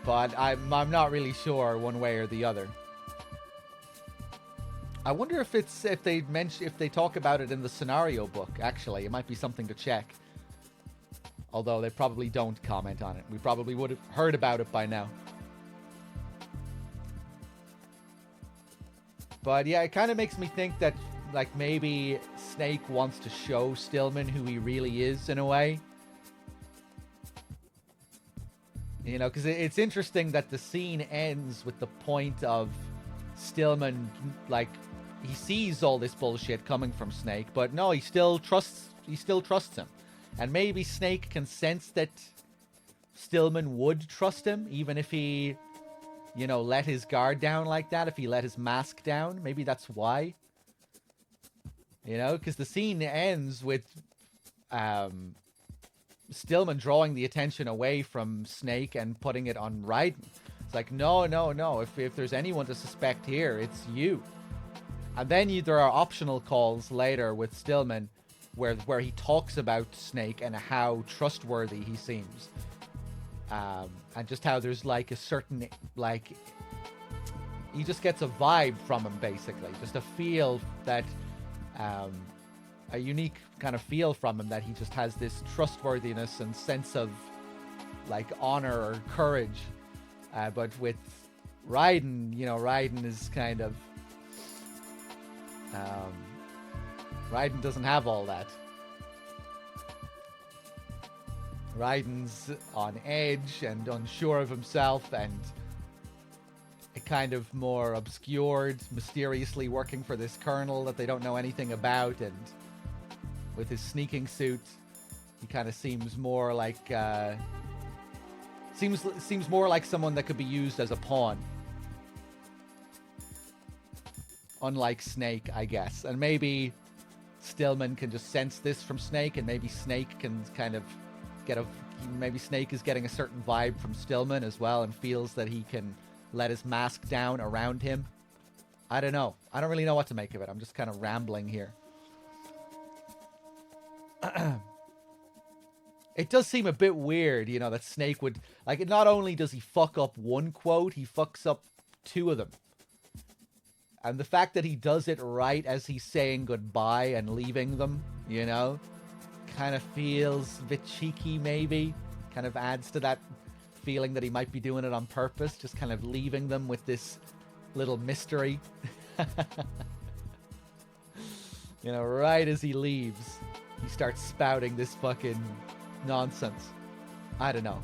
But I'm not really sure one way or the other. I wonder if they talk about it in the scenario book. Actually, it might be something to check. Although they probably don't comment on it. We probably would have heard about it by now. But yeah, it kind of makes me think that like maybe Snake wants to show Stillman who he really is in a way. You know, because it's interesting that the scene ends with the point of Stillman, like, he sees all this bullshit coming from Snake, but no, he still trusts him. And maybe Snake can sense that Stillman would trust him, even if he, you know, let his guard down like that, if he let his mask down. Maybe that's why. You know, because the scene ends with Stillman drawing the attention away from Snake and putting it on Raiden. It's like, no. If there's anyone to suspect here, it's you. And then there are optional calls later with Stillman where he talks about Snake and how trustworthy he seems. And just how there's like a certain, like, he just gets a vibe from him, basically. Just a feel that, a unique kind of feel from him, that he just has this trustworthiness and sense of, like, honor or courage. But with Raiden, you know, Raiden is kind of, Raiden doesn't have all that. Raiden's on edge and unsure of himself and a kind of more obscured, mysteriously working for this colonel that they don't know anything about, and with his sneaking suit, he kind of seems more like seems more like someone that could be used as a pawn. Unlike Snake, I guess. And maybe Stillman can just sense this from Snake, and maybe Snake can kind of get a... Maybe Snake is getting a certain vibe from Stillman as well and feels that he can let his mask down around him. I don't know. I don't really know what to make of it. I'm just kind of rambling here. It does seem a bit weird, you know, that Snake would... Like, not only does he fuck up one quote, he fucks up two of them. And the fact that he does it right as he's saying goodbye and leaving them, you know, kind of feels a bit cheeky, maybe. Kind of adds to that feeling that he might be doing it on purpose, just kind of leaving them with this little mystery. You know, right as he leaves, he starts spouting this fucking nonsense. I don't know.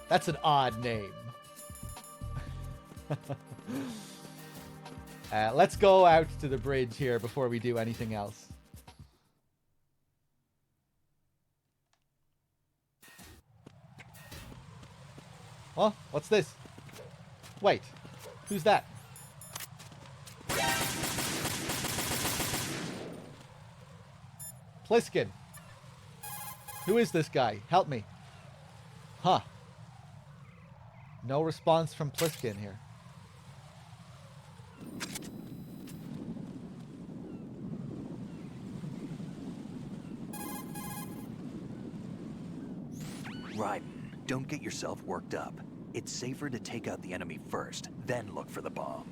That's an odd name. Let's go out to the bridge here before we do anything else. Oh, what's this? Wait, who's that? Pliskin. Who is this guy? Help me. Huh. No response from Pliskin here. Raiden, don't get yourself worked up. It's safer to take out the enemy first, then look for the bomb.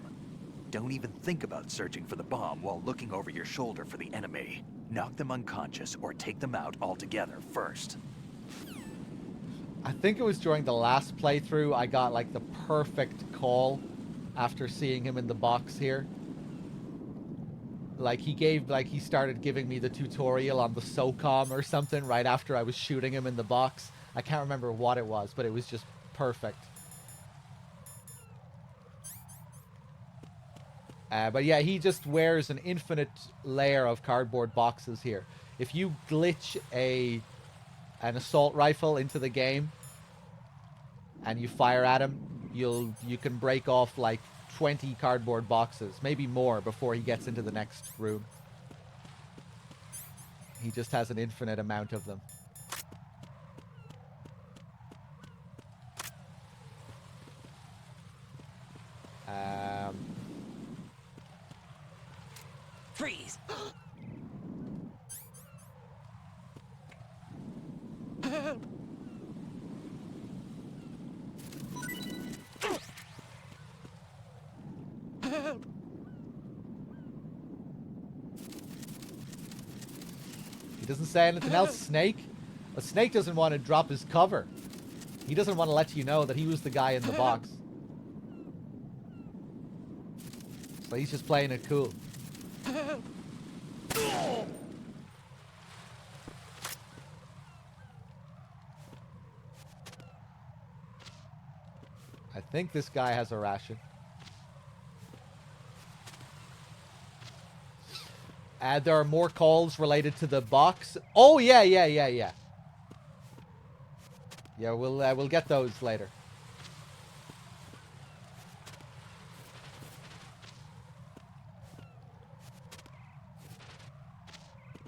Don't even think about searching for the bomb while looking over your shoulder for the enemy. Knock them unconscious or take them out altogether first. I think it was during the last playthrough I got like the perfect call after seeing him in the box here. Like he started giving me the tutorial on the SOCOM or something right after I was shooting him in the box. I can't remember what it was, but it was just perfect. But yeah, he just wears an infinite layer of cardboard boxes here. If you glitch an assault rifle into the game and you fire at him, you can break off like 20 cardboard boxes, maybe more, before he gets into the next room. He just has an infinite amount of them. Freeze! He doesn't say anything else, Snake. A Snake doesn't want to drop his cover. He doesn't want to let you know that he was the guy in the box. So he's just playing it cool. I think this guy has a ration. There are more calls related to the box. Oh, yeah. Yeah, we'll get those later.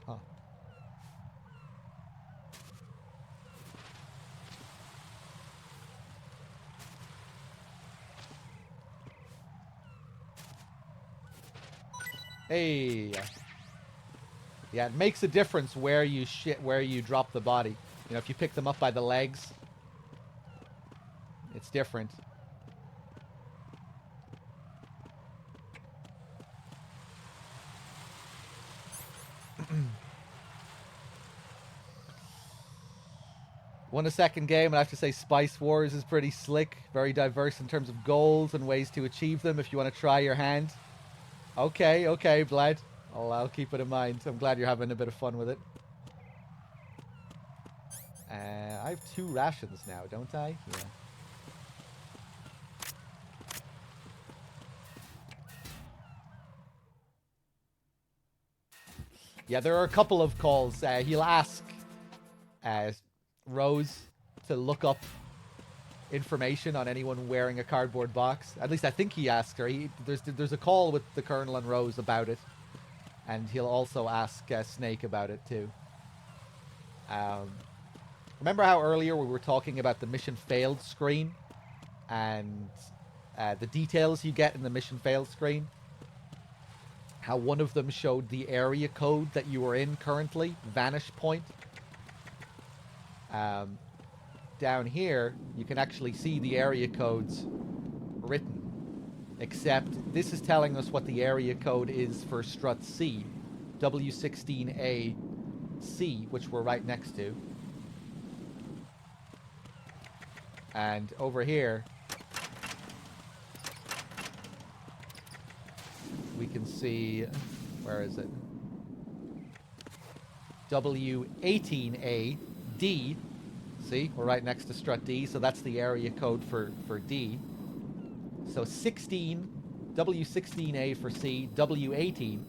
Huh. Hey. Yeah, it makes a difference where you drop the body. You know, if you pick them up by the legs, it's different. Won a second game, and I have to say Spice Wars is pretty slick. Very diverse in terms of goals and ways to achieve them if you want to try your hand. Okay, Bled. I'll keep it in mind. I'm glad you're having a bit of fun with it. I have 2 rations now, don't I? Yeah. Yeah, there are a couple of calls. He'll ask Rose to look up information on anyone wearing a cardboard box. At least I think he asked her. There's a call with the Colonel and Rose about it, and he'll also ask Snake about it too. Remember how earlier we were talking about the mission failed screen and the details you get in the mission failed screen? How one of them showed the area code that you were in currently, Vanish Point. Down here, you can actually see the area codes written. Except this is telling us what the area code is for Strut C, W16A C, which we're right next to. And over here, we can see, where is it? W18A D. See, we're right next to Strut D, so that's the area code for D. So 16, W16A for C, W18,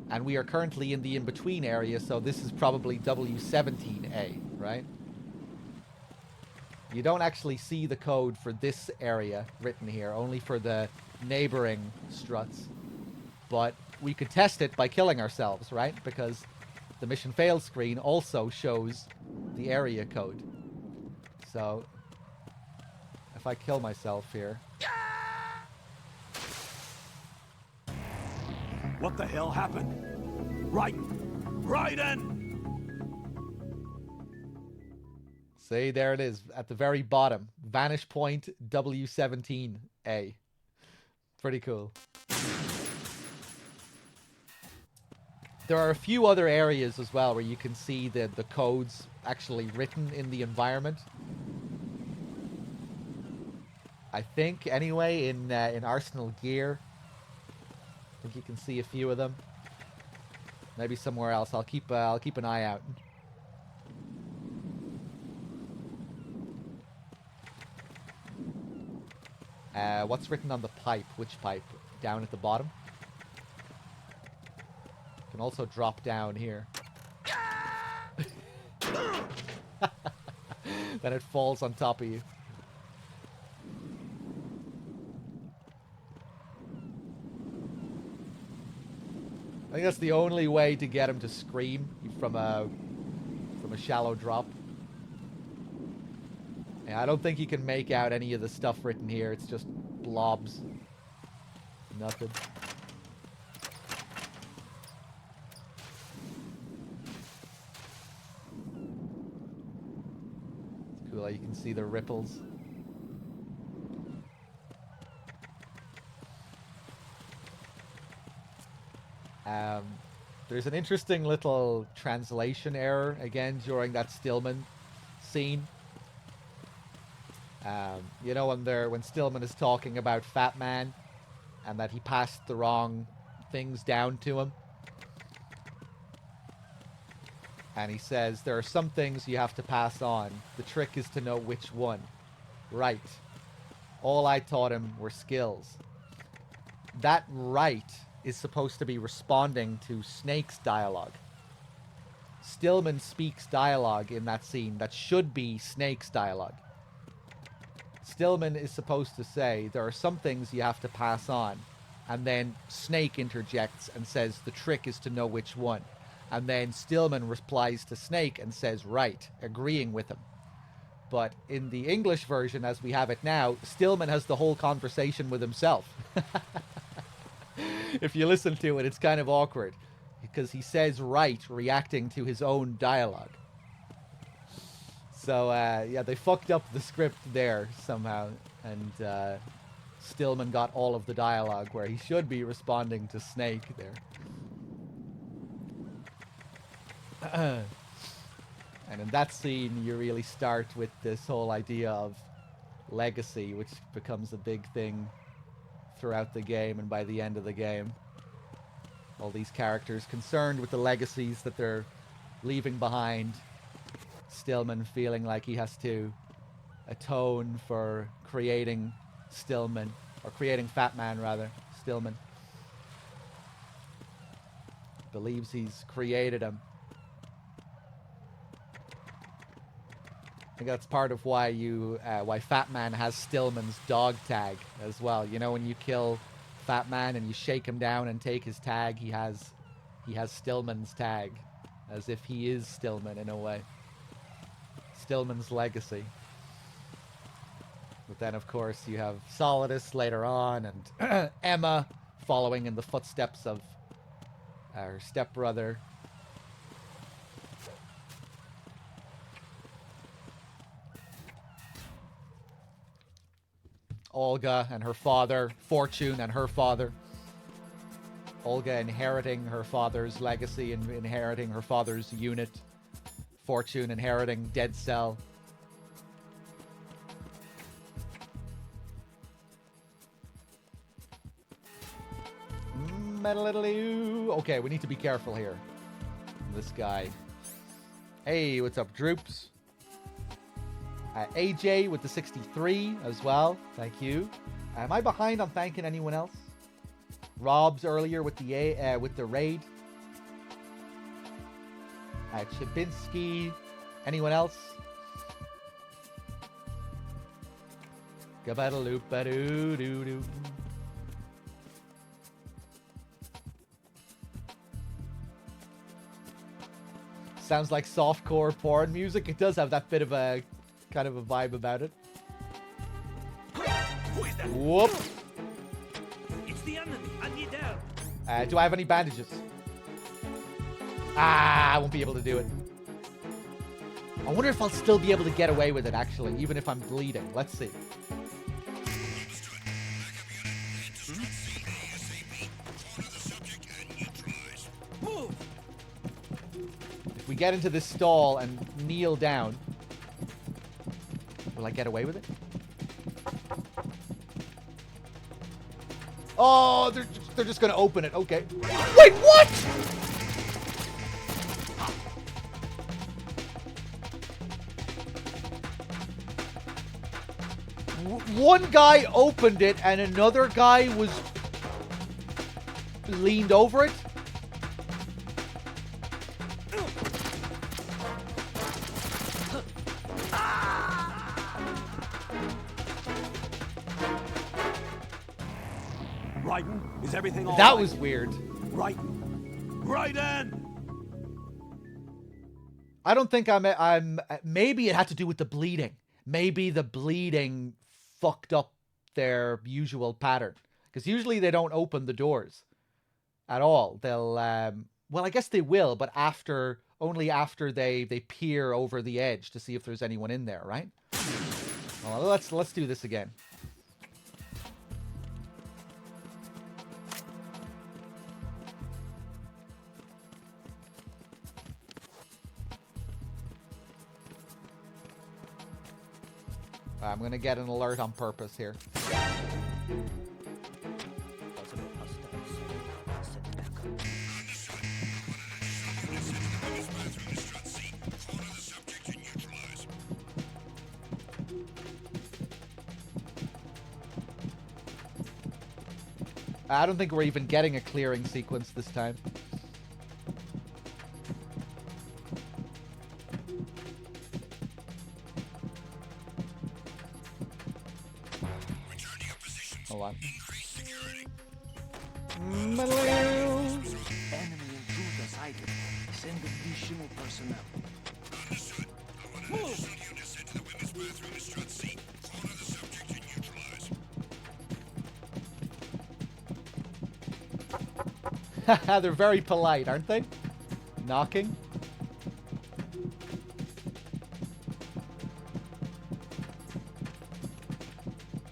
and we are currently in the in-between area, so this is probably W17A, right? You don't actually see the code for this area written here, only for the neighboring struts. But we could test it by killing ourselves, right? Because the mission failed screen also shows the area code. So, if I kill myself here... What the hell happened? Raiden! See, there it is, at the very bottom. Vanish Point W17A. Pretty cool. There are a few other areas as well where you can see the codes actually written in the environment. I think, anyway, in Arsenal Gear. I think you can see a few of them. Maybe somewhere else. I'll keep an eye out. What's written on the pipe? Which pipe? Down at the bottom? Can also drop down here. Then it falls on top of you. I think that's the only way to get him to scream from a shallow drop. Yeah, I don't think you can make out any of the stuff written here. It's just blobs. Nothing. It's cool how you can see the ripples. There's an interesting little translation error again during that Stillman scene. You know, when Stillman is talking about Fat Man and that he passed the wrong things down to him. And he says, there are some things you have to pass on. The trick is to know which one. Right. All I taught him were skills. That right is supposed to be responding to Snake's dialogue. Stillman speaks dialogue in that scene that should be Snake's dialogue. Stillman is supposed to say, there are some things you have to pass on. And then Snake interjects and says, the trick is to know which one. And then Stillman replies to Snake and says, right, agreeing with him. But in the English version, as we have it now, Stillman has the whole conversation with himself. If you listen to it, it's kind of awkward. Because he says right, reacting to his own dialogue. So, yeah, they fucked up the script there somehow. And Stillman got all of the dialogue where he should be responding to Snake there. And in that scene, you really start with this whole idea of legacy, which becomes a big thing throughout the game and by the end of the game. All these characters concerned with the legacies that they're leaving behind. Stillman feeling like he has to atone for creating Stillman, or creating Fat Man rather, Stillman. believes he's created him. I think that's part of why why Fat Man has Stillman's dog tag as well. You know, when you kill Fat Man and you shake him down and take his tag, he has Stillman's tag, as if he is Stillman in a way. Stillman's legacy. But then, of course, you have Solidus later on, and Emma following in the footsteps of her stepbrother. Olga and her father, Fortune and her father. Olga inheriting her father's legacy and inheriting her father's unit. Fortune inheriting Dead Cell. Okay, we need to be careful here. This guy. Hey, what's up, Droops? AJ with the 63 as well. Thank you. Am I behind on thanking anyone else? Rob's earlier with the raid. Chabinski. Anyone else? Gabadaloop-badoo-doo-doo. Sounds like softcore porn music. It does have that bit of a kind of a vibe about it. Whoop. It's the enemy. I need help. Do I have any bandages? I won't be able to do it. I wonder if I'll still be able to get away with it, actually, even if I'm bleeding. Let's see. If we get into this stall and kneel down, will I get away with it? Oh, they're just gonna open it. Okay. Wait, what? One guy opened it and another guy was leaned over it. Raiden, is everything all right? That was weird. Raiden! I don't think I'm maybe it had to do with the bleeding. Maybe the bleeding fucked up their usual pattern. Because usually they don't open the doors at all. They'll well, I guess they will, but only after they peer over the edge to see if there's anyone in there, right? Well, let's do this again. I'm gonna get an alert on purpose here. I don't think we're even getting a clearing sequence this time. Hold on. Enemy intruders sighted. Send additional personnel. Move! They're very polite, aren't they? Knocking.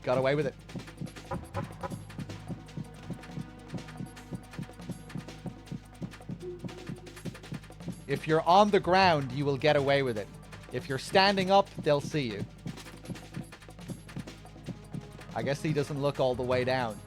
Got away with it. If you're on the ground, you will get away with it. If you're standing up, they'll see you. I guess he doesn't look all the way down.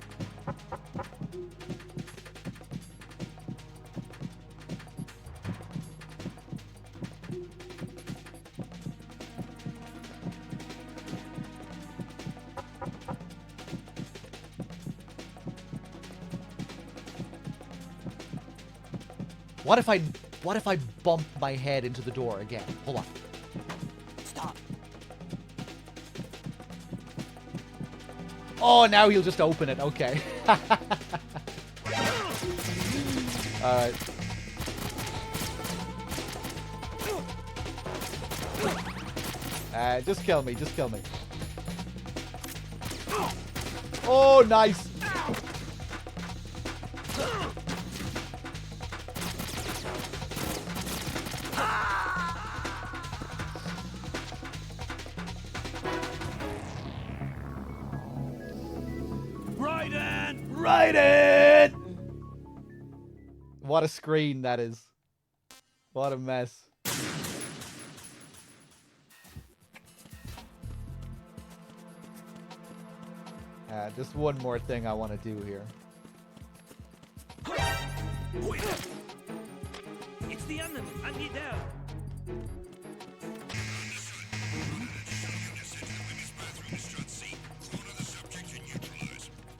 What if I bump my head into the door again? Hold on. Stop. Oh, now he'll just open it. Okay. Alright. Just kill me. Just kill me. Oh, nice. Raiden! What a screen that is. What a mess. Just one more thing I want to do here. It's the enemy. I need help.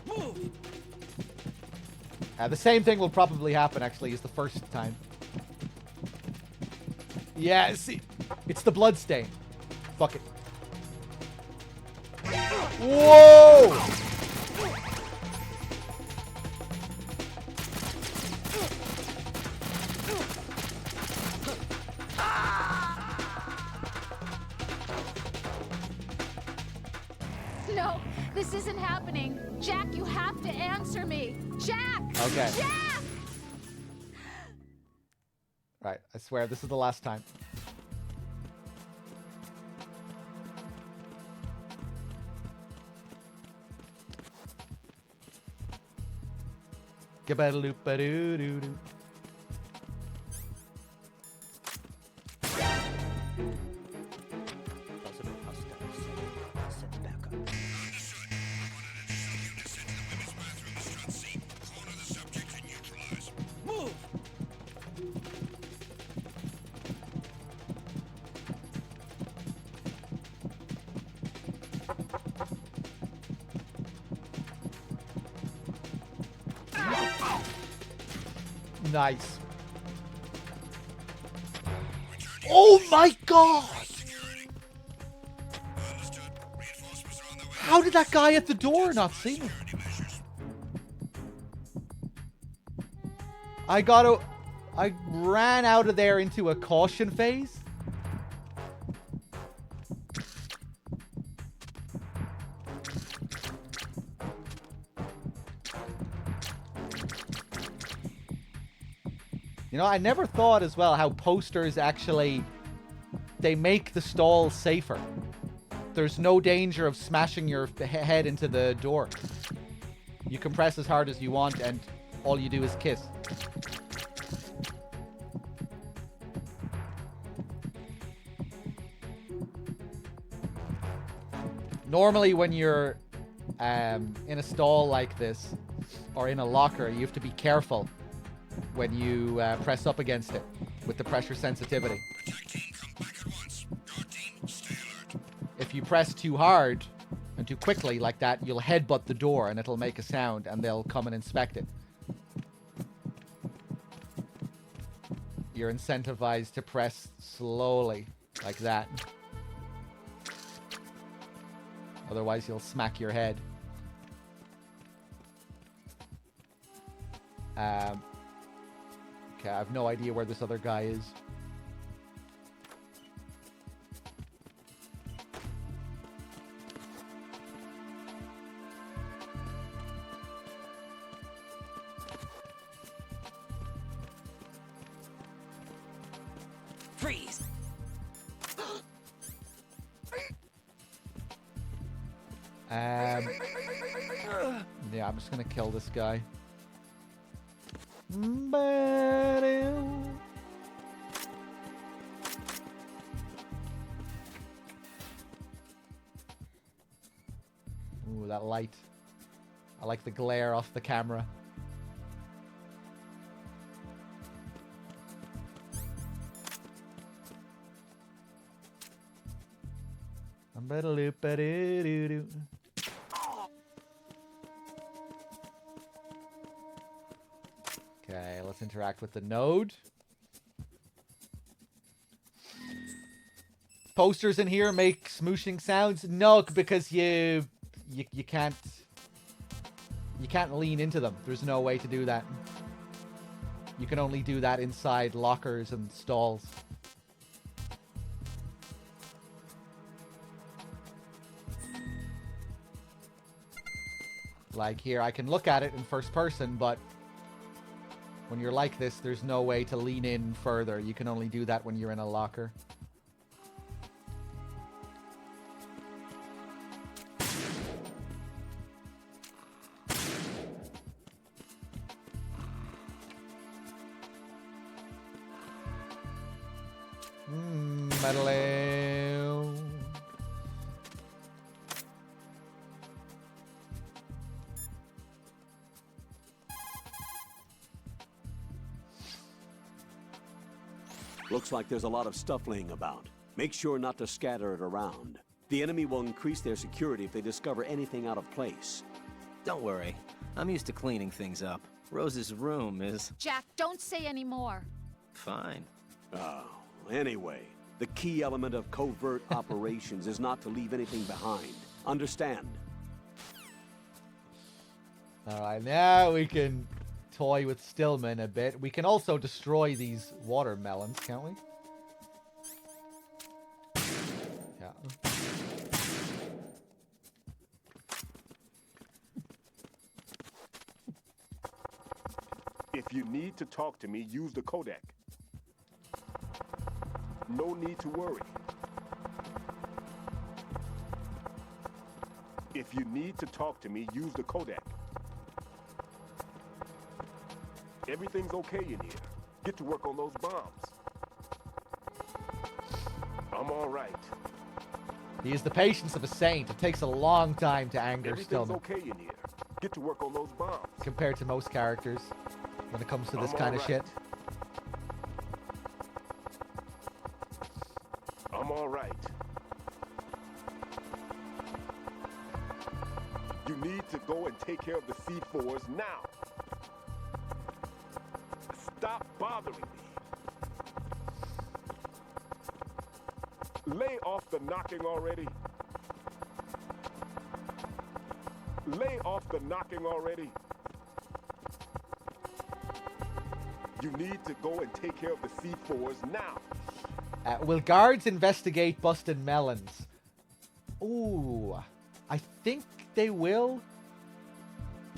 Move. The same thing will probably happen, actually, as the first time. Yeah, see, it's the blood stain. Fuck it. Whoa! No, this isn't happening. Jack, you have to answer me. Jack! Okay. Jack! Right, I swear, this is the last time. Gabadaloop-a-doo-doo-doo. Move. Nice. Oh my god! How did that guy at the door not see me? I ran out of there into a caution phase. You know, I never thought as well how posters actually, they make the stall safer. There's no danger of smashing your head into the door. You can press as hard as you want and all you do is kiss. Normally when you're in a stall like this, or in a locker, you have to be careful when you press up against it with the pressure sensitivity. If you press too hard and too quickly like that, you'll headbutt the door and it'll make a sound and they'll come and inspect it. You're incentivized to press slowly like that. Otherwise, you'll smack your head. Okay, I have no idea where this other guy is. Freeze! Yeah, I'm just gonna kill this guy. Ooh, that light. I like the glare off the camera. Okay, let's interact with the node. posters in here make smooshing sounds? No, because you can't lean into them. There's no way to do that. You can only do that inside lockers and stalls. Like here, I can look at it in first person, but when you're like this, there's no way to lean in further. You can only do that when you're in a locker. Metal. Looks like there's a lot of stuff laying about. Make sure not to scatter it around. The enemy will increase their security if they discover anything out of place. Don't worry. I'm used to cleaning things up. Rose's room is... Jack, don't say any more. fine. Oh, anyway, the key element of covert operations is not to leave anything behind. Understand? Alright, now we can toy with Stillman a bit. We can also destroy these watermelons, can't we? Yeah. If you need to talk to me, use the codec. No need to worry. If you need to talk to me, use the codec. Everything's okay in here. Get to work on those bombs. I'm all right. He is the patience of a saint. It takes a long time to anger Everything's Stillman. okay in here. Get to work on those bombs. Compared to most characters when it comes to this kind of shit. I'm all right. You need to go and take care of the C4s now. Stop bothering me. Lay off the knocking already. Lay off the knocking already. You need to go and take care of the C4s now. Will guards investigate busted melons? Ooh, I think they will.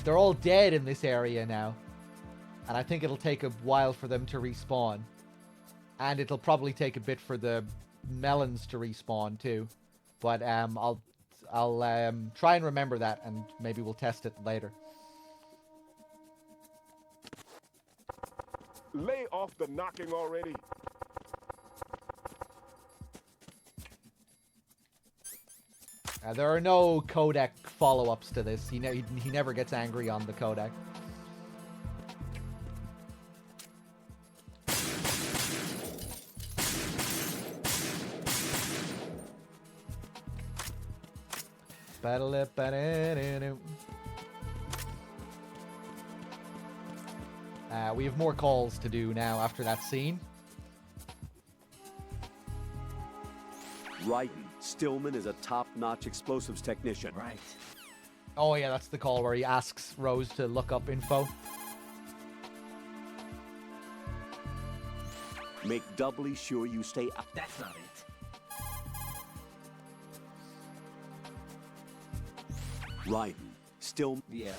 They're all dead in this area now. And I think it'll take a while for them to respawn. And it'll probably take a bit for the melons to respawn too. But I'll try and remember that, and maybe we'll test it later. Lay off the knocking already. There are no codec follow-ups to this. He never gets angry on the codec. We have more calls to do now after that scene. Raiden, Stillman is a top-notch explosives technician. Right. Oh yeah, that's the call where he asks Rose to look up info. Make doubly sure you stay up. That's not it. Raiden, Stillman. Yeah.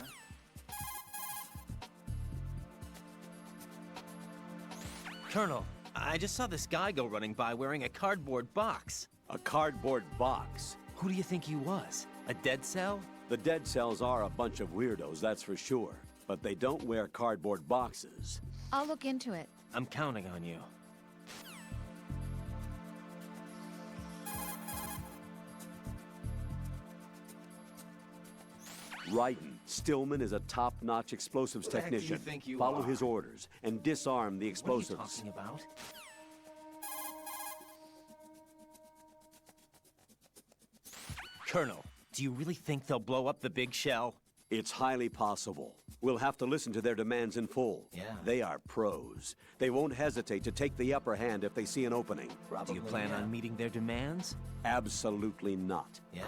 Colonel, I just saw this guy go running by wearing a cardboard box. A cardboard box? Who do you think he was? A dead cell? The dead cells are a bunch of weirdos, that's for sure. But they don't wear cardboard boxes. I'll look into it. I'm counting on you. Raiden, Stillman is a top-notch explosives Who the heck do you technician. think you Follow are? his orders and disarm the explosives. What are you talking about? Colonel, do you really think they'll blow up the big shell? It's highly possible. We'll have to listen to their demands in full. Yeah. They are pros. They won't hesitate to take the upper hand if they see an opening. Do you plan on meeting their demands? Absolutely not. Yeah.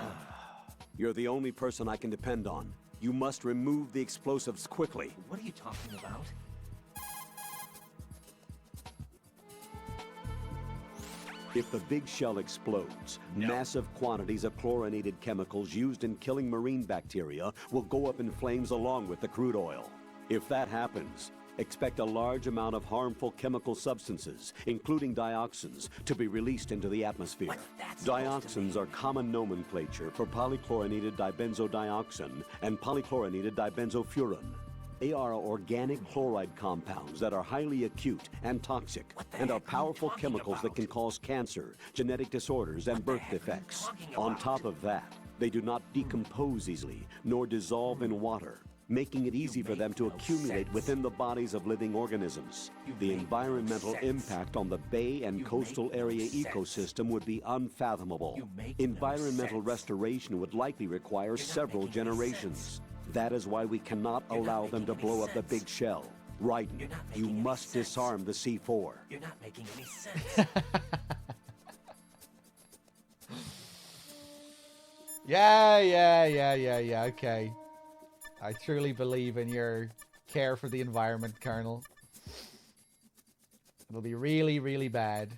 You're the only person I can depend on. You must remove the explosives quickly. What are you talking about? If the big shell explodes, massive quantities of chlorinated chemicals used in killing marine bacteria will go up in flames along with the crude oil. If that happens, expect a large amount of harmful chemical substances, including dioxins, to be released into the atmosphere. Dioxins are common nomenclature for polychlorinated dibenzodioxin and polychlorinated dibenzofuran. They are organic chloride compounds that are highly acute and toxic, and are powerful chemicals that can cause cancer, genetic disorders, and birth defects. On top of that, they do not decompose easily, nor dissolve in water, making it easy for them to accumulate within the bodies of living organisms. The environmental impact on the bay and coastal area ecosystem would be unfathomable. Environmental restoration would likely require several generations. That is why we cannot allow them to blow up the big shell. Raiden, you must disarm the C4. You're not making any sense. Yeah, okay. I truly believe in your care for the environment, Colonel. It'll be really, really bad.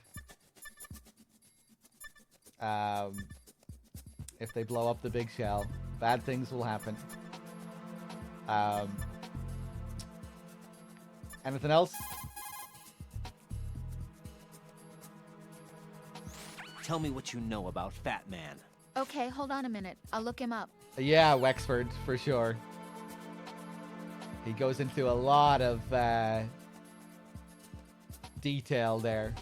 If they blow up the big shell. Bad things will happen. Anything else? Tell me what you know about Fat Man. Okay, hold on a minute. I'll look him up. Yeah, Wexford, for sure. He goes into a lot of detail there.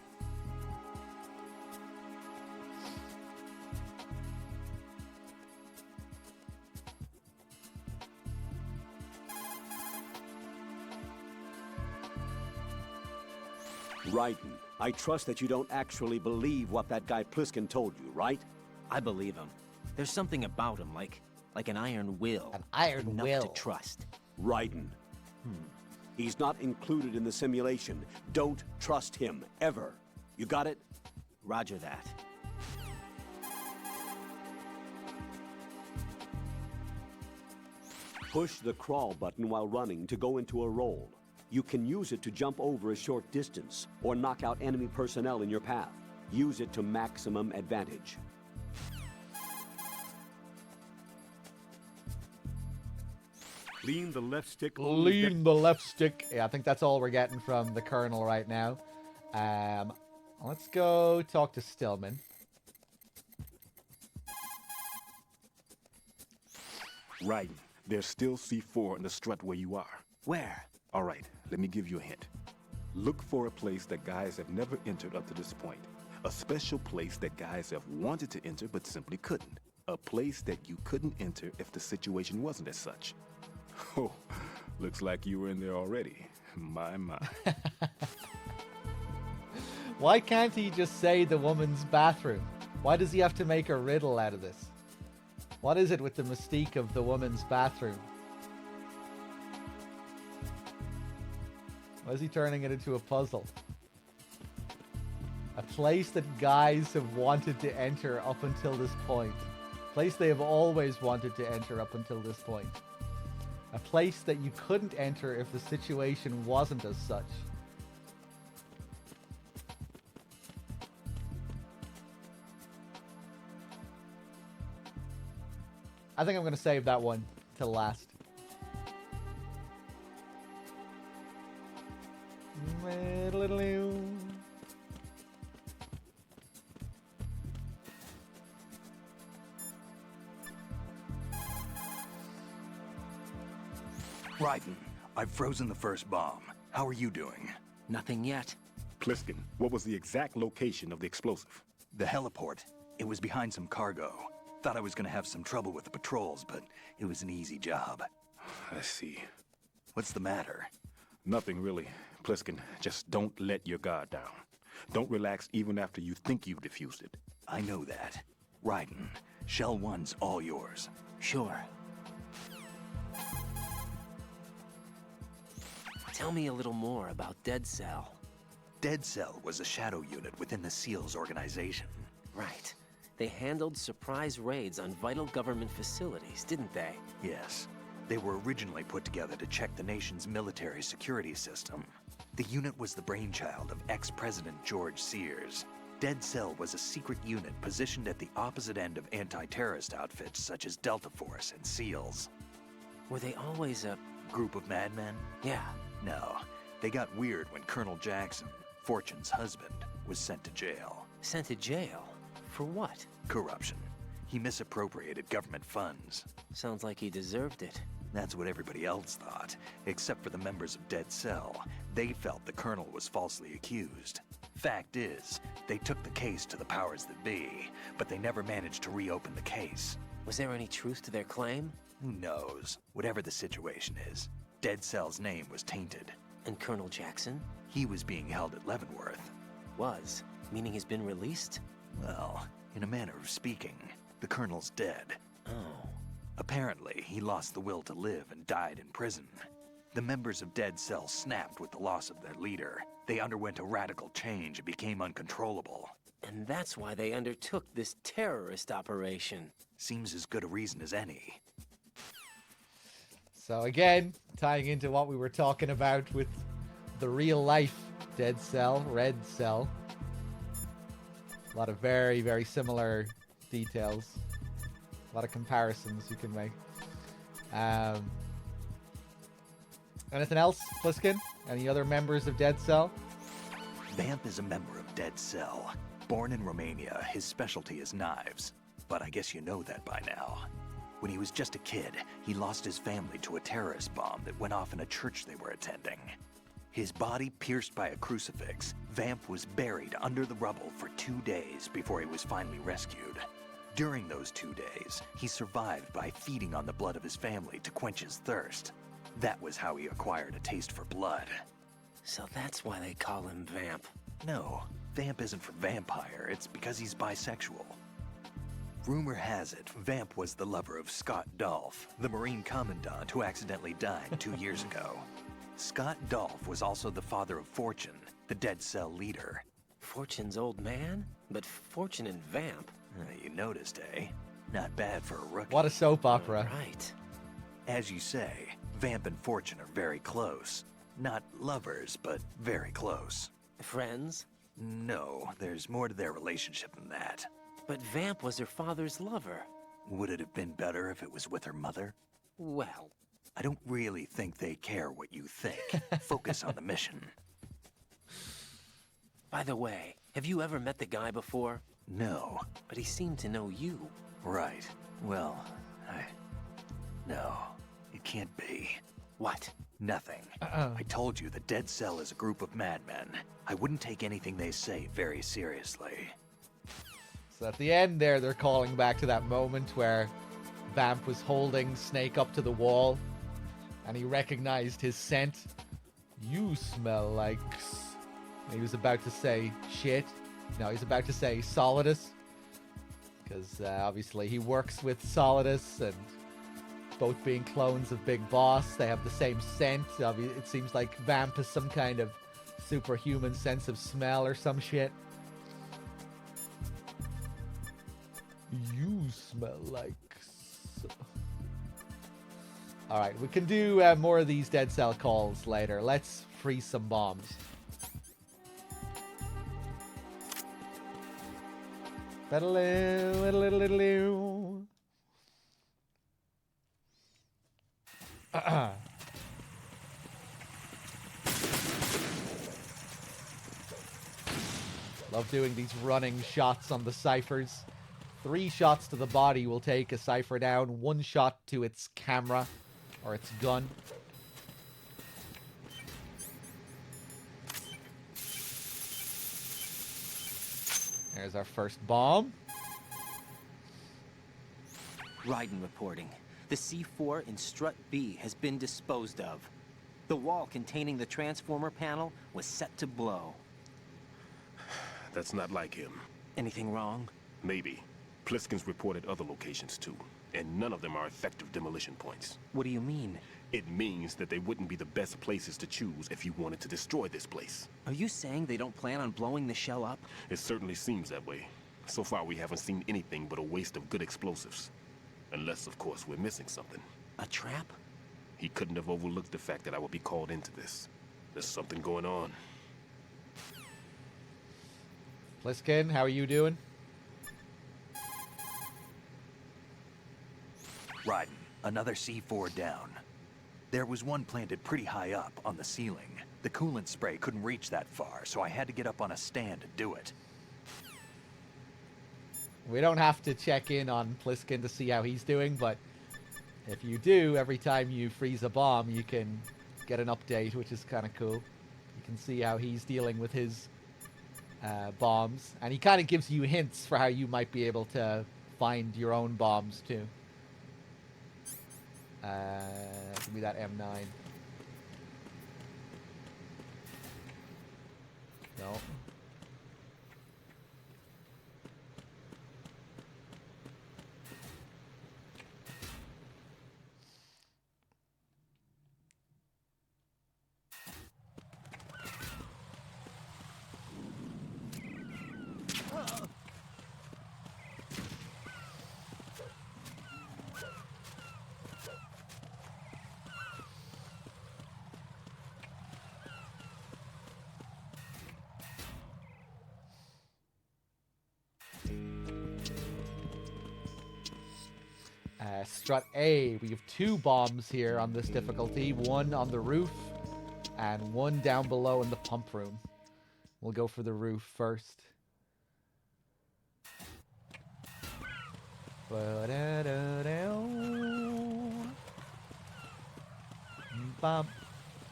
Raiden, I trust that you don't actually believe what that guy Pliskin told you, right? I believe him. There's something about him, like an iron will. An iron enough will. to trust. Raiden. He's not included in the simulation. Don't trust him, ever. You got it? Roger that. Push the crawl button while running to go into a roll. You can use it to jump over a short distance or knock out enemy personnel in your path. Use it to maximum advantage. Lean the left stick. Lean the left stick. Yeah, I think that's all we're getting from the Colonel right now. Let's go talk to Stillman. Raiden, there's still C4 in the strut where you are. Where? All right, let me give you a hint. Look for a place that guys have never entered up to this point. A special place that guys have wanted to enter but simply couldn't. A place that you couldn't enter if the situation wasn't as such. Oh, looks like you were in there already. My. Why can't he just say the woman's bathroom? Why does he have to make a riddle out of this? What is it with the mystique of the woman's bathroom? Why is he turning it into a puzzle? A place that guys have wanted to enter up until this point. A place they have always wanted to enter up until this point. A place that you couldn't enter if the situation wasn't as such. I think I'm going to save that one till last. Raiden, I've frozen the first bomb. How are you doing? Nothing yet. Pliskin, what was the exact location of the explosive? The heliport. It was behind some cargo. Thought I was gonna have some trouble with the patrols, but it was an easy job. I see. What's the matter? Nothing really. Pliskin, just don't let your guard down. Don't relax even after you think you've defused it. I know that. Raiden, Shell 1's all yours. Sure. Tell me a little more about Dead Cell. Dead Cell was a shadow unit within the SEALs organization. Right. They handled surprise raids on vital government facilities, didn't they? Yes. They were originally put together to check the nation's military security system. The unit was the brainchild of ex-President George Sears. Dead Cell was a secret unit positioned at the opposite end of anti-terrorist outfits such as Delta Force and SEALs. Were they always a group of madmen? Yeah. No. They got weird when Colonel Jackson, Fortune's husband, was sent to jail. Sent to jail? For what? Corruption. He misappropriated government funds. Sounds like he deserved it. That's what everybody else thought, except for the members of Dead Cell. They felt the colonel was falsely accused. Fact is, they took the case to the powers that be, but they never managed to reopen the case. Was there any truth to their claim? Who knows? Whatever the situation is, Dead Cell's name was tainted. And Colonel Jackson? He was being held at Leavenworth. Was? Meaning he's been released? Well, in a manner of speaking, the colonel's dead. Oh. Apparently, he lost the will to live and died in prison. The members of Dead Cell snapped with the loss of their leader. They underwent a radical change and became uncontrollable. And that's why they undertook this terrorist operation. Seems as good a reason as any. So again, tying into what we were talking about with the real life Dead Cell, Red Cell. A lot of very, very similar details. A lot of comparisons you can make. Anything else, Pliskin? Any other members of Dead Cell? Vamp is a member of Dead Cell. Born in Romania, his specialty is knives. But I guess you know that by now. When he was just a kid, he lost his family to a terrorist bomb that went off in a church they were attending. His body pierced by a crucifix, Vamp was buried under the rubble for 2 days before he was finally rescued. During those 2 days, he survived by feeding on the blood of his family to quench his thirst. That was how he acquired a taste for blood. So that's why they call him Vamp. No, Vamp isn't for vampire, it's because he's bisexual. Rumor has it, Vamp was the lover of Scott Dolph, the Marine Commandant who accidentally died 2 years ago. Scott Dolph was also the father of Fortune, the Dead Cell leader. Fortune's old man? But Fortune and Vamp? You noticed, eh? Not bad for a rookie. What a soap opera. Right. As you say, Vamp and Fortune are very close. Not lovers, but very close. Friends? No, there's more to their relationship than that. But Vamp was her father's lover. Would it have been better if it was with her mother? Well, I don't really think they care what you think. Focus on the mission. By the way, have you ever met the guy before? No. But he seemed to know you. Right. Well, No, it can't be. What? Nothing. I told you the Dead Cell is a group of madmen. I wouldn't take anything they say very seriously. So at the end there, they're calling back to that moment where Vamp was holding Snake up to the wall, and he recognized his scent. You smell like... He was about to say shit. No, he's about to say Solidus. Because obviously he works with Solidus, and both being clones of Big Boss, they have the same scent. It seems like Vamp has some kind of superhuman sense of smell or some shit. You smell like... Alright, we can do more of these Dead Cell calls later. Let's freeze some bombs. Love doing these running shots on the ciphers. 3 shots to the body will take a cipher down. 1 shot to its camera or its gun. There's our first bomb. Raiden reporting. The C4 in Strut B has been disposed of. The wall containing the transformer panel was set to blow. That's not like him. Anything wrong? Maybe. Pliskin's reported other locations too, and none of them are effective demolition points. What do you mean? It means that they wouldn't be the best places to choose if you wanted to destroy this place. Are you saying they don't plan on blowing the shell up? It certainly seems that way. So far, we haven't seen anything but a waste of good explosives. Unless, of course, we're missing something. A trap? He couldn't have overlooked the fact that I would be called into this. There's something going on. Pliskin, how are you doing? Raiden, another C4 down. There was one planted pretty high up on the ceiling. The coolant spray couldn't reach that far, so I had to get up on a stand to do it. We don't have to check in on Pliskin to see how he's doing, but if you do, every time you freeze a bomb, you can get an update, which is kind of cool. You can see how he's dealing with his bombs, and he kind of gives you hints for how you might be able to find your own bombs, too. Give me that M9. No. Strut A. We have 2 bombs here on this difficulty. One on the roof and one down below in the pump room. We'll go for the roof first. Bum,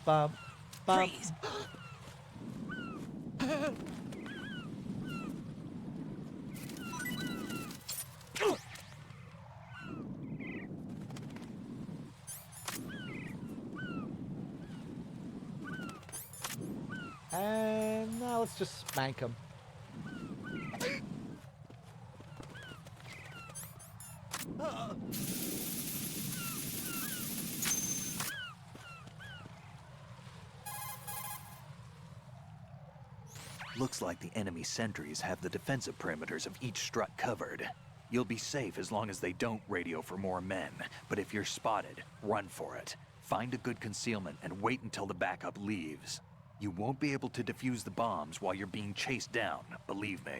bum, bum. Freeze. And now let's just spank him. Looks like the enemy sentries have the defensive perimeters of each strut covered. You'll be safe as long as they don't radio for more men, but if you're spotted, run for it. Find a good concealment and wait until the backup leaves. You won't be able to defuse the bombs while you're being chased down, believe me.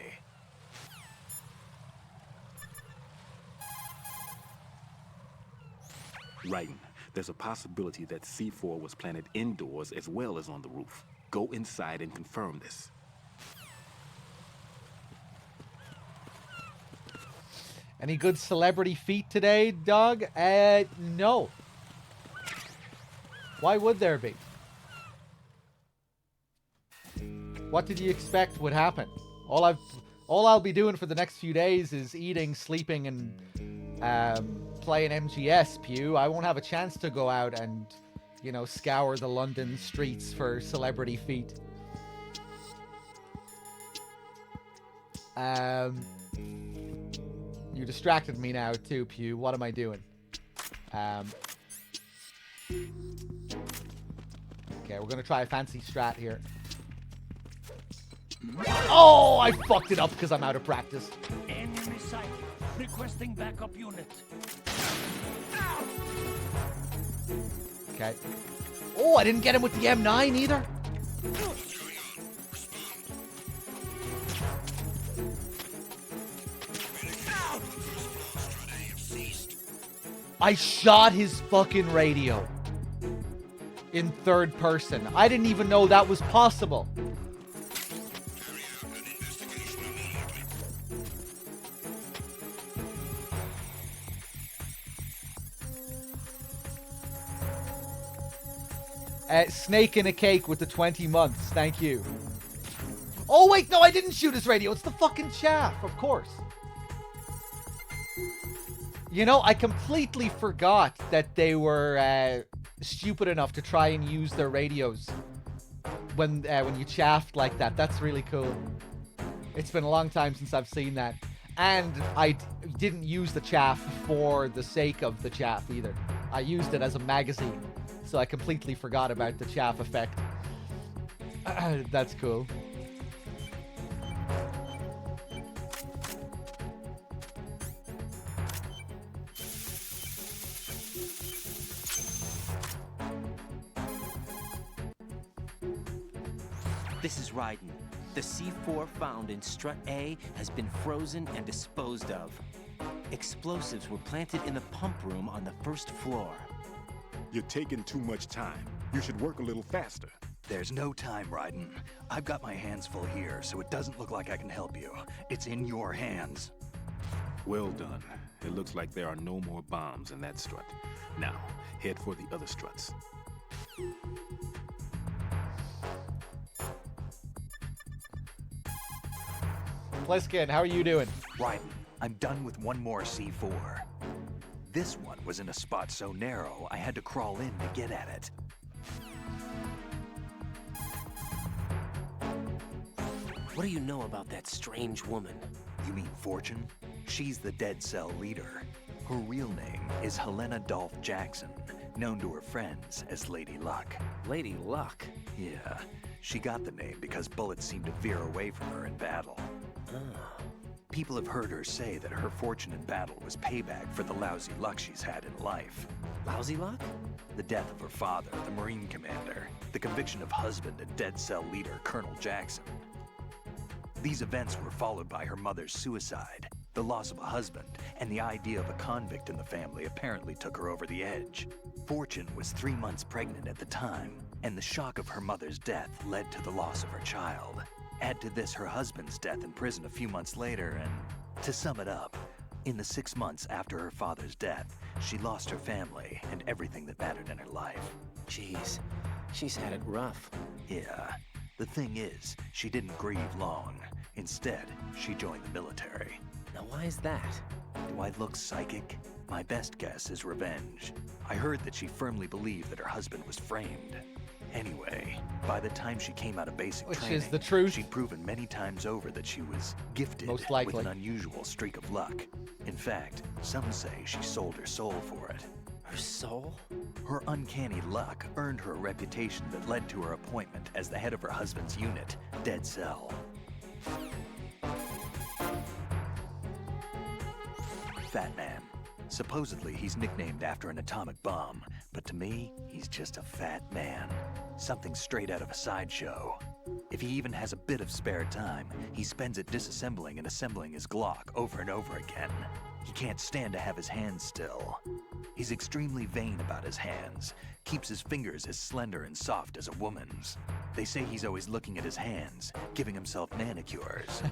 Raiden, there's a possibility that C4 was planted indoors as well as on the roof. Go inside and confirm this. Any good celebrity feat today, Doug? No. Why would there be? What did you expect would happen? All I'll be doing for the next few days is eating, sleeping, and playing MGS, Pew. I won't have a chance to go out and, you know, scour the London streets for celebrity feat. You distracted me now too, Pew. What am I doing? Okay, we're gonna try a fancy strat here. Oh, I fucked it up because I'm out of practice. Enemy sighted. Requesting backup unit. Okay. Oh, I didn't get him with the M9 either. I shot his fucking radio in third person. I didn't even know that was possible. Snake in a cake with the 20 months. Thank you. Oh, wait, no, I didn't shoot his radio. It's the fucking chaff, of course. You know, I completely forgot that they were stupid enough to try and use their radios when you chaffed like that. That's really cool. It's been a long time since I've seen that. And I didn't use the chaff for the sake of the chaff either. I used it as a magazine. so I completely forgot about the chaff effect. That's cool. This is Raiden. The C4 found in Strut A has been frozen and disposed of. Explosives were planted in the pump room on the first floor. You're taking too much time. You should work a little faster. There's no time, Raiden. I've got my hands full here, so it doesn't look like I can help you. It's in your hands. Well done. It looks like there are no more bombs in that strut. Now, head for the other struts. Pliskin, how are you doing? Raiden, I'm done with one more C4. This one was in a spot so narrow, I had to crawl in to get at it. What do you know about that strange woman? You mean Fortune? She's the Dead Cell leader. Her real name is Helena Dolph Jackson, known to her friends as Lady Luck. Lady Luck? Yeah, she got the name because bullets seemed to veer away from her in battle. People have heard her say that her fortune in battle was payback for the lousy luck she's had in life. Lousy luck? The death of her father, the Marine commander, the conviction of husband and Dead Cell leader Colonel Jackson. These events were followed by her mother's suicide, the loss of a husband, and the idea of a convict in the family apparently took her over the edge. Fortune was 3 months pregnant at the time, and the shock of her mother's death led to the loss of her child. Add to this her husband's death in prison a few months later, and to sum it up, in the 6 months after her father's death, she lost her family and everything that mattered in her life. Jeez, she's had it rough. Yeah. The thing is, she didn't grieve long. Instead, she joined the military. Now why is that? Do I look psychic? My best guess is revenge. I heard that she firmly believed that her husband was framed. Anyway, by the time she came out of basic training, is the truth. She'd proven many times over that she was gifted Most with likely. an unusual streak of luck. In fact, some say she sold her soul for it. Her soul? Her uncanny luck earned her a reputation that led to her appointment as the head of her husband's unit, Dead Cell. Fat Man. Supposedly, he's nicknamed after an atomic bomb, but to me, he's just a fat man. Something straight out of a sideshow. If he even has a bit of spare time, he spends it disassembling and assembling his Glock over and over again. He can't stand to have his hands still. He's extremely vain about his hands, keeps his fingers as slender and soft as a woman's. They say he's always looking at his hands, giving himself manicures.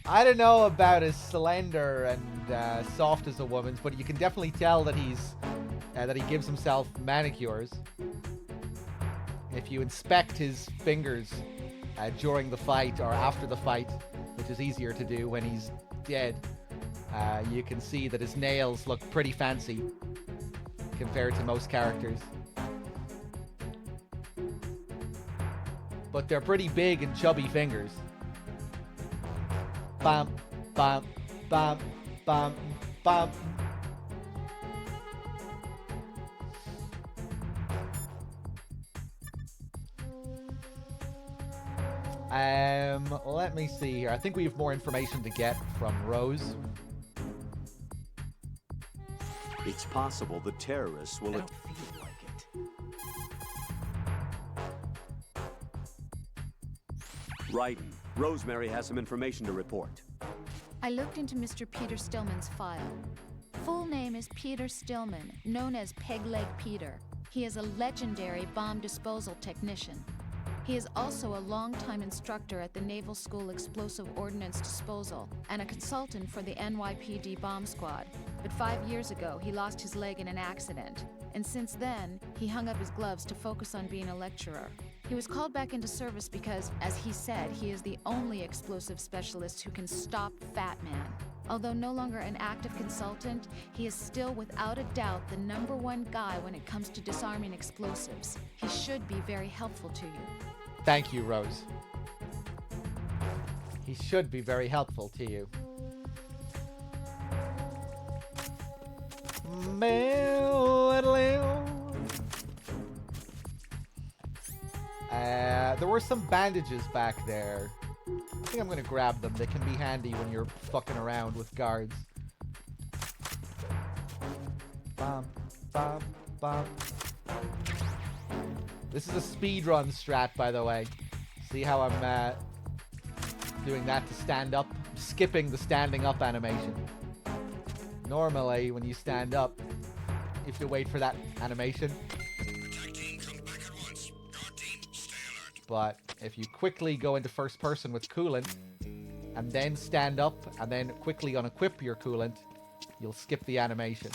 I don't know about as slender and soft as a woman's, but you can definitely tell that that he gives himself manicures. If you inspect his fingers during the fight or after the fight, which is easier to do when he's dead, you can see that his nails look pretty fancy compared to most characters. But they're pretty big and chubby fingers. Bam, bam, bam, bam, bam. Let me see here. I think we have more information to get from Rose. It's possible the terrorists will... I don't feel like it. Raiden, Rosemary has some information to report. I looked into Mr. Peter Stillman's file. Full name is Peter Stillman, known as Peg Leg Peter. He is a legendary bomb disposal technician. He is also a longtime instructor at the Naval School Explosive Ordnance Disposal and a consultant for the NYPD bomb squad. But 5 years ago, he lost his leg in an accident. And since then, he hung up his gloves to focus on being a lecturer. He was called back into service because, as he said, he is the only explosive specialist who can stop Fat Man. Although no longer an active consultant, he is still without a doubt the #1 guy when it comes to disarming explosives. He should be very helpful to you. Thank you, Rose. He should be very helpful to you. There were some bandages back there. I think I'm gonna grab them. They can be handy when you're fucking around with guards. Bum, bum, bum. This is a speedrun strat, by the way. See how I'm doing that to stand up? I'm skipping the standing up animation. Normally, when you stand up, you have to wait for that animation. But if you quickly go into first person with coolant, and then stand up, and then quickly unequip your coolant, you'll skip the animation.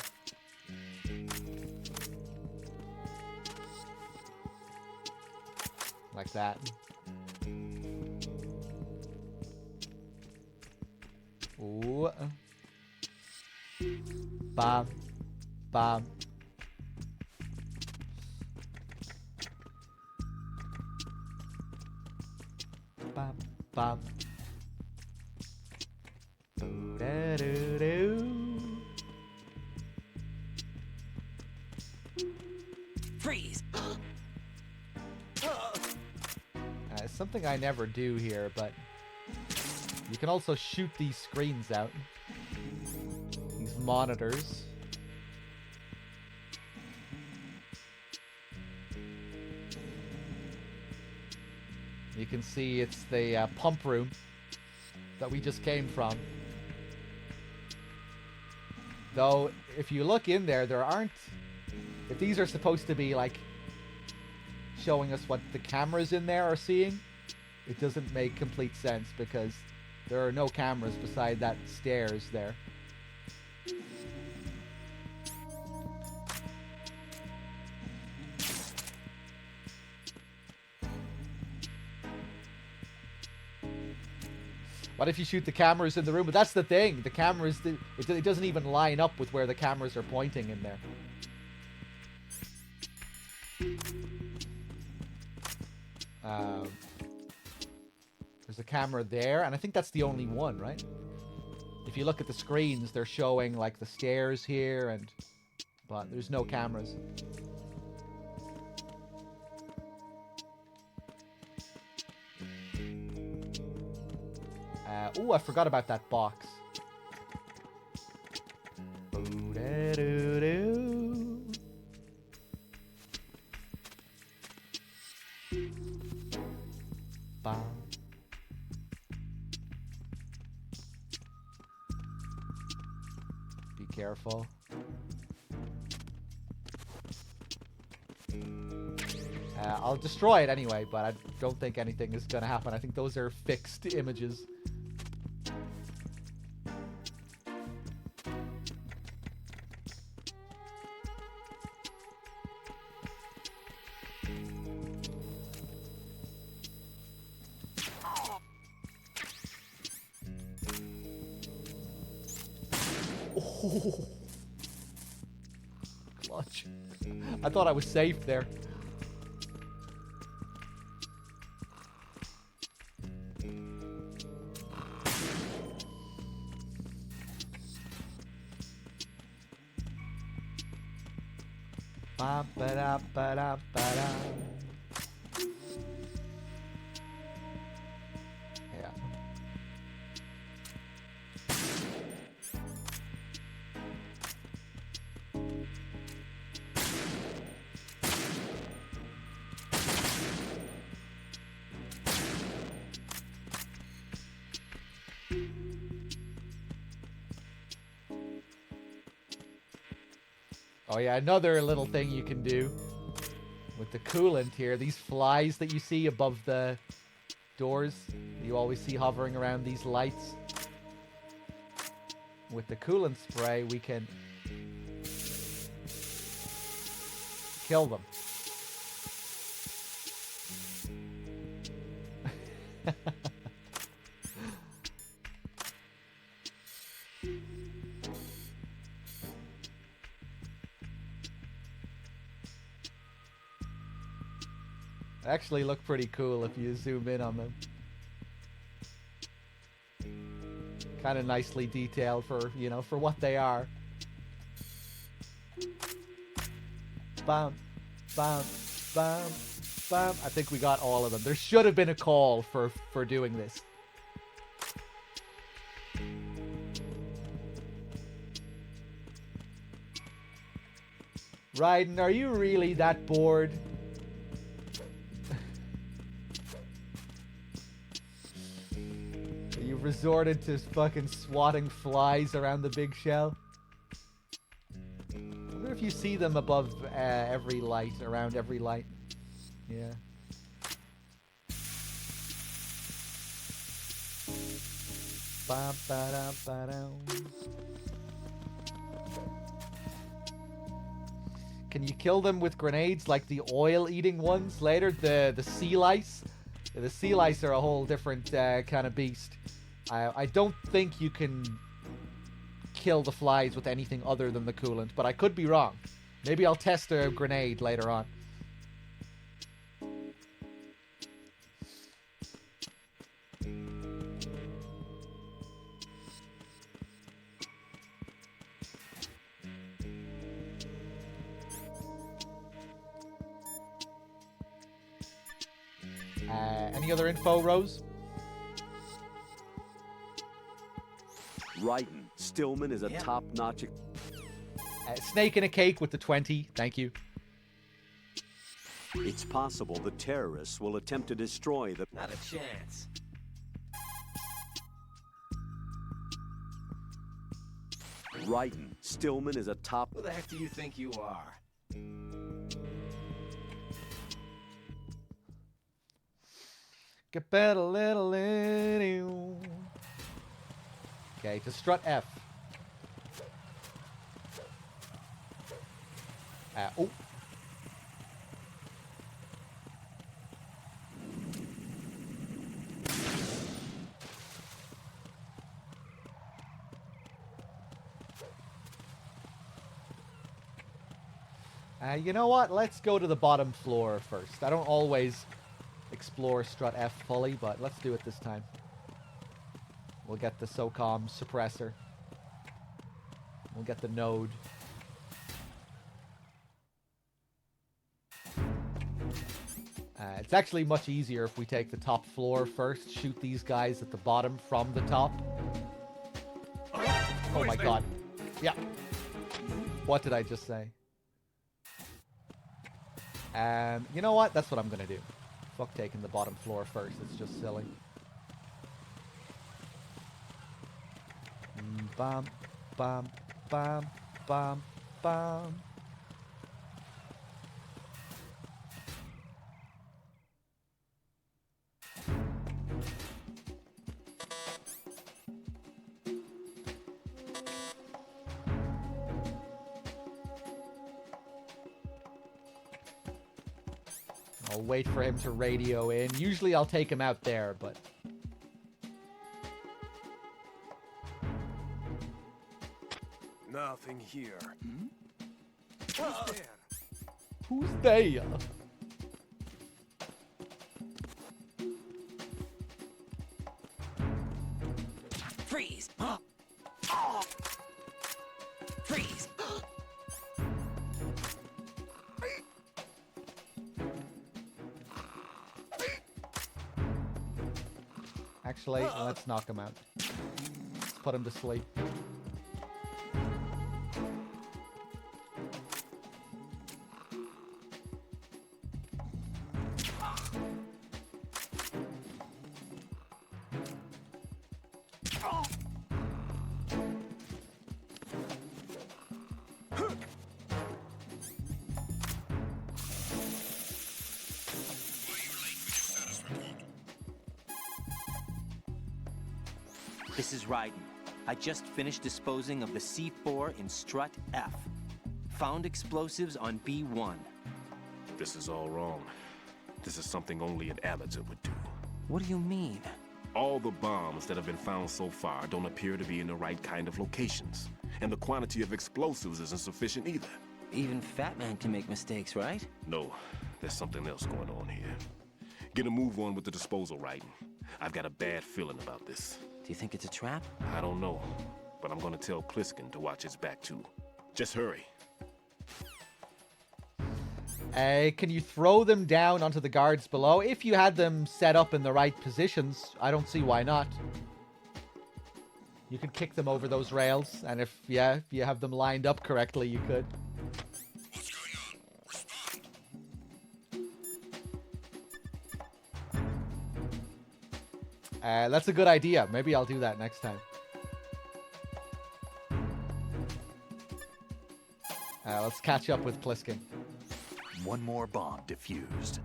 Like that. Ooh. Bam. Bam. Bam. Bam. Freeze! Something I never do here, but you can also shoot these screens out. These monitors. You can see it's the pump room that we just came from. Though, if you look in there, there aren't... If these are supposed to be, like, showing us what the cameras in there are seeing, it doesn't make complete sense because there are no cameras beside that stairs there. What if you shoot the cameras in the room? But that's the thing. The cameras, it doesn't even line up with where the cameras are pointing in there. There's a camera there, and I think that's the only one, right? If you look at the screens, they're showing like the stairs here, but there's no cameras. Oh, I forgot about that box. Bam. Be careful. I'll destroy it anyway, but I don't think anything is going to happen. I think those are fixed images. Oh. Clutch. I thought I was safe there. Ba-ba-da-ba-da-ba-da. Yeah. Oh yeah, another little thing you can do with the coolant here. These flies that you see above the doors, you always see hovering around these lights. With the coolant spray, we can kill them. Actually look pretty cool if you zoom in on them. Kind of nicely detailed for, you know, for what they are. bam, bam, bam, bam. I think we got all of them. There should have been a call for doing this. Raiden, are you really that bored? You've resorted to fucking swatting flies around the big shell? I wonder if you see them above every light, around every light. Yeah. Ba ba da ba da. Can you kill them with grenades like the oil-eating ones later? The sea lice? The sea lice are a whole different kind of beast. I don't think you can kill the flies with anything other than the coolant, but I could be wrong. Maybe I'll test a grenade later on. Any other info, Rose? Raiden, Stillman is a top-notch... Snake in a cake with the 20. Thank you. It's possible the terrorists will attempt to destroy the... Not a chance. Raiden, Stillman is a top... Who the heck do you think you are? Get better, little lady. Okay, to strut F. Oh. You know what? Let's go to the bottom floor first. I don't always explore strut F fully, but let's do it this time. We'll get the SOCOM suppressor. We'll get the node. It's actually much easier if we take the top floor first, shoot these guys at the bottom from the top. Oh my god. Yeah. What did I just say? You know what? That's what I'm gonna do. Fuck taking the bottom floor first. It's just silly. Bam, bam, bam, bam, bam. I'll wait for him to radio in. Usually I'll take him out there, but... Nothing here. Who's there? Who's there? Freeze! Freeze! Actually, let's knock him out. Let's put him to sleep. This is Raiden. I just finished disposing of the C4 in strut F. Found explosives on B1. This is all wrong. This is something only an amateur would do. What do you mean? All the bombs that have been found so far don't appear to be in the right kind of locations. And the quantity of explosives isn't sufficient either. Even Fat Man can make mistakes, right? No, there's something else going on here. Get a move on with the disposal, Raiden. I've got a bad feeling about this. Do you think it's a trap? I don't know, but I'm gonna tell Pliskin to watch his back too. Just hurry. Can you throw them down onto the guards below? If you had them set up in the right positions, I don't see why not. You could kick them over those rails, and if you have them lined up correctly, you could. What's going on? Respond. That's a good idea. Maybe I'll do that next time. Let's catch up with Pliskin. One more bomb defused.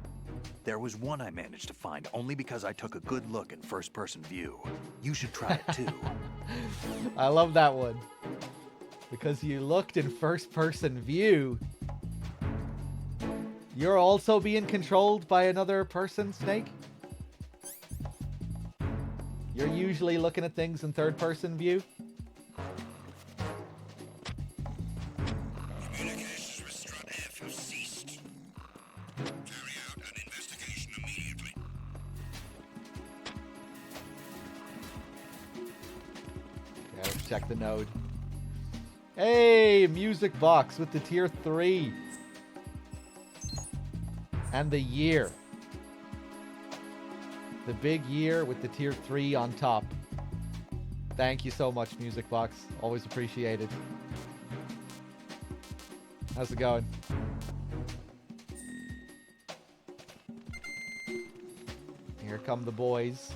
There was one I managed to find only because I took a good look in first-person view. You should try it too. I love that one. Because you looked in first-person view. You're also being controlled by another person, Snake? You're usually looking at things in third-person view? Communications with Strut F have ceased. Carry out an investigation immediately. Yeah, let's check the node. Hey, music box with the tier 3. And the year. The big year with the tier 3 on top. Thank you so much, music box. Always appreciated. How's it going? Here come the boys.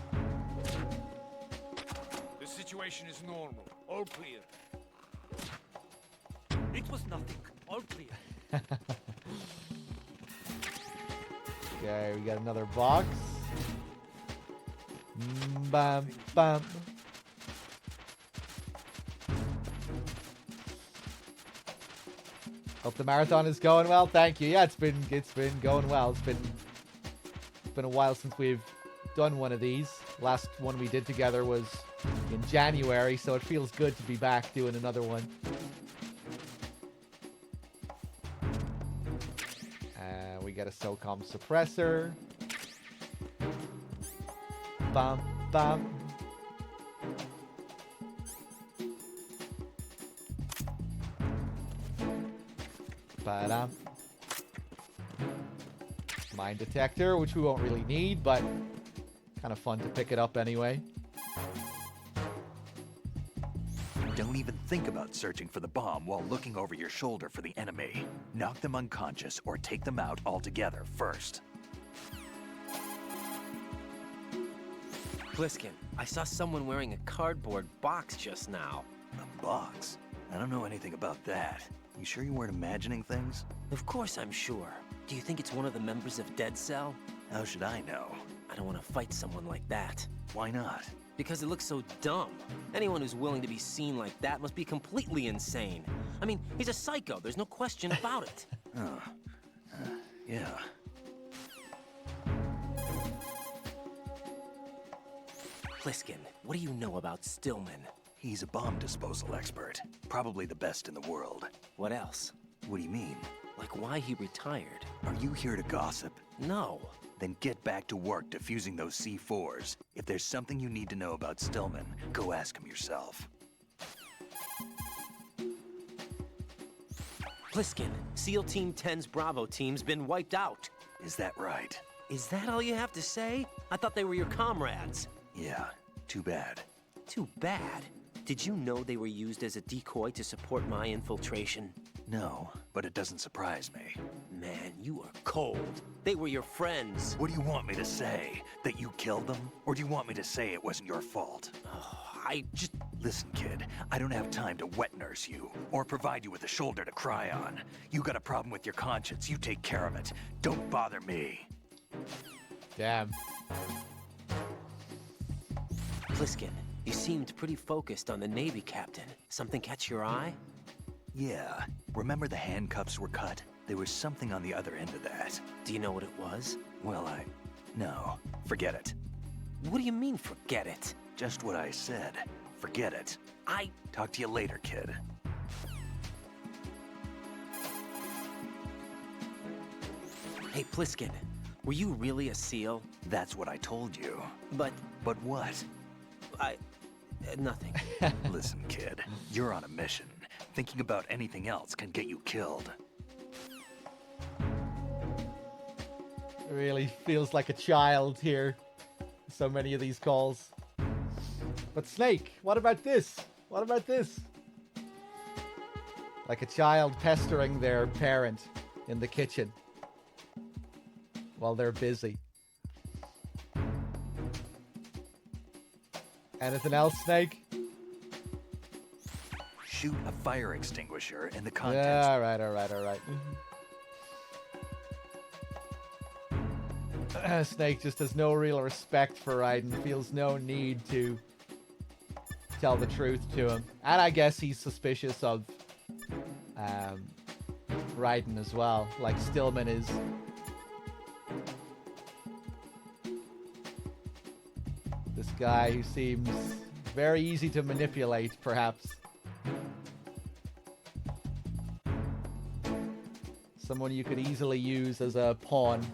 The situation is normal. All clear. It was nothing. All clear. Okay, we got another box. Bam, bam. Hope the marathon is going well. Thank you. Yeah, it's been going well. It's been a while since we've done one of these. Last one we did together was in January, so it feels good to be back doing another one. We get a SOCOM suppressor. Bum, bum. Ba-dum. Mine detector, which we won't really need, but kind of fun to pick it up anyway. Don't even think about searching for the bomb while looking over your shoulder for the enemy. Knock them unconscious or take them out altogether first. Pliskin, I saw someone wearing a cardboard box just now. A box? I don't know anything about that. You sure you weren't imagining things? Of course I'm sure. Do you think it's one of the members of Dead Cell? How should I know? I don't want to fight someone like that. Why not? Because it looks so dumb. Anyone who's willing to be seen like that must be completely insane. I mean, he's a psycho. There's no question about it. Yeah. Pliskin, what do you know about Stillman? He's a bomb disposal expert. Probably the best in the world. What else? What do you mean? Like why he retired. Are you here to gossip? No. Then get back to work defusing those C4s. If there's something you need to know about Stillman, go ask him yourself. Pliskin, SEAL Team 10's Bravo team's been wiped out. Is that right? Is that all you have to say? I thought they were your comrades. Yeah, too bad. Too bad? Did you know they were used as a decoy to support my infiltration? No, but it doesn't surprise me. Man, you are cold. They were your friends. What do you want me to say? That you killed them? Or do you want me to say it wasn't your fault? I just... Listen, kid, I don't have time to wet nurse you, or provide you with a shoulder to cry on. You got a problem with your conscience, you take care of it. Don't bother me. Damn. Pliskin, you seemed pretty focused on the Navy captain. Something catch your eye? Yeah. Remember the handcuffs were cut? There was something on the other end of that. Do you know what it was? Well, no. Forget it. What do you mean, forget it? Just what I said. Forget it. Talk to you later, kid. Hey, Pliskin, were you really a SEAL? That's what I told you. But what? Nothing. Listen, kid, you're on a mission. Thinking about anything else can get you killed. Really feels like a child here. So many of these calls. But Snake, what about this? What about this? Like a child pestering their parent in the kitchen while they're busy. Anything else, Snake? Shoot a fire extinguisher in the contents. Yeah, all right. Snake just has no real respect for Raiden, feels no need to tell the truth to him. And I guess he's suspicious of Raiden as well, like Stillman is. This guy who seems very easy to manipulate, perhaps. Someone you could easily use as a pawn.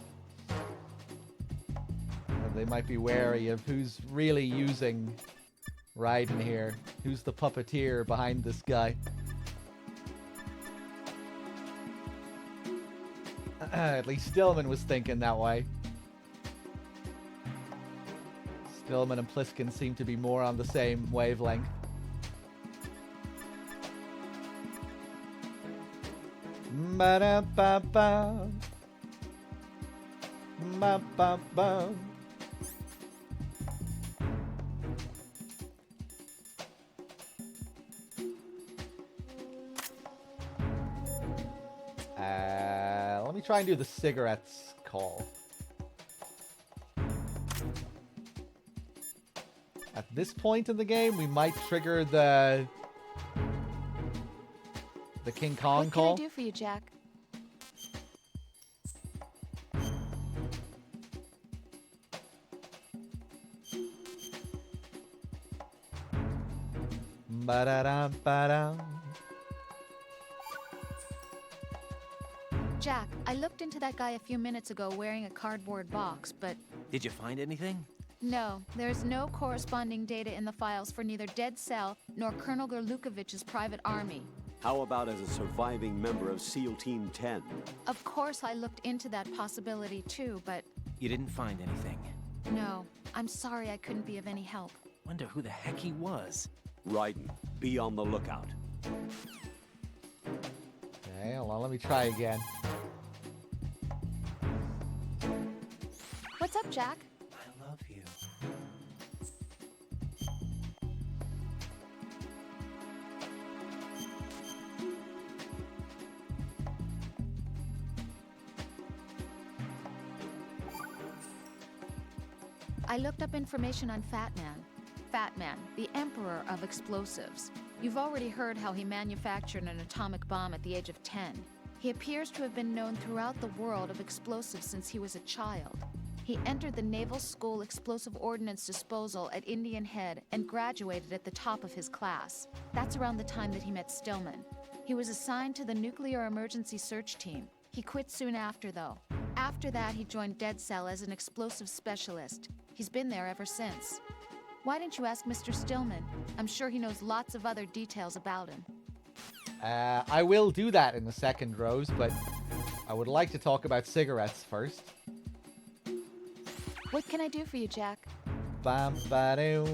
And they might be wary of who's really using Raiden here. Who's the puppeteer behind this guy? At least Stillman was thinking that way. Stillman and Pliskin seem to be more on the same wavelength. Ba-da-ba-ba. Ba-ba-ba. Let me try and do the cigarettes call. At this point in the game, we might trigger the King Kong call. What can I do for you, Jack? Ba-da-da-ba-da. Jack, I looked into that guy a few minutes ago wearing a cardboard box, but Did you find anything? no, there's no corresponding data in the files for neither Dead Cell nor Colonel Gorlukovich's private army. How about as a surviving member of SEAL Team 10? Of course, I looked into that possibility too, but You didn't find anything. no, I'm sorry I couldn't be of any help. Wonder who the heck he was. Raiden, be on the lookout. Okay, hold on, let me try again. What's up, Jack? I love you. I looked up information on Fat Man. Fat Man, the Emperor of Explosives. You've already heard how he manufactured an atomic bomb at the age of 10. He appears to have been known throughout the world of explosives since he was a child. He entered the Naval School Explosive Ordnance Disposal at Indian Head and graduated at the top of his class. That's around the time that he met Stillman. He was assigned to the Nuclear Emergency Search Team. He quit soon after, though. After that, he joined Dead Cell as an explosive specialist. He's been there ever since. Why didn't you ask Mr. Stillman? I'm sure he knows lots of other details about him. I will do that in a second, Rose, but I would like to talk about cigarettes first. What can I do for you, Jack? Bam, ba-doo.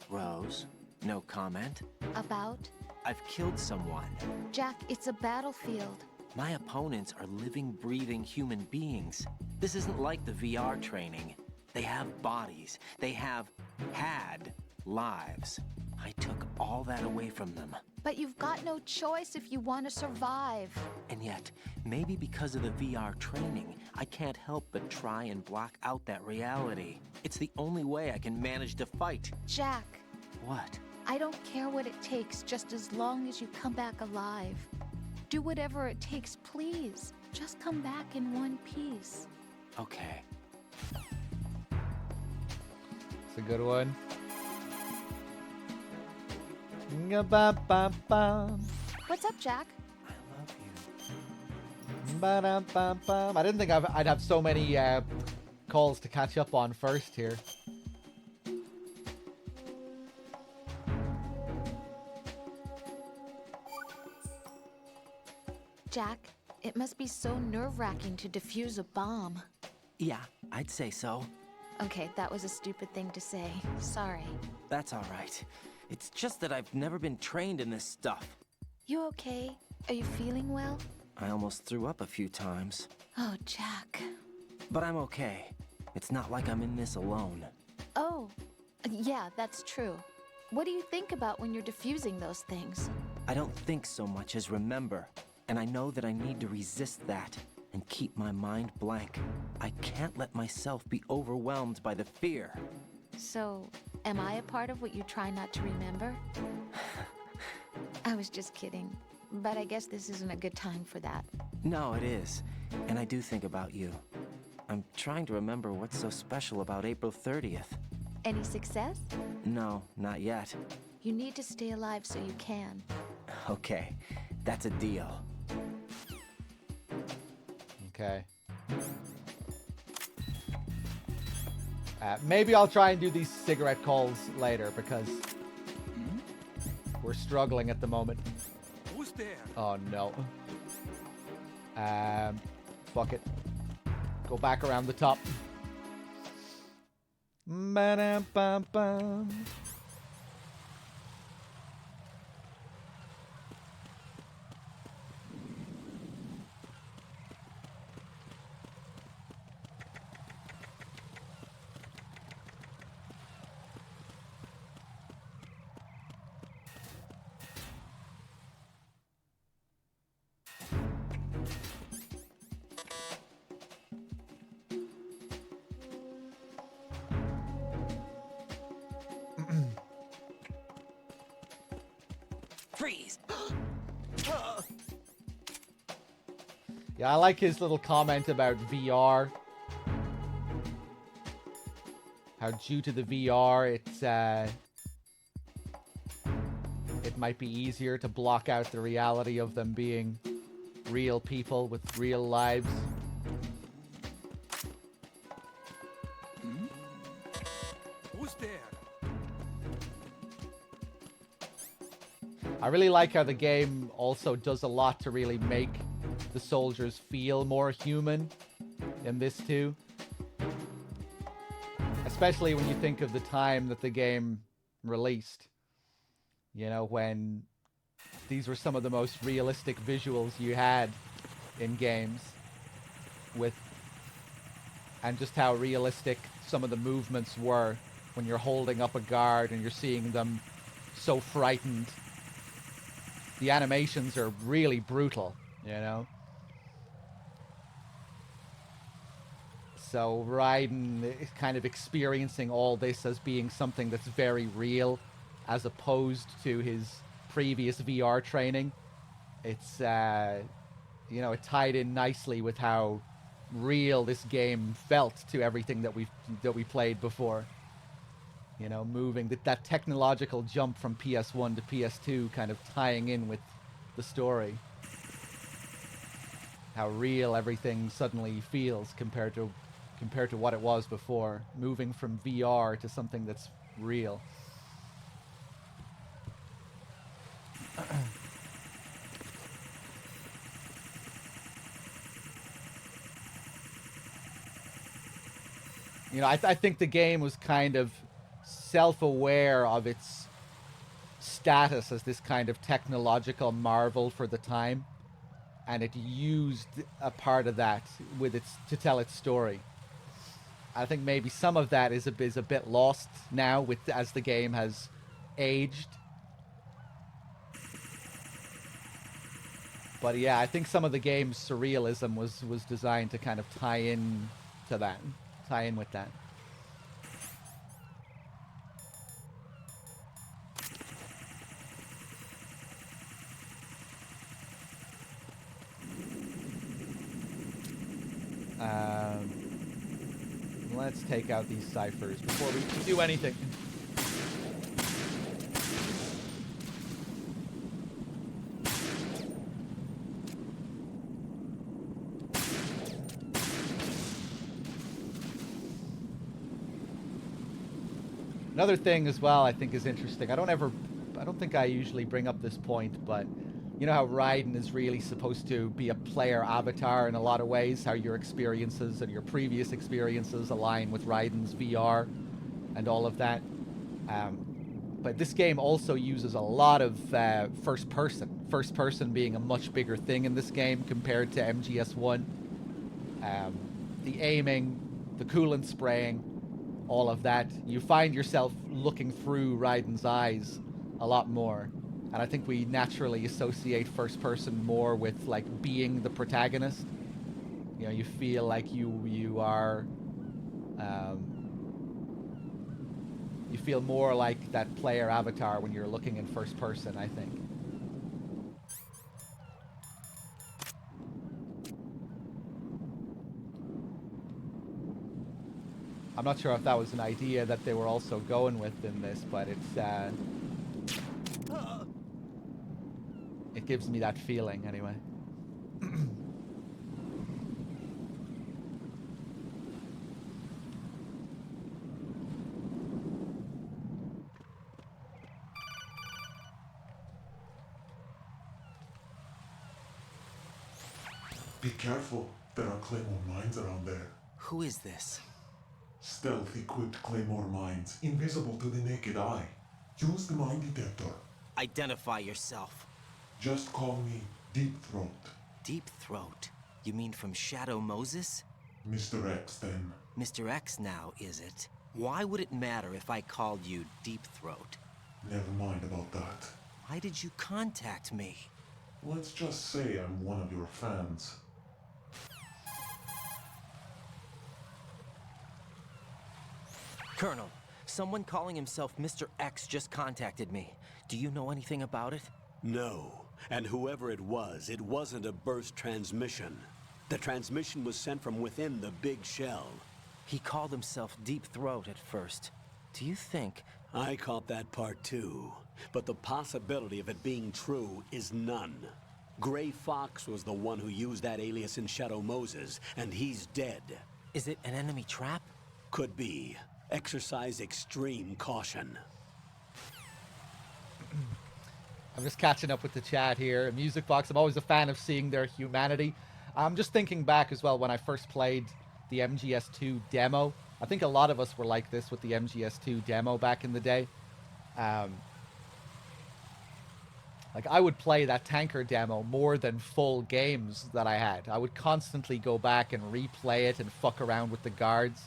Rose, no comment? About? I've killed someone. Jack, it's a battlefield. My opponents are living, breathing human beings. This isn't like the VR training. They have bodies. They have had lives. I took all that away from them. But you've got no choice if you want to survive. And yet, maybe because of the VR training, I can't help but try and block out that reality. It's the only way I can manage to fight. Jack. What? I don't care what it takes, just as long as you come back alive. Do whatever it takes, please. Just come back in one piece. Okay. It's a good one. Ba-ba-ba-ba. What's up, Jack? Ba-da-ba-ba. I didn't think I'd have so many calls to catch up on first here. Jack, it must be so nerve-wracking to defuse a bomb. Yeah, I'd say so. Okay, that was a stupid thing to say. Sorry. That's all right. It's just that I've never been trained in this stuff. You okay? Are you feeling well? I almost threw up a few times. Oh, Jack. But I'm okay. It's not like I'm in this alone. Oh, yeah, that's true. What do you think about when you're defusing those things? I don't think so much as remember. And I know that I need to resist that and keep my mind blank. I can't let myself be overwhelmed by the fear. So, am I a part of what you try not to remember? I was just kidding. But I guess this isn't a good time for that. No, it is. And I do think about you. I'm trying to remember what's so special about April 30th. Any success? No, not yet. You need to stay alive so you can. Okay, that's a deal. Okay. Maybe I'll try and do these cigarette calls later because we're struggling at the moment. Who's there? Oh no. Fuck it. Go back around the top. Ba-dum-bum-bum. Freeze! Yeah, I like his little comment about VR. How due to the VR, it might be easier to block out the reality of them being real people with real lives. Who's there? I really like how the game also does a lot to really make the soldiers feel more human in this too. Especially when you think of the time that the game released. You know, when these were some of the most realistic visuals you had in games and just how realistic some of the movements were when you're holding up a guard and you're seeing them so frightened. The animations are really brutal, you know? So Raiden is kind of experiencing all this as being something that's very real, as opposed to his previous VR training. It's, you know, it tied in nicely with how real this game felt to everything that we played before. You know, moving that technological jump from PS1 to PS2 kind of tying in with the story. How real everything suddenly feels compared to what it was before, moving from VR to something that's real. You know, I think the game was kind of self-aware of its status as this kind of technological marvel for the time, and it used a part of that to tell its story. I think maybe some of that is a bit lost now as the game has aged. But yeah, I think some of the game's surrealism was designed to kind of tie in with that. Let's take out these ciphers before we do anything. Another thing as well I think is interesting. I don't think I usually bring up this point, but you know how Raiden is really supposed to be a player avatar in a lot of ways, how your experiences and your previous experiences align with Raiden's VR and all of that. But this game also uses a lot of first person. First person being a much bigger thing in this game compared to MGS1. The aiming, the coolant spraying, all of that. You find yourself looking through Raiden's eyes a lot more. And I think we naturally associate first person more with like being the protagonist. You know, you feel like you are you feel more like that player avatar when you're looking in first person, I think. I'm not sure if that was an idea that they were also going with in this, but it's it gives me that feeling anyway. Be careful. There are Claymore mines around there. Who is this? Stealth-equipped Claymore mines, invisible to the naked eye. Use the mine detector. Identify yourself. Just call me Deep Throat. Deep Throat? You mean from Shadow Moses? Mr. X, then. Mr. X now, is it? Why would it matter if I called you Deep Throat? Never mind about that. Why did you contact me? Let's just say I'm one of your fans. Colonel, someone calling himself Mr. X just contacted me. Do you know anything about it? No. And whoever it wasn't a burst transmission. The transmission was sent from within the big shell. He called himself Deep Throat at first. Do you think... I caught that part too. But the possibility of it being true is none. Gray Fox was the one who used that alias in Shadow Moses, and he's dead. Is it an enemy trap? Could be. Exercise extreme caution. I'm just catching up with the chat here. Music Box, I'm always a fan of seeing their humanity. I'm just thinking back as well when I first played the MGS2 demo. I think a lot of us were like this with the MGS2 demo back in the day. Like, I would play that tanker demo more than full games that I had. I would constantly go back and replay it and fuck around with the guards.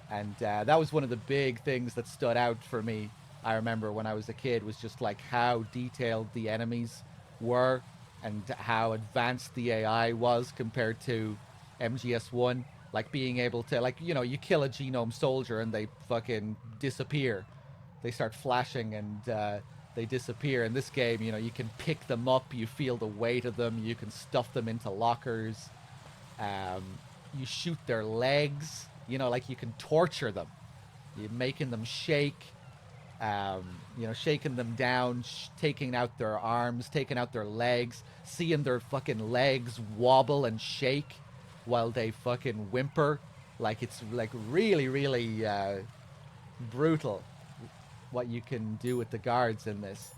And that was one of the big things that stood out for me, I remember when I was a kid, was just like how detailed the enemies were and how advanced the AI was compared to MGS1. Like being able to, like, you know, you kill a genome soldier and they fucking disappear. They start flashing and they disappear. In this game, you know, you can pick them up, you feel the weight of them, you can stuff them into lockers. You shoot their legs. You know, like you can torture them. You're making them shake, you know, shaking them down, taking out their arms, taking out their legs, seeing their fucking legs wobble and shake while they fucking whimper. Like, it's like really, really brutal what you can do with the guards in this.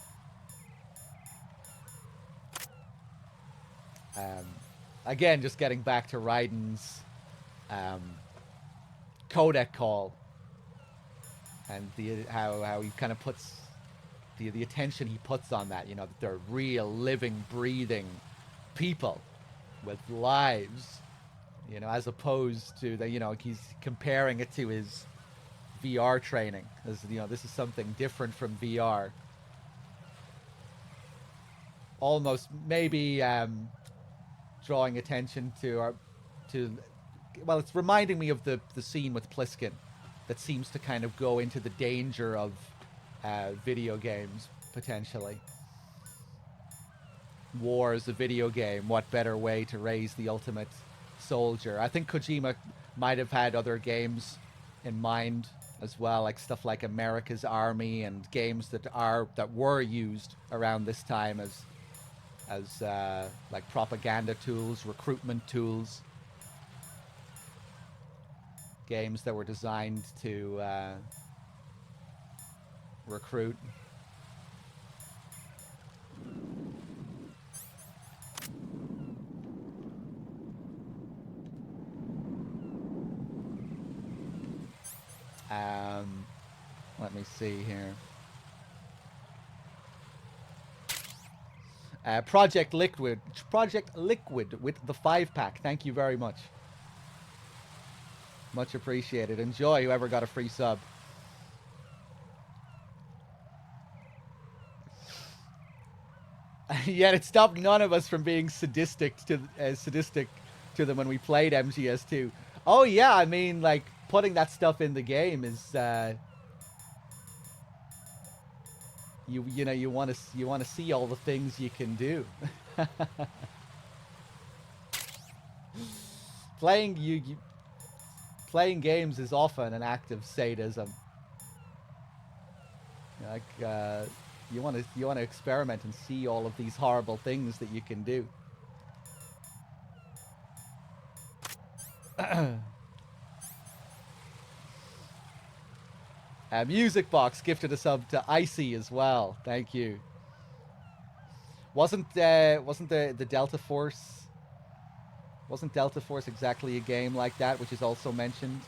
Again, just getting back to Raiden's codec call and how he kind of puts the attention he puts on that, you know, that they're real living breathing people with lives, you know, as opposed to the, you know, he's comparing it to his VR training as, you know, this is something different from VR. Almost maybe drawing attention to well, it's reminding me of the scene with Pliskin that seems to kind of go into the danger of video games, potentially. War is a video game. What better way to raise the ultimate soldier? I think Kojima might have had other games in mind as well, like stuff like America's Army and games that were used around this time as like propaganda tools, recruitment tools. Games that were designed to recruit. Let me see here. Project Liquid with the 5-pack. Thank you very much. Much appreciated. Enjoy, whoever got a free sub. Yet it stopped none of us from being sadistic to them when we played MGS2. Oh yeah, I mean, like, putting that stuff in the game is you know, you want to see all the things you can do. Playing games is often an act of sadism. Like you want to experiment and see all of these horrible things that you can do. Music Box gifted a sub to Icy as well. Thank you. Wasn't the Delta Force? Wasn't Delta Force exactly a game like that, which is also mentioned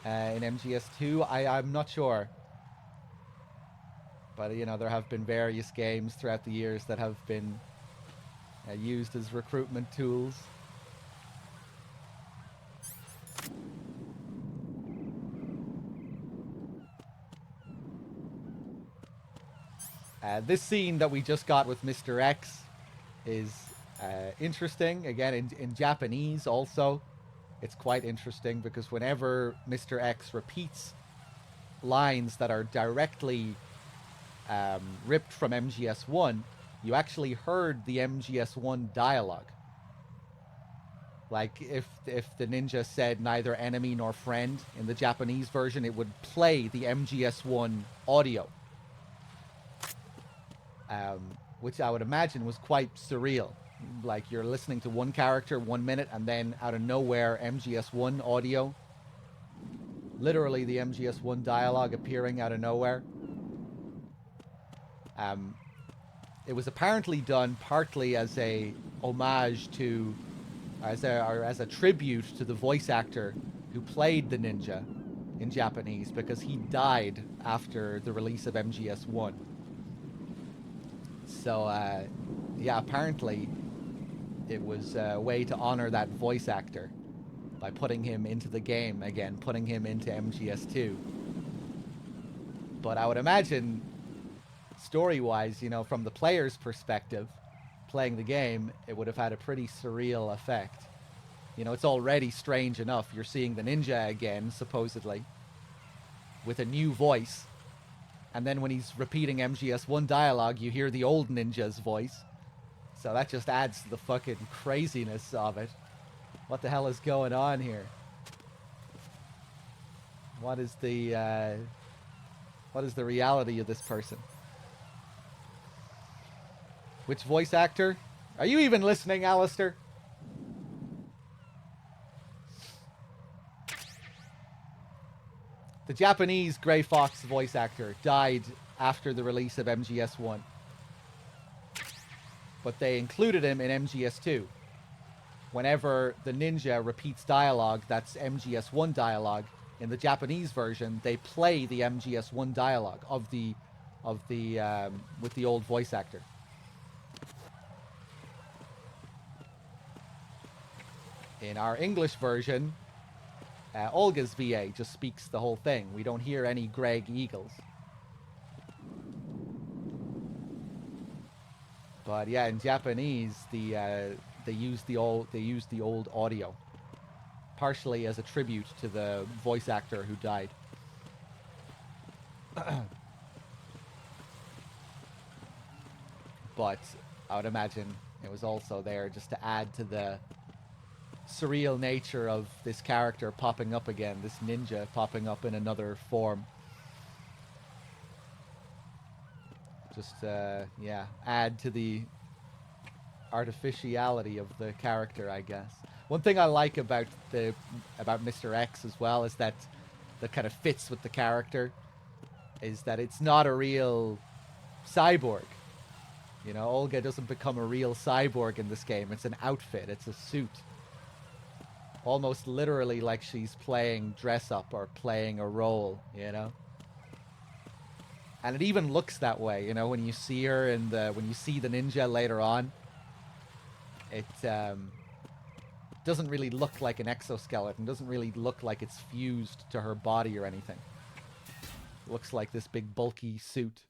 in MGS2? I'm not sure. But, you know, there have been various games throughout the years that have been used as recruitment tools. This scene that we just got with Mr. X is interesting. Again, in Japanese also. It's quite interesting because whenever Mr. X repeats lines that are directly ripped from MGS1, you actually heard the MGS1 dialogue. Like, if the ninja said neither enemy nor friend in the Japanese version, it would play the MGS1 audio. Which I would imagine was quite surreal. Like, you're listening to one character 1 minute, and then out of nowhere, MGS1 audio. Literally the MGS1 dialogue appearing out of nowhere. It was apparently done partly as a homage to, as a tribute to the voice actor who played the ninja in Japanese, because he died after the release of MGS1. So, yeah, apparently it was a way to honor that voice actor by putting him into the game again, putting him into MGS2. But I would imagine, story-wise, you know, from the player's perspective, playing the game, it would have had a pretty surreal effect. You know, it's already strange enough. You're seeing the ninja again, supposedly, with a new voice. And then when he's repeating MGS1 dialogue, you hear the old ninja's voice. So that just adds to the fucking craziness of it. What the hell is going on here? What is the reality of this person? Which voice actor? Are you even listening, Alistair? The Japanese Grey Fox voice actor died after the release of MGS1. But they included him in MGS2. Whenever the ninja repeats dialogue that's MGS1 dialogue, in the Japanese version, they play the MGS1 dialogue with the old voice actor. In our English version, Olga's VA just speaks the whole thing. We don't hear any Greg Eagles. But yeah, in Japanese, they use the old audio, partially as a tribute to the voice actor who died. But I would imagine it was also there just to add to the surreal nature of this character popping up again, this ninja popping up in another form. Just, yeah, add to the artificiality of the character, I guess. One thing I like about Mr. X as well is that kind of fits with the character. is that it's not a real cyborg. You know, Olga doesn't become a real cyborg in this game. It's an outfit. It's a suit. Almost literally like she's playing dress up or playing a role, you know? And it even looks that way, you know, when you see her in when you see the ninja later on. It doesn't really look like an exoskeleton. Doesn't really look like it's fused to her body or anything. It looks like this big bulky suit.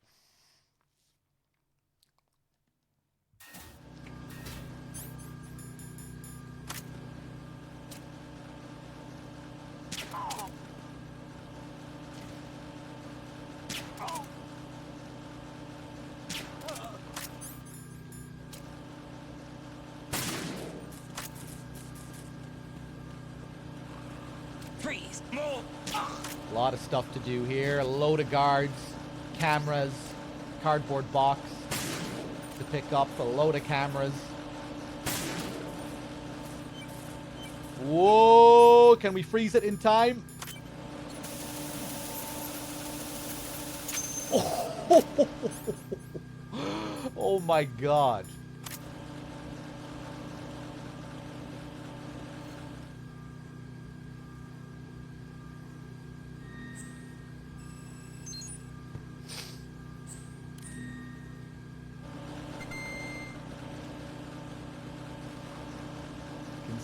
Freeze! Move! A lot of stuff to do here. A load of guards, cameras, cardboard box to pick up. A load of cameras. Whoa! Can we freeze it in time? Oh my god.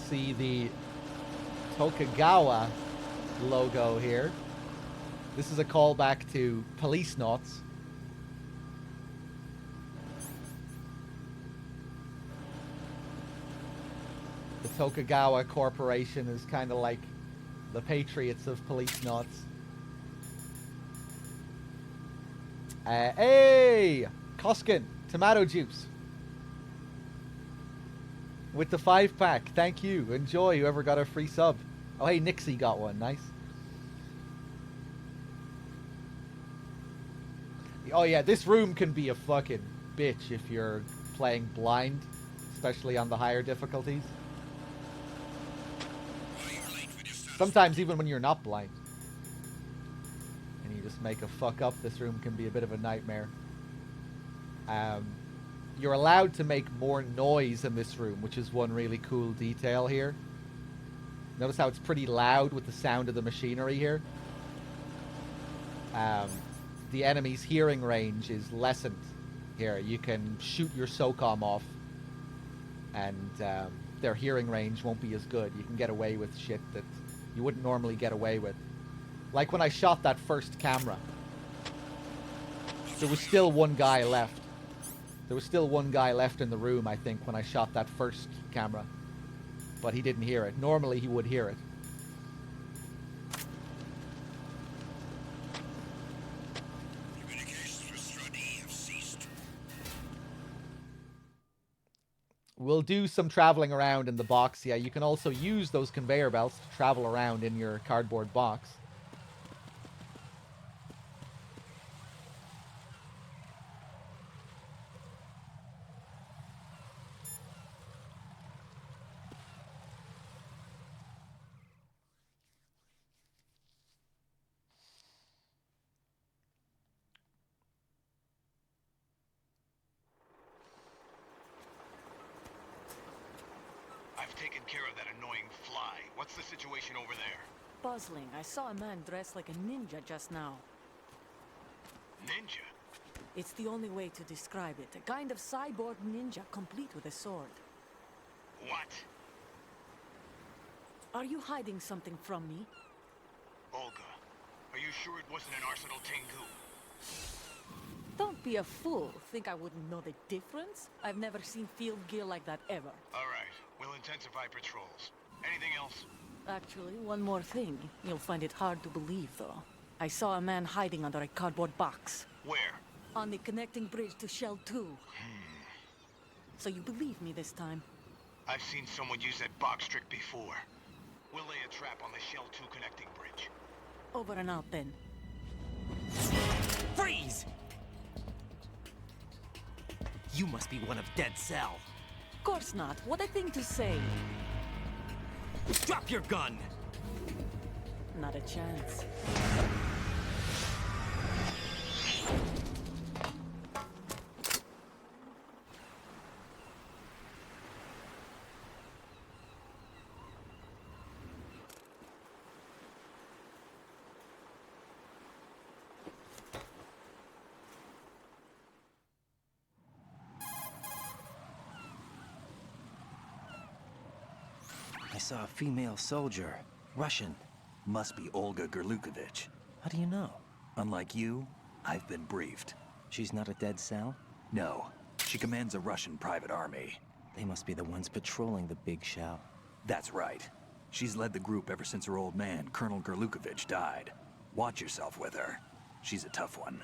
See the Tokugawa logo here. This is a callback to Police Knots. The Tokugawa Corporation is kind of like the Patriots of Police Knots. Hey! Koskin, tomato juice. With the 5-pack. Thank you. Enjoy, whoever got a free sub. Oh, hey, Nixie got one. Nice. Oh, yeah, this room can be a fucking bitch if you're playing blind, especially on the higher difficulties. Sometimes even when you're not blind. And you just make a fuck up, this room can be a bit of a nightmare. You're allowed to make more noise in this room, which is one really cool detail here. Notice how it's pretty loud with the sound of the machinery here. The enemy's hearing range is lessened here. You can shoot your SOCOM off, and their hearing range won't be as good. You can get away with shit that you wouldn't normally get away with. Like when I shot that first camera, there was still one guy left. There was still one guy left in the room, I think, when I shot that first camera. But he didn't hear it. Normally he would hear it. Communications with Stradi have ceased. We'll do some traveling around in the box. Yeah, you can also use those conveyor belts to travel around in your cardboard box. I've taken care of that annoying fly. What's the situation over there? Puzzling. I saw a man dressed like a ninja just now. Ninja? It's the only way to describe it. A kind of cyborg ninja, complete with a sword. What? Are you hiding something from me? Olga, are you sure it wasn't an Arsenal Tengu? Don't be a fool. Think I wouldn't know the difference? I've never seen field gear like that ever. All right, we'll intensify patrols. Anything else? Actually, one more thing. You'll find it hard to believe, though. I saw a man hiding under a cardboard box. Where? On the connecting bridge to Shell 2. So you believe me this time? I've seen someone use that box trick before. We'll lay a trap on the Shell 2 connecting bridge. Over and out, then. Freeze! You must be one of Dead Cell. Of course not. What a thing to say. Drop your gun! Not a chance. saw a female soldier. Russian. Must be Olga Gerlukovich. How do you know? Unlike you, I've been briefed. She's not a dead cell? No. She commands a Russian private army. They must be the ones patrolling the Big Shell. That's right. She's led the group ever since her old man, Colonel Gerlukovich, died. Watch yourself with her. She's a tough one.